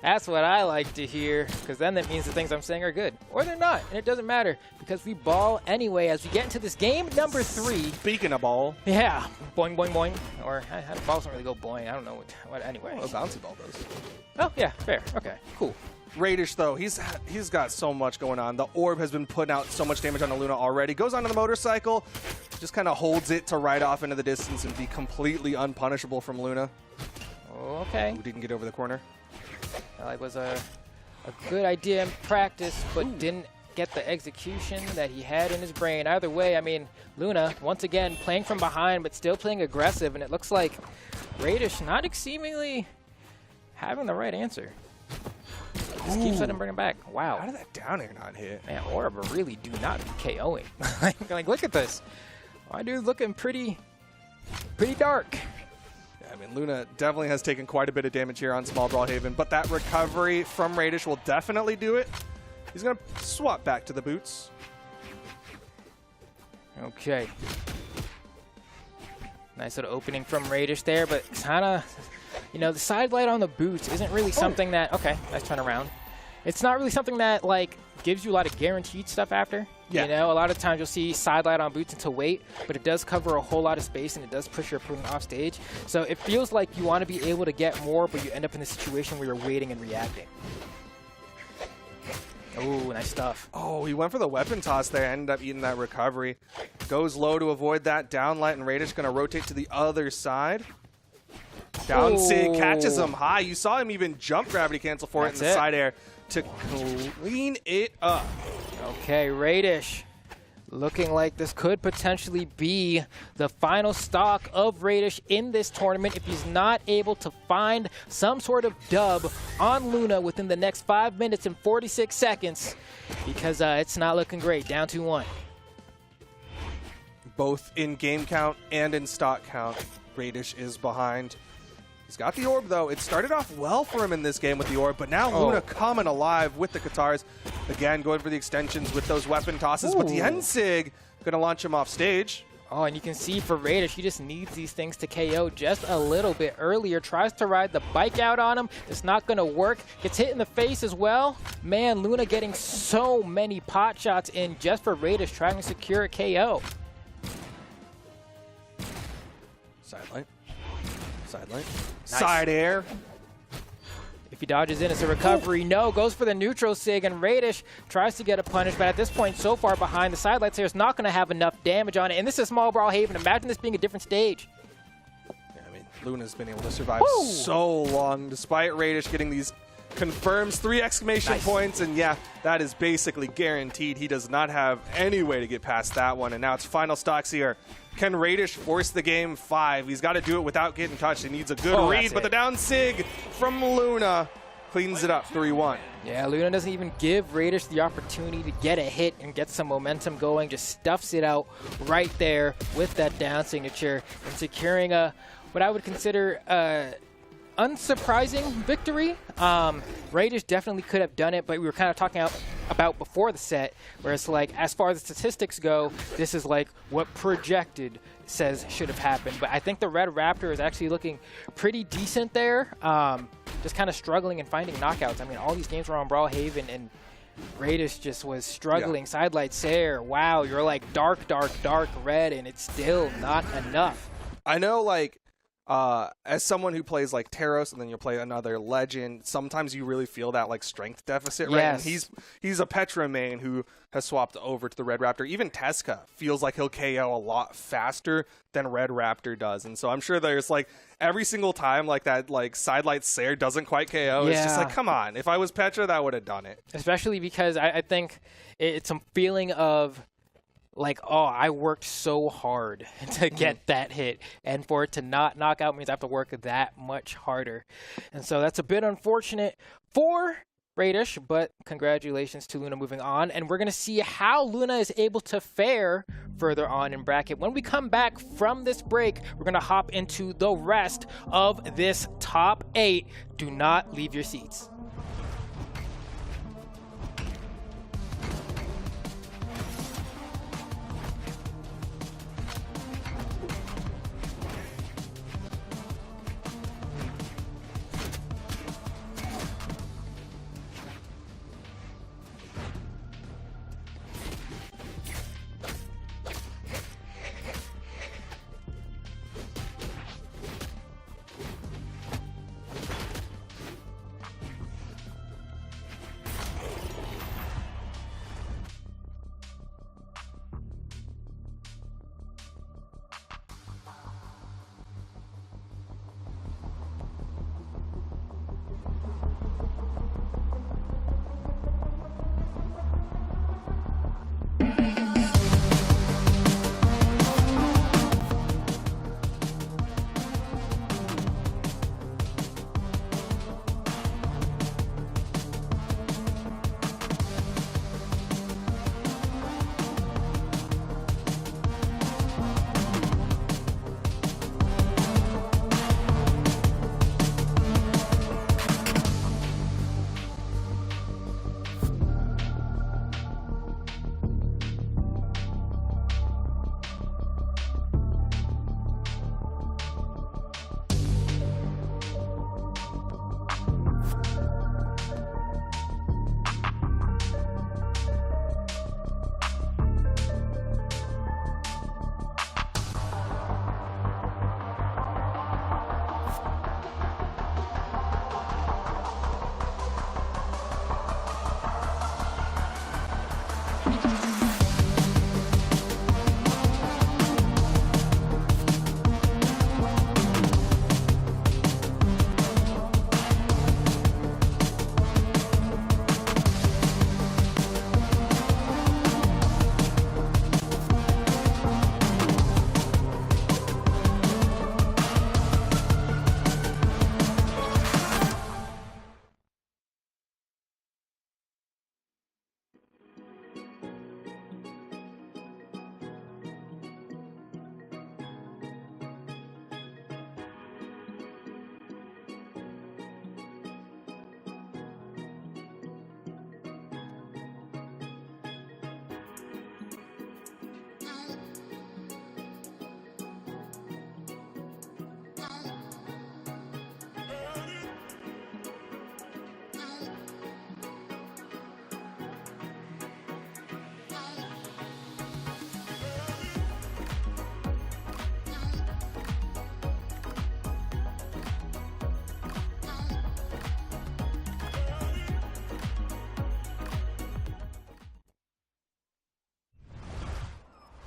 that's what I like to hear, because then that means the things I'm saying are good. Or they're not, and it doesn't matter, because we ball anyway as we get into this game number 3. Speaking of ball, Yeah, boing, boing, boing. Or, balls don't really go boing. I don't know what anyway. a bouncy ball does. Oh, yeah, fair. Okay, cool. Radish, though, he's got so much going on. The orb has been putting out so much damage on the Luna already. Goes onto the motorcycle, just kind of holds it to ride off into the distance and be completely unpunishable from Luna, Okay. who didn't get over the corner. That was a good idea in practice, but didn't get the execution that he had in his brain. Either way, I mean, Luna, once again, playing from behind, but still playing aggressive, and it looks like Radish not seemingly having the right answer. Just keeps letting him bring him back. Wow. How did that down air not hit? Man, Orb really do not be KOing. like, look at this. My dude's looking pretty dark. Yeah, I mean, Luna definitely has taken quite a bit of damage here on Small Brawl Haven, but that recovery from Radish will definitely do it. He's going to swap back to the Boots. Okay. Nice little opening from Radish there, but kind of, you know, the side light on the Boots isn't really something that, okay, nice turn around. It's not really something that, like, gives you a lot of guaranteed stuff after. Yeah. You know, a lot of times you'll see side light on Boots until wait, but it does cover a whole lot of space and it does push your opponent off stage. So it feels like you want to be able to get more, but you end up in a situation where you're waiting and reacting. Ooh, nice stuff. Oh, he went for the weapon toss there, ended up eating that recovery. Goes low to avoid that downlight, and Radish going to rotate to the other side. Down Sig catches him high. You saw him even jump gravity cancel for it in the side air to clean it up. Okay, Radish. Looking like this could potentially be the final stock of Radish in this tournament if he's not able to find some sort of dub on Luna within the next 5 minutes and 46 seconds, because it's not looking great. Down 2-1. Both in game count and in stock count, Radish is behind. He's got the orb, though. It started off well for him in this game with the orb, but now Luna coming alive with the Katars. Again, going for the extensions with those weapon tosses, but the Ensig going to launch him off stage. Oh, and you can see for Radish, he just needs these things to KO just a little bit earlier. Tries to ride the bike out on him. It's not going to work. Gets hit in the face as well. Man, Luna getting so many pot shots in just for Radish, trying to secure a KO. Sidelight. Sidelight. Nice. Side air. If he dodges in, it's a recovery. No, goes for the neutral Sig, and Radish tries to get a punish, but at this point, so far behind, the sidelight there is not going to have enough damage on it. And this is small Brawlhaven. Imagine this being a different stage. Yeah, I mean, Luna's been able to survive so long, despite Radish getting these confirms 3 exclamation points, and yeah, that is basically guaranteed. He does not have any way to get past that one, and now it's final stocks here. Can Radish force the game 5? He's got to do it without getting touched. He needs a good read, but the down Sig from Luna cleans it up 3-1. Yeah, Luna doesn't even give Radish the opportunity to get a hit and get some momentum going. Just stuffs it out right there with that down signature and securing what I would consider unsurprising victory. Radish definitely could have done it, but we were kind of talking about before the set, where it's like, as far as the statistics go, this is like what projected says should have happened. But I think the Red Raptor is actually looking pretty decent there. Just kind of struggling and finding knockouts. I mean, all these games were on Brawlhaven, and Radish just was struggling. Sidelight Sair, wow, you're like dark red, and it's still not enough. I know, like, as someone who plays like Taros and then you'll play another legend, sometimes you really feel that like strength deficit, right? Yes. And he's a Petra main who has swapped over to the Red Raptor. Even Teska feels like he'll KO a lot faster than Red Raptor does. And so I'm sure there's like every single time like that like Sidelight Sair doesn't quite KO. It's just like, come on. If I was Petra, that would have done it. Especially because I think it's some feeling of like, oh, I worked so hard to get that hit, and for it to not knock out means I have to work that much harder. And so that's a bit unfortunate for Radish, but congratulations to Luna moving on. And we're going to see how Luna is able to fare further on in bracket. When we come back from this break, we're going to hop into the rest of this top 8. Do not leave your seats.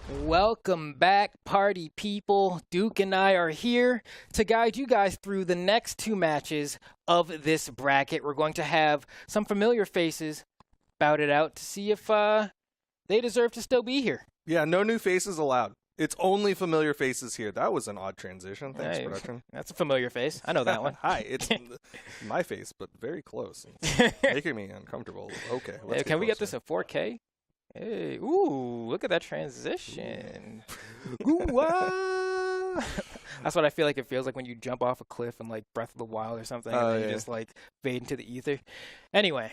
Welcome back, party people. Duke and I are here to guide you guys through the next 2 matches of this bracket. We're going to have some familiar faces bout it out to see if they deserve to still be here. Yeah, no new faces allowed. It's only familiar faces here. That was an odd transition. Thanks, Hey, production. That's a familiar face. I know that one. Hi, it's my face, but very close. It's making me uncomfortable. Okay, let's Can we get closer. this at 4K? Hey, ooh, look at that transition. Ooh, wow. That's what I feel like it feels like when you jump off a cliff in like Breath of the Wild or something, and then you just like fade into the ether. Anyway,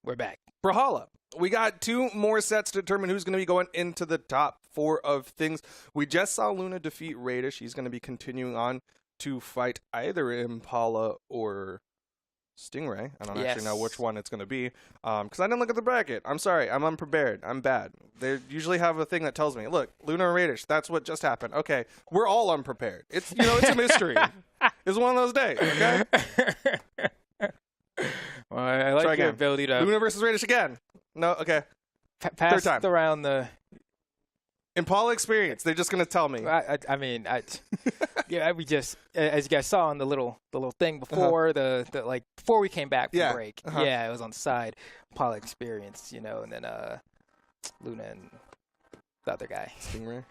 we're back. Brawlhalla. We got 2 more sets to determine who's going to be going into the top 4 of things. We just saw Luna defeat Rada. She's going to be continuing on to fight either Impala or Stingray. I don't actually know which one it's going to be because I didn't look at the bracket. I'm sorry. I'm unprepared. I'm bad. They usually have a thing that tells me, look, Luna or Radish, that's what just happened. Okay, we're all unprepared. It's it's a mystery. It's one of those days, okay? Well, I like Try your again. ability to Luna versus Radish again. No, okay. pass time. around the. Impala experience. They're just going to tell me. I mean, yeah, we just, as you guys saw on the little thing before, before we came back from break. Yeah, it was on the side. Impala experience, and then Luna and the other guy. Stingray.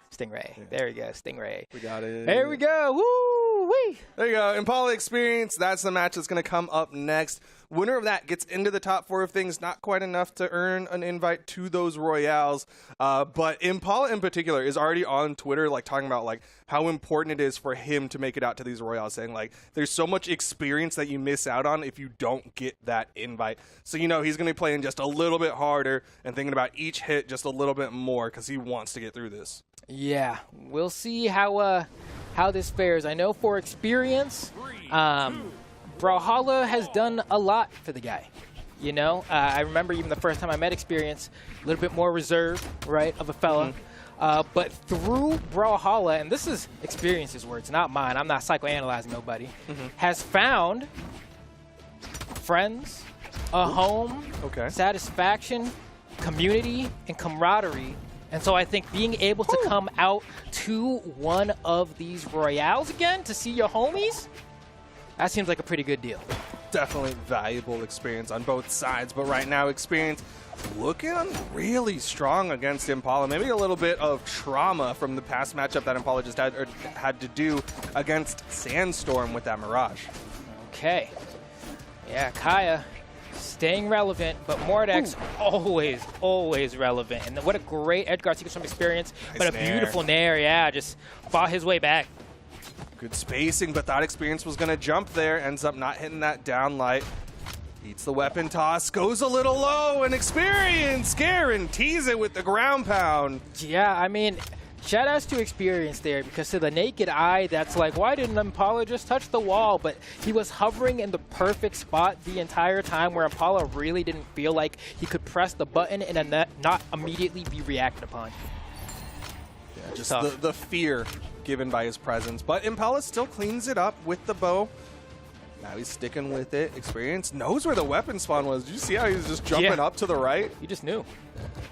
Yeah. There we go, Stingray. We got it. There we go. Woo wee. There you go. Impala experience. That's the match that's going to come up next. Winner of that gets into the top 4 of things. Not quite enough to earn an invite to those Royales. But Impala in particular is already on Twitter, like talking about like how important it is for him to make it out to these Royales, saying like there's so much experience that you miss out on if you don't get that invite. So he's going to be playing just a little bit harder and thinking about each hit just a little bit more because he wants to get through this. Yeah, we'll see how this fares. I know for experience, Brawlhalla has done a lot for the guy. I remember even the first time I met Experience, a little bit more reserved, right, of a fella. But through Brawlhalla, and this is Experience's words, not mine. I'm not psychoanalyzing nobody. Has found friends, a home, satisfaction, community, and camaraderie. And so I think being able to come out to one of these Royales again to see your homies, that seems like a pretty good deal. Definitely valuable experience on both sides, but right now Experience looking really strong against Impala. Maybe a little bit of trauma from the past matchup that Impala just had to do against Sandstorm with that Mirage. Okay. Yeah, Kaya staying relevant, but Mordex always relevant. And what a great edgeguard sequence from Experience, but a beautiful nair, yeah, just fought his way back. Good spacing, but thought Experience was going to jump there. Ends up not hitting that down light. Eats the weapon toss, goes a little low, and Experience guarantees it with the ground pound. Yeah, I mean, shout outs to Experience there, because to the naked eye, that's like, why didn't Impala just touch the wall? But he was hovering in the perfect spot the entire time where Impala really didn't feel like he could press the button and not immediately be reacted upon. Yeah, just the fear given by his presence. But Impala still cleans it up with the bow. Now he's sticking with it. Experience knows where the weapon spawn was. Did you see how he was just jumping up to the right? He just knew.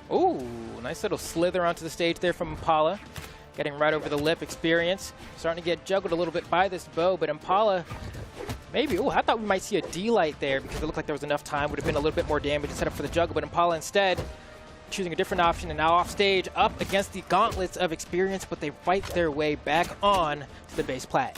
Ooh, nice little slither onto the stage there from Impala. Getting right over the lip. Experience starting to get juggled a little bit by this bow, but Impala maybe, I thought we might see a D-light there because it looked like there was enough time. Would have been a little bit more damage to set up for the juggle, but Impala instead choosing a different option and now off stage up against the gauntlets of Experience, but they fight their way back on to the base plat.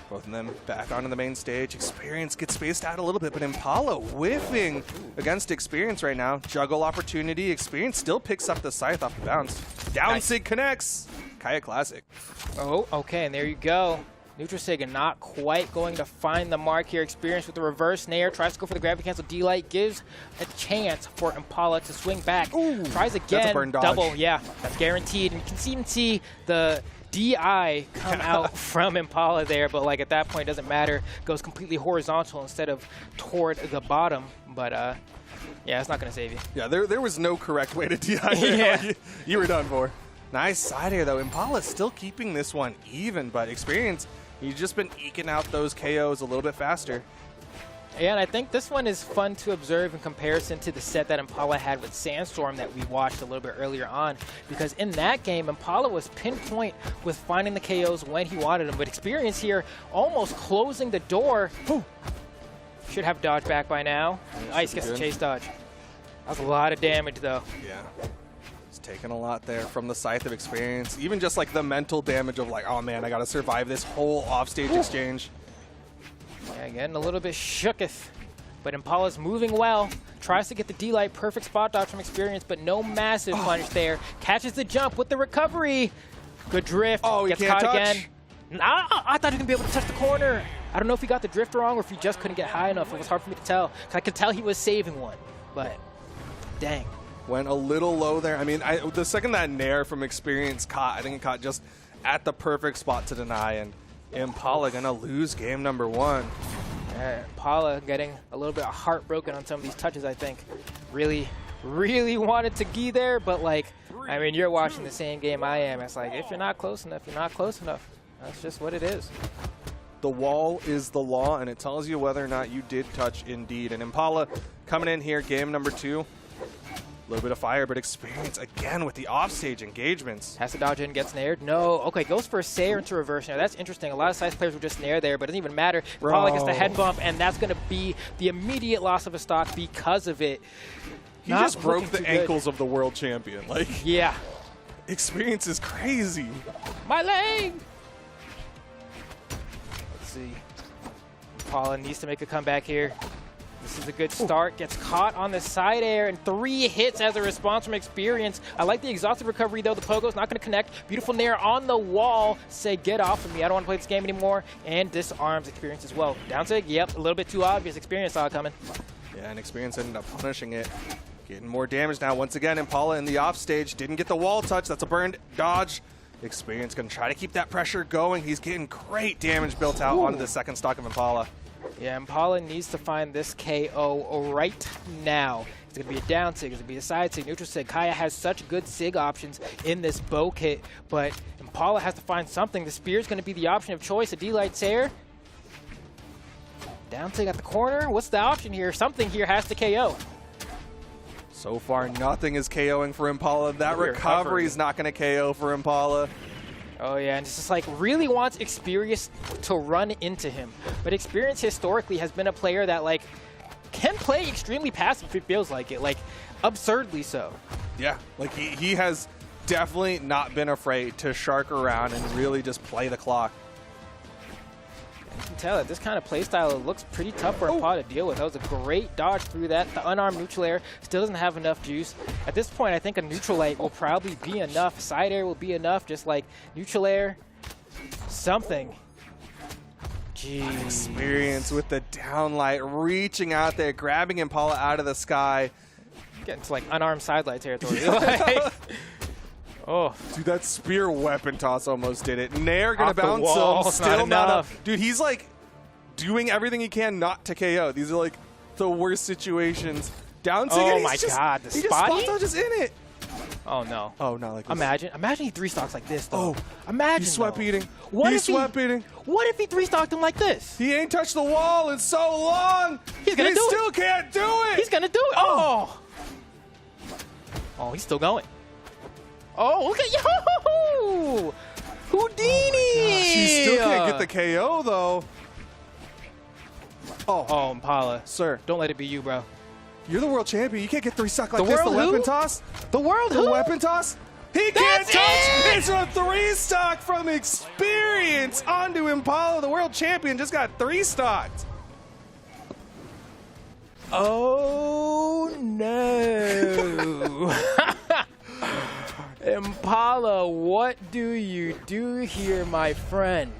Both of them back onto the main stage. Experience gets spaced out a little bit, but Impala whiffing against Experience right now. Juggle opportunity. Experience still picks up the scythe off the bounce. Down sig connects. Kaya classic. Oh, okay, and there you go. Nutrasiga not quite going to find the mark here. Experience with the reverse nair. Tries to go for the gravity cancel. D-Light gives a chance for Impala to swing back. Ooh, tries again. that's a burn dodge. Double, yeah, that's guaranteed. And you can even see the DI come out from Impala there, but like at that point, it doesn't matter. Goes completely horizontal instead of toward the bottom. But yeah, it's not going to save you. Yeah, there was no correct way to DI there. Yeah. You were done for. Nice side air, though. Impala's still keeping this one even, but Experience, he's just been eking out those KOs a little bit faster. Yeah, and I think this one is fun to observe in comparison to the set that Impala had with Sandstorm that we watched a little bit earlier on. Because in that game, Impala was pinpoint with finding the KOs when he wanted them. But Experience here almost closing the door. Ooh. Should have dodge back by now. Ice gets the chase dodge. That was a lot of damage, though. Yeah. He's taken a lot there from the Scythe of Experience. Even just like the mental damage of like, oh man, I got to survive this whole offstage exchange. Yeah, getting a little bit shooketh, but Impala's moving well. Tries to get the D-Light, perfect spot dodge from Experience, but no massive punish there. Catches the jump with the recovery. Good drift. Oh, he gets can't caught touch. again. I thought he was gonna be able to touch the corner. I don't know if he got the drift wrong or if he just couldn't get high enough. It was hard for me to tell. 'Cause I could tell he was saving one, but dang. Went a little low there. I mean, the second that Nair from Experience caught, I think it caught just at the perfect spot to deny, and Impala gonna lose game number 1. Impala getting a little bit heartbroken on some of these touches, I think. Really wanted to gi there, but like, I mean, you're watching the same game I am. It's like, if you're not close enough, you're not close enough. That's just what it is. The wall is the law, and it tells you whether or not you did touch indeed. And Impala coming in here, game number 2. A little bit of fire, but Experience again with the offstage engagements. Has to dodge in, gets nared. No. Okay, goes for a Sayer into reverse. Now, that's interesting. A lot of Scythe players will just nair there, but it doesn't even matter. Impala gets the head bump, and that's going to be the immediate loss of a stock because of it. He just broke the ankles of the world champion. Like, yeah. Experience is crazy. My leg! Let's see. Impala needs to make a comeback here. This is a good start. Gets caught on the side air, and 3 hits as a response from Experience. I like the exhaustive recovery, though. The Pogo's not going to connect. Beautiful nair on the wall. Say, get off of me. I don't want to play this game anymore. And disarms Experience as well. Down sig, yep, a little bit too obvious. Experience saw it coming. Yeah, and Experience ended up punishing it. Getting more damage now. Once again, Impala in the offstage. Didn't get the wall touch. That's a burned dodge. Experience going to try to keep that pressure going. He's getting great damage built out onto the second stock of Impala. Yeah, Impala needs to find this KO right now. It's going to be a down sig, it's going to be a side sig, neutral sig. Kaya has such good sig options in this bow kit, but Impala has to find something. The spear is going to be the option of choice. A D-Light Sayer. Down sig at the corner. What's the option here? Something here has to KO. So far, nothing is KOing for Impala. That recovery is not going to KO for Impala. Oh yeah, and it's just like really wants Experience to run into him. But Experience historically has been a player that like can play extremely passive if it feels like it, like absurdly so. Yeah, like he has definitely not been afraid to shark around and really just play the clock. You can tell that this kind of playstyle looks pretty tough for Impala to deal with. That was a great dodge through that. The unarmed neutral air still doesn't have enough juice. At this point, I think a neutral light will probably be enough. Side air will be enough, just like neutral air, something. Jeez. Experience with the downlight, reaching out there, grabbing Impala out of the sky. Getting to like unarmed sidelight territory. Like, oh, dude, that spear weapon toss almost did it. Nair gonna Off the bounce wall, him. it's Still not not up. enough. Dude, he's like doing everything he can not to KO. These are like the worst situations. Down sig, oh and my just, god, the he just spot spotty? dodges in it. Oh no. Oh, not like this. Imagine he 3-stocks like this though. Oh, imagine he's sweat though. beating. What He's if he- sweat beating. What if he 3-stocked him like this? He ain't touched the wall in so long. He's gonna he do it. still can't do it. He's gonna do it. Oh. Oh, he's still going. Oh, look at you! Houdini! He still can't get the KO though. Oh, Impala. Sir, Don't let it be you, bro. you're the world champion. You can't get 3-stock like The this. The world who? weapon toss. The world The who? weapon toss. He can't That's touch. it! It's a 3-stock from Experience onto Impala. The world champion just got 3-stocked. Oh no. Impala, what do you do here, my friend?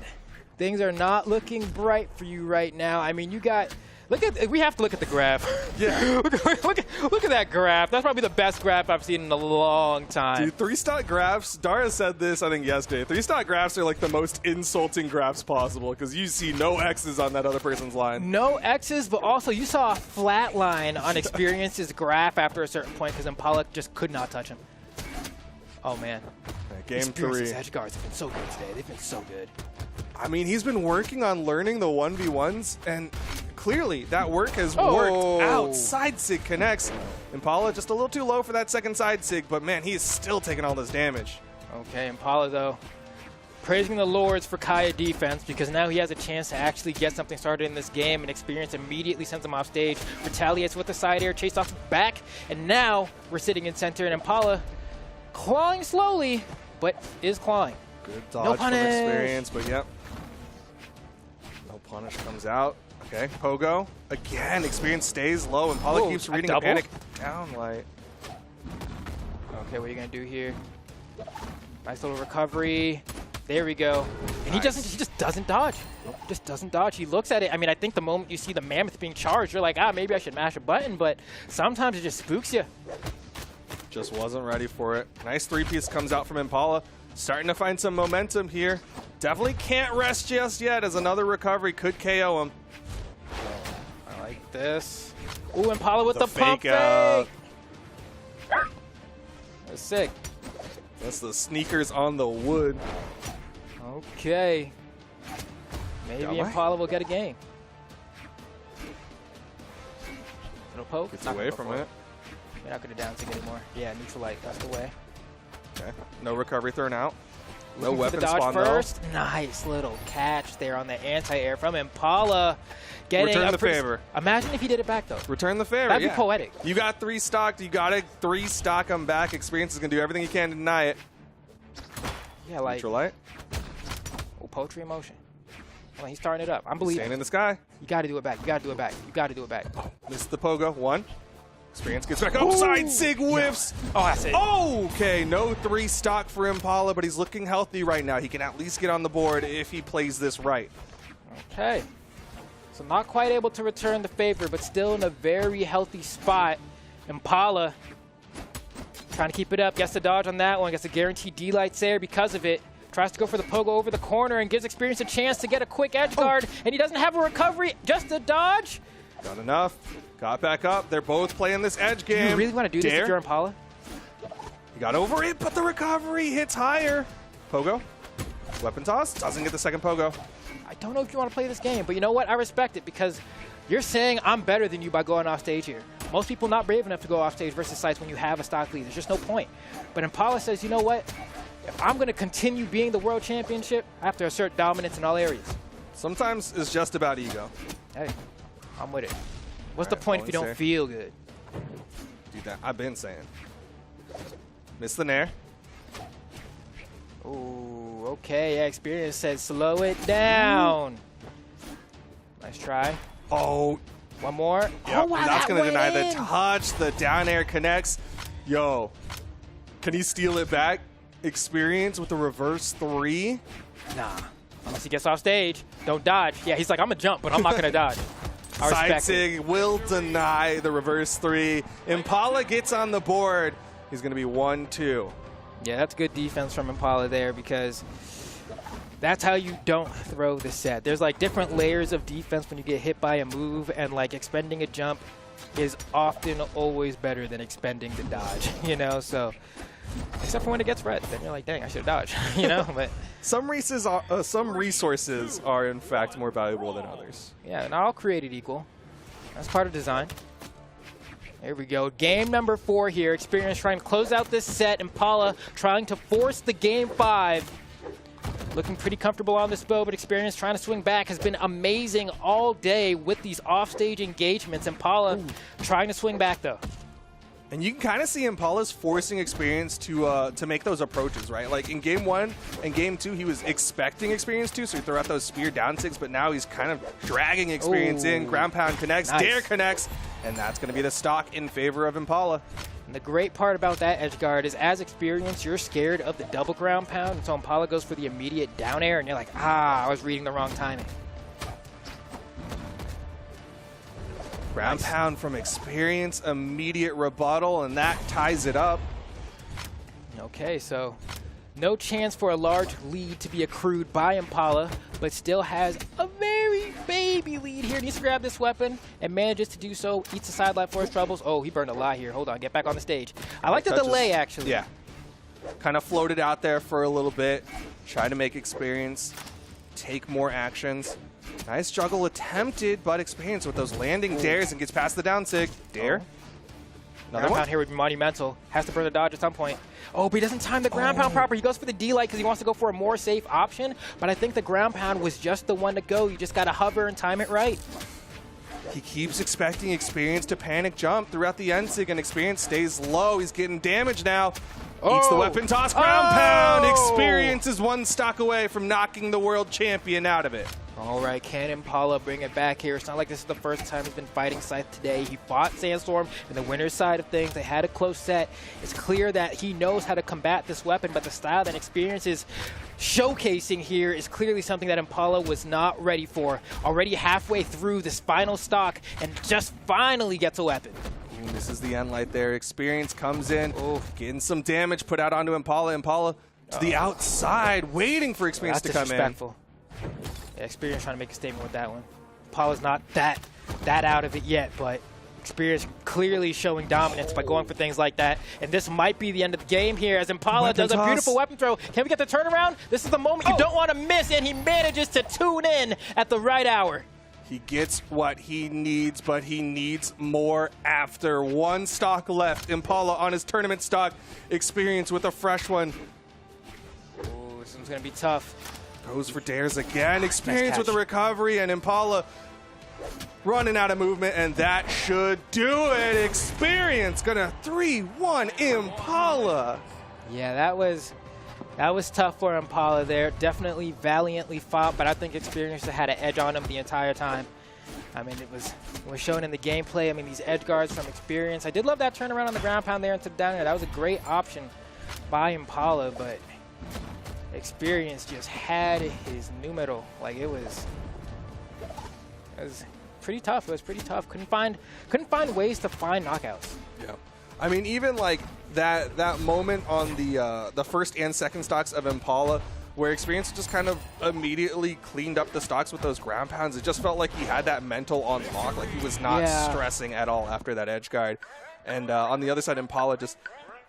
Things are not looking bright for you right now. I mean, you got... we have to look at the graph. Yeah. look at that graph. That's probably the best graph I've seen in a long time. Dude, 3-stock graphs, Dara said this, I think, yesterday. 3-stock graphs are like the most insulting graphs possible because you see no X's on that other person's line. No X's, but also you saw a flat line on Experience's graph after a certain point because Impala just could not touch him. Oh, man. Game Experience's 3. edge guards have been so good today. They've been so good. I mean, he's been working on learning the 1v1s, and clearly that work has Oh. worked out. Side sig connects. Impala just a little too low for that second side sig, but man, he is still taking all this damage. Okay, Impala though, praising the Lords for Kaya defense because now he has a chance to actually get something started in this game, and Experience immediately sends him off stage, retaliates with the side air, chased off the back, and now we're sitting in center, and Impala clawing slowly, but is clawing. Good dodge from punish. Experience, but yep. No punish comes out. Okay, Pogo. Again, Experience stays low, and Impala Whoa, keeps a reading a double? panic down light. Okay, what are you gonna do here? Nice little recovery. There we go. And he just doesn't dodge. Just doesn't dodge. He looks at it. I mean, I think the moment you see the Mammoth being charged, you're like, maybe I should mash a button, but sometimes it just spooks you. Just wasn't ready for it. Nice three-piece comes out from Impala. Starting to find some momentum here. Definitely can't rest just yet, as another recovery could KO him. I like this. Ooh, Impala with The the pump fake out. fake. That's sick. That's the sneakers on the wood. Okay. Maybe Got away. Impala will get a game. Little poke. Gets Not away gonna go from for it. You're not going to down sig anymore. Yeah, neutral light. That's the way. Okay. No recovery thrown out. No Looking for weapon the dodge spawn first. Nice little catch there on the anti-air from Impala. Getting Return a the favor. Imagine if he did it back, though. though. Return the favor. That'd be yeah. poetic. You got 3 stocked. You got to 3 stock them back. Experience is going to do everything he can to deny it. Yeah, like Neutral light. poetry in motion. Hold on, he's starting it up. I'm believing. Staying in the sky. You got to do it back. You got to do it back. You got to do it back. Missed the pogo. 1. Experience gets back up. Side sig whiffs. Oh, that's it. Okay, no 3 stock for Impala, but he's looking healthy right now. He can at least get on the board if he plays this right. Okay. So not quite able to return the favor, but still in a very healthy spot. Impala trying to keep it up. Gets the dodge on that one. Gets a guaranteed D-lights there because of it. Tries to go for the pogo over the corner and gives Experience a chance to get a quick edge guard. And he doesn't have a recovery, just a dodge. Got enough. Got back up. They're both playing this edge Do game. you really want to do this Dare. if you're Impala? He got over it, but the recovery hits higher. Pogo. Weapon toss. Doesn't get the second pogo. I don't know if you want to play this game, but you know what? I respect it because you're saying I'm better than you by going off stage here. Most people not brave enough to go off stage versus sites when you have a stock lead. There's just no point. But Impala says, you know what? If I'm going to continue being the world championship, I have to assert dominance in all areas. Sometimes it's just about ego. Hey, I'm with it. What's the Alright, point if you Falling don't Star. feel good? Dude, that I've been saying. Miss the nair. Ooh, okay. Yeah, Experience says slow it down. Nice try. Oh, One more. yep. Oh, wow, And that's that going to went deny the in. touch. The down air connects. Yo, can he steal it back? Experience with the reverse 3. Nah. Unless he gets off stage. Don't dodge. Yeah, he's like, I'm going to jump, but I'm not going to dodge. I Side respect it. sig will deny the reverse 3. Impala gets on the board. He's going to be 1-2. Yeah, that's good defense from Impala there because that's how you don't throw the set. There's like different layers of defense when you get hit by a move, and like expending a jump is often always better than expending the dodge, you know? So, except for when it gets red, then you're like, dang, I should have dodged, you know? But Some resources are in fact more valuable than others. yeah, not all created equal. That's part of design. There we go. Game number 4 here. Experience trying to close out this set. Impala trying to force the game 5. Looking pretty comfortable on this bow, but Experience trying to swing back has been amazing all day with these offstage engagements. Impala trying to swing back, though. And you can kind of see Impala's forcing Experience to make those approaches, right? Like in game 1 and game 2, he was expecting Experience to, so he threw out those spear down sigs, but now he's kind of dragging Experience in. Ooh. Ground pound connects, Nice. dare connects, and that's going to be the stock in favor of Impala. And the great part about that edge guard is as Experience, you're scared of the double ground pound, and so Impala goes for the immediate down air, and you're like, I was reading the wrong timing. Ground pound from Experience, immediate rebuttal, and that ties it up. Okay, so no chance for a large lead to be accrued by Impala, but still has a very baby lead here. Needs to grab this weapon and manages to do so. Eats the side light for his troubles. Oh, he burned a lot here. Hold on, get back on the stage. I like the Touches. delay, actually. Yeah. Kind of floated out there for a little bit. Try to make Experience take more actions. Nice juggle attempted, but experience with those landing dares and gets past the down sig. Dare. Another Ground one. pound here would be monumental. Has to further dodge at some point. Oh, but he doesn't time the ground pound proper. He goes for the D-light because he wants to go for a more safe option. But I think the ground pound was just the one to go. You just got to hover and time it right. He keeps expecting Experience to panic jump throughout the end sig, and Experience stays low. He's getting damage now. Eats the weapon toss, ground pound. Experience is one stock away from knocking the world champion out of it. All right, can Impala bring it back here? It's not like this is the first time he's been fighting Scythe today. He fought Sandstorm in the winner's side of things. They had a close set. It's clear that he knows how to combat this weapon, but the style that Experience is showcasing here is clearly something that Impala was not ready for. Already halfway through this final stock and just finally gets a weapon. And this is the end light there. Experience comes in, getting some damage put out onto Impala. Impala to the outside, waiting for Experience That's to come in. disrespectful. Yeah, Experience trying to make a statement with that one. Impala's not that out of it yet, but Experience clearly showing dominance by going for things like that. And this might be the end of the game here as Impala Weapon does a toss. beautiful weapon throw. Can we get the turnaround? This is the moment you don't want to miss, and he manages to tune in at the right hour. He gets what he needs, but he needs more after. One stock left. Impala on his tournament stock. Experience with a fresh one. Ooh, this one's going to be tough. Goes for dares again. Experience with the catch. recovery, and Impala running out of movement, and that should do it. Experience gonna 3-1 Impala. Yeah, that was tough for Impala there. Definitely valiantly fought, but I think Experience had an edge on him the entire time. I mean, it was shown in the gameplay. I mean, these edge guards from Experience. I did love that turnaround on the ground pound there into the down air. That was a great option by Impala, but Experience just had his numero. Like, it was pretty tough. It was pretty tough. Couldn't find ways to find knockouts. Yeah. I mean, even like that moment on the first and second stocks of Impala, where Experience just kind of immediately cleaned up the stocks with those ground pounds. It just felt like he had that mental on lock, like he was not stressing at all after that edge guard. And on the other side, Impala just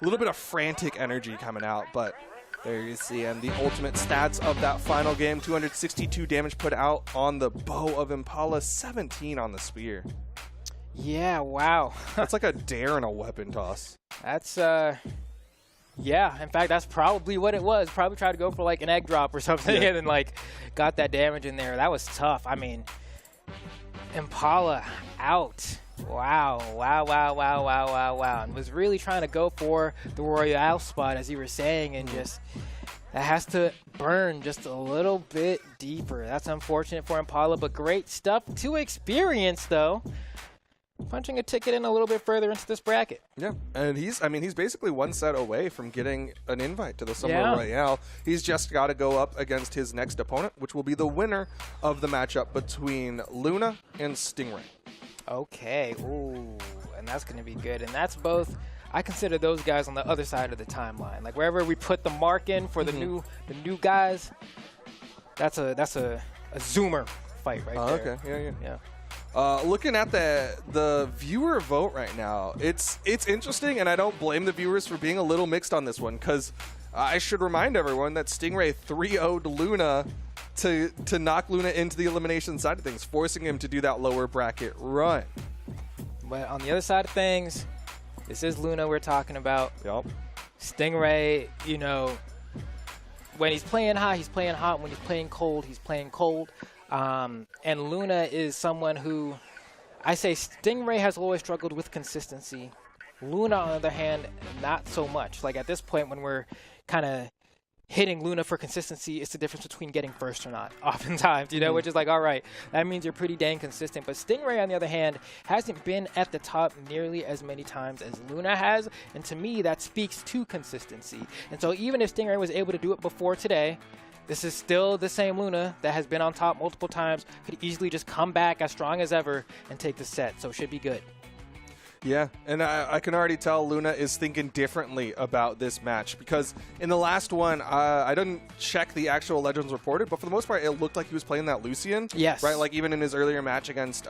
a little bit of frantic energy coming out, but there you see, and the ultimate stats of that final game, 262 damage put out on the bow of Impala, 17 on the spear. Yeah, wow. That's like a dare and a weapon toss. That's, yeah, in fact, that's probably what it was. Probably tried to go for like an egg drop or something and then like got that damage in there. That was tough. I mean, Impala out. Wow, wow, wow, wow, wow, wow, wow. And was really trying to go for the Royale spot, as you were saying, and just that has to burn just a little bit deeper. That's unfortunate for Impala, but great stuff to Experience, though. Punching a ticket in a little bit further into this bracket. Yeah, and he's basically one set away from getting an invite to the Summer Royale. He's just got to go up against his next opponent, which will be the winner of the matchup between Luna and Stingray. Okay, ooh, and that's going to be good. And that's both, I consider those guys on the other side of the timeline. Like wherever we put the mark in for the new guys, that's a zoomer fight right there. Okay, yeah. Looking at the viewer vote right now, it's interesting, and I don't blame the viewers for being a little mixed on this one, because I should remind everyone that Stingray 3-0'd Luna to knock Luna into the elimination side of things, forcing him to do that lower bracket run. But on the other side of things, this is Luna we're talking about. Yep. Stingray, you know, when he's playing hot, he's playing hot. When he's playing cold, he's playing cold. And Luna is someone who, I say Stingray has always struggled with consistency. Luna, on the other hand, not so much. Like at this point when we're kind of hitting Luna for consistency, it's the difference between getting first or not, oftentimes, you know, which is like, all right, that means you're pretty dang consistent. But Stingray, on the other hand, hasn't been at the top nearly as many times as Luna has, and to me, that speaks to consistency. And so even if Stingray was able to do it before today, this is still the same Luna that has been on top multiple times, could easily just come back as strong as ever and take the set, so it should be good. Yeah, and I can already tell Luna is thinking differently about this match, because in the last one, I didn't check the actual Legends reported, but for the most part, it looked like he was playing that Lucian. Yes. Right, like even in his earlier match against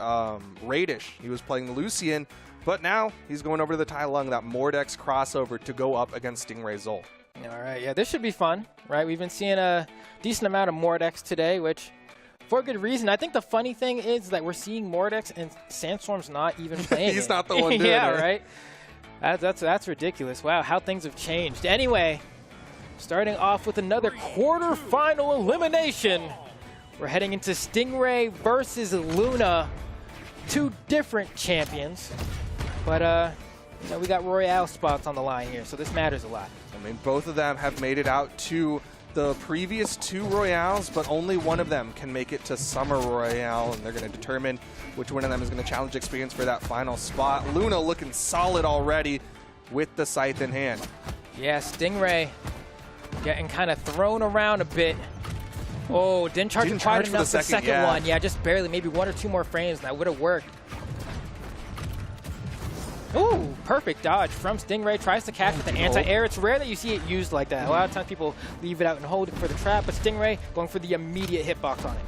Radish, he was playing the Lucian, but now he's going over to the Tai Lung, that Mordex crossover, to go up against Stingray Zol. All right, yeah, this should be fun, right? We've been seeing a decent amount of Mordex today, which for good reason. I think the funny thing is that we're seeing Mordex and Sandstorm's not even playing. He's it. not the one doing yeah, it. right? That's ridiculous. Wow, how things have changed. Anyway, starting off with another quarterfinal elimination. We're heading into Stingray versus Luna. Two different champions. But, you know, we got Royale spots on the line here, so this matters a lot. I mean, both of them have made it out to the previous 2 Royales, but only one of them can make it to Summer Royale, and they're going to determine which one of them is going to challenge Experience for that final spot. Luna looking solid already with the scythe in hand. Yeah, Stingray getting kind of thrown around a bit. Oh, didn't charge Didn't quite charge for enough the second, one. Yeah, just barely, maybe 1 or 2 more frames, and that would have worked. Ooh, perfect dodge from Stingray. Tries to catch with the anti-air. It's rare that you see it used like that. A lot of times people leave it out and hold it for the trap, but Stingray going for the immediate hitbox on it.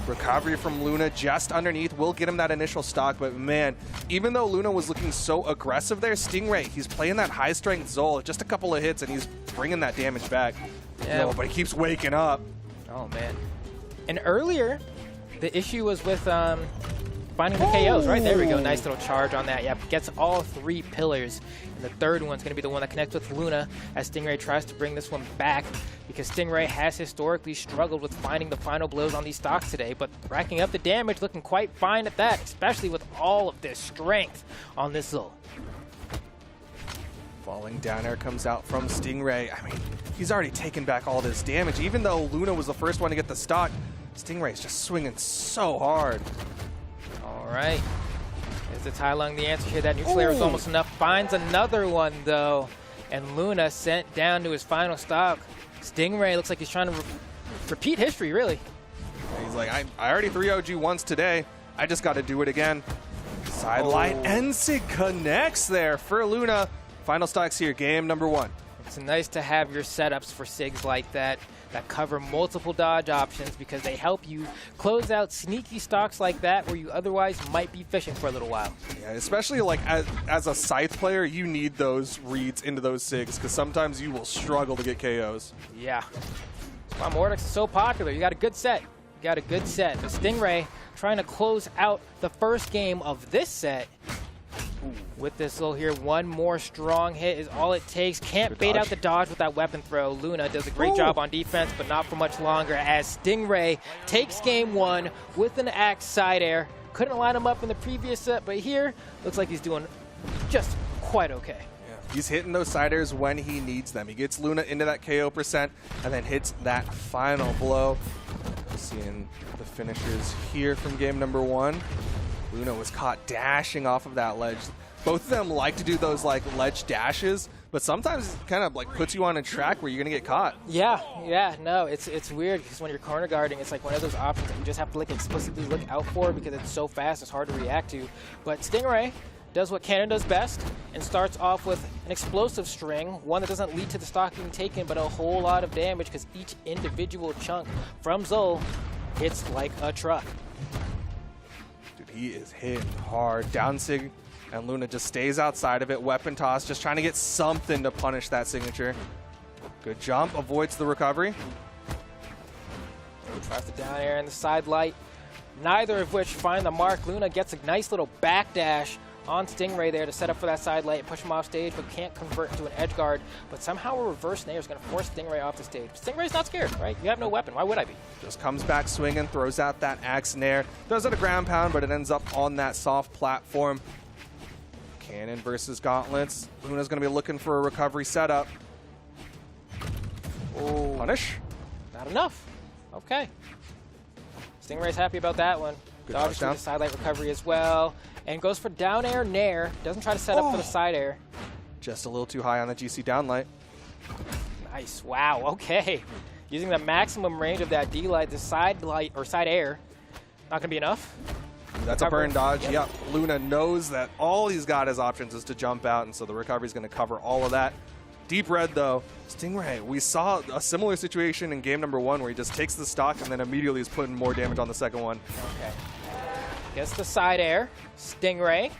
Recovery from Luna just underneath will get him that initial stock, but man, even though Luna was looking so aggressive there, Stingray, he's playing that high-strength Zol. Just a couple of hits, and he's bringing that damage back. Yeah. No, but he keeps waking up. Oh, man. And earlier, the issue was with finding the KOs, right? There we go. Nice little charge on that. Yep, gets all 3 pillars. And the third one's going to be the one that connects with Luna as Stingray tries to bring this one back, because Stingray has historically struggled with finding the final blows on these stocks today, but racking up the damage, looking quite fine at that, especially with all of this strength on this Zol. Falling down air comes out from Stingray. I mean, he's already taken back all this damage. Even though Luna was the first one to get the stock, Stingray's just swinging so hard. All right. Is the Tai Lung the answer here? That neutral air is almost enough. Finds another one, though. And Luna sent down to his final stock. Stingray looks like he's trying to repeat history, really. He's like, I already 3-0'd you once today. I just got to do it again. Sidelight Ensig connects there for Luna. Final stocks here, game number 1. It's nice to have your setups for SIGs like that cover multiple dodge options, because they help you close out sneaky stocks like that where you otherwise might be fishing for a little while. Yeah, especially like as a Scythe player, you need those reads into those SIGs, because sometimes you will struggle to get KOs. Yeah. That's why Mordex is so popular. You got a good set. You got a good set. But Stingray trying to close out the first game of this set. With this little here, one more strong hit is all it takes. Can't bait out the dodge with that weapon throw. Luna does a great job on defense, but not for much longer, as Stingray takes game 1 with an axe side air. Couldn't line him up in the previous set, but here looks like he's doing just quite okay. Yeah. He's hitting those side airs when he needs them. He gets Luna into that KO percent and then hits that final blow. Seeing the finishers here from game number 1. Luna was caught dashing off of that ledge. Both of them like to do those like ledge dashes, but sometimes it kind of like puts you on a track where you're gonna get caught. Yeah, no, it's weird, because when you're corner guarding, it's like one of those options that you just have to like explicitly look out for, because it's so fast, it's hard to react to. But Stingray does what Cannon does best and starts off with an explosive string, one that doesn't lead to the stock being taken, but a whole lot of damage, because each individual chunk from Zol hits like a truck. He is hitting hard. Down sig, and Luna just stays outside of it. Weapon toss, just trying to get something to punish that signature. Good jump, avoids the recovery. Tries the down air and the side light, neither of which find the mark. Luna gets a nice little backdash on Stingray there to set up for that side light and push him off stage, but can't convert into an edge guard. But somehow a reverse nair is going to force Stingray off the stage. Stingray's not scared, right? You have no weapon. Why would I be? Just comes back swinging, throws out that axe nair. Does it a ground pound, but it ends up on that soft platform. Cannon versus Gauntlets. Luna's going to be looking for a recovery setup. Oh, punish? Not enough. Okay. Stingray's happy about that one. Good Dodges through touchdown. the side light recovery as well. And goes for down air nair. Doesn't try to set up for the side air. Just a little too high on the GC downlight. Nice. Wow. Okay. Using the maximum range of that D light, the side light or side air. Not going to be enough. That's Recover. a burn dodge. Yep. Yep. Luna knows that all he's got as options is to jump out, and so the recovery is going to cover all of that. Deep red, though. Stingray, we saw a similar situation in game number 1 where he just takes the stock and then immediately is putting more damage on the second one. Okay. Gets the side air. Stingray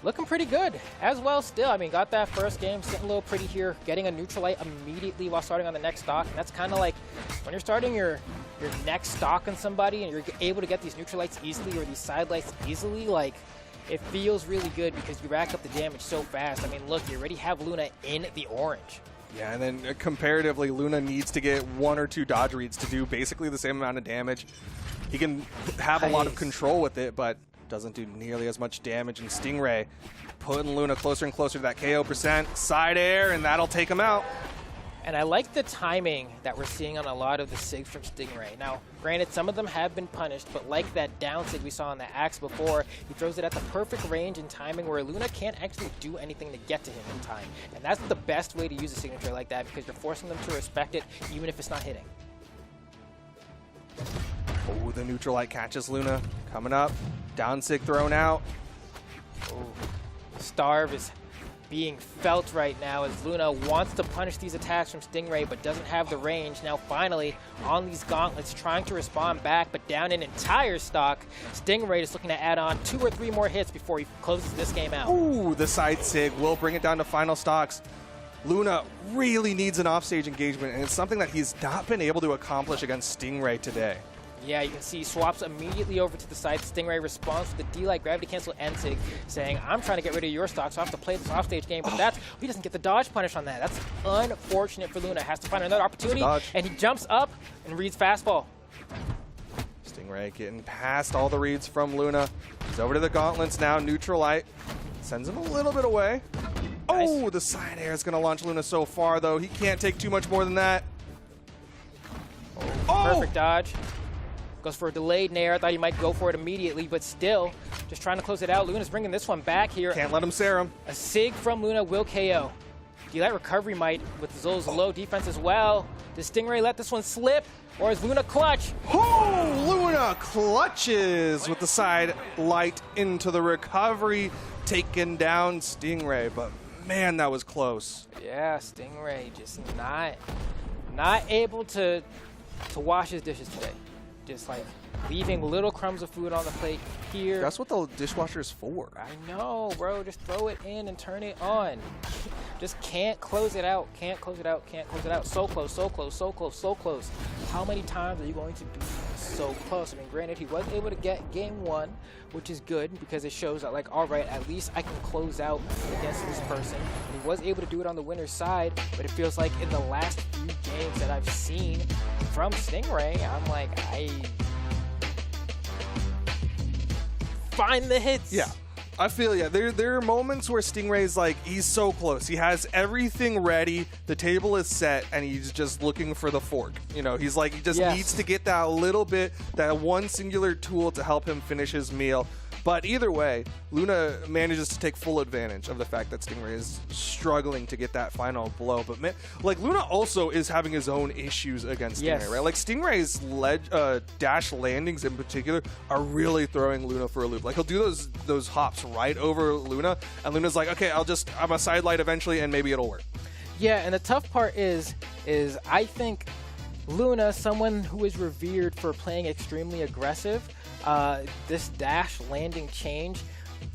looking pretty good as well still. I mean, got that first game sitting a little pretty here, getting a neutral light immediately while starting on the next stock. And that's kind of like when you're starting your your next stock on somebody and you're able to get these neutral lights easily or these side lights easily, like, it feels really good because you rack up the damage so fast. I mean, look, you already have Luna in the orange. Yeah, and then comparatively, Luna needs to get 1 or 2 dodge reads to do basically the same amount of damage. He can have a lot of control with it, but doesn't do nearly as much damage. And Stingray putting Luna closer and closer to that KO %. Side air, and that'll take him out. And I like the timing that we're seeing on a lot of the SIGs from Stingray. Now, granted, some of them have been punished, but like that down SIG we saw on the Axe before, he throws it at the perfect range and timing where Luna can't actually do anything to get to him in time. And that's the best way to use a signature like that because you're forcing them to respect it even if it's not hitting. Oh, the neutral light catches Luna. Coming up. Down SIG thrown out. Oh. Starve is being felt right now as Luna wants to punish these attacks from Stingray but doesn't have the range. Now finally on these gauntlets trying to respond back but down an entire stock. Stingray is looking to add on 2 or 3 more hits before he closes this game out. Ooh, the side SIG will bring it down to final stocks. Luna really needs an offstage engagement, and it's something that he's not been able to accomplish against Stingray today. Yeah, you can see swaps immediately over to the side. Stingray responds with the D-Light Gravity Cancel and SIG, saying, I'm trying to get rid of your stock, so I have to play this offstage game. But he doesn't get the dodge punish on that. That's unfortunate for Luna. Has to find another opportunity, and he jumps up and reads fastball. Stingray getting past all the reads from Luna. He's over to the gauntlets now. Neutral light sends him a little bit away. Nice. Oh, the side air is going to launch Luna so far, though. He can't take too much more than that. Perfect dodge. Goes for a delayed nair. I thought he might go for it immediately, but still, just trying to close it out. Luna's bringing this one back here. Can't let him Sarah him. A SIG from Luna will KO. D-Light recovery might with Zol's low defense as well. Does Stingray let this one slip, or is Luna clutch? Oh, Luna clutches with the side light into the recovery, taking down Stingray, but man, that was close. Yeah, Stingray just not able to wash his dishes today. Just like leaving little crumbs of food on the plate here. That's what the dishwasher's for. I know, bro. Just throw it in and turn it on. Just can't close it out. Can't close it out. Can't close it out. So close, so close, so close, so close. How many times are you going to be so close? I mean, granted, he was able to get game 1, which is good because it shows that, like, all right, at least I can close out against this person. And he was able to do it on the winner's side, but it feels like in the last few games that I've seen from Stingray, I'm like, I find the hits. Yeah, I feel yeah. There are moments where Stingray's like, he's so close. He has everything ready. The table is set, and he's just looking for the fork. You know, he's like, he just needs to get that little bit, that one singular tool to help him finish his meal. But either way, Luna manages to take full advantage of the fact that Stingray is struggling to get that final blow. But man, like, Luna also is having his own issues against Stingray, right? Like, Stingray's dash landings in particular are really throwing Luna for a loop. Like, he'll do those hops right over Luna, and Luna's like, okay, I'm a side light eventually, and maybe it'll work. Yeah, and the tough part is I think Luna, someone who is revered for playing extremely aggressive, this dash landing change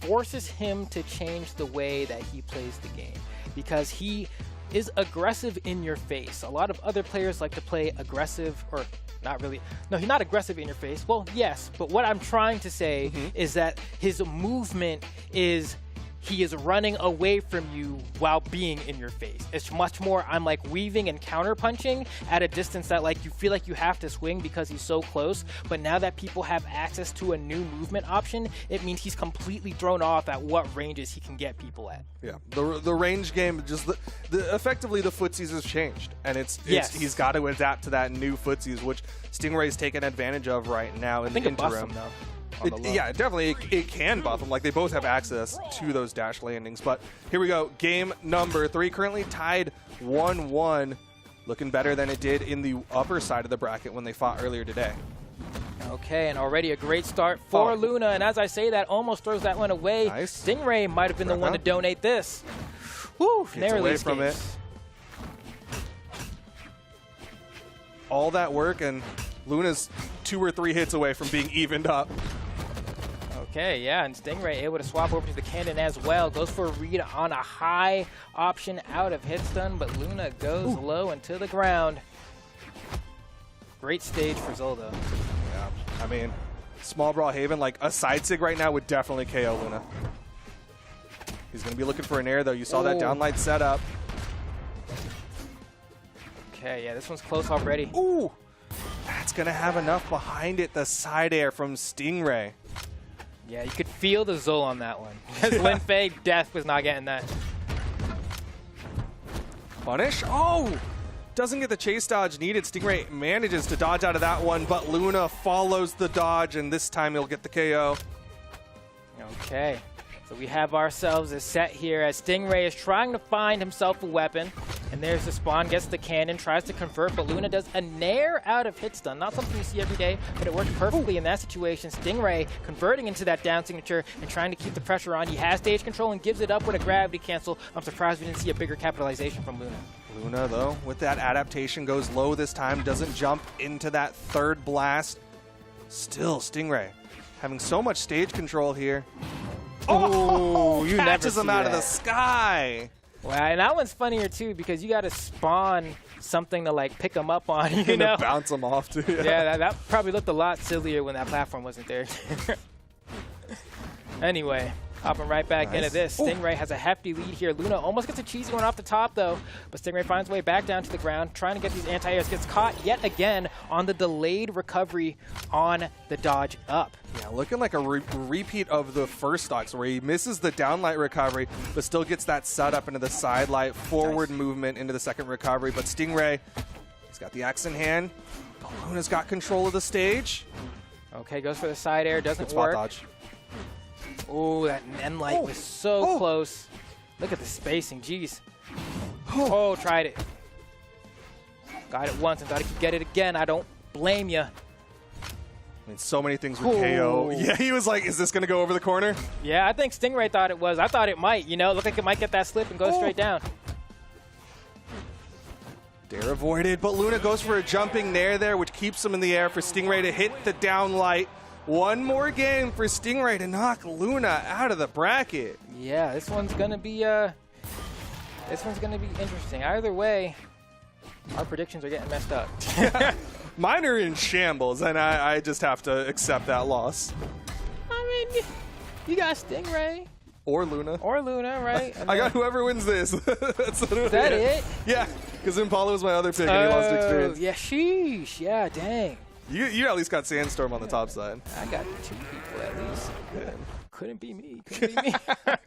forces him to change the way that he plays the game because he is aggressive in your face. A lot of other players like to play aggressive, or not really. No, he's not aggressive in your face. Well, yes, but what I'm trying to say is that his movement is he is running away from you while being in your face. It's much more, I'm like weaving and counter punching at a distance that like you feel like you have to swing because he's so close. But now that people have access to a new movement option, it means he's completely thrown off at what ranges he can get people at. Yeah, the range game, just effectively the footsies has changed, and he's got to adapt to that new footsies, which Stingray's taking advantage of right now in the interim. Yeah, definitely it can buff them. Like, they both have access to those dash landings. But here we go. Game number 3, currently tied 1-1. Looking better than it did in the upper side of the bracket when they fought earlier today. Okay, and already a great start for Luna. And as I say that, almost throws that one away. Nice. Stingray might have been the one to donate this. Woo, narrowly away from it. All that work, and Luna's 2 or 3 hits away from being evened up. Okay, yeah, and Stingray able to swap over to the cannon as well. Goes for a read on a high option out of hit stun, but Luna goes low and to the ground. Great stage for Zoldo. Yeah, I mean, small Brawl Haven, like a side sig right now would definitely KO Luna. He's going to be looking for an air, though. You saw that downlight setup. Okay, yeah, this one's close already. Ooh! That's going to have enough behind it. The side air from Stingray. Yeah, you could feel the Zol on that one. Because Lin Fei Death was not getting that. Punish? Oh! Doesn't get the chase dodge needed. Stingray manages to dodge out of that one, but Luna follows the dodge, and this time he'll get the KO. Okay, so we have ourselves a set here as Stingray is trying to find himself a weapon. And there's the spawn, gets the cannon, tries to convert, but Luna does a nair out of hit stun. Not something you see every day, but it worked perfectly in that situation. Stingray converting into that down signature and trying to keep the pressure on. He has stage control and gives it up with a gravity cancel. I'm surprised we didn't see a bigger capitalization from Luna. Luna, though, with that adaptation, goes low this time, doesn't jump into that third blast. Still, Stingray having so much stage control here. Oh, you never catches him see out of that. the sky. Wow, and that one's funnier too because you got to spawn something to like pick him up on, you And know? bounce him off too. Yeah, that probably looked a lot sillier when that platform wasn't there. Anyway, hopping right back into this. Stingray has a hefty lead here. Luna almost gets a cheesy one off the top though, but Stingray finds way back down to the ground, trying to get these anti-airs. Gets caught yet again on the delayed recovery on the dodge up. Yeah, looking like a repeat of the first stocks where he misses the downlight recovery, but still gets that set up into the side light, forward movement into the second recovery. But Stingray, he's got the axe in hand. But Luna's got control of the stage. Okay, goes for the side air, doesn't Good spot work. dodge. Oh, that Nen light was so close. Look at the spacing, jeez. Oh, tried it. Got it once and thought he could get it again. I don't blame you. I mean, so many things with KO. Yeah, he was like, is this going to go over the corner? Yeah, I think Stingray thought it was. I thought it might, you know. Looked like it might get that slip and go straight down. Dare avoided, but Luna goes for a jumping nair there, which keeps him in the air for Stingray to hit the down light. One more game for Stingray to knock Luna out of the bracket. Yeah, this one's gonna be interesting. Either way, our predictions are getting messed up. Mine are in shambles, and I just have to accept that loss. I mean, you got Stingray Or Luna. or Luna, right? I got whoever wins this. That's literally Is that it? Yeah, because Impala was my other pick, and he lost to experience. Yeah, sheesh. Yeah, dang. You at least got Sandstorm on the top side. I got two people at least. Couldn't be me. Couldn't be me. But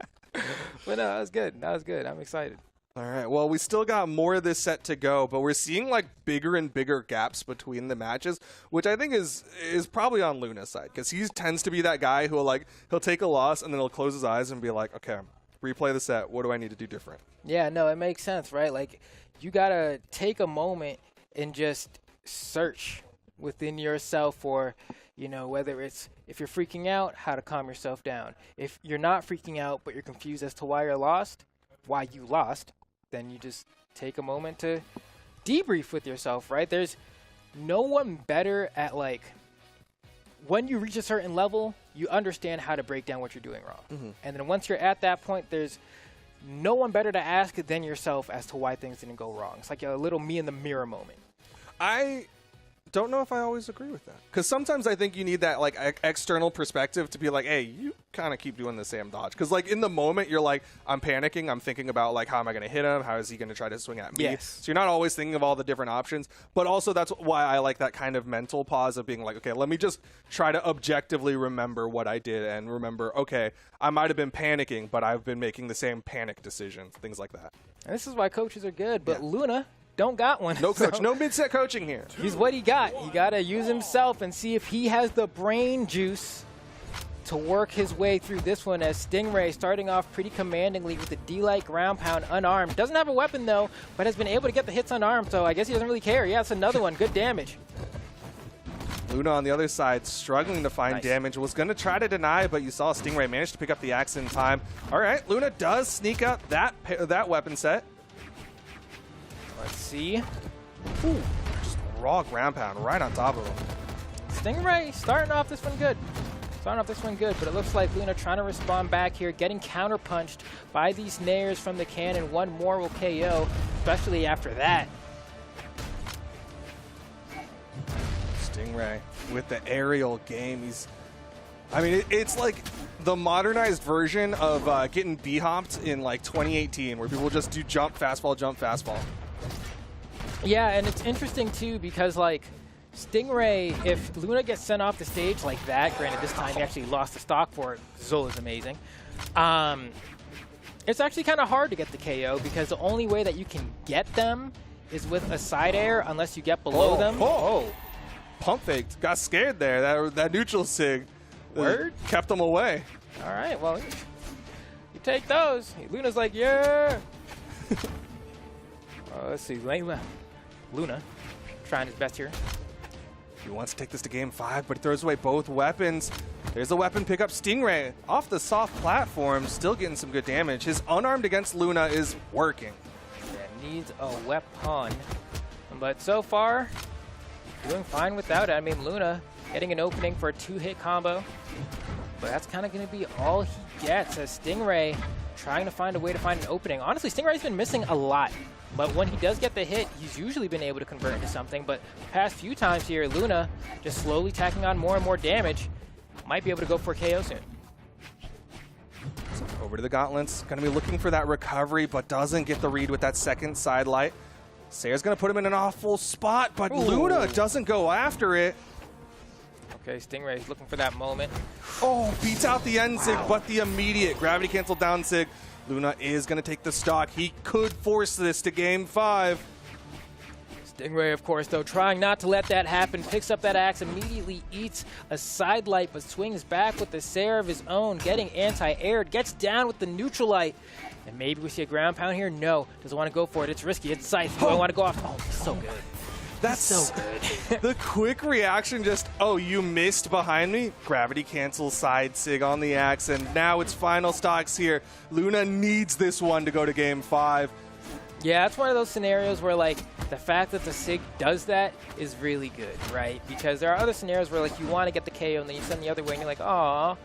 no, that was good. That was good. I'm excited. All right, well, we still got more of this set to go, but we're seeing like bigger and bigger gaps between the matches, which I think is probably on Luna's side, because he tends to be that guy who he'll take a loss and then he'll close his eyes and be like, okay, replay the set. What do I need to do different? Yeah, no, it makes sense, right? Like, you got to take a moment and just search within yourself for, you know, whether it's if you're freaking out, how to calm yourself down. If you're not freaking out, but you're confused as to why you lost, then you just take a moment to debrief with yourself, right? There's no one better at, like, when you reach a certain level, you understand how to break down what you're doing wrong. And then once you're at that point, there's no one better to ask than yourself as to why things didn't go wrong. It's like a little me in the mirror moment. I don't know if I always agree with that, because sometimes I think you need that like external perspective to be like, hey, you kind of keep doing the same dodge, because like in the moment you're like, I'm panicking, I'm thinking about like, how am I going to hit him, how is he going to try to swing at me? Yes. So you're not always thinking of all the different options, but also that's why I like that kind of mental pause of being like, okay, let me just try to objectively remember what I did and remember, okay, I might have been panicking, but I've been making the same panic decisions, things like that. And this is why coaches are good, but Luna don't got one. No coach, So no mid-set coaching here. he's what he got. He got to use himself and see if he has the brain juice to work his way through this one, as Stingray starting off pretty commandingly with the D-Light ground pound unarmed. Doesn't have a weapon though, but has been able to get the hits unarmed, so I guess he doesn't really care. Yeah, it's another one. Good damage. Luna on the other side struggling to find damage. Was going to try to deny, but you saw Stingray manage to pick up the axe in time. All right, Luna does sneak up that weapon set. Let's see. Ooh, just raw ground pound right on top of him. Stingray starting off this one good. But it looks like Luna trying to respond back here, getting counter-punched by these nairs from the cannon. One more will KO, especially after that. Stingray with the aerial game. I mean, it's like the modernized version of getting B-hopped in like 2018, where people just do jump, fastball. Yeah, and it's interesting too because like Stingray, if Luna gets sent off the stage like that, granted this time he actually lost the stock for it. Zola's amazing. It's actually kind of hard to get the KO because the only way that you can get them is with a side air unless you get below them. Pump faked. Got scared there. That neutral sig. Word? Kept them away. All right, well, you take those. Luna's like, yeah. Let's see. Luna trying his best here. He wants to take this to game 5, but he throws away both weapons. There's a weapon pickup. Stingray off the soft platform, still getting some good damage. His unarmed against Luna is working. Yeah, needs a weapon. But so far, doing fine without it. I mean, Luna getting an opening for a 2-hit combo. But that's kind of going to be all he gets as Stingray trying to find a way to find an opening. Honestly, Stingray's been missing a lot. But when he does get the hit, he's usually been able to convert into something. But the past few times here, Luna just slowly tacking on more and more damage. Might be able to go for a KO soon. So over to the gauntlets. Going to be looking for that recovery, but doesn't get the read with that second side light. Sayer's going to put him in an awful spot, but Luna doesn't go after it. Okay, Stingray's looking for that moment. Oh, beats out the end sig, but the immediate gravity cancel down sig. Luna is going to take the stock. He could force this to game 5. Stingray, of course, though, trying not to let that happen. Picks up that axe, immediately eats a side light, but swings back with the Sayer of his own, getting anti-aired, gets down with the neutral light. And maybe we see a ground pound here? No, doesn't want to go for it. It's risky. It's Scythe. Don't want to go off. Oh, so good. That's so good. The quick reaction, just, oh, you missed behind me? Gravity cancel side sig on the axe, and now it's final stocks here. Luna needs this one to go to game 5. Yeah, that's one of those scenarios where, like, the fact that the SIG does that is really good, right? Because there are other scenarios where, like, you want to get the KO and then you send the other way and you're like, aw.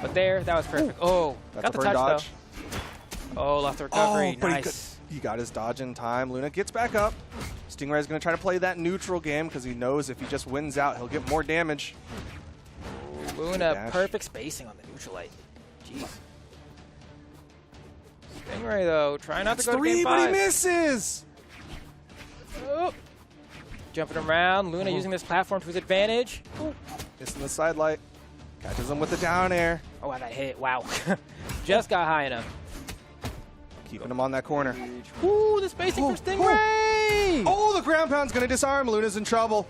But there, that was perfect. Oh, that's got a the touch, dodge. though. Oh, lost the recovery. But nice. he got his dodge in time. Luna gets back up. Stingray's going to try to play that neutral game because he knows if he just wins out, he'll get more damage. Luna, Dash. perfect spacing on the neutral light. Jeez. Stingray, though, trying not to go to game 5. But he misses! Oh. Jumping around. Luna using this platform to his advantage. Missing the side light. Catches him with the down air. Oh, wow, that hit. Wow. Just got high enough. Keeping him on that corner. Ooh, the spacing from Stingray! Oh, the ground pound's going to disarm. Luna's in trouble.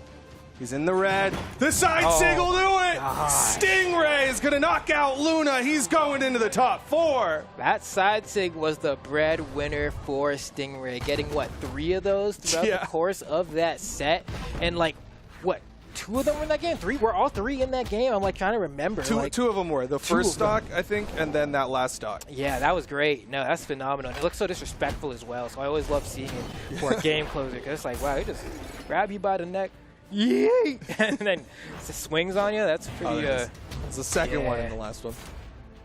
He's in the red. The side sig will do it! Stingray is going to knock out Luna. He's going into the top 4. That side sig was the breadwinner for Stingray. Getting, what, 3 of those throughout the course of that set? And, like, what, 2 of them were in that game? 3? We're all 3 in that game? I'm, like, trying to remember. Two of them were. The first stock, I think, and then that last stock. Yeah, that was great. No, that's phenomenal. It looks so disrespectful as well, so I always love seeing it for a game closer, because it's like, wow, he just grab you by the neck, yay! And then it swings on you. That's pretty, it's the second one in the last one.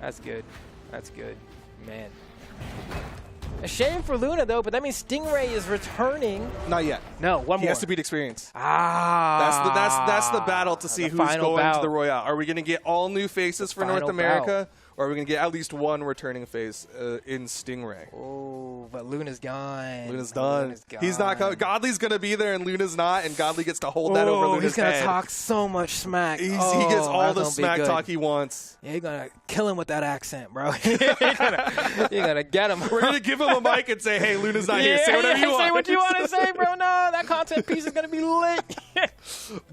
That's good. That's good. Man. A shame for Luna, though, but that means Stingray is returning. Not yet. No, one more. He has to beat experience. Ah. That's the battle to see who's going to the Royale. Are we going to get all new faces for North America, or are we going to get at least one returning face in Stingray? Oh, but Luna's gone. Luna's done. Luna's gone. He's not coming. Godly's going to be there, and Luna's not, and Godly gets to hold that over Luna's head. He's going to talk so much smack. He gets all the smack talk he wants. Yeah, you're going to kill him with that accent, bro. You're going to get him. We're going to give him a mic and say, hey, Luna's not here. Say whatever you want. Say what you want to say, bro. No, that content piece is going to be lit.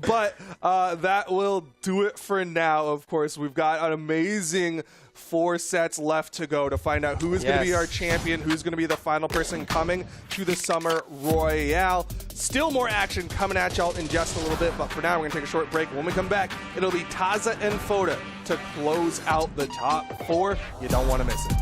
But that will do it for now, of course. We've got an amazing 4 sets left to go to find out who is going to be our champion, who's going to be the final person coming to the Summer Royale. Still more action coming at y'all in just a little bit, but for now, we're going to take a short break. When we come back, it'll be Taza and Foda to close out the top 4. You don't want to miss it.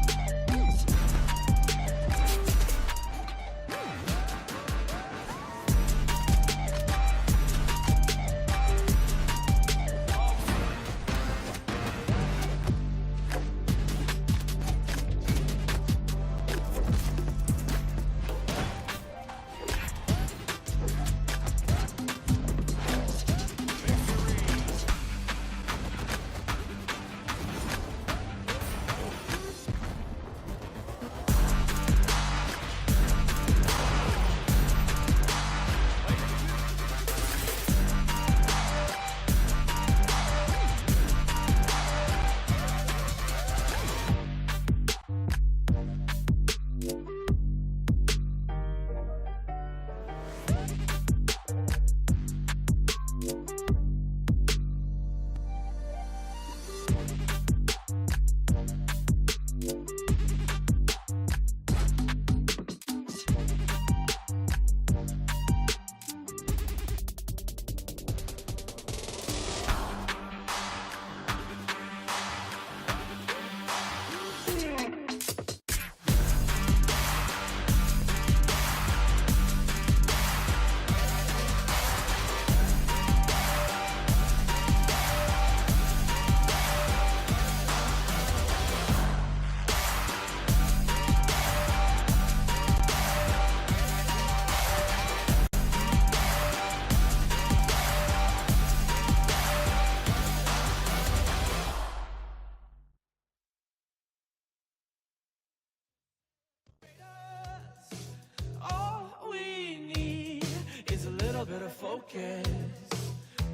better focus.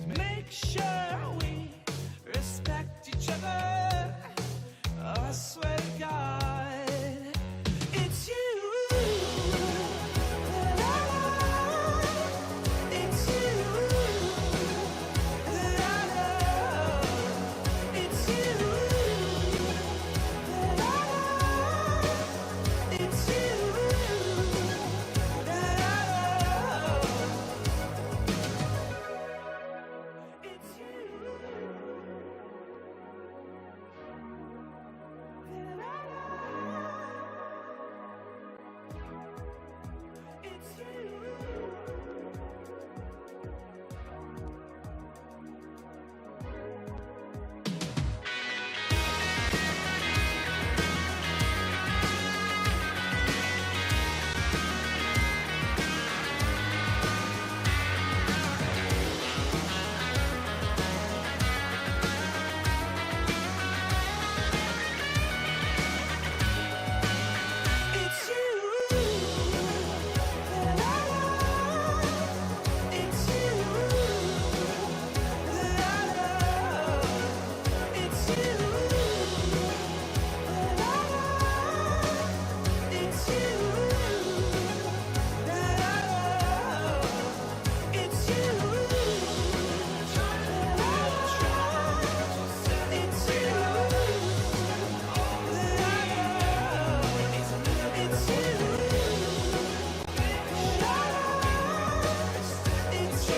Make sure we respect each other. Oh, I swear to God, it's you. That I love. It's you. That I love. It's you. That I love. It's you. That I love. It's you. That I love. It's you. It's you that I love. It's you that I love. It's you that I love. It's you that I love. It's you that I love. It's you.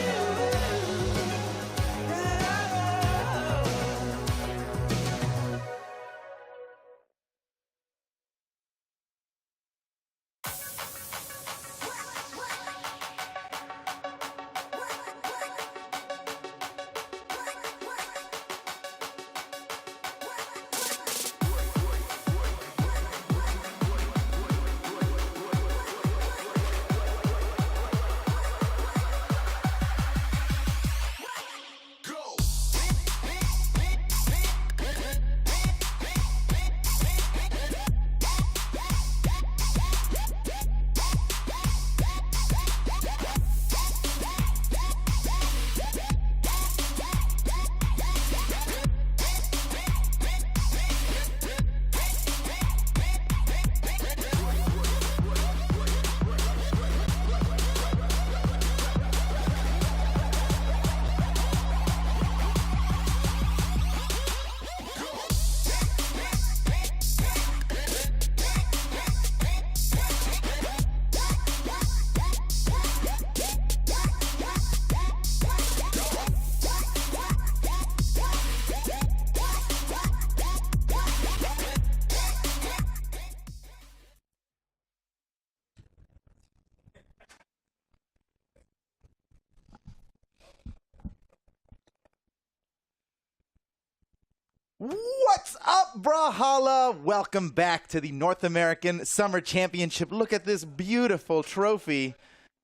What's up, Brawlhalla? Welcome back to the North American Summer Championship. Look at this beautiful trophy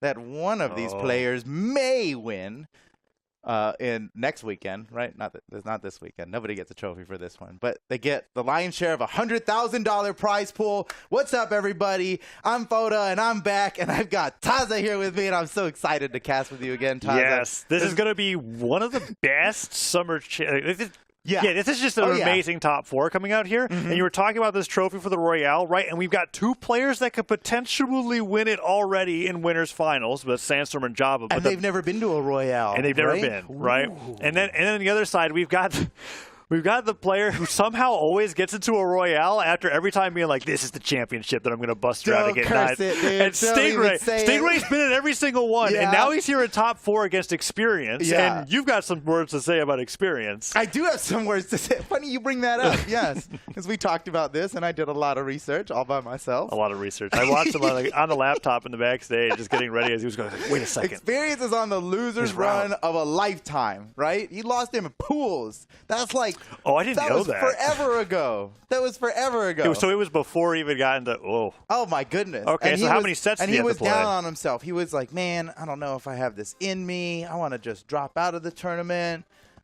that one of these players may win in next weekend, right? Not this weekend. Nobody gets a trophy for this one, but they get the lion's share of a $100,000 prize pool. What's up, everybody? I'm Foda, and I'm back, and I've got Taza here with me, and I'm so excited to cast with you again, Taza. Yes, this is going to be one of the best summer. Yeah, this is just an amazing top four coming out here. And you were talking about this trophy for the Royale, right? And we've got two players that could potentially win it already in winners finals, with Sandstorm and Java. But and they've never been to a Royale. And they've never been, right? And then on the other side, we've got the player who somehow always gets into a Royale after every time being like, this is the championship that I'm going to bust around and get nine. And Stingray's been in every single one. Yeah. And now he's here in top four against Experience. Yeah. And you've got some words to say about Experience. I do have some words to say. Funny you bring that up, yes. Because we talked about this, and I did a lot of research all by myself. A lot of research. I watched him on the laptop in the backstage, just getting ready as he was going, wait a second. Experience is on the loser's run of a lifetime, right? He lost him in pools. That's like, oh, I didn't know that. That was forever ago. That was forever ago. So it was before he even got into, Oh, my goodness. Okay, and so how many sets did he have to play? And he was down on himself. He was like, man, I don't know if I have this in me. I want to just drop out of the tournament.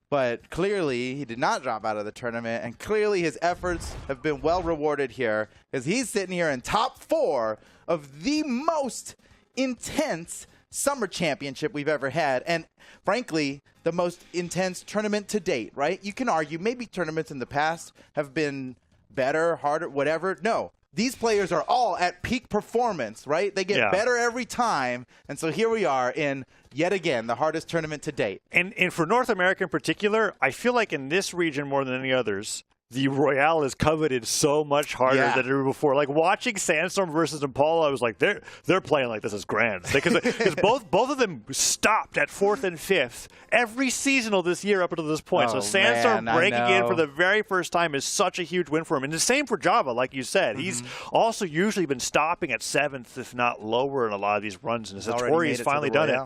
But clearly, he did not drop out of the tournament. And clearly, his efforts have been well rewarded here, because he's sitting here in top four of the most intense summer championship we've ever had. And frankly, the most intense tournament to date, right? You can argue maybe tournaments in the past have been better, harder, whatever. No. These players are all at peak performance, right? They get better every time. And so here we are in, yet again, the hardest tournament to date. And for North America in particular, I feel like in this region more than any others, the Royale is coveted so much harder than ever before. Like watching Sandstorm versus Impala, I was like, they're playing like this is grand because both of them stopped at 4th and 5th every seasonal this year up until this point. So Sandstorm breaking in for the very first time is such a huge win for him. And the same for Java, like you said. He's also usually been stopping at 7th, if not lower, in a lot of these runs. And Satori's finally done it.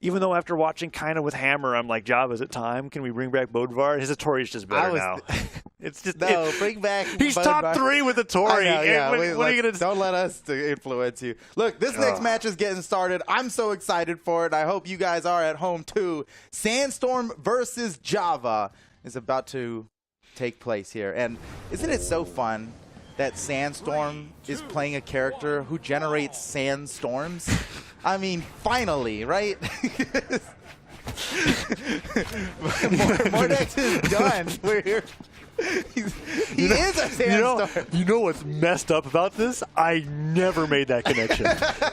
Even though after watching kind of with Hammer, I'm like, Java, is it time? Can we bring back Bodvar? His Satori's just better now. It's just bring back. He's Bodvar. top 3 with the Tori. What are you gonna? Don't let us influence you. Look, this next match is getting started. I'm so excited for it. I hope you guys are at home too. Sandstorm versus Java is about to take place here, and isn't it so fun that Sandstorm is playing a character who generates sandstorms? I mean, finally, right? Mordex is done. We're here. He is a sandstorm. You know what's messed up about this? I never made that connection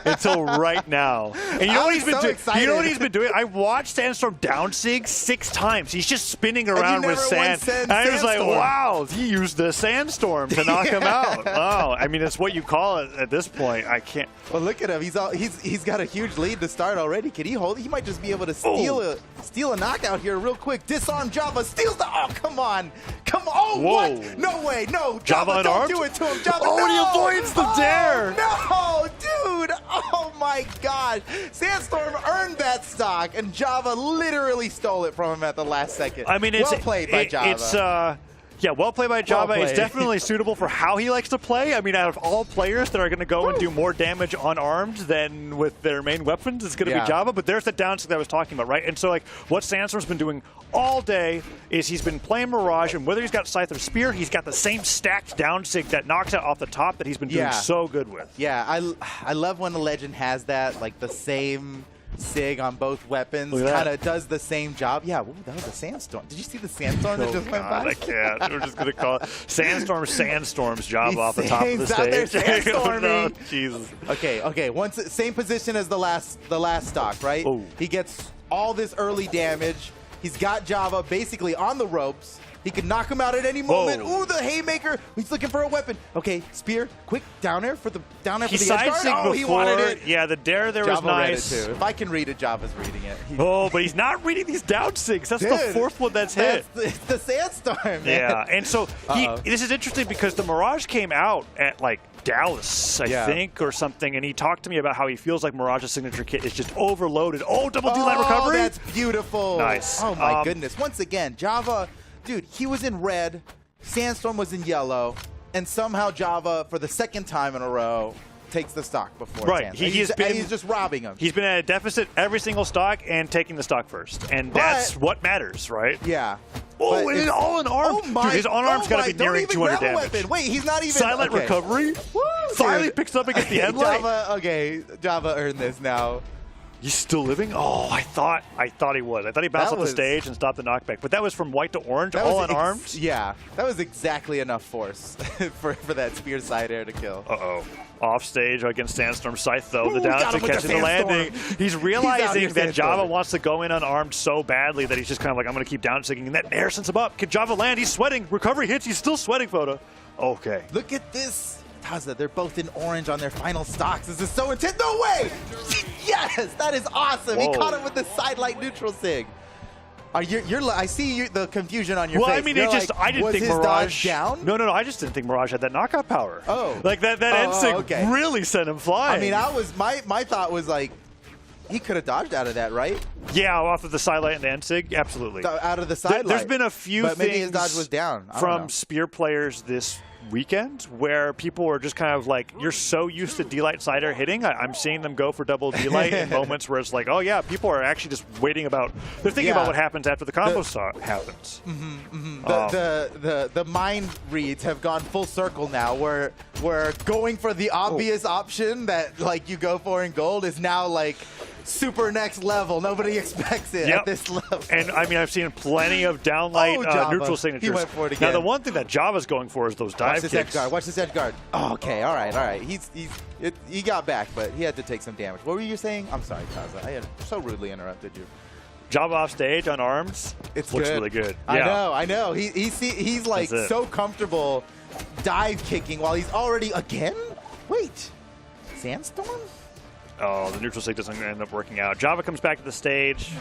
until right now. And you know what he's been doing? You know what he's been doing? I watched Sandstorm down sig 6 times. He's just spinning around with sand. And I was like, wow, he used the sandstorm to knock him out. Wow. I mean, it's what you call it at this point. I can't. Well, look at him. He's got a huge lead to start already. Can he hold it? He might just be able to steal a knockout here real quick. Disarm Java. Steals the. Oh, come on. Come on. Oh, whoa. What? No way. No. Java don't do it to him. Java, and he avoids the dare. No, dude. Oh, my God. Sandstorm earned that stock, and Java literally stole it from him at the last second. I mean, well played by Java. Yeah, well played by Java. It's definitely suitable for how he likes to play. I mean, out of all players that are going to go and do more damage unarmed than with their main weapons, it's going to be Java. But there's the downside that I was talking about, right? And so, like, what Sandstorm's been doing all day is he's been playing Mirage, and whether he's got Scythe or Spear, he's got the same stacked down sig that knocks out off the top that he's been doing so good with. Yeah, I love when a Legend has that, like, the same sig on both weapons, kind of does the same job. Yeah, ooh, that was a sandstorm. Did you see the sandstorm that just went by? I can't. We're just going to call it Sandstorm's job off the top of the stage. No, Jesus. Okay. Same position as the last stock, right? Ooh. He gets all this early damage. He's got Java basically on the ropes. He could knock him out at any moment. Whoa. Ooh, the haymaker. He's looking for a weapon. Okay, Spear, quick down air for the He edge guard. before. He wanted it. Yeah, the dare there Java was nice. read it too. If I can read it, Java's reading it. But he's not reading these down sigs. That's the 4th one that's hit. It's the sandstorm, man. Yeah, and so this is interesting because the Mirage came out at like Dallas, I think, or something, and he talked to me about how he feels like Mirage's signature kit is just overloaded. Oh, double D-line recovery. That's beautiful. Nice. Oh, my goodness. Once again, Java, dude, he was in red, Sandstorm was in yellow, and somehow Java, for the 2nd time in a row, takes the stock before Sandstorm. He's just robbing him. He's been at a deficit every single stock and taking the stock first, and that's what matters, right? Yeah. Oh, and all unarmed. Oh my, dude, his unarmed's got to be nearing 200 damage. Weapon. Wait, he's not even. Silent recovery. Woo, finally picks up against the headlight. Java earned this now. He's still living? Oh, I thought he was. I thought he bounced off the stage and stopped the knockback. But that was from white to orange, all unarmed. Yeah, that was exactly enough force for that Spear side air to kill. Uh-oh. Off stage against Sandstorm Scythe, though. The down to catching the landing. He's realizing that Java wants to go in unarmed so badly that he's just kind of like, I'm going to keep down sigging. And that air sends him up. Can Java land? He's sweating. Recovery hits. He's still sweating, Photo. Okay. Look at this. Taza, they're both in orange on their final stocks. This is so intense. No way! Yes, that is awesome. Whoa. He caught him with the sidelight neutral sig. I see the confusion on your face. Well, I mean, I didn't think Mirage down. No, I just didn't think Mirage had that knockout power. Oh, like that end sig really sent him flying. I mean, my thought was like, he could have dodged out of that, right? Yeah, off of the sidelight and the end sig, absolutely. Out of the sidelight. There's been a few but things maybe his dodge was down. from Spear players this weekend where people are just kind of like, you're so used to D-Light Cider hitting. I'm seeing them go for double D-Light in moments where it's like, oh yeah, people are actually just waiting about, they're thinking about what happens after the combo happens. The mind reads have gone full circle now, where going for the obvious option that like you go for in gold is now like super next level. Nobody expects it at this level. And I mean, I've seen plenty of downlight neutral signatures. He went for it again. Now, the one thing that Java's going for is those dive kicks. Edge guard. Watch this edge guard. Oh, okay, all right. He got back, but he had to take some damage. What were you saying? I'm sorry, Kaza. I had so rudely interrupted you. Java off stage unarmed. It's looks good. really good. I know. He's like so comfortable dive kicking while he's already again. Wait, Sandstorm? Oh, the neutral sig doesn't end up working out. Java comes back to the stage.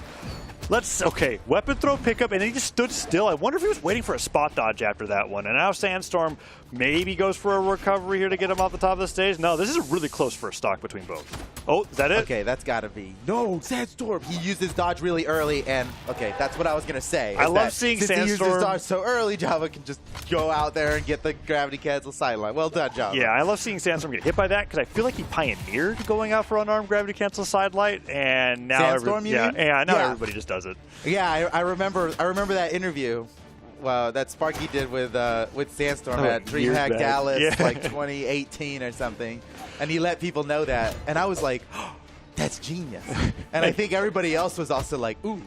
Okay, weapon throw pickup, and he just stood still. I wonder if he was waiting for a spot dodge after that one. And now Sandstorm maybe goes for a recovery here to get him off the top of the stage. No, this is a really close first stock between both. Oh, is that it? Okay, that's got to be. No, Sandstorm. He used his dodge really early, and okay, that's what I was going to say. I love seeing Sandstorm. Since he used his dodge so early, Java can just go out there and get the gravity cancel sideline. Well done, Java. Yeah, I love seeing Sandstorm get hit by that because I feel like he pioneered going out for unarmed gravity cancel sidelight, and now Sandstorm, everybody just does it. Yeah, I remember that interview. Well, that Sparky did with Sandstorm at DreamHack Dallas, like 2018 or something, and he let people know that, and I was like, oh, that's genius. And I think everybody else was also like, ooh.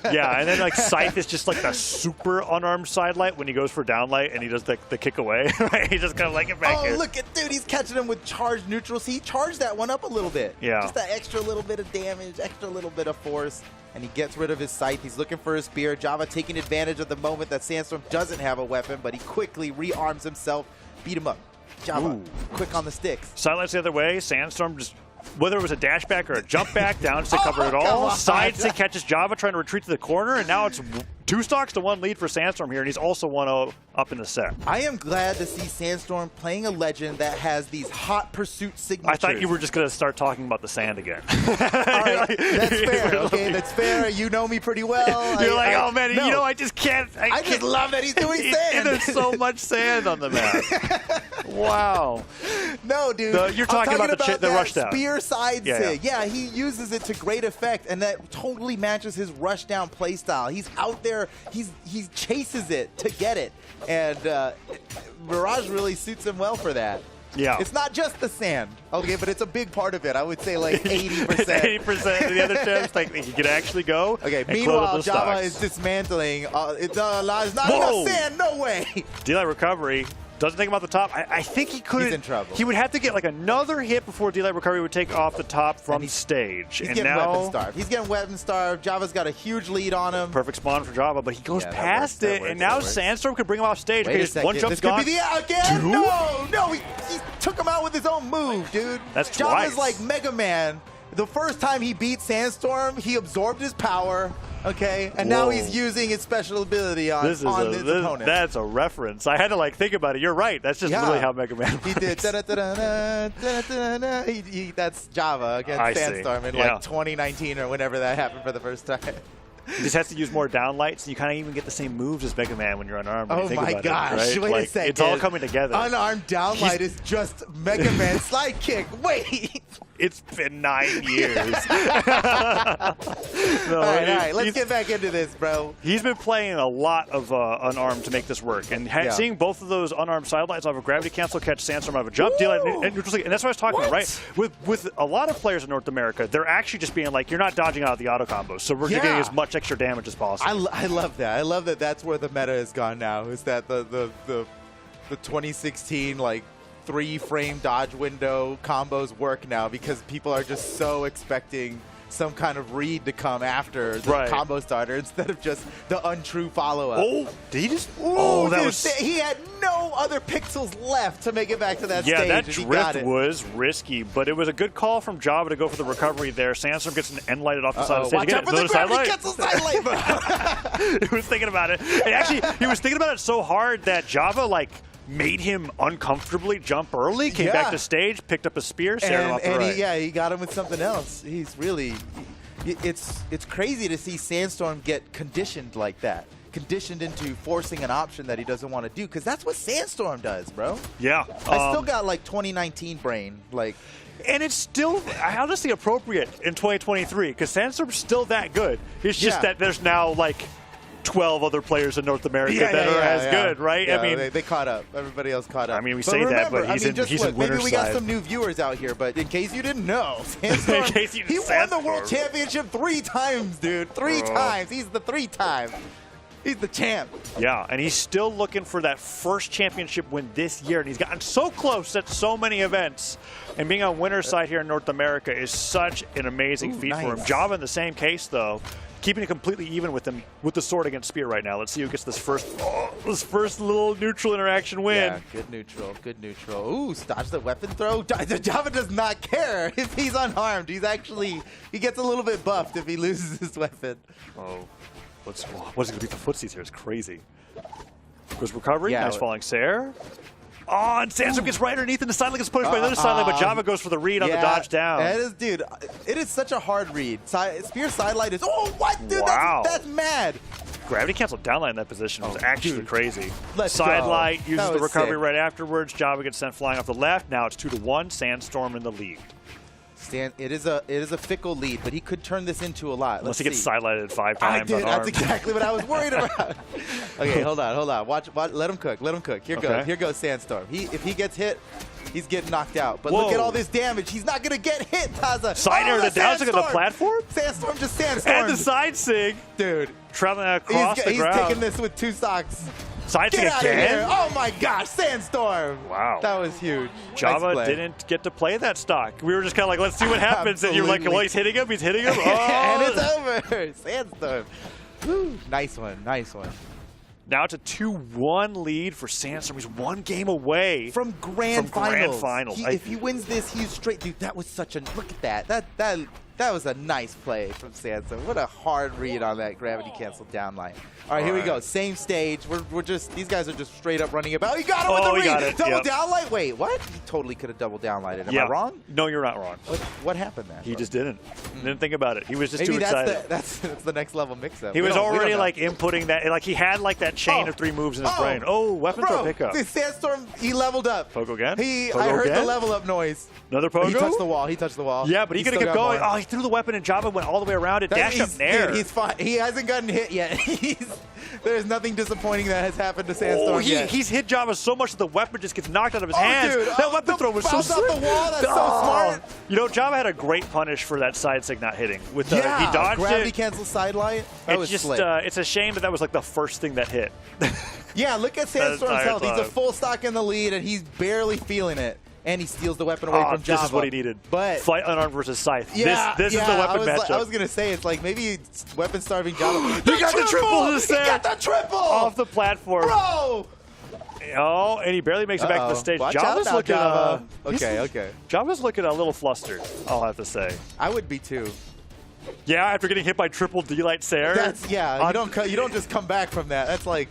Yeah, and then like Scythe is just like the super unarmed sidelight when he goes for downlight and he does the kick away. Right? He's just kind of like it back here. Oh, look at dude, he's catching him with charged neutrals. He charged that one up a little bit. Yeah. Just that extra little bit of damage, extra little bit of force. And he gets rid of his Scythe. He's looking for his spear. Java taking advantage of the moment that Sandstorm doesn't have a weapon, but he quickly rearms himself, beat him up. Java, quick on the sticks. Sidelight's the other way. Sandstorm just, whether it was a dash back or a jump back, down to cover it all. Side stick catches Java trying to retreat to the corner, and now it's 2 stocks to 1 lead for Sandstorm here, and he's also 1-0 up in the set. I am glad to see Sandstorm playing a legend that has these hot pursuit signatures. I thought you were just going to start talking about the sand again. All right, that's fair. Okay, that's fair. You know me pretty well. You're like, oh man, you know, I just can't. I just love that he's doing sand. There's so much sand on the map. Wow. No, dude. You're talking about the rush down. Spear side sig. Yeah, he uses it to great effect, and that totally matches his rush down play style. He's out there. He chases it to get it, and Mirage really suits him well for that. Yeah. It's not just the sand, okay, but it's a big part of it. I would say like 80%. 80% of the other tips, like he could actually go. Okay, meanwhile, Java is dismantling. It's not enough sand, no way. D-Light recovery. Doesn't take him off the top. I think he could. He's in trouble. He would have to get like another hit before D-Light recovery would take off the top from stage. He's getting weapon starved. He's getting weapon starved. Java's got a huge lead on him. Perfect spawn for Java, but he goes past it, and now Sandstorm could bring him off stage. Wait a second. One jump's This could gone. be the again. No, he took him out with his own move, dude. That's Java's twice. like Mega Man. The first time he beat Sandstorm, he absorbed his power. Okay, and now he's using his special ability on his opponent. That's a reference. I had to like think about it. You're right. That's just really how Mega Man works. He did. That's Java against Sandstorm in like 2019 or whenever that happened for the first time. He just has to use more downlights, and you kind of even get the same moves as Mega Man when you're unarmed. Oh my gosh! Wait a second. It's all coming together. Unarmed downlight is just Mega Man slide kick. Wait. It's been 9 years. All right. Let's get back into this, bro. He's been playing a lot of unarmed to make this work, and seeing both of those unarmed sidelights off a gravity cancel catch Sandstorm out of a jump, D-Light and neutral sig, and that's what I was talking about, right? With a lot of players in North America, they're actually just being like, you're not dodging out of the auto combos, so we're getting as much extra damage as possible. I love that. I love that. That's where the meta has gone now. Is that the 2016 like 3-frame dodge window combos work now because people are just so expecting some kind of read to come after the combo starter instead of just the untrue follow-up. Oh, did he just? He had no other pixels left to make it back to that stage. Yeah, that drift was risky, but it was a good call from Java to go for the recovery there. Sandstorm gets an end lighted off the side of the stage. Watch out for the gravity cancel sidelight. He was thinking about it. And actually, he was thinking about it so hard that Java, like, made him uncomfortably jump early, came back to stage, picked up a spear, stared him off the right. He got him with something else. He's really, it's crazy to see Sandstorm get conditioned like that. conditioned into forcing an option that he doesn't want to do, because that's what Sandstorm does, bro. Yeah. I still got like 2019 brain, like. And it's still honestly appropriate in 2023 because Sandstorm's still that good. It's just that there's now like 12 other players in North America that are as good, right? Yeah, I mean, they caught up. Everybody else caught up. I mean, we say that, but he's in winner's maybe we got side. some new viewers out here, but in case you didn't know, Sandstorm, he won the World Championship 3 times, dude. 3 times. He's the 3-time. He's the champ. Yeah, and he's still looking for that first championship win this year, and he's gotten so close at so many events. And being on winner's side here in North America is such an amazing feat for him. Java in the same case, though, keeping it completely even with him with the sword against spear right now. Let's see who gets this first little neutral interaction win. Yeah, good neutral, good neutral. Ooh, dodge the weapon throw. Java does not care if he's unharmed. He's actually, he gets a little bit buffed if he loses his weapon. Oh. What's it going to be the footsies here? It's crazy. Goes recovery. Nice falling Sair. Oh, and Sandstorm gets right underneath, and the sideline gets punished by another sideline, but Java goes for the read on the dodge down. It is, dude. It is such a hard read. Spear sidelight is. Oh, what, dude? Wow. That's mad. Gravity canceled downline in that position was actually crazy. Let's Sidelight go. uses That the was recovery sick. right afterwards. Java gets sent flying off the left. Now it's 2-1. Sandstorm in the lead. It is a fickle lead, but he could turn this into a lot. Unless he gets sidelighted 5 times. That's exactly what I was worried about. Okay, hold on. Watch. Let him cook. Here goes Sandstorm. If he gets hit, he's getting knocked out. But look at all this damage. He's not gonna get hit, Taza. Side air the down to the platform. Sandstorm just Sandstorm. And the side sig. Dude. Traveling across the ground. He's taking this with 2 stocks. Side sig Get out of again. here. Oh my gosh, Sandstorm. Wow. That was huge. Java Nice play. didn't get to play that stock. We were just kind of like, let's see what happens. And you're like, well, he's hitting him. Oh. And it's over. Sandstorm. Woo. Nice one. Now it's a 2-1 lead for Sandstorm. He's 1 game away from grand finals. Finals. If he wins this, he's straight. Dude, that was such a look at that. That was a nice play from Sandstorm. What a hard read on that gravity canceled down line. All right, here we go. Same stage. We're just, these guys are just straight up running about. He got him with the read. Got it. Double down light. Wait, what? He totally could have double down lighted. Am I wrong? No, you're not wrong. What happened there? He just didn't. Didn't think about it. He was just Maybe too excited. That's the next level mix-up. He was already like inputting that. Like he had like that chain of 3 moves in his brain. Oh, weapon throw pickup. Sandstorm, he leveled up. Pogo again? I heard the level up noise. Another Pogo? He touched the wall. Yeah, but he could have kept going. Oh, he threw the weapon and Java went all the way around it. Dash up there. Dude, he's fine. He hasn't gotten hit yet. There's nothing disappointing that has happened to Sandstorm yet. He's hit Java so much that the weapon just gets knocked out of his hands. Dude, that weapon throw was so off slick. the wall. That's so smart. You know, Java had a great punish for that side sig not hitting. With he dodged gravity it. cancel sidelight. It's just it's a shame that was like the first thing that hit. Yeah, look at Sandstorm's health. He's a full stock in the lead, and he's barely feeling it. And he steals the weapon away from Java. This is what he needed. But fight unarmed versus Scythe. Yeah, this is the weapon matchup. I was gonna say it's like maybe weapon starving Java. He got the triple to He got the triple off the platform, bro. Oh, and he barely makes it back to the stage. Watch Java's out now, looking. Java. Okay. Java's looking a little flustered. I'll have to say. I would be too. Yeah, after getting hit by triple D-Light Sair. You don't just come back from that. That's like.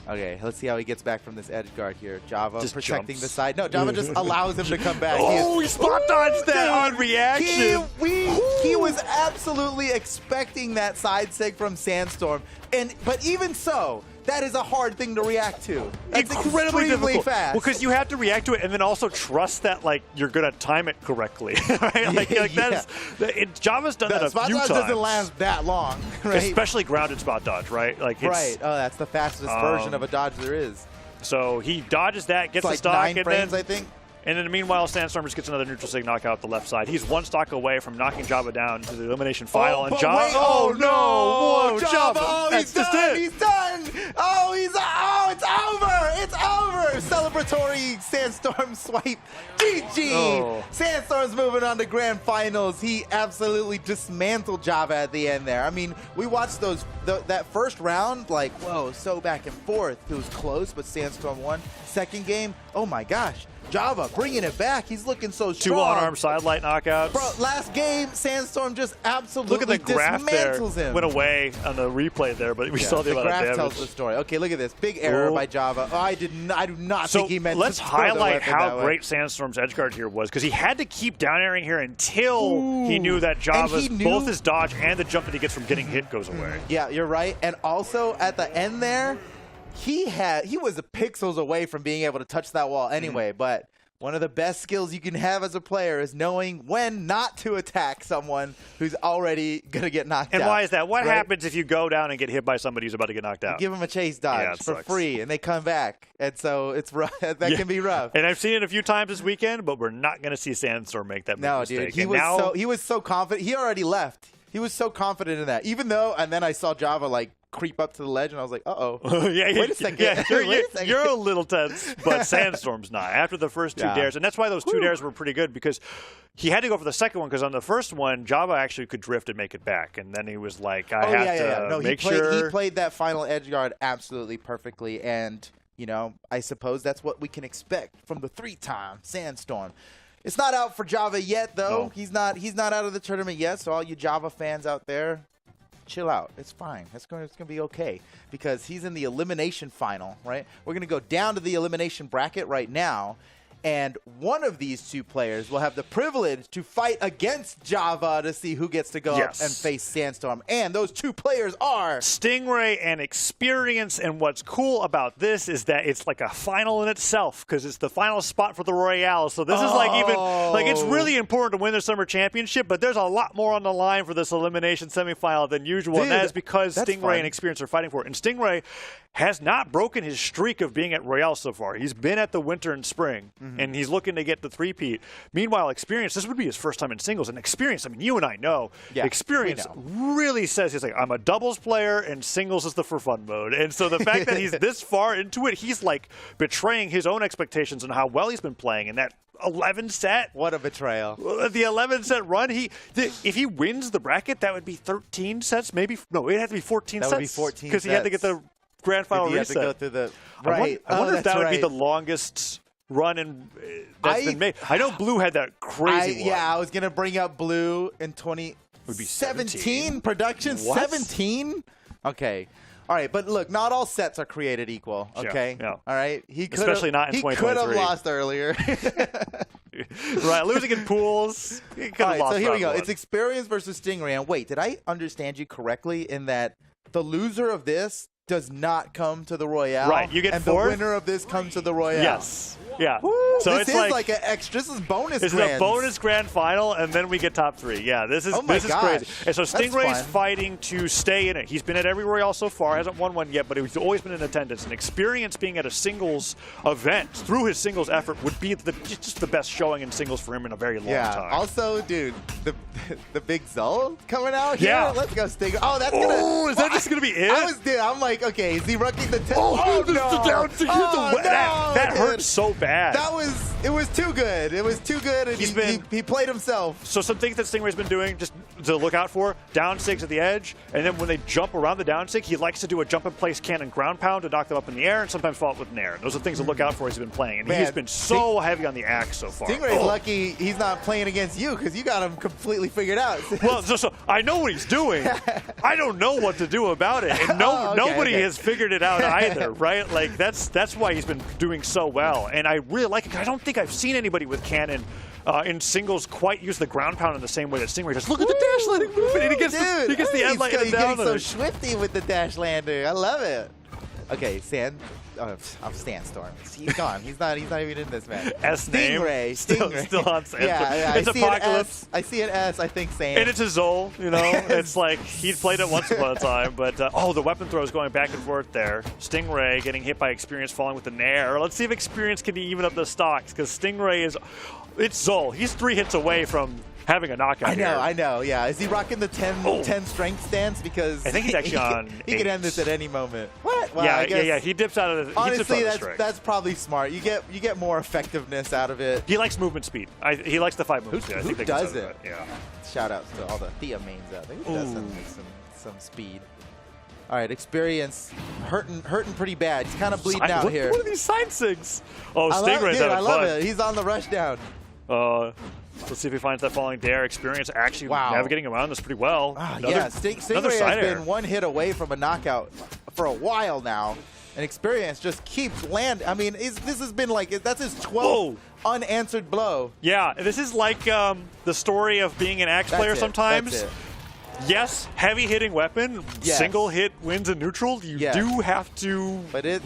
Okay, let's see how he gets back from this edge guard here. Java just protecting jumps. the side. No, Java just allows him to come back. He spot dodged that on reaction. He was absolutely expecting that side sig from Sandstorm, but even so, that is a hard thing to react to. That's incredibly difficult. Fast. Well, because you have to react to it and then also trust that like you're gonna time it correctly, right? Java's done that a spot few dodge times. doesn't last that long, right? Especially grounded spot dodge, right? Like right. Oh, that's the fastest version of a dodge there is. So he dodges that, gets it's the stock, 9 and frames, then I think. And then meanwhile, Sandstorm just gets another neutral sig knockout at the left side. He's 1 stock away from knocking Java down to the elimination final. And Java, Java! Oh, That's he's just done! it. He's done! It's over! It's over! Celebratory Sandstorm swipe. GG! Sandstorm's moving on to grand finals. He absolutely dismantled Java at the end there. I mean, we watched that first round, like, whoa, so back and forth. It was close, but Sandstorm won. Second game, oh my gosh. Java bringing it back. He's looking so strong. 2 on-arm sidelight knockouts. Bro, last game, Sandstorm just absolutely Look at the graph there. dismantles him. Went away on the replay there, but we saw the amount of graph damage. tells the story. Okay, look at this. Big error by Java. Oh, I do not So think he meant let's to throw the highlight weapon how that way. great Sandstorm's edgeguard here was, because he had to keep down airing here until he knew that Java's both his dodge and the jump that he gets from getting hit goes away. Yeah, you're right. And also at the end there, he was pixels away from being able to touch that wall anyway. But one of the best skills you can have as a player is knowing when not to attack someone who's already going to get knocked out. And why is that? What right? happens if you go down and get hit by somebody who's about to get knocked out? Give them a chase dodge for sucks. free, and they come back. And so it's rough. That can be rough. And I've seen it a few times this weekend, but we're not going to see Sandstorm make that mistake. Dude, he was so confident. He already left. He was so confident in that. Even though, and then I saw Java like creep up to the ledge, and I was like, uh-oh. Wait a second. Yeah, Wait a second. you're a little tense, but Sandstorm's not. After the first 2 dares, and that's why those 2 dares were pretty good, because he had to go for the second one, because on the first one, Java actually could drift and make it back, and then he was like, I have to make sure. He played that final edge guard absolutely perfectly, and, you know, I suppose that's what we can expect from the 3-time Sandstorm. It's not out for Java yet, though. No. He's not out of the tournament yet, so all you Java fans out there, chill out. It's fine. It's going to be okay, because he's in the elimination final, right? We're going to go down to the elimination bracket right now, and one of these 2 players will have the privilege to fight against Java to see who gets to go up and face Sandstorm. And those 2 players are Stingray and Experience. And what's cool about this is that it's like a final in itself, because it's the final spot for the Royale. So this is like it's really important to win the Summer Championship, but there's a lot more on the line for this elimination semifinal than usual. Dude, and that is because Stingray fun. and Experience are fighting for it. And Stingray has not broken his streak of being at Royale so far. He's been at the winter and spring, and he's looking to get the 3-peat. Meanwhile, Experience, this would be his first time in singles. And Experience, I mean, you and I know, Experience really says he's like, I'm a doubles player, and singles is the for fun mode. And so the fact that he's this far into it, he's like betraying his own expectations on how well he's been playing in that 11 set. What a betrayal. The 11 set run, if he wins the bracket, that would be 13 sets, maybe. No, it'd have to be 14 sets. That would be 14 because he had to get the grand final reset. reset. You have to go through the I wonder if that would be the longest run that's been made. I know Blue had that crazy one. Yeah, I was going to bring up Blue in 2017 production. What? 17? Okay. All right, but look, not all sets are created equal, okay? Yeah. All right? Especially not in 2023. He could have lost earlier. Right, losing in pools. He could have All right, lost so here we go. round 1. It's Experience versus Stingray. And wait, did I understand you correctly in that the loser of this does not come to the Royale? Right, you get and fourth. the winner of this comes to the Royale. Yes. Yeah. Woo, So this it's is like an extra. This is bonus. This is a bonus grand final, and then we get top 3. Yeah, this is gosh. crazy. And so That's Stingray's fun. fighting to stay in it. He's been at every Royale so far, hasn't won one yet, but he's always been in attendance. And Experience being at a singles event through his singles effort would be just the best showing in singles for him in a very long time. Also, dude, the big Zul coming out here. Yeah. Let's go, Stingray. Oh, that's gonna. Oh, is that just gonna be it? I'm like, okay, is he rocking the? Oh, no! the down to that dude. hurts so bad. It was too good. It was too good, and he played himself. So some things that Stingray's been doing just to look out for, down 6 at the edge, and then when they jump around the down 6, he likes to do a jump and place cannon ground pound to knock them up in the air and sometimes follow up with nair. Those are things to look out for as he's been playing, and he's been so heavy on the axe so far. Stingray's lucky he's not playing against you, because you got him completely figured out. Well, so I know what he's doing. I don't know what to do about it, and nobody has figured it out either, right? Like that's why he's been doing so well, and I really like it. I don't think I've seen anybody with cannon in singles quite use the ground pound in the same way that Stingray does. Look at the dash landing movement. He gets the end light He's down. getting so swifty with the dash lander. I love it. Okay, I'm Sandstorm. He's gone. He's not even in this match. Stingray. Still on Sandstorm. Yeah, it's Apocalypse. I see an S. I think Sand. And it's a Zol, you know. It's like he'd played it once upon a time, but the weapon throw is going back and forth there. Stingray getting hit by Experience, falling with the nair. Let's see if Experience can even up the stocks, because Stingray it's Zol. He's 3 hits away from having a knockout. I know. Yeah, is he rocking the 10 strength stance? Because I think he's actually on. He could end this at any moment. What? Well, yeah. He dips out of the. Honestly, that's probably smart. You get more effectiveness out of it. He likes movement speed. He likes the 5 movement speed. I think Who they does consider it? Yeah. Shout out to all the Thea mains out there. Who doesn't like some speed? All right, experience hurting pretty bad. He's kind of bleeding out What here. are these side sigs? Oh, I love, Stingray's dude, having I love fun. it. He's on the rush down. Let's see if he finds that falling dare. Experience actually Wow. navigating around this pretty well. Yeah, Stingray side has air. been one hit away from a knockout for a while now. And Experience just keeps landing. I mean, this has been like, that's his 12th unanswered blow. Yeah, this is like the story of being an axe player That's it. sometimes. That's it. Yes, heavy hitting weapon, Yes. single hit wins in neutral. You Yes. do have to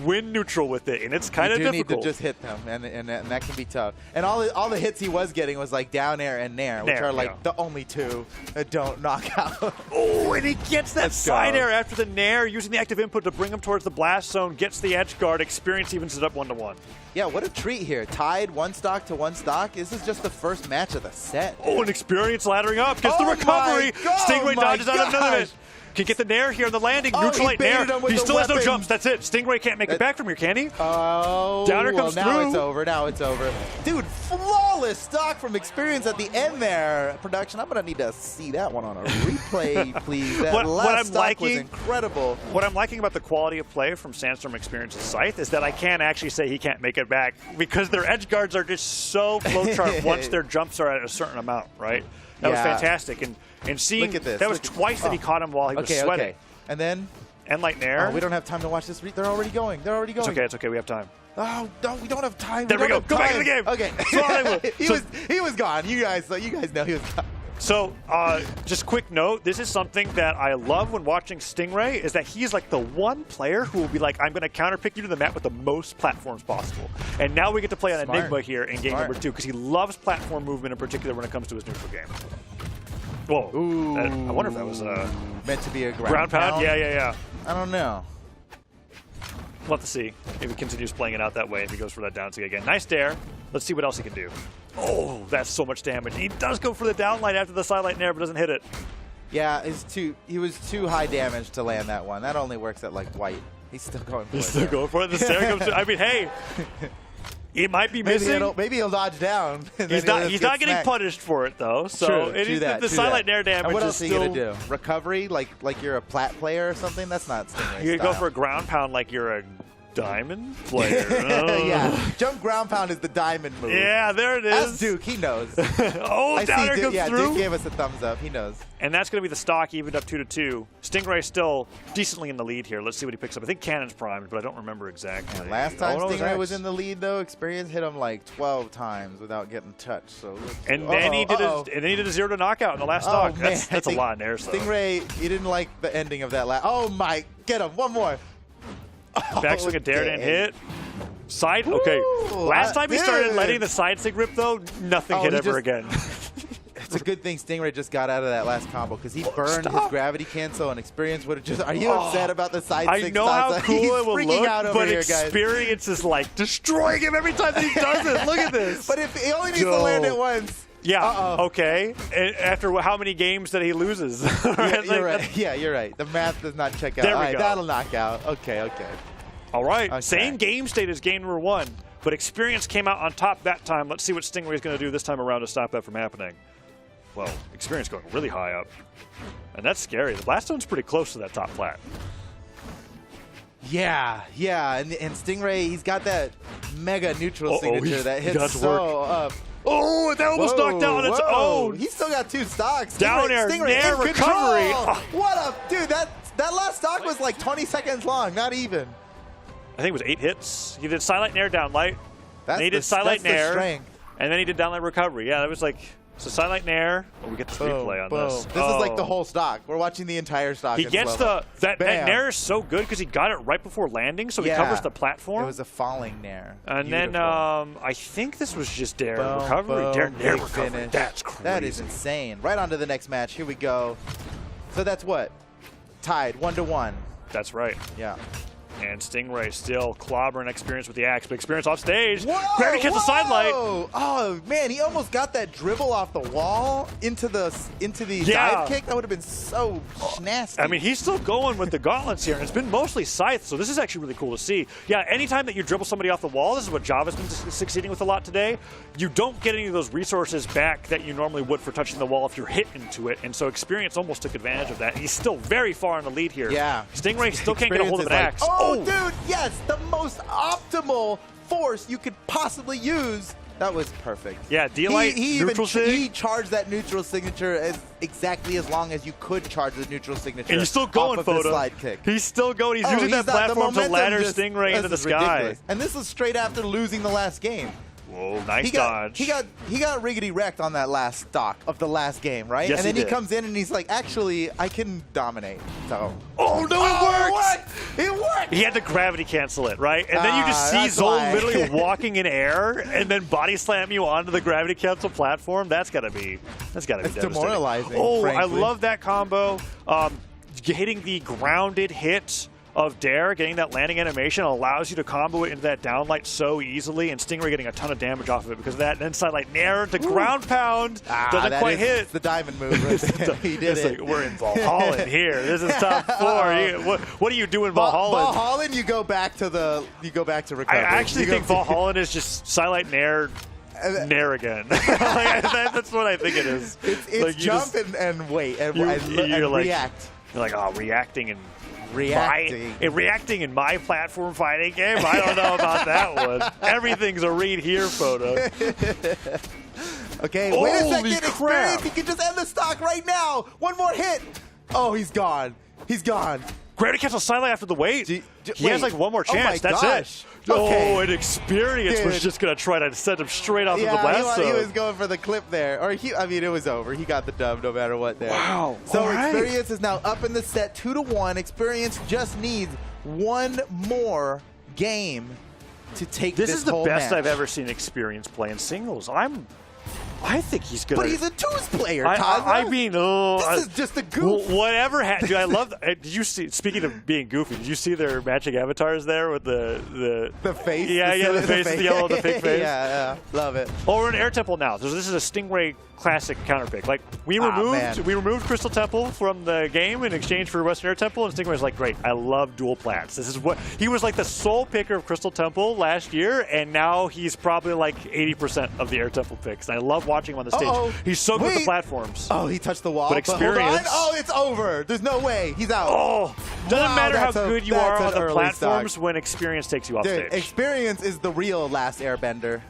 win neutral with it, and it's kind of You do difficult. need to just hit them, and that can be tough. And all the hits he was getting was like down air and nair, which Nair, are like yeah. the only two that don't knock out. Oh, and he gets that Let's side go. air after the nair, using the active input to bring him towards the blast zone, gets the edge guard. Experience evens it up 1-1. Yeah, what a treat here. Tied 1 stock to 1 stock. This is just the first match of the set. Oh, and Experience laddering up, gets Oh the recovery. my God, Stingray my dodges out of none of gosh. it. Can get the nair here on the landing. Oh, Neutral he light nair. baited him with He the still has no weapon. jumps. That's it. Stingray can't make it back from here, can he? Oh, Downer comes now through. it's over. Now it's over. Dude, flawless stock from Experience at the end there. Production, I'm going to need to see that one on a replay, please. That What last I'm stock liking- was incredible. What I'm liking about the quality of play from Sandstorm Experience's Scythe is that I can't actually say he can't make it back because their edge guards are just so flowchart once their jumps are at a certain amount, right? That was Yeah. fantastic. And seeing Look at this. that was Look at- twice that he caught him while he was Okay, sweating. okay. And then? And light nair. Oh, we don't have time to watch this. They're already going. They're already going. It's okay. We have time. Oh, no, we don't have time. There we go. don't Go have back in the game. Okay. So Hollywood. he was gone. You guys know he was gone. So, just quick note, this is something that I love when watching Stingray, is that he's like the one player who will be like, I'm going to counterpick you to the map with the most platforms possible. And now we get to play on Smart. Enigma here in game Smart. number 2, because he loves platform movement in particular when it comes to his neutral game. Whoa. Ooh. I wonder if that was Meant to be a ground pound? Yeah. I don't know. We'll have to see if he continues playing it out that way, if he goes for that down sig again. Nice dare. Let's see what else he can do. Oh, that's so much damage. He does go for the downlight after the sidelight nair, but doesn't hit it. Yeah, he was too high damage to land that one. That only works at like white. He's still going for it. He's still though. going for it. The stare comes I mean, hey, he might be missing. Maybe he'll dodge down. and He's then not get getting smacked. punished for it though. So True, it true is that, the true silent that. nair damage And what is else are you still. gonna do? Recovery, like you're a plat player or something? That's not Stingray You style. go for a ground pound like you're a diamond player. Yeah, jump ground pound is the diamond move. Yeah, there it That's is. Duke. He knows. Oh, I see. downer comes Yeah, through. Duke gave us a thumbs up. He knows. And that's going to be the stock evened up 2-2. Stingray still decently in the lead here. Let's see what he picks up. I think Cannon's primed, but I don't remember exactly. And last time Oh, no, it Stingray X. was in the lead, though, Experience hit him like 12 times without getting touched. So And then he did Uh-oh. a 0 to knockout in the last Oh, stock. man. That's I a think lot in there. So. Stingray, he didn't like the ending of that last. Oh my! Get him! One more. Backswing a dare dang. and hit. Side, okay. Last time he started dude. letting the side sig rip though, nothing Oh, hit he ever just- again. It's a good thing Stingray just got out of that last combo because he burned his Stop. gravity cancel and Experience would have just. Are you upset about the side I six know how stocks? cool He's it will freaking look, out over but here, guys. Experience is like destroying him every time that he does it. Look at this. But if he only needs to land it once. Yeah, Uh-oh. okay. And after how many games that he loses? Yeah, you're right. Yeah, you're right. The math does not check out. There we All right, go. that'll knock out. Okay. All right, Okay. same game state as game number 1, but Experience came out on top that time. Let's see what Stingray is going to do this time around to stop that from happening. Well, Experience going really high up. And that's scary. The Blast Zone's pretty close to that top flat. Yeah. And Stingray, he's got that mega neutral signature that he got hits to so work. up. Oh, that almost knocked out on its own. He's still got 2 stocks. Down air, Stingray nair in recovery. control. Oh. What a dude! That last stock was like 20 seconds long, not even. I think it was 8 hits. He did silent nair down light. That's Then he did silent that's the nair. strength. And then he did downlight recovery. Yeah, that was like, so silent nair. Oh, we get the replay on Boom. this. This is like the whole stock. We're watching the entire stock. He in gets slow-mo. that Bam. nair is so good because he got it right before landing, so he Yeah. covers the platform. It was a falling nair. And then Beautiful. I think this was just dare Boom, recovery. boom, Dare nair big recovery. finish. That's crazy. That is insane. Right on to the next match. Here we go. So that's what? Tied 1-1. That's right. Yeah. And Stingray still clobbering Experience with the axe, but Experience off stage. Whoa, Gravity cancel sidelight. Oh man, he almost got that dribble off the wall into the Yeah. dive kick. That would have been so nasty. I mean, he's still going with the gauntlets here, and it's been mostly scythe, so this is actually really cool to see. Yeah, anytime that you dribble somebody off the wall, this is what Java's been succeeding with a lot today, you don't get any of those resources back that you normally would for touching the wall if you're hit into it, and so Experience almost took advantage of that. He's still very far in the lead here. Yeah. Stingray still can't get a hold of an Experience is axe. like, oh, dude, yes, the most optimal force you could possibly use. That was perfect. Yeah, D-Light, he neutral sig. He charged that neutral signature as exactly as long as you could charge the neutral signature. And he's still going, off of the Photo. slide kick. He's still going. He's Oh, using that not- the platform to momentum ladder just- Stingray this into the is sky. ridiculous. And this was straight after losing the last game. Whoa, nice He got dodge. he got riggedy wrecked on that last stock of the last game, right? Yes, and then he he did. comes in and he's like, actually, I can dominate. So Oh, no, it works! What? It worked! He had to gravity cancel it, right? And then you just see that's Zol why. literally walking in air and then body slam you onto the gravity cancel platform. That's gotta be devastating. demoralizing, Oh, frankly. I love that combo. Hitting the grounded hit of Dare, getting that landing animation allows you to combo it into that downlight so easily, and Stingray getting a ton of damage off of it because of that. And then sidelight nair to ground pound. Doesn't that quite is- hit. It's the diamond move right there. He did It's it. like, we're in Valhalla here. This is top 4. What do you do in Valhalla? Valhalla, you go back to recovery. I actually think Valhalla is just Sidelight Nair again. Like, that's what I think it is. It's Like, you jump just- and wait and, you're and like- react. You're like, oh, reacting Reacting. reacting in my platform fighting game? I don't know about that one. Everything's a read here photo. Okay, wait a Holy second. crap. Experience. He can just end the stock right now. One more hit. Oh, he's gone. He's gone. Gravity cancel Sidelight after the wait. He has wait. like one more Oh chance. my That's gosh. it. Okay. Oh, and Experience was Dude. just going to try to send him straight off of the Yeah, blast he zone. was going for the clip there. Or I mean, it was over. He got the dub no matter what there. Wow. So All right. Experience is now up in the set 2-1. Experience just needs one more game to take This this is the whole best match. I've ever seen Experience play in singles. I think he's gonna. But he's a twos player, Tyler. I mean, This is just a goof. Whatever. Dude, I love. Did you see? Speaking of being goofy, did you see their matching avatars there with the face. Yeah, the face, the yellow, the fake face. Yeah, love it. Oh, we're in Air Temple now. So this is a Stingray classic counterpick. Like we man. removed Crystal Temple from the game in exchange for Western Air Temple, and Stingray's like, great, I love dual plants. This is what he was like the sole picker of Crystal Temple last year, and now he's probably like 80% of the Air Temple picks. And I love watching him on the stage. Uh-oh. He's so good with the Wait. platforms. Oh, he touched the wall. But hold on. Experience- Oh, it's over. There's no way. He's out. Oh, doesn't Wow, matter how that's a- good you that's are an on the early platforms stock. when Experience takes you off Dude, stage. Experience is the real Last Airbender.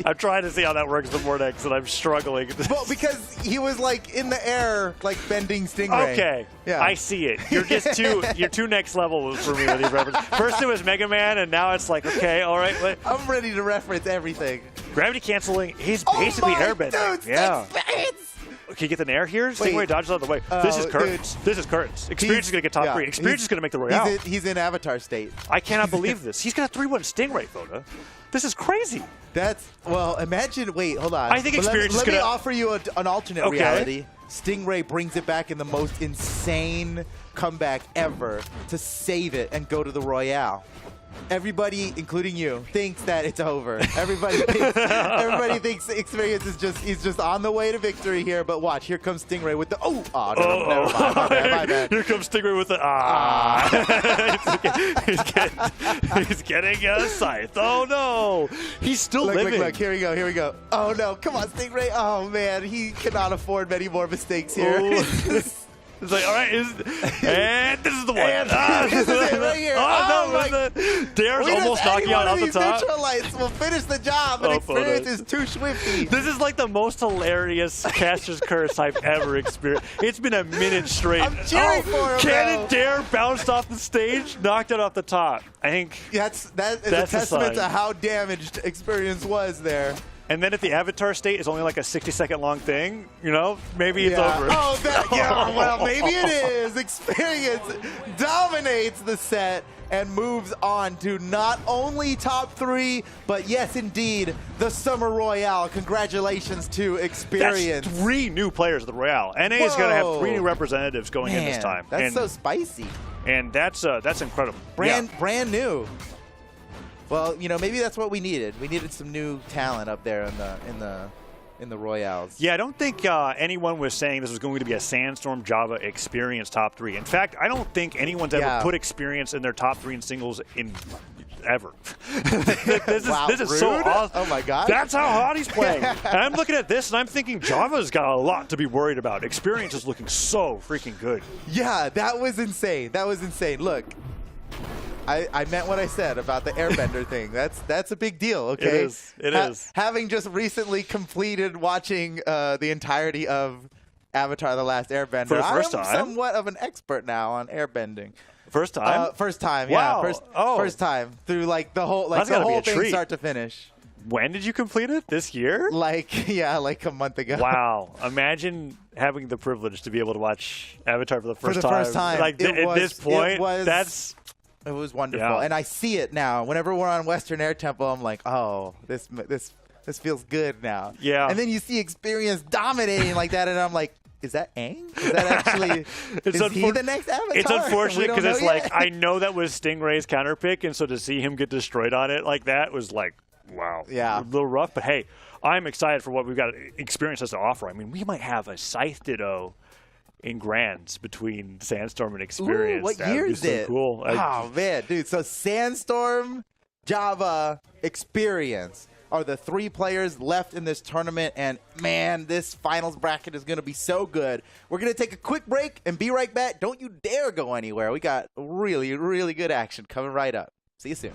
I'm trying to see how that works the Vortex, and I'm struggling. Well, because he was like in the air, like bending Stingray. Okay, Yeah. I see it. You're just you're too next level for me with these references. First it was Mega Man, and now it's like, okay, all right. I'm ready to reference everything. Gravity canceling. He's basically oh my airbending. Dude, Yeah. Experience! Can you get the nair here? Stingray Wait. dodges out of the way. This is Oh, curtains. This is curtains. Experience is going to get top yeah, 3. Experience he's- is going to make the Royale. He's in Avatar state. I cannot believe this. He's got a 3-1 Stingray photo. This is crazy. That's, well, imagine, wait, hold on. I think But Experience is let me gonna- offer you an alternate Okay. reality. Stingray brings it back in the most insane comeback ever to save it and go to the Royale. Everybody, including you, thinks that it's over. Everybody thinks Experience is he's just on the way to victory here. But watch, here comes Stingray with the no, never mind. My bad. Here comes Stingray with the he's getting a scythe. Oh no, he's still living. Look, here we go. Oh no, come on, Stingray. Oh man, he cannot afford many more mistakes here. Oh. It's like, all right, and this is the one. This is it right here. Oh, Oh, no, Dare's We almost just- knocking any out one off of the these top. neutral lights will finish the job, and Oh, Experience photos. is too swifty. This is like the most hilarious Caster's Curse I've ever experienced. It's been a minute straight. I'm cheering for him, Cannon though. Dare bounced off the stage, knocked it off the top. I think. That is That's a the testament sign. to how damaged Experience was there. And then if the avatar state is only like a 60-second long thing, you know, maybe it's Yeah. over. Oh, yeah, well, maybe it is. Experience dominates the set and moves on to not only top 3, but yes, indeed, the Summer Royale. Congratulations to Experience. That's 3 new players of the Royale. NA is going to have 3 Whoa. new representatives going in this Man, time. That's And so spicy. and that's incredible. Brand new. Well, you know, maybe that's what we needed. We needed some new talent up there in the Royales. Yeah, I don't think anyone was saying this was going to be a Sandstorm Java experience top 3. In fact, I don't think anyone's ever put experience in their top 3 in singles in ever. This is so awesome. Oh my God. That's how hot he's playing. And I'm looking at this and I'm thinking Java's got a lot to be worried about. Experience is looking so freaking good. Yeah, that was insane. That was insane. Look, I meant what I said about the airbender thing. That's a big deal, okay? It is. Having just recently completed watching the entirety of Avatar: The Last Airbender, For the first I'm time? somewhat of an expert now on airbending. First time? First time, Wow. yeah. First time through like the whole That's gotta be a thing treat. start to finish. When did you complete it? This year? Like a month ago. Wow. Imagine having the privilege to be able to watch Avatar for the first time. Like It at was- this point, it was wonderful, Yeah. and I see it now. Whenever we're on Western Air Temple, I'm like, oh, this feels good now. Yeah. And then you see Experience dominating like that, and I'm like, is that Aang? Is that actually? Is he the next Avatar? It's unfortunate We don't because it's know like yet. I know that was Stingray's counter pick, and so to see him get destroyed on it like that was like, wow, Yeah. a little rough. But hey, I'm excited for what we've got Experience has to offer. I mean, we might have a Scythe Ditto in Grands between Sandstorm and Experience. Ooh, what That would year be is so it? Cool. Oh man, dude! So Sandstorm, Java, Experience are the 3 players left in this tournament, and man, this finals bracket is going to be so good. We're going to take a quick break and be right back. Don't you dare go anywhere. We got really, really good action coming right up. See you soon.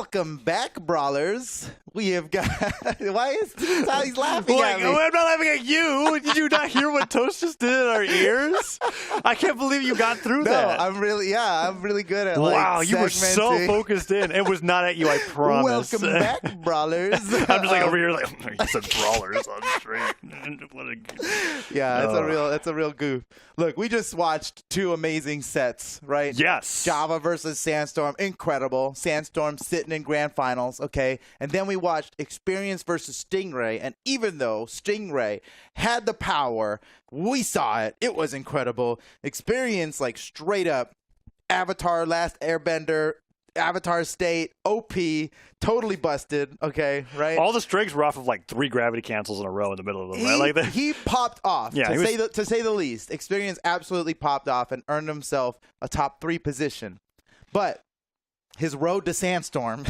Welcome back, brawlers. We have got. Why is he's laughing at me? I'm not laughing at you. Did you not hear what Toast just did in our ears? I can't believe you got through that. I'm really good at wow, you were so segmenting. focused in. It was not at you, I promise. Welcome back, brawlers. I'm just like over here, like you said, brawlers on stream. Yeah, it's a real goof. Look, we just watched 2 amazing sets, right? Yes. Java versus Sandstorm, incredible. Sandstorm sitting in grand finals, okay? And then we watched Experience versus Stingray, and even though Stingray had the power, we saw it. It was incredible. Experience, like, straight up Avatar, Last Airbender, Avatar State, OP, totally busted, okay, right? All the strings were off of like 3 gravity cancels in a row in the middle of them, right? Like that. He popped off, Yeah, to say the least. Experience absolutely popped off and earned himself a top 3 position. But his road to Sandstorm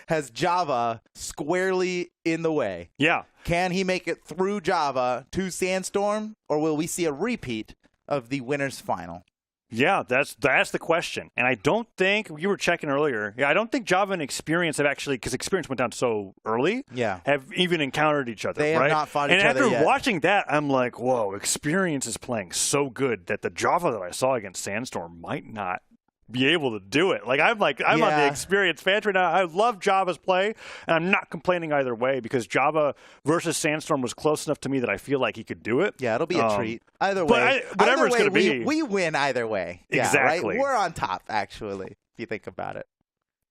has Java squarely in the way. Yeah. Can he make it through Java to Sandstorm, or will we see a repeat of the winner's final? Yeah, that's the question. And I don't think, you were checking earlier, I don't think Java and Experience have actually, because Experience went down so early, have even encountered each other, They have right? not fought each other And yet. after watching that, I'm like, whoa, Experience is playing so good that the Java that I saw against Sandstorm might not be able to do it. I'm on the Experience fan right now. I love Java's play, and I'm not complaining either way because Java versus Sandstorm was close enough to me that I feel like he could do it. Yeah, it'll be a treat. Either way. Whatever it's going to be. We win either way. Exactly. Yeah, right? We're on top, actually, if you think about it.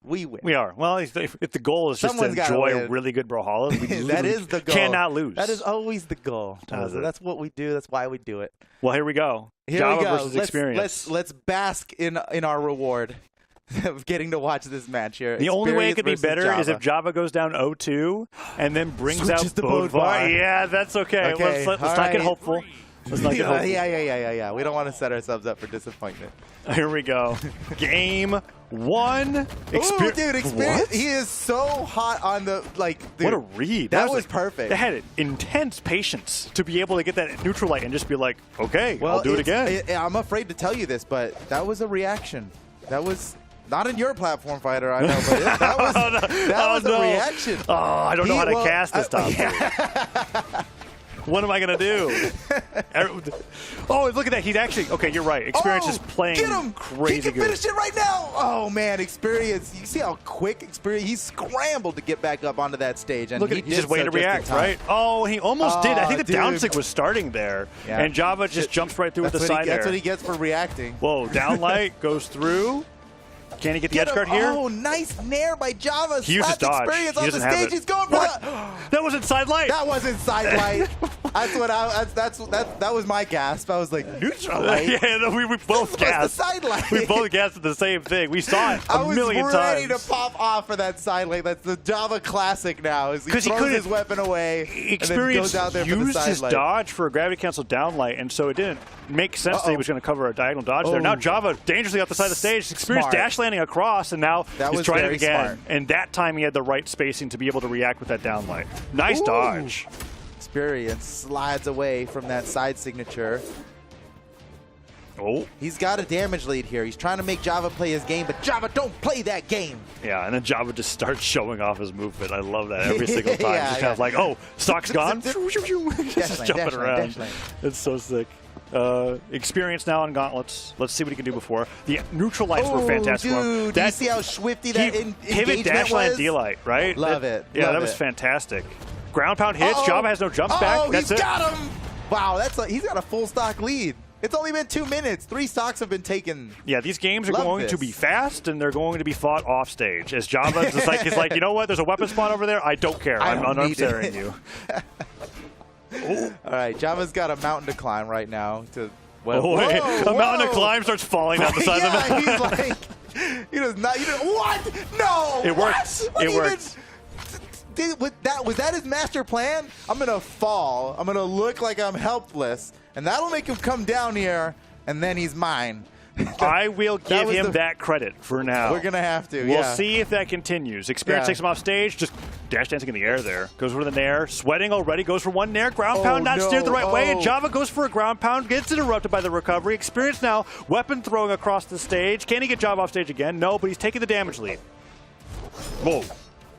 We win. We are. Well, if the goal is just to enjoy really good Brawlhalas, we that is the goal. Cannot lose. That is always the goal. That's what we do. That's why we do it. Well, here we go. Java versus Experience. Let's bask in our reward of getting to watch this match here. The only way it could be better is if Java goes down 0-2 and then brings out Bodvar. Yeah, that's okay. Let's not get hopeful. Let's not get hopeful. Yeah. We don't want to set ourselves up for disappointment. Here we go. Game 1. Ooh, dude, Experience. He is so hot on the, dude, what a read. That was perfect. They had intense patience to be able to get that neutral light and just be like, okay, I'll do it again. I'm afraid to tell you this, but that was a reaction. That was not in your platform fighter, I know, but that was a reaction. Oh, I don't know how to cast this time. What am I going to do? Oh, look at that. He's actually... Okay, you're right. Experience is playing crazy good. He can finish it right now. Oh, man. Experience. You see how quick Experience... He scrambled to get back up onto that stage. And look at it. He's just waiting to react, right? Oh, he almost did. I think the down sig was starting there. Yeah. And Java just jumps right through with the side air. That's what he gets for reacting. Whoa, down light goes through. Can he get the edge guard here? Oh, nice nair by Java. He uses dodge. Experience he on the stage. He's going for That wasn't side light. That wasn't side light. That was my gasp. I was like, neutral light. Yeah, no, we both gasped. The side light. We both gasped at the same thing. We saw it a million times. I was ready to pop off for that side light. That's the Java classic now. Is he throws his weapon away Experience and then goes out there for the used side his light. dodge for a gravity cancel down light, and so it didn't make sense that he was going to cover a diagonal dodge there. Now Java dangerously off the side of the stage. Experience dash landing across, and now he's trying it again. Smart. And that time he had the right spacing to be able to react with that down light. Nice dodge. Experience slides away from that side signature. Oh. He's got a damage lead here. He's trying to make Java play his game, but Java, don't play that game. Yeah, and then Java just starts showing off his movement. I love that every single time. Just kind of like, oh, stock's gone. Just jumping around. It's so sick. Experience now on gauntlets. Let's see what he can do before. The neutral lights were fantastic. Dude, do you see how swifty that pivot dash line D-light, right? Love it. Yeah, that was fantastic. Ground pound hits. Java has no jumps back. That's it. Got him. Wow, he's got a full stock lead. It's only been 2 minutes. 3 stocks have been taken. Yeah, these games are going to be fast, and they're going to be fought off stage. As Java is like, you know what? There's a weapon spot over there. I don't care. I'm unnecessary you. All right, Java's got a mountain to climb right now. A mountain to climb starts falling down the side of the mountain. He's like, he does not. What? No. It works. It works. Was that his master plan? I'm gonna fall. I'm gonna look like I'm helpless, and that'll make him come down here, and then he's mine. I will give him that credit for now. We're gonna have to. We'll see if that continues. Experience takes him off stage, just dash dancing in the air there. Goes for the nair, sweating already. Goes for one nair, ground pound, not steered the right way. And Java goes for a ground pound, gets interrupted by the recovery. Experience now, weapon throwing across the stage. Can he get Java off stage again? No, but he's taking the damage lead. Whoa.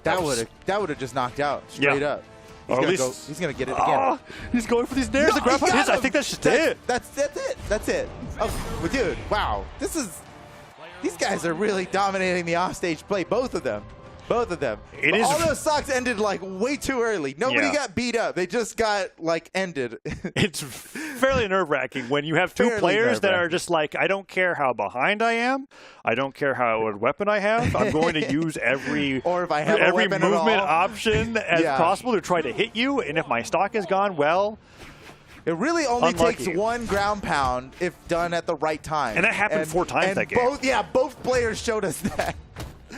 That would have just knocked out straight up. Or at least He's gonna get it again. He's going for these nairs. No, The ground he pound hits. got I him. think that's just it. That's it. Oh, well, dude, wow. These guys are really dominating the offstage play. Both of them. All those stocks ended like way too early. Nobody got beat up. They just got like ended. It's fairly nerve-wracking when you have two players that are just like, I don't care how behind I am. I don't care what weapon I have. I'm going to use every or if I have every a weapon movement at all. option as possible to try to hit you. And if my stock is gone, well, it really only unlucky. takes one ground pound if done at the right time. And that happened 4 times that game. Both players showed us that.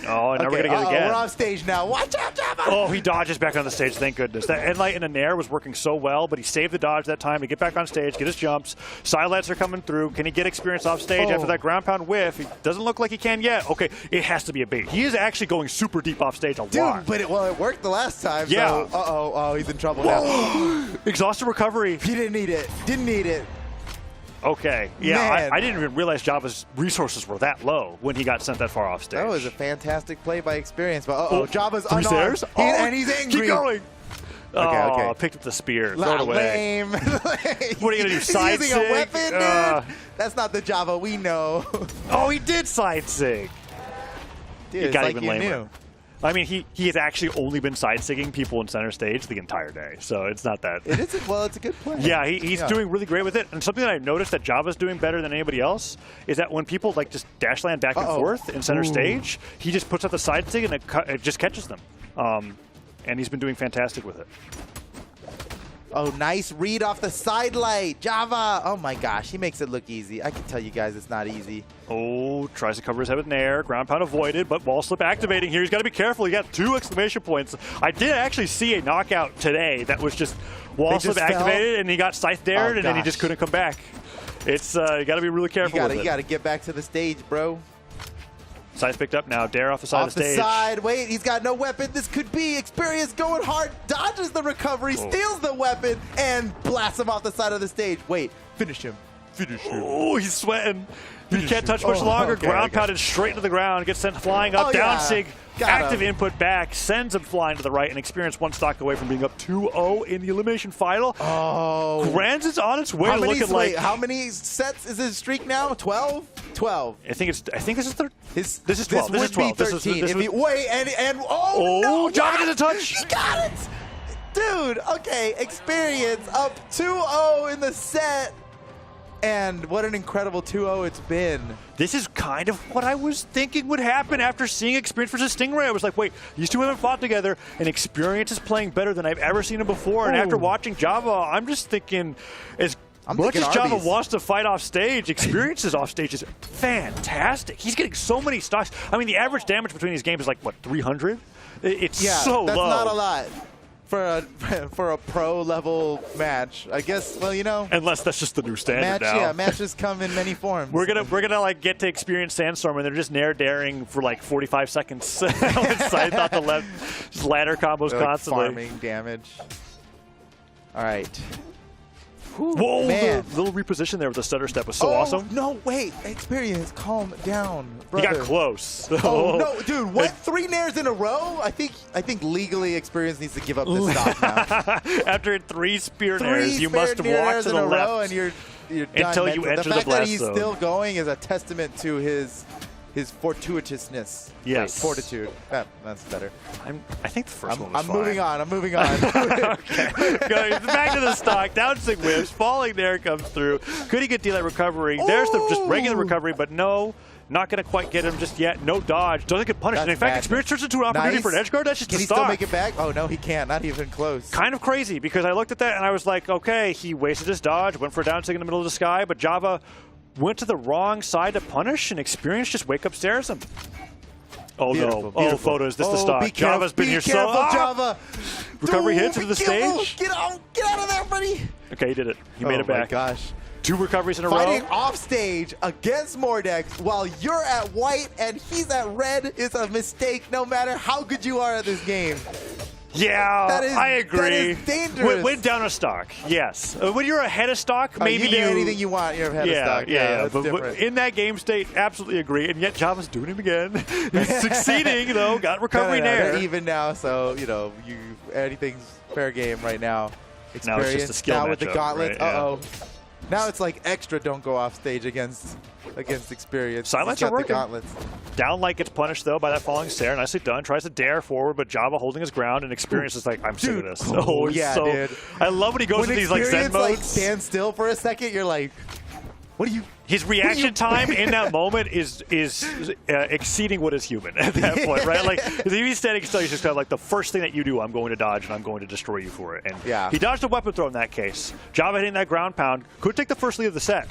Oh, and now we're going to get it again. We're off stage now. Watch out, Java! Oh, he dodges back on the stage. Thank goodness. That headlight in the nair was working so well, but he saved the dodge that time to get back on stage, get his jumps. Sidelights are coming through. Can he get experience off stage after that ground pound whiff? He doesn't look like he can yet. Okay, it has to be a bait. He is actually going super deep off stage a lot. But it worked the last time. Yeah. So, oh, he's in trouble now. Exhausted recovery. He didn't need it. Okay. Yeah, Man. I didn't even realize Java's resources were that low when he got sent that far off stage. That was a fantastic play by experience. But Java's 3 unarmed. stairs? And he's angry. Keep going. Okay. Picked up the spear. Throw it away. Lame. What are you going to do, He's side using a sig? weapon, dude. That's not the Java we know. Oh, he did side sig. Dude, It it's got like even you lamer. knew. I mean, he has actually only been side-sigging people in center stage the entire day, so it's not that. It's a good play. Yeah, he's doing really great with it. And something that I've noticed that Java's doing better than anybody else is that when people like just dash land back and forth in center stage, he just puts up the side sig and it just catches them. And he's been doing fantastic with it. Oh, nice read off the side light. Java. Oh, my gosh. He makes it look easy. I can tell you guys it's not easy. Oh, tries to cover his head with nair. Ground pound avoided, but wall slip activating here. He's got to be careful. He got 2 exclamation points. I did actually see a knockout today that was just wall slip activated, and he got scythe dared, and then he just couldn't come back. It's you got to be really careful with it. You got to get back to the stage, bro. Scythe picked up now. Dare off the side of the stage. Off the side. Wait, he's got no weapon. This could be experience going hard. Dodges the recovery, steals the weapon, and blasts him off the side of the stage. Wait, finish him. Oh, he's sweating. He can't touch much longer. Ground pounded straight to the ground. Gets sent flying up. Down sig. Active input back. Sends him flying to the right. And experience 1 stock away from being up 2-0 in the elimination final. Oh. Grands is on its way to looking like. How many sets is his streak now? 12? 12. I think this is 13. This is 12. This would be 13. Wait, and no, Java doesn't touch. He got it. Dude, okay, experience up 2-0 in the set. And what an incredible 2-0 it's been. This is kind of what I was thinking would happen after seeing Experience versus Stingray. I was like, wait, these two haven't fought together, and Experience is playing better than I've ever seen him before. And after watching Java, I'm just thinking, as much as Java wants to fight off stage, Experience's off stage is fantastic. He's getting so many stocks. I mean, the average damage between these games is like, what, 300? It's so low. That's not a lot. For a pro level match, I guess. Well, you know, unless that's just the new standard now. Yeah, matches come in many forms. We're gonna like get to experience Sandstorm, and they're just nair daring for like 45 seconds. I thought the left just ladder combos like constantly. Farming damage. All right. Whoa! Man. The little reposition there with the stutter step was so awesome. No, wait. Experience, calm down, brother. He got close. Oh no, dude! What? 3 nairs in a row? I think legally Experience needs to give up this stock now. After 3 spear nairs, you must walk to the left and you're done until you mentally. enter the fact blast that he's zone. still going is a testament to his fortuitousness. Yes. Wait, fortitude. That's better. I think the first one was fine. I'm moving on. Okay. Back to the stock. Down sig whips. Falling there comes through. Could he get delay recovery? There's the just regular recovery, but no. Not going to quite get him just yet. No dodge. Doesn't get punished. And in fact, Experience turns into an opportunity for an edge guard. That's just Can a he stock. still make it back? Oh, no, he can't. Not even close. Kind of crazy because I looked at that and I was like, okay, he wasted his dodge, went for a down sig in the middle of the sky, but Java went to the wrong side to punish, and Experience just wake up stares him. Oh, Beautiful, no. beautiful. Oh, photos. This is the stock. Be careful, Java's been here so long. Java. Recovery hits into the stage. Get out of there, buddy. Okay, he did it. He made it back. Oh, my gosh. 2 recoveries in a row. Fighting off stage against Mordex while you're at white and he's at red is a mistake no matter how good you are at this game. Yeah, I agree. That is dangerous. Win down a stock, yes. When you're ahead of stock, maybe you do anything you want. You're ahead of stock. Yeah, that's but different. in that game state, absolutely agree. And yet Java's doing it again. He's succeeding though. Got recovery there. They're even now, so anything's fair game right now. Now it's just a skill with the matchup, gauntlets. right? Uh-oh. Now it's like extra don't go off stage against experience. Silence He's are got the working. gauntlets. Down light gets punished though by that falling stair. Nicely done. Tries to dare forward, but Java holding his ground, and Experience is like, I'm sick of this. It's yeah, so, dude. I love when he goes When to these like Zen Experience modes. stand still for a second, you're like, what are you? His reaction time in that moment is exceeding what is human at that point, right? Like, if he's standing still, he's just kind of like, the first thing that you do, I'm going to dodge, and I'm going to destroy you for it. And yeah. He dodged a weapon throw in that case. Java hitting that ground pound could take the first lead of the set.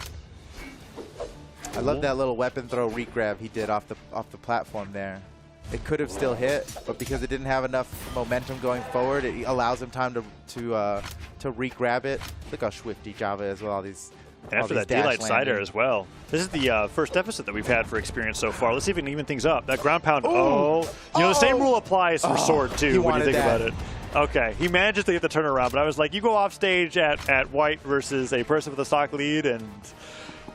I love that little weapon throw regrab he did off the platform there. It could have still hit, but because it didn't have enough momentum going forward, it allows him time to re-grab it. Look how swifty Java is with all these. And after that D-Light side air as well. This is the first deficit that we've had for Experience so far. Let's see if we can even things up. That ground pound, the same rule applies for Sword too when you think about it. Okay, he manages to get the turnaround, but I was like, you go off stage at White versus a person with a stock lead, and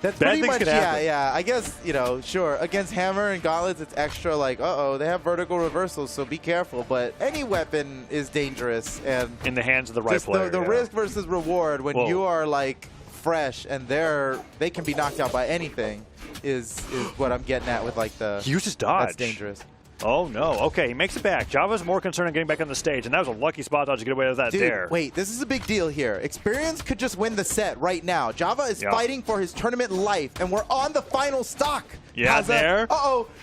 that's bad pretty things much, could happen. yeah. I guess, sure. Against Hammer and Gauntlets, it's extra like, they have vertical reversals, so be careful. But any weapon is dangerous, and in the hands of the right player. The risk versus reward when you are like fresh and they can be knocked out by anything is what I'm getting at with like the. He uses dodge. That's dangerous. Oh no! Okay, he makes it back. Java's more concerned on getting back on the stage, and that was a lucky spot dodge to get away with that dare. Wait, this is a big deal here. Experience could just win the set right now. Java is fighting for his tournament life, and we're on the final stock. Yeah, there.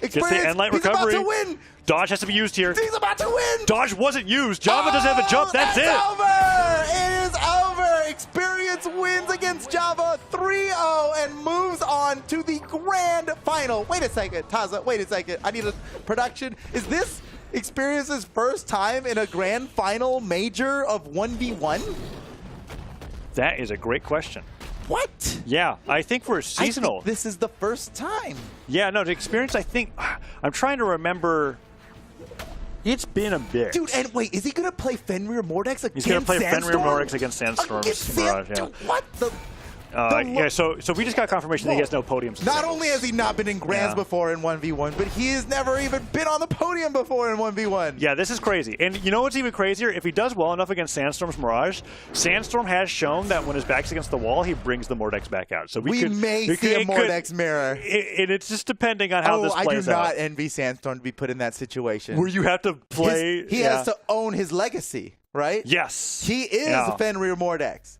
Experience. The end light he's recovery. about to win. Dodge has to be used here. He's about to win. Dodge wasn't used. Java doesn't have a jump. That's it. Over. It is over. Experience wins against Java 3-0 and moves on to the grand final. Wait a second, Taza. Wait a second. I need a production. Is this Experience's first time in a grand final major of 1v1? That is a great question. What? Yeah, I think we're seasonal. I think this is the first time. Yeah, no, the Experience, I think, I'm trying to remember. It's been a bit. Dude, and wait, is he going to play Fenrir Mordex against Sandstorm? He's going to play Fenrir Mordex against Sandstorm. Dude, what the? Yeah, so we just got confirmation that he has no podiums. Not only has he not been in Grands before in 1v1, but he has never even been on the podium before in 1v1. Yeah, this is crazy. And you know what's even crazier? If he does well enough against Sandstorm's Mirage, Sandstorm has shown that when his back's against the wall, he brings the Mordex back out. So we may see a Mordex mirror. And it's just depending on how this plays out. I do not envy Sandstorm to be put in that situation. Where you have to play. He has to own his legacy, right? Yes. He is Fenrir Mordex.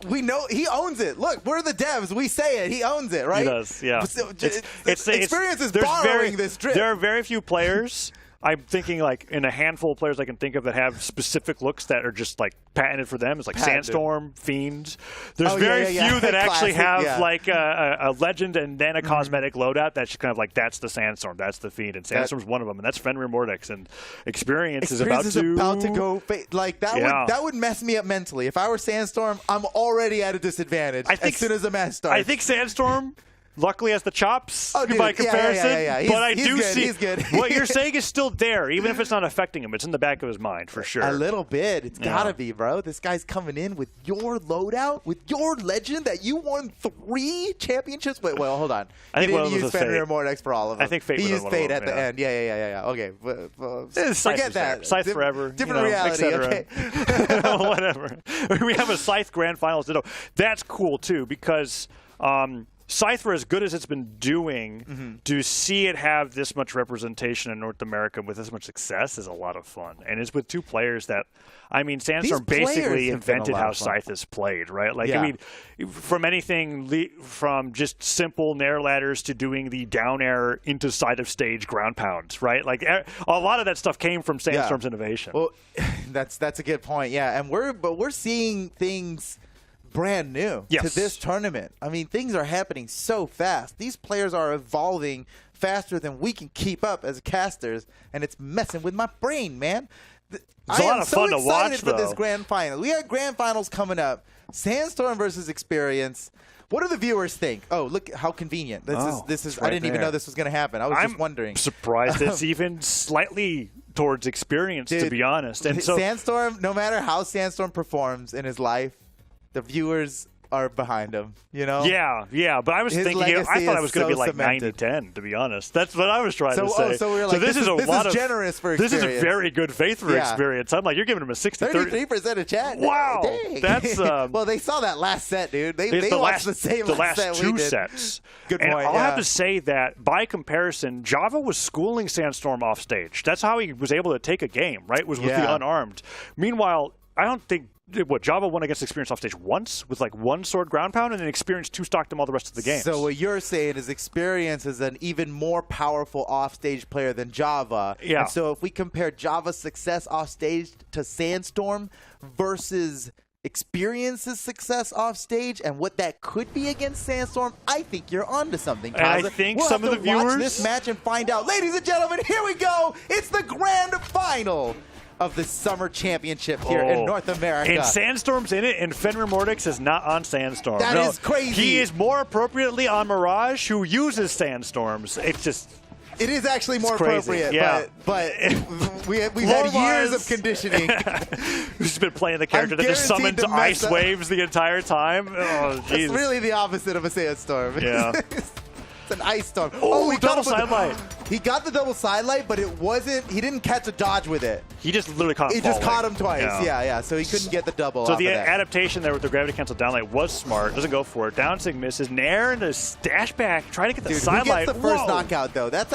We know he owns it. Look, we're the devs. We say it. He owns it, right? He does, yeah. Experience is borrowing this drip. There are very few players. I'm thinking like in a handful of players I can think of that have specific looks that are just like patented for them. It's like Sandstorm, Fiend. There's very few that actually have like a legend and then a cosmetic loadout that's just kind of like that's the Sandstorm, that's the Fiend, and Sandstorm's one of them, and that's Fenrir Mordex. And Experience is about to go like that. That would mess me up mentally. If I were Sandstorm, I'm already at a disadvantage as soon as the match starts. I think Sandstorm luckily has the chops by comparison, but I do see what you're saying is still there, even if it's not affecting him. It's in the back of his mind for sure. A little bit. It's gotta be, bro. This guy's coming in with your loadout, with your legend that you won 3 championships. Wait, well, hold on. I think he didn't use Fenrir Mordex for all of them. I think Fate he used Fate at the end. Yeah. Okay. Forget that. Scythe forever. Different reality. Okay. Whatever. We have a Scythe Grand Finals. That's cool too because. Scythe, for as good as it's been doing, to see it have this much representation in North America with this much success is a lot of fun. And it's with 2 players that, I mean, Sandstorm basically invented how Scythe is played, right? Like, I mean, from anything from just simple Nair ladders to doing the down air into side of stage ground pounds, right? Like, a lot of that stuff came from Sandstorm's innovation. Well, that's a good point, and we're seeing things brand new to this tournament. I mean, things are happening so fast. These players are evolving faster than we can keep up as casters, and it's messing with my brain, man. It's a lot of fun to watch, I'm so excited for this grand final. We have grand finals coming up. Sandstorm versus Experience. What do the viewers think? Oh, look how convenient. This is. I didn't even know this was going to happen. I was just wondering. I'm surprised it's even slightly towards experience, to be honest. And so Sandstorm, no matter how Sandstorm performs in his life, the viewers are behind him, you know? Yeah, but I was His thinking, legacy I thought it is was going to so be like cemented. 90-10, to be honest. That's what I was trying to say. So we were like, this is a lot of generous for This experience. is a very good faith for Yeah. experience. I'm like, you're giving him a 60-30. 33% of chat. Wow, Dang. that's well, they saw that last set, dude. They it's watched the same the last set we two did. sets. Good and point, I'll yeah. have to say that by comparison, Java was schooling Sandstorm off stage. That's how he was able to take a game, right? Was with the Yeah. unarmed. Meanwhile, I don't think Java won against Experience off stage once with like one sword ground pound, and then Experience two-stocked him all the rest of the game. So what you're saying is Experience is an even more powerful offstage player than Java. Yeah. And so if we compare Java's success offstage to Sandstorm versus Experience's success off stage and what that could be against Sandstorm, I think you're onto something, And I Kaza. think we'll some have of to the watch viewers- this match and find out. Ladies and gentlemen, here we go. It's the grand final of the Summer Championship here in North America. And Sandstorm's in it, and Fenrir Mordix is not on Sandstorm. That is crazy. He is more appropriately on Mirage, who uses Sandstorms. It's just... It is actually more crazy. appropriate, Yeah. but we've had years of conditioning. He's been playing the character that just guaranteed summons to mess ice up. waves the entire time. Oh, It's jeez. really the opposite of a sandstorm. Yeah. It's an ice storm. Oh, he double got him with sidelight. He got the double sidelight, but it wasn't. He didn't catch a dodge with it. He just literally caught him He just falling. caught him twice. Yeah. So he couldn't get the double. So off the of that. adaptation there with the gravity cancel downlight was smart. Doesn't go for it. Down sig misses. Nair into dash back. Trying to get the Dude, who sidelight. gets the first Whoa. knockout though? That's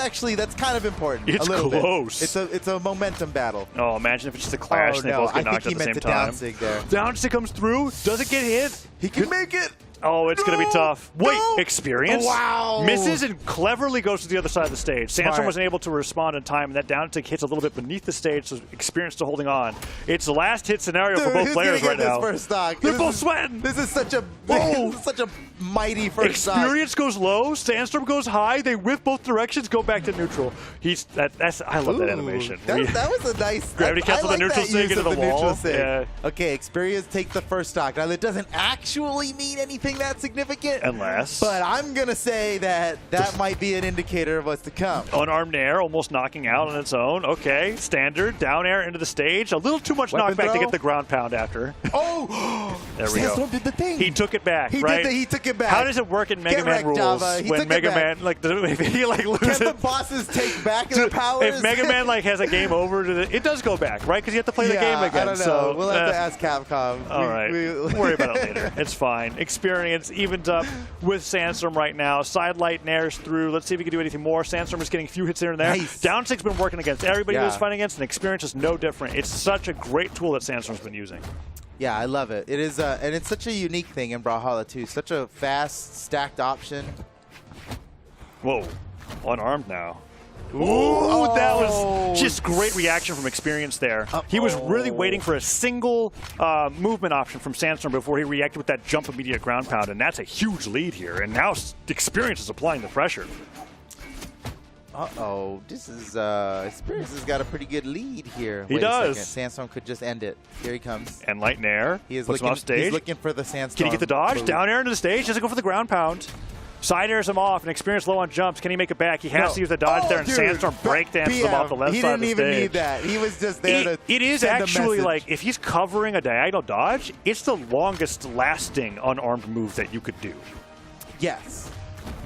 kind of important. It's a little close. Bit. It's a momentum battle. Oh, imagine if it's just a clash and they both get I knocked think he at the meant same to time. down sig there. Down sig comes through. Doesn't get hit. He can make it. Oh, it's going to be tough. Wait, No. Experience? Wow. Misses and cleverly goes to the other side of the stage. Sandstorm Smart. wasn't able to respond in time, and that down tick hits a little bit beneath the stage, so Experience still holding on. It's the last hit scenario for Dude, both who's players gonna right get now. this first stock? They're This both is- sweating. This is such a mighty first stock. Experience goes low, Sandstorm goes high. They whiff both directions, go back to neutral. I love that animation. That was a nice Gravity cancel the like neutral that sig use into of the neutral wall. sig. Yeah. Okay, Experience take the first stock. Now that doesn't actually mean anything that significant. Unless. But I'm gonna say that might be an indicator of what's to come. Unarmed air, almost knocking out on its own. Okay, standard, down air into the stage. A little too much Weapon knockback to throw. get the ground pound after. Oh, There we go. Sandstorm did the thing. He took it back, He right? he took it back. How does it work in Mega Get Man wrecked, rules Java. He when took it Mega back. Man if he like loses? Can the bosses take back their powers? If Mega Man like has a game over, it does go back, right? Because you have to play the game again. I don't know. So We'll have to ask Capcom. All right, worry about it later. It's fine. Experience evens up with Sandstorm right now. Sidelight Nairs through. Let's see if we can do anything more. Sandstorm is getting a few hits here and there. Nice. Down sig's been working against everybody Yeah. who's fighting against, and Experience is no different. It's such a great tool that Sandstorm's been using. Yeah, I love it. It is, and it's such a unique thing in Brawlhalla too. Such a fast, stacked option. Whoa, unarmed now. Ooh, that was just great reaction from Experience there. He was really waiting for a single movement option from Sandstorm before he reacted with that jump immediate ground pound, and that's a huge lead here. And now Experience is applying the pressure. Uh-oh, this is Experience has got a pretty good lead here. He Wait does. A second. Sandstorm could just end it. Here he comes. And Light Nair He is puts him looking. off stage. He's looking for the Sandstorm. Can he get the dodge? move. Down air into the stage. Doesn't go for the ground pound. Side airs him off, and Experience low on jumps. Can he make it back? He has to use the dodge there, and dude. Sandstorm breakdances him off the left He side of didn't the even stage. need that. He was just there to It is send a actually message. like, if he's covering a diagonal dodge, it's the longest lasting unarmed move that you could do. Yes.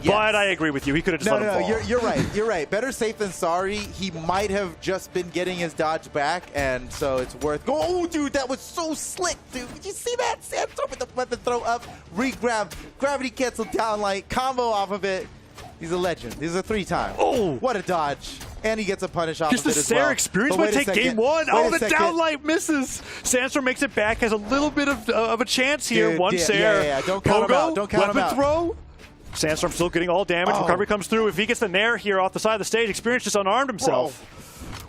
But I agree with you. He could have just No, let him no, fall. you're right. You're right. Better safe than sorry. He might have just been getting his dodge back, and so it's worth. Oh, dude, that was so slick, dude. Did you see that? Sandstorm with the weapon throw up, re-grab, gravity cancel down, like combo off of it. He's a legend. He's a 3-time. Oh. What a dodge. And he gets a punish off Just of the it as Sarah well. Experience But might wait a take second. game one. Wait Oh, a the second. downlight misses. Sandstorm makes it back, has a little bit of a chance here. Dude, One yeah, Sarah. yeah. Don't count him Pogo, out. Don't count him weapon out. throw. Sandstorm still getting all damage. Oh. Recovery comes through. If he gets the Nair here off the side of the stage, Experience just unarmed himself.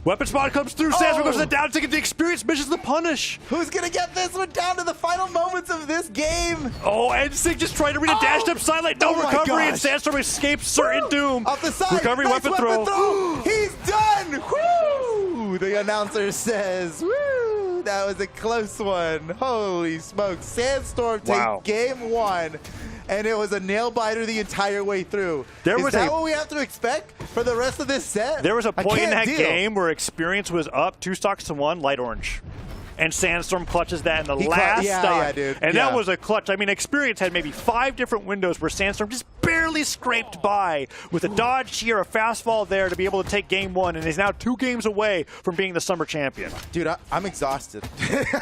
Weapon spot comes through. Sandstorm goes to the down ticket. The Experience misses the punish. Who's going to get this one down to the final moments of this game? Oh, and Sig just tried to read a dashed up sidelight. No Oh my recovery, and gosh. Sandstorm escapes certain doom. Off the side. Recovery, Nice weapon throw. He's done. Woo! The announcer says, woo! That was a close one. Holy smokes. Sandstorm take Wow. game one. and it was a nail biter the entire way through. Is that what we have to expect for the rest of this set? There was a point in that game where Experience was up 2 stocks to 1, light orange. And Sandstorm clutches that in the last stock. Dude. And that was a clutch. I mean, Experience had maybe 5 different windows where Sandstorm just barely scraped by with a dodge here, a fastball there to be able to take game 1, and is now 2 games away from being the summer champion. Dude, I'm exhausted.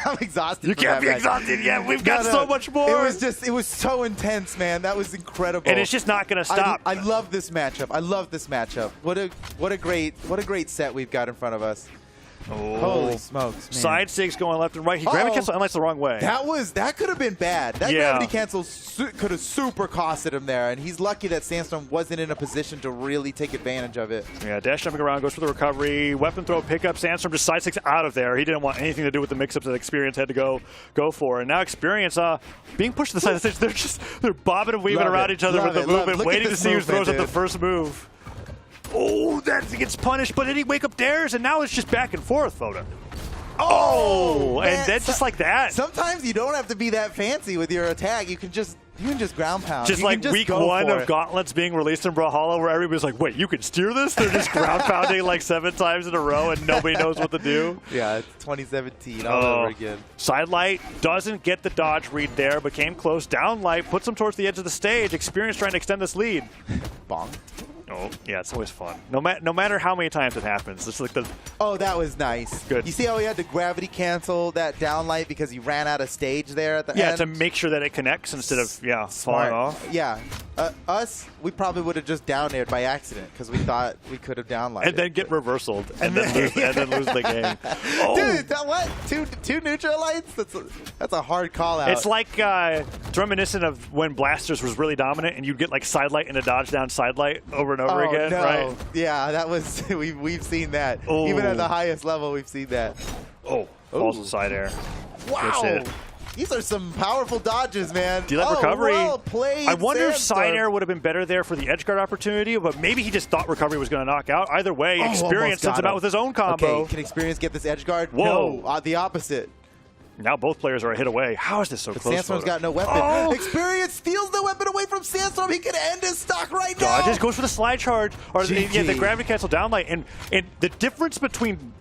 I'm exhausted. You can't be exhausted yet. We've got so much more. It was so intense, man. That was incredible. And it's just not going to stop. I love this matchup. I love this matchup. What a great set we've got in front of us. Oh. Holy smokes, man. Side six going left and right. He gravity cancel unless the wrong way. That could have been bad. That gravity cancel could have super costed him there, and he's lucky that Sandstorm wasn't in a position to really take advantage of it. Yeah, Dash jumping around, goes for the recovery. Weapon throw pickup. Sandstorm just side six out of there. He didn't want anything to do with the mix-ups that Experience had to go for. And now Experience being pushed to the side of the stage. They're bobbing and weaving around each other with the movement, waiting to see who throws up the first move. Oh, that gets punished, but then he wake up dares, and now it's just back and forth, Foda. Oh, man, and then just like that. Sometimes you don't have to be that fancy with your attack. You can just ground pound. Just like week 1 of Gauntlets being released in Brawlhalla, where everybody's like, wait, you can steer this? They're just ground pounding like 7 times in a row, and nobody knows what to do. Yeah, it's 2017 all over again. Sidelight doesn't get the dodge read there, but came close. Downlight puts him towards the edge of the stage. Experience trying to extend this lead. Bonk. Oh, yeah, it's always fun. No matter how many times it happens. It's like the. Oh, that was nice. Good. You see how he had to gravity cancel that downlight because he ran out of stage there at the end? Yeah, to make sure that it connects instead of, falling off. Yeah. We probably would have just down aired by accident because we thought we could have downlighted. And then get reversaled and then lose the game. Oh. Dude, what? Two neutral lights? That's a hard call out. It's like it's reminiscent of when Blasters was really dominant and you'd get like sidelight and a dodge down sidelight over and over again, right? Yeah, that was we've seen that. Oh. Even at the highest level, we've seen that. Oh, falls to side air. Wow. These are some powerful dodges, man. D-Led recovery. Well played, I wonder if Sandstorm. side air would have been better there for the edge guard opportunity, but maybe he just thought recovery was going to knock out. Either way, Experience sends him out with his own combo. Okay, can Experience get this edge guard? Whoa. No, the opposite. Now both players are a hit away. How is this so close? Sandstorm's got no weapon. Oh. Experience steals the weapon away from Sandstorm. He can end his stock right now. Dodges, goes for the slide charge, or the gravity cancel downlight, and the difference between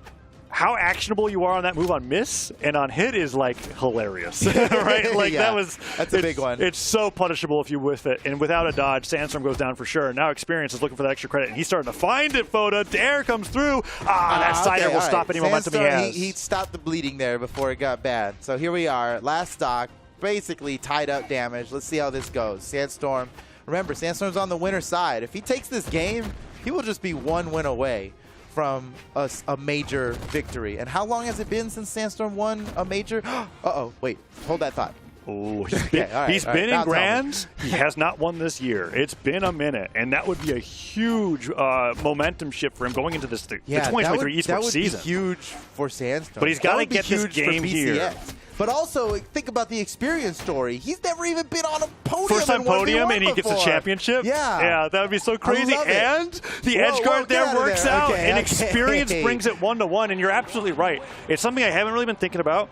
how actionable you are on that move on miss and on hit is like hilarious, right? Like that's a big one. It's so punishable if you whiff it, and without a dodge, Sandstorm goes down for sure. Now Experience is looking for that extra credit, and he's starting to find it. Foda, dare comes through. That side air will stop any momentum he has. He stopped the bleeding there before it got bad. So here we are, last stock, basically tied up damage. Let's see how this goes. Sandstorm, remember, Sandstorm's on the winner's side. If he takes this game, he will just be 1 win away from a major victory. And how long has it been since Sandstorm won a major? Uh-oh, wait, hold that thought. Oh, he's been in Grands. He has not won this year. It's been a minute, and that would be a huge momentum shift for him going into the 2023 esports season. That would be huge for Sandstorm. But he's got to get this game here. But also, think about the Experience story. He's never even been on a podium. First time podium, and he gets a championship? Yeah, that would be so crazy. And the edge guard there works out, and Experience brings it 1-1, and you're absolutely right. It's something I haven't really been thinking about.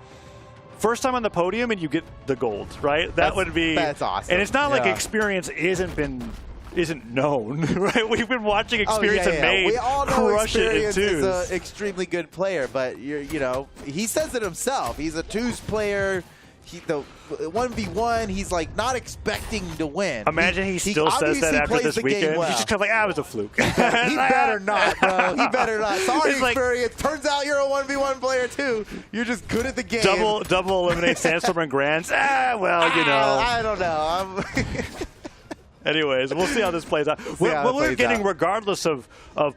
First time on the podium, and you get the gold, right? That would be... That's awesome. And it's not like Experience isn't known, right? We've been watching Experience and Made we all know crush Experience it in twos. is an extremely good player, but he says it himself. He's a twos player. The 1v1, he's like not expecting to win. Imagine he still says that after this weekend. He's just kind of like, it was a fluke. He better not, bro. He better not. Sorry, Experience. Turns out you're a 1v1 player too. You're just good at the game. Double eliminate Sandstorm and Grands. I don't know. Anyways, we'll see how this plays out. What we're getting, regardless of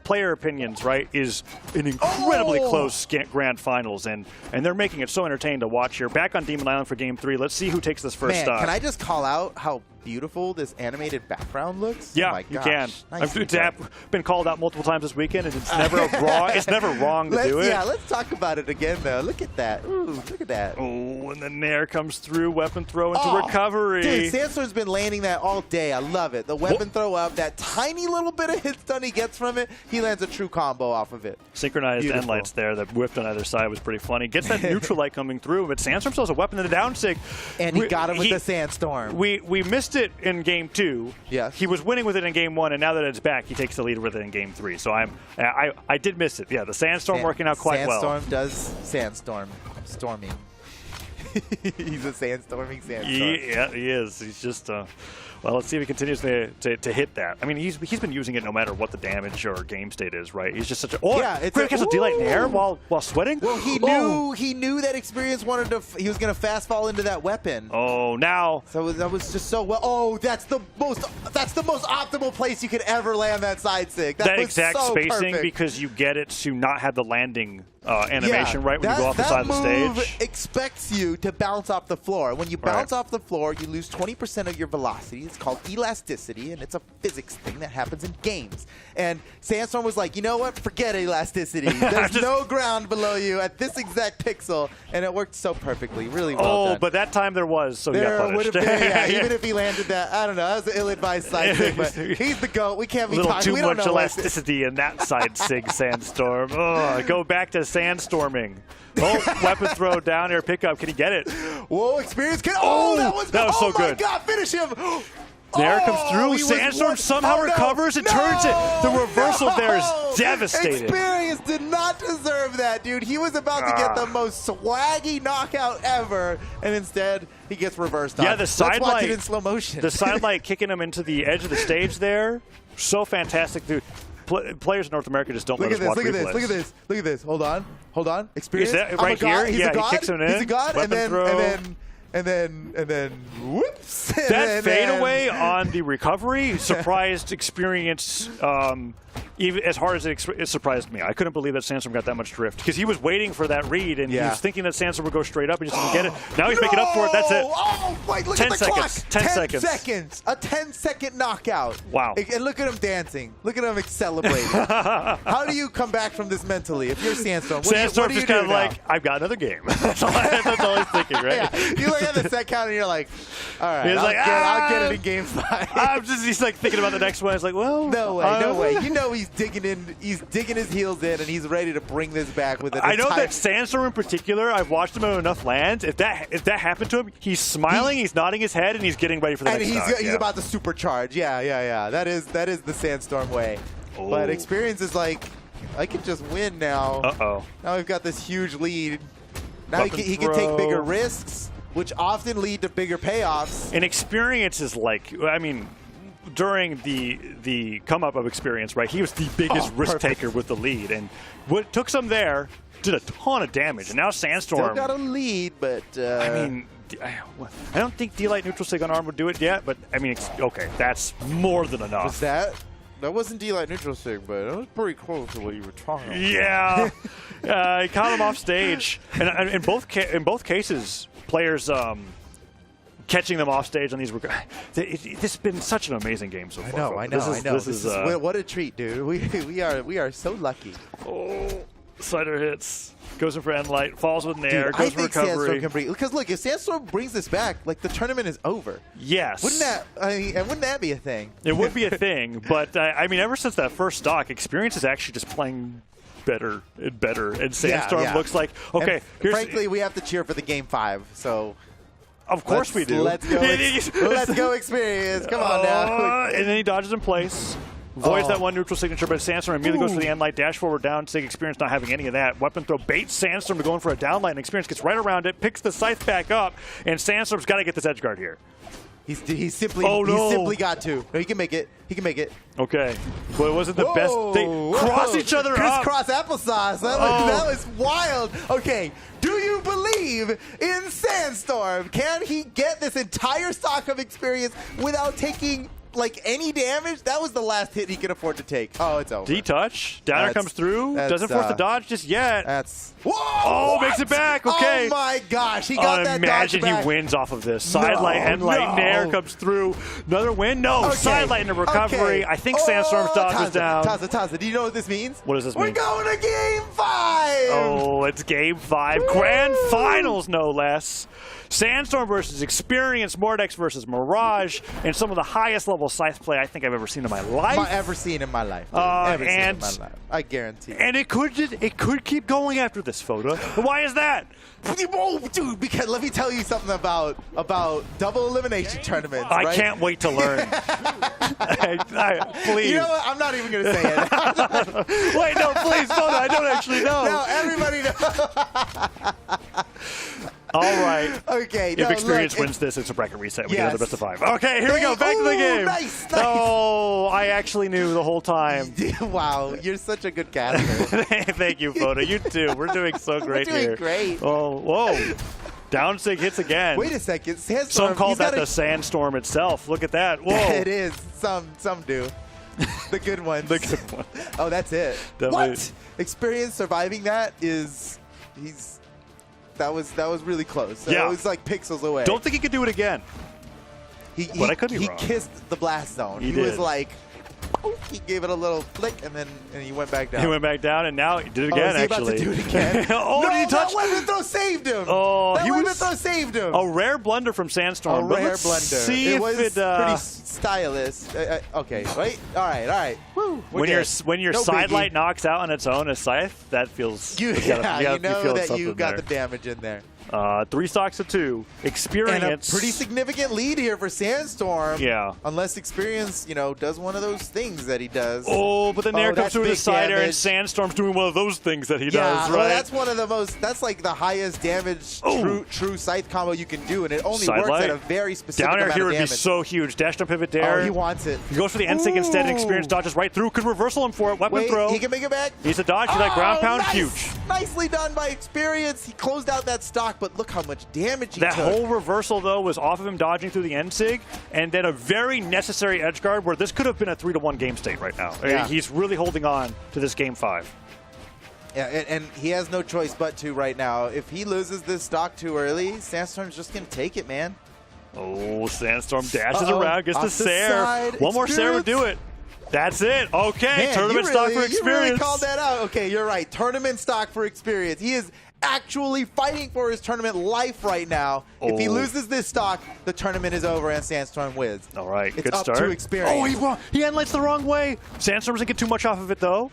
player opinions, right, is an incredibly close grand finals, and they're making it so entertaining to watch here. Back on Demon Island for Game 3. Let's see who takes this first stock. Can I just call out how beautiful this animated background looks? Yeah, oh my you gosh. can. Nice It's been called out multiple times this weekend, and it's never wrong. It's never wrong to do it. Yeah, let's talk about it again, though. Look at that. Ooh, look at that. Oh, and the Nair comes through. Weapon throw into recovery. Dude, Sandstorm's been landing that all day. I love it. The weapon throw up, that tiny little bit of hit stun he gets from it, he lands a true combo off of it. Synchronized end lights there that whiffed on either side was pretty funny. Gets that neutral light coming through, but Sandstorm still has a weapon in the down sig. And he got him with the Sandstorm. We missed it in game 2. Yeah. He was winning with it in game 1, and now that it's back, he takes the lead with it in game 3. So I did miss it. Yeah, the Sandstorm working out quite well. Sandstorm does sandstorm. Storming. He's a sandstorming sandstorm. Yeah, he is. He's just, well, let's see if he continues to hit that. I mean, he's been using it no matter what the damage or game state is, right? He's just such a... Oh, yeah, it's a delight in the air while sweating? Well, he knew that Experience wanted to... He was going to fast fall into that weapon. Oh, now... So that was just so well... Oh, that's the most optimal place you could ever land that side sig. That exact so spacing perfect. because you get it to not have the landing animation, right, when you go off the side of the That move stage. expects you to bounce off the floor. When you bounce off the floor, you lose 20% of your velocity. It's called elasticity, and it's a physics thing that happens in games. And Sandstorm was like, you know what? Forget elasticity. There's no ground below you at this exact pixel, and it worked so perfectly. Really well done. But that time there was, so he got There punished. would have been, yeah, even if he landed that. I don't know. That was an ill-advised side sig, but he's the GOAT. We can't be A little talking. too We don't much know elasticity in that side sig, Sandstorm. Oh, go back to Sandstorming. Oh, weapon throw, down air pickup. Can he get it? Whoa, Experience can. Oh, that was so oh my good. God, finish him. There it comes through. He was Sandstorm one- somehow oh, no, recovers and no, turns it. The reversal there is no. devastating. Experience did not deserve that, dude. He was about to get the most swaggy knockout ever, and instead he gets reversed. Yeah, on. the side Let's watch light it in slow motion. The side light kicking him into the edge of the stage there. So fantastic, dude. Players in North America just don't Look let at us this, watch look at this, replays. look at this, look at this. Hold on. Experience. Is that I'm a right god. here? He's Yeah, a god. he kicks him in. He's a god, Weapon and throw. and then, whoops. That fadeaway on the recovery surprised Experience even as hard as it surprised me. I couldn't believe that Sandstorm got that much drift because he was waiting for that read and he was thinking that Sandstorm would go straight up and just didn't get it. Now he's making up for it. That's it. Oh, wait, look 10 at the seconds. clock. 10 seconds. seconds. A 10-second knockout. Wow. And look at him dancing. Look at him celebrating. How do you come back from this mentally if you're Sandstorm? Sandstorm's just kind of now? like, I've got another game. That's all he's thinking, right? Yeah. You look at the set count and you're like, all right, He's like, I'll get it in game 5. He's like thinking about the next one. He's like, well, No way. You know he's digging his heels in, and he's ready to bring this back with it. I know that Sandstorm in particular, I've watched him on enough lands. If that happened to him, he's smiling, he's nodding his head, and he's getting ready for the next stock. He's about to supercharge. Yeah. That is the Sandstorm way. Oh. But Experience is like, I can just win now. Uh-oh. Now we've got this huge lead. Now Weapon he can take throw. bigger risks, which often lead to bigger payoffs. And Experience is like, I mean, during the come up of Experience, right? He was the biggest risk taker with the lead, and what took some there, did a ton of damage, and now Sandstorm. Still got a lead, but I mean, I don't think D-Light Neutral Sig on Arm would do it yet, but I mean, okay, that's more than enough. was that wasn't D-Light Neutral Sig, but it was pretty close to what you were talking about. Yeah, he caught him off stage, and in both cases, players. Catching them off stage on these. This has been such an amazing game so far. I know. This is what a treat, dude. We are so lucky. Oh, slider hits. Goes in for end light. Falls with an air. Dude, Goes I for think recovery. Sandstorm can bring, because look, if Sandstorm brings this back, like the tournament is over. Yes. Wouldn't that be a thing? It would be a thing, but I mean, ever since that first stock, Experience is actually just playing better and better, and Sandstorm looks like okay. Frankly, we have to cheer for the game 5. So. Of course we do. Let's go. Let's go Experience. Come on now. And then he dodges in place. Voids that one neutral signature, but Sandstorm immediately goes for the end light, dash forward down. Sig Experience not having any of that. Weapon throw baits Sandstorm to go in for a down light, and Experience gets right around it, picks the scythe back up, and Sandstorm's got to get this edge guard here. He's simply got to. No, he can make it. He can make it. Okay. Well, it wasn't the best. They cross each other up. Crisscross applesauce. That was wild. Okay. Do you believe in Sandstorm? Can he get this entire stock of Experience without taking like any damage? That was the last hit he could afford to take. Oh, it's over. D-touch. Downer comes through. Doesn't force the dodge just yet. Whoa! Oh, makes it back. Okay. Oh my gosh, he got that imagine dodge back. he wins off of this. Side light, end light, Nair comes through. Another win. No, Okay. side light into recovery. I think Sandstorm's dodge is down. Taza, do you know what this means? What does this We're mean? going to game 5! Oh, it's game 5. Woo! Grand finals, no less. Sandstorm versus Experience, Mordex versus Mirage, and some of the highest level incredible scythe play I think I've ever seen in my life. Ever seen in my life. Dude. Ever seen in my life. I guarantee. And it could keep going after this photo. Why is that? Oh, dude, because let me tell you something about double elimination tournaments. I right? can't wait to learn. Please. You know what? I'm not even going to say it. Wait, no, please, Photo. I don't actually know. No, everybody knows. All right. Okay. If experience wins this, it's a bracket reset. We Yes. get the best of 5. Okay, here we go. Back to the game. Nice. Oh, I actually knew the whole time. Wow, you're such a good caster. Thank you, Photo. You too. We're doing so great doing here. great. Oh, whoa. Down sig hits again. Wait a second. Sandstorm, Some call he's that got the sandstorm itself. Look at that. Whoa. It is. Some do. The good ones. The good one. Oh, that's it. Definitely. What? Experience surviving that is that was really close. So Yeah. It was like pixels away. Don't think he could do it again. But I could be he wrong. kissed the blast zone. He was did. like, he gave it a little flick and he went back down. He went back down, and now he did it again, is he actually. about to do it again? Oh, no, did he touch? that weapon throw saved him. Oh, that he weapon was throw saved him. a rare blunder from Sandstorm. A but rare let's blunder. See it if was it, pretty stylish. Okay, wait. All right. Woo, we're when good. your No side biggie. light knocks out on its own a scythe, that feels You you know feel that something you got there. the damage in there. 3 stocks to 2. Experience. And a pretty significant lead here for Sandstorm. Yeah. Unless Experience, does one of those things that he does. Oh, but then there comes that's through the big side air, and damage. Sandstorm's doing one of those things that he Yeah, does, well, right? that's one of the most. That's like the highest damage true scythe combo you can do, and it only Side works light. at a very specific Down air amount here of would be damage. so huge. Dash jump pivot dare. Oh, he wants it. He goes for the N-Sig instead, and Experience dodges right through. Could reversal him for it. Weapon Wait, throw. he can make it back. He's a dodge. He's like ground pound. Nice. Huge. Nicely done by Experience. He closed out that stock, but look how much damage he That took. whole reversal, though, was off of him dodging through the N-Sig, and then a very necessary edge guard where this could have been a 3-1 game state right now. Yeah. He's really holding on to this game 5. Yeah, and he has no choice but to right now. If he loses this stock too early, Sandstorm's just going to take it, man. Oh, Sandstorm dashes Uh-oh. around, gets Off to the Sair. side, One more Sair would do Experience. it. That's it. Okay, Man, tournament stock for You Experience. really called that out. Okay, you're right. Tournament stock for Experience. He is actually fighting for his tournament life right now. If he Oh. loses this stock, the tournament is over and Sandstorm wins. All right, It's good up start. to Experience. Oh, he headlights the wrong way. Sandstorm doesn't get too much off of it, though.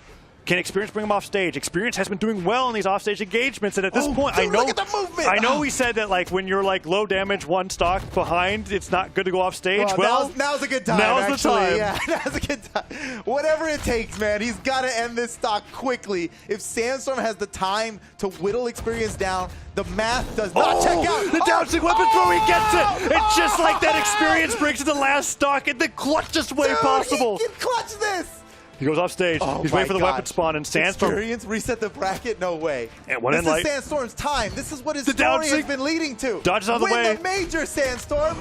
Can Experience bring him off stage? Experience has been doing well in these offstage engagements, and at this point, dude, I know. look at the movement. I know we said that like when you're like low damage, one stock behind, it's not good to go off stage. Well, now's a good time. now's the actually. time. Yeah, now's a good time. Whatever it takes, man. He's got to end this stock quickly. If Sandstorm has the time to whittle Experience down, the math does not check out. The down sig weapon throw, he gets it. And just like that, Oh, Experience breaks in the last stock in the clutchest way dude, possible. He can clutch this. He goes off stage. Oh He's my waiting for the God. weapon spawn, and Sandstorm. Experience reset the bracket? No way. And one this in light. is Sandstorm's time. This is what his The down story has sig been leading to. dodges out of the Win way. the major, Sandstorm.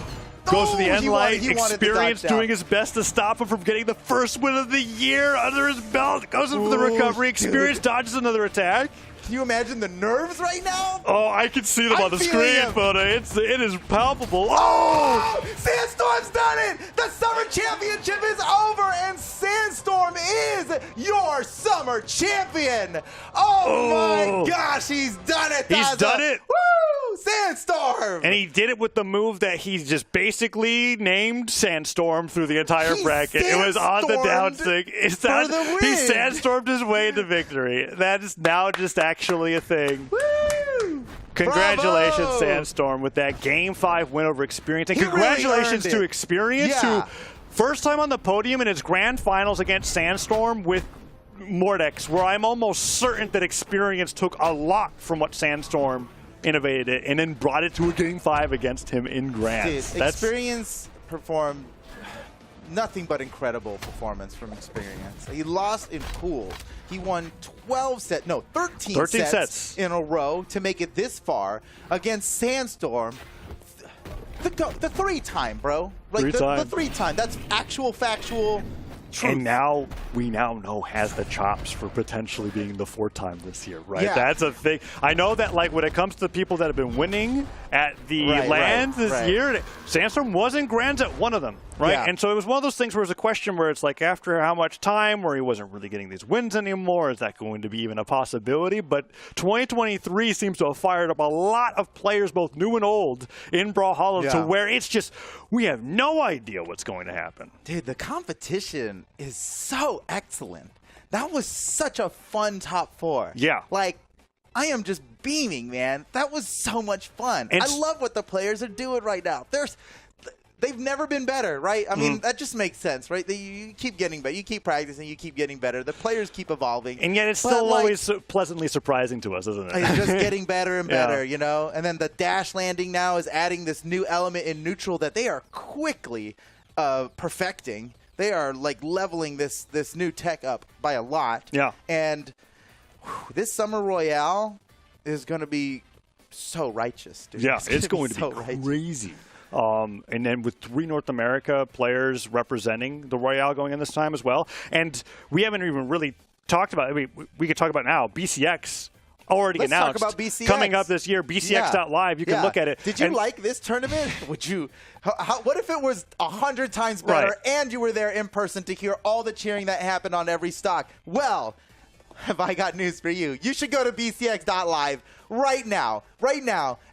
Goes to the end light. He wanted to Experience dodge down. doing his best to stop him from getting the first win of the year under his belt. Goes in for the Ooh, recovery. dude. Experience dodges another attack. Can you imagine the nerves right now? Oh, I can see them I'm on the feeling screen, him. but it is palpable. Oh! Sandstorm's done it! The Summer Championship is over, and Sandstorm is your Summer Champion! Oh, my gosh, he's done it, He's Taza. done it. Woo! Sandstorm! And he did it with the move that he just basically named Sandstorm through the entire He bracket. It was on the sandstormed downsig. for the He win. sandstormed his way into victory. That is now just actually a thing. Woo! Congratulations, Bravo! Sandstorm, with that Game 5 win over Experience. And He really congratulations earned to it. Experience, Yeah. who first time on the podium in its grand finals against Sandstorm with Mordex, where I'm almost certain that Experience took a lot from what Sandstorm innovated it and then brought it to a Game 5 against him in Dude, Grands. Experience performed nothing but incredible performance from Experience. He lost in pool. He won 13 sets in a row to make it this far against Sandstorm. The three-time, bro. Like the three-time. That's actual factual truth. And now we know has the chops for potentially being the 4th-time this year, right? Yeah. That's a thing. I know that like when it comes to the people that have been winning at the Right, lands right, this right. year, Sandstorm was in Grands at one of them. right? Yeah. And so it was one of those things where it was a question where it's like, after how much time, where he wasn't really getting these wins anymore, is that going to be even a possibility? But 2023 seems to have fired up a lot of players, both new and old, in Brawlhalla to where it's just, we have no idea what's going to happen. Dude, the competition is so excellent. That was such a fun top 4. Yeah. Like, I am just beaming, man. That was so much fun. And I love what the players are doing right now. They've never been better, right? I mean, that just makes sense, right? You keep getting better. You keep practicing. You keep getting better. The players keep evolving. And yet it's still always pleasantly surprising to us, isn't it? It's just getting better and better, you know? And then the dash landing now is adding this new element in neutral that they are quickly perfecting. They are, like, leveling this new tech up by a lot. Yeah. And this Summer Royale is going to be so righteous, dude. Yeah, it's going to so be righteous. crazy. And then with 3 North America players representing the Royale going in this time as well. And we haven't even really talked about it. We could talk about it now. BCX already Let's announced. talk about BCX. Coming up this year, BCX.live. You can look at it. Did you like this tournament? Would you? What if it was 100 times better and you were there in person to hear all the cheering that happened on every stock? Well, have I got news for you. You should go to BCX.live right now,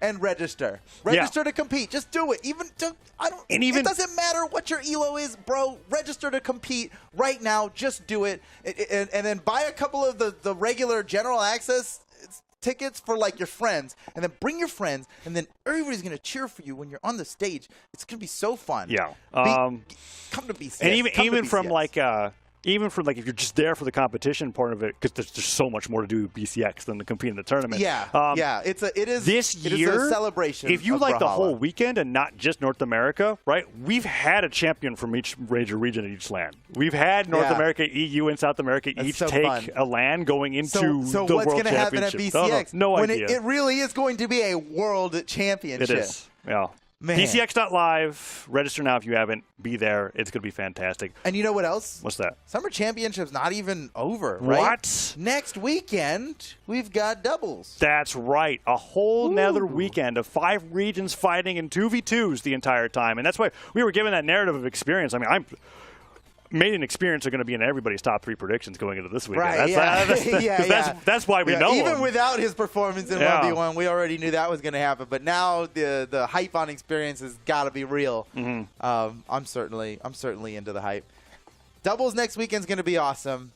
and register. Register to compete. Just do it. It doesn't matter what your ELO is, bro. Register to compete right now. Just do it. And then buy a couple of the regular general access tickets for, like, your friends, and then bring your friends, and then everybody's going to cheer for you when you're on the stage. It's going to be so fun. Yeah. Come to BCX. And even from BCX. like if you're just there for the competition part of it, because there's just so much more to do with BCX than to compete in the tournament. Yeah, it is this year a celebration. If you of like the Brawlhalla. whole weekend and not just North America, right? We've had a champion from each major region at each LAN. We've had North America, EU, and South America each so take fun. a LAN going into So the what's World going to happen at Championship. BCX? No when idea. It really is going to be a world championship. It is. Yeah. Man. BCX.live. Register now if you haven't. Be there. It's going to be fantastic. And you know what else? What's that? Summer Championship's not even over, right? What? Next weekend, we've got doubles. That's right. A whole nother weekend of 5 regions fighting in 2v2s the entire time. And that's why we were given that narrative of experience. I mean, Made and Experience are going to be in everybody's top 3 predictions going into this weekend. Right, that's why we know even him. without his performance in 1v1, we already knew that was going to happen. But now the hype on Experience has got to be real. I'm certainly into the hype. Doubles next weekend's going to be awesome.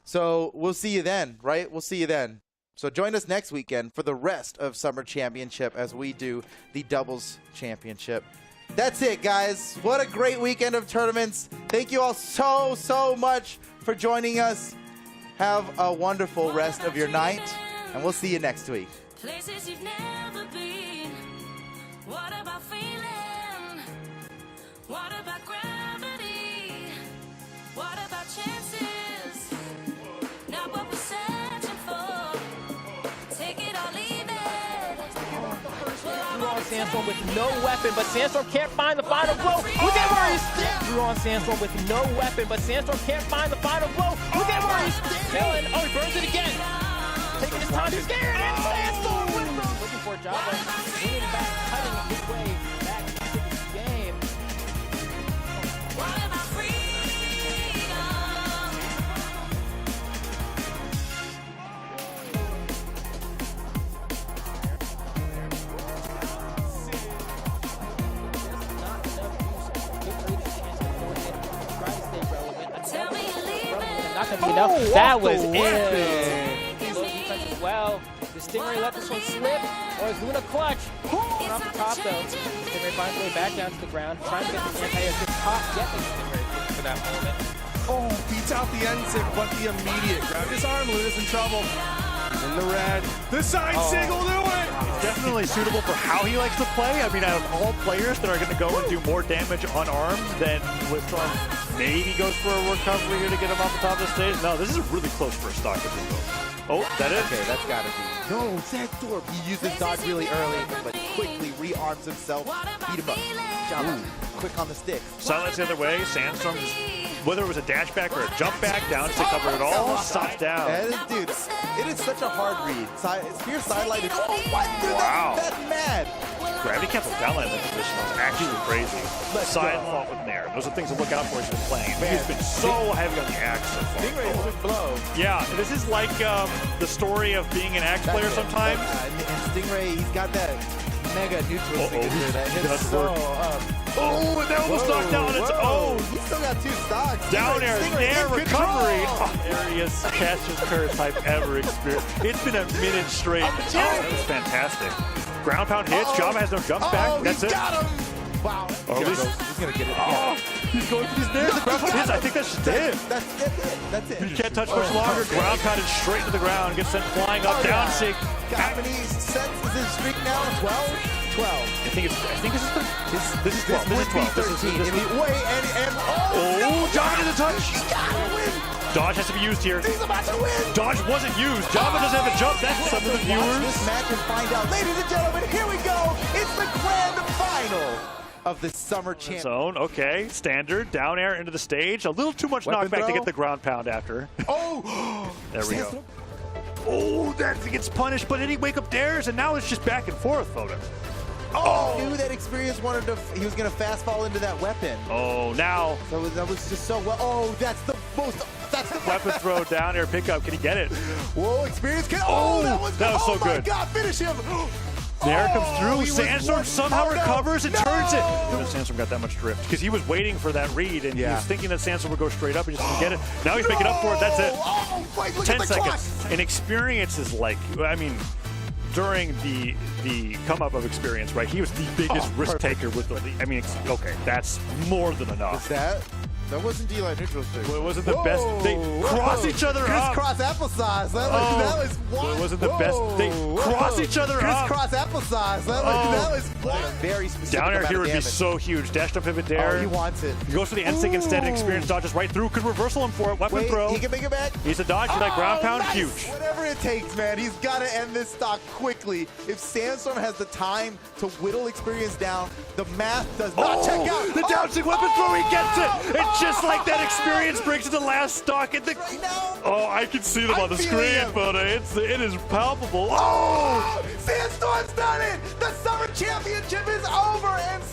So we'll see you then, right? We'll see you then. So join us next weekend for the rest of Summer Championship as we do the Doubles Championship. That's it, guys. What a great weekend of tournaments. Thank you all so much for joining us. Have a wonderful rest of your night, and we'll see you next week. Places you've never been. What about feeling? What about gravity? What about chances? Not what we're searching for. Take it or leave it. Drew on Sandstorm with no weapon, but Sandstorm can't find the final blow. Look at where he's Drew on Sandstorm with no weapon, but Sandstorm can't find the final blow. Look at where he's killing. Oh, he burns it again. Taking his time. He's there. And Sandstorm looking for a job, but winning back, cutting his way back into this game. What about freedom? Tell me you're leaving. Not gonna be enough. That was it. Low defense as well. Does Stingray let this one slip, or is Luna clutch? Going off the top though. Stingray finds his way back down to the ground, trying to get the anti-air top, getting Stingray for that moment. Oh, beats out the end sick, but the immediate grab his arm. Luna's in trouble. In the red. The side signal to it. Definitely suitable for how he likes to play. I mean, out of all players that are going to go and do more damage unarmed than Withstorm maybe goes for a recovery here to get him off the top of the stage. No, this is really close for a stock if he goes. Oh, that is? Okay, that's got to be. No, Zach Thorpe. He uses dodge really early, but quickly rearms himself. Beat him up. Good job. Quick on the stick. Silence the other way. Sandstorm just whether it was a dash back or a jump back, down to cover it all, stops down. Dude, it is such a hard read. Spear sideline is, oh, what? Dude, Wow. that's mad. Gravity cancel downline in that position was actually crazy. Side fault with Nair. Those are things to look out for as you're playing. He's been so heavy on the axe so far. Stingray is a blow. Yeah, this is like the story of being an axe player sometimes. And Stingray, he's got that mega neutral signature that hits Doesn't so work. Oh, and that almost knocked down its own. He's still got 2 stocks. Down air, Nair in recovery. control. Oh, Arius catches curse I've ever experienced. It's been a minute straight. Oh, that was fantastic. Ground pound hits. Java has no jumps back. That's it. Got him. Wow. Or at least, He's going to get it. oh, he's going for these Nairs. The ground pound hits. I think that's just it. That's it. You can't touch much longer. Ground pounded straight to the ground. Gets sent flying up. Down sig. Japanese sets is his streak now 12. 12. I think this is 12. This is 12. This is 13. Wait, and oh, Java doesn't touch. He's got to win. Dodge has to be used here. He's about to win. Dodge wasn't used. Java doesn't have a jump. That's some of the Watch viewers. this match and find out. Ladies and gentlemen, here we go. It's the grand final of the summer championship. Zone, okay. Standard, down air into the stage. A little too much Weapon knockback to throw. get the ground pound after. Oh! There we go. Oh, that gets punished, but then he wake up dares, and now it's just back and forth, Photo. Oh! I knew that Experience wanted to, he was going to fast fall into that weapon. Oh, now. So that was just so well. Oh, that's the most, that's the Weapon throw, down air pickup. Can he get it? Whoa, Experience can, Oh, that was so oh my good. God, finish him. Nair comes he through. was Sandstorm one- somehow oh, no, recovers and no. turns it. Sandstorm got that much drift because he was waiting for that read and he was thinking that Sandstorm would go straight up and just didn't get it. Now he's making up for it. That's it. Oh, wait, look 10 at the seconds. clock. And Experience is like, I mean, during the come up of Experience, right? He was the biggest risk taker with the lead. I mean, okay, that's more than enough. That wasn't D-line neutral stick. Well, it wasn't the best. They cross each other up. Crisscross applesauce. That was what? Well, it wasn't the best. They cross each other up. Crisscross applesauce. That was very specific. Down air amount here of would be damage. so huge. Dash to pivot Oh, dare. he wants it. He goes for the N-Sig instead and Experience dodges right through. Could reversal him for it. Weapon Wait, throw. he can make it back. He's a dodge for that ground pound. Nice. Huge. Whatever it takes, man. He's got to end this stock quickly. If Sandstorm has the time to whittle Experience down, the math does not check out. The down sig weapon throw. He gets it. And just like that, Experience brings it the last stock at the. Right now. Oh, I can see them I'm on the feeling screen, him. but it is palpable. Oh! Sandstorm's done it! The summer championship is over, and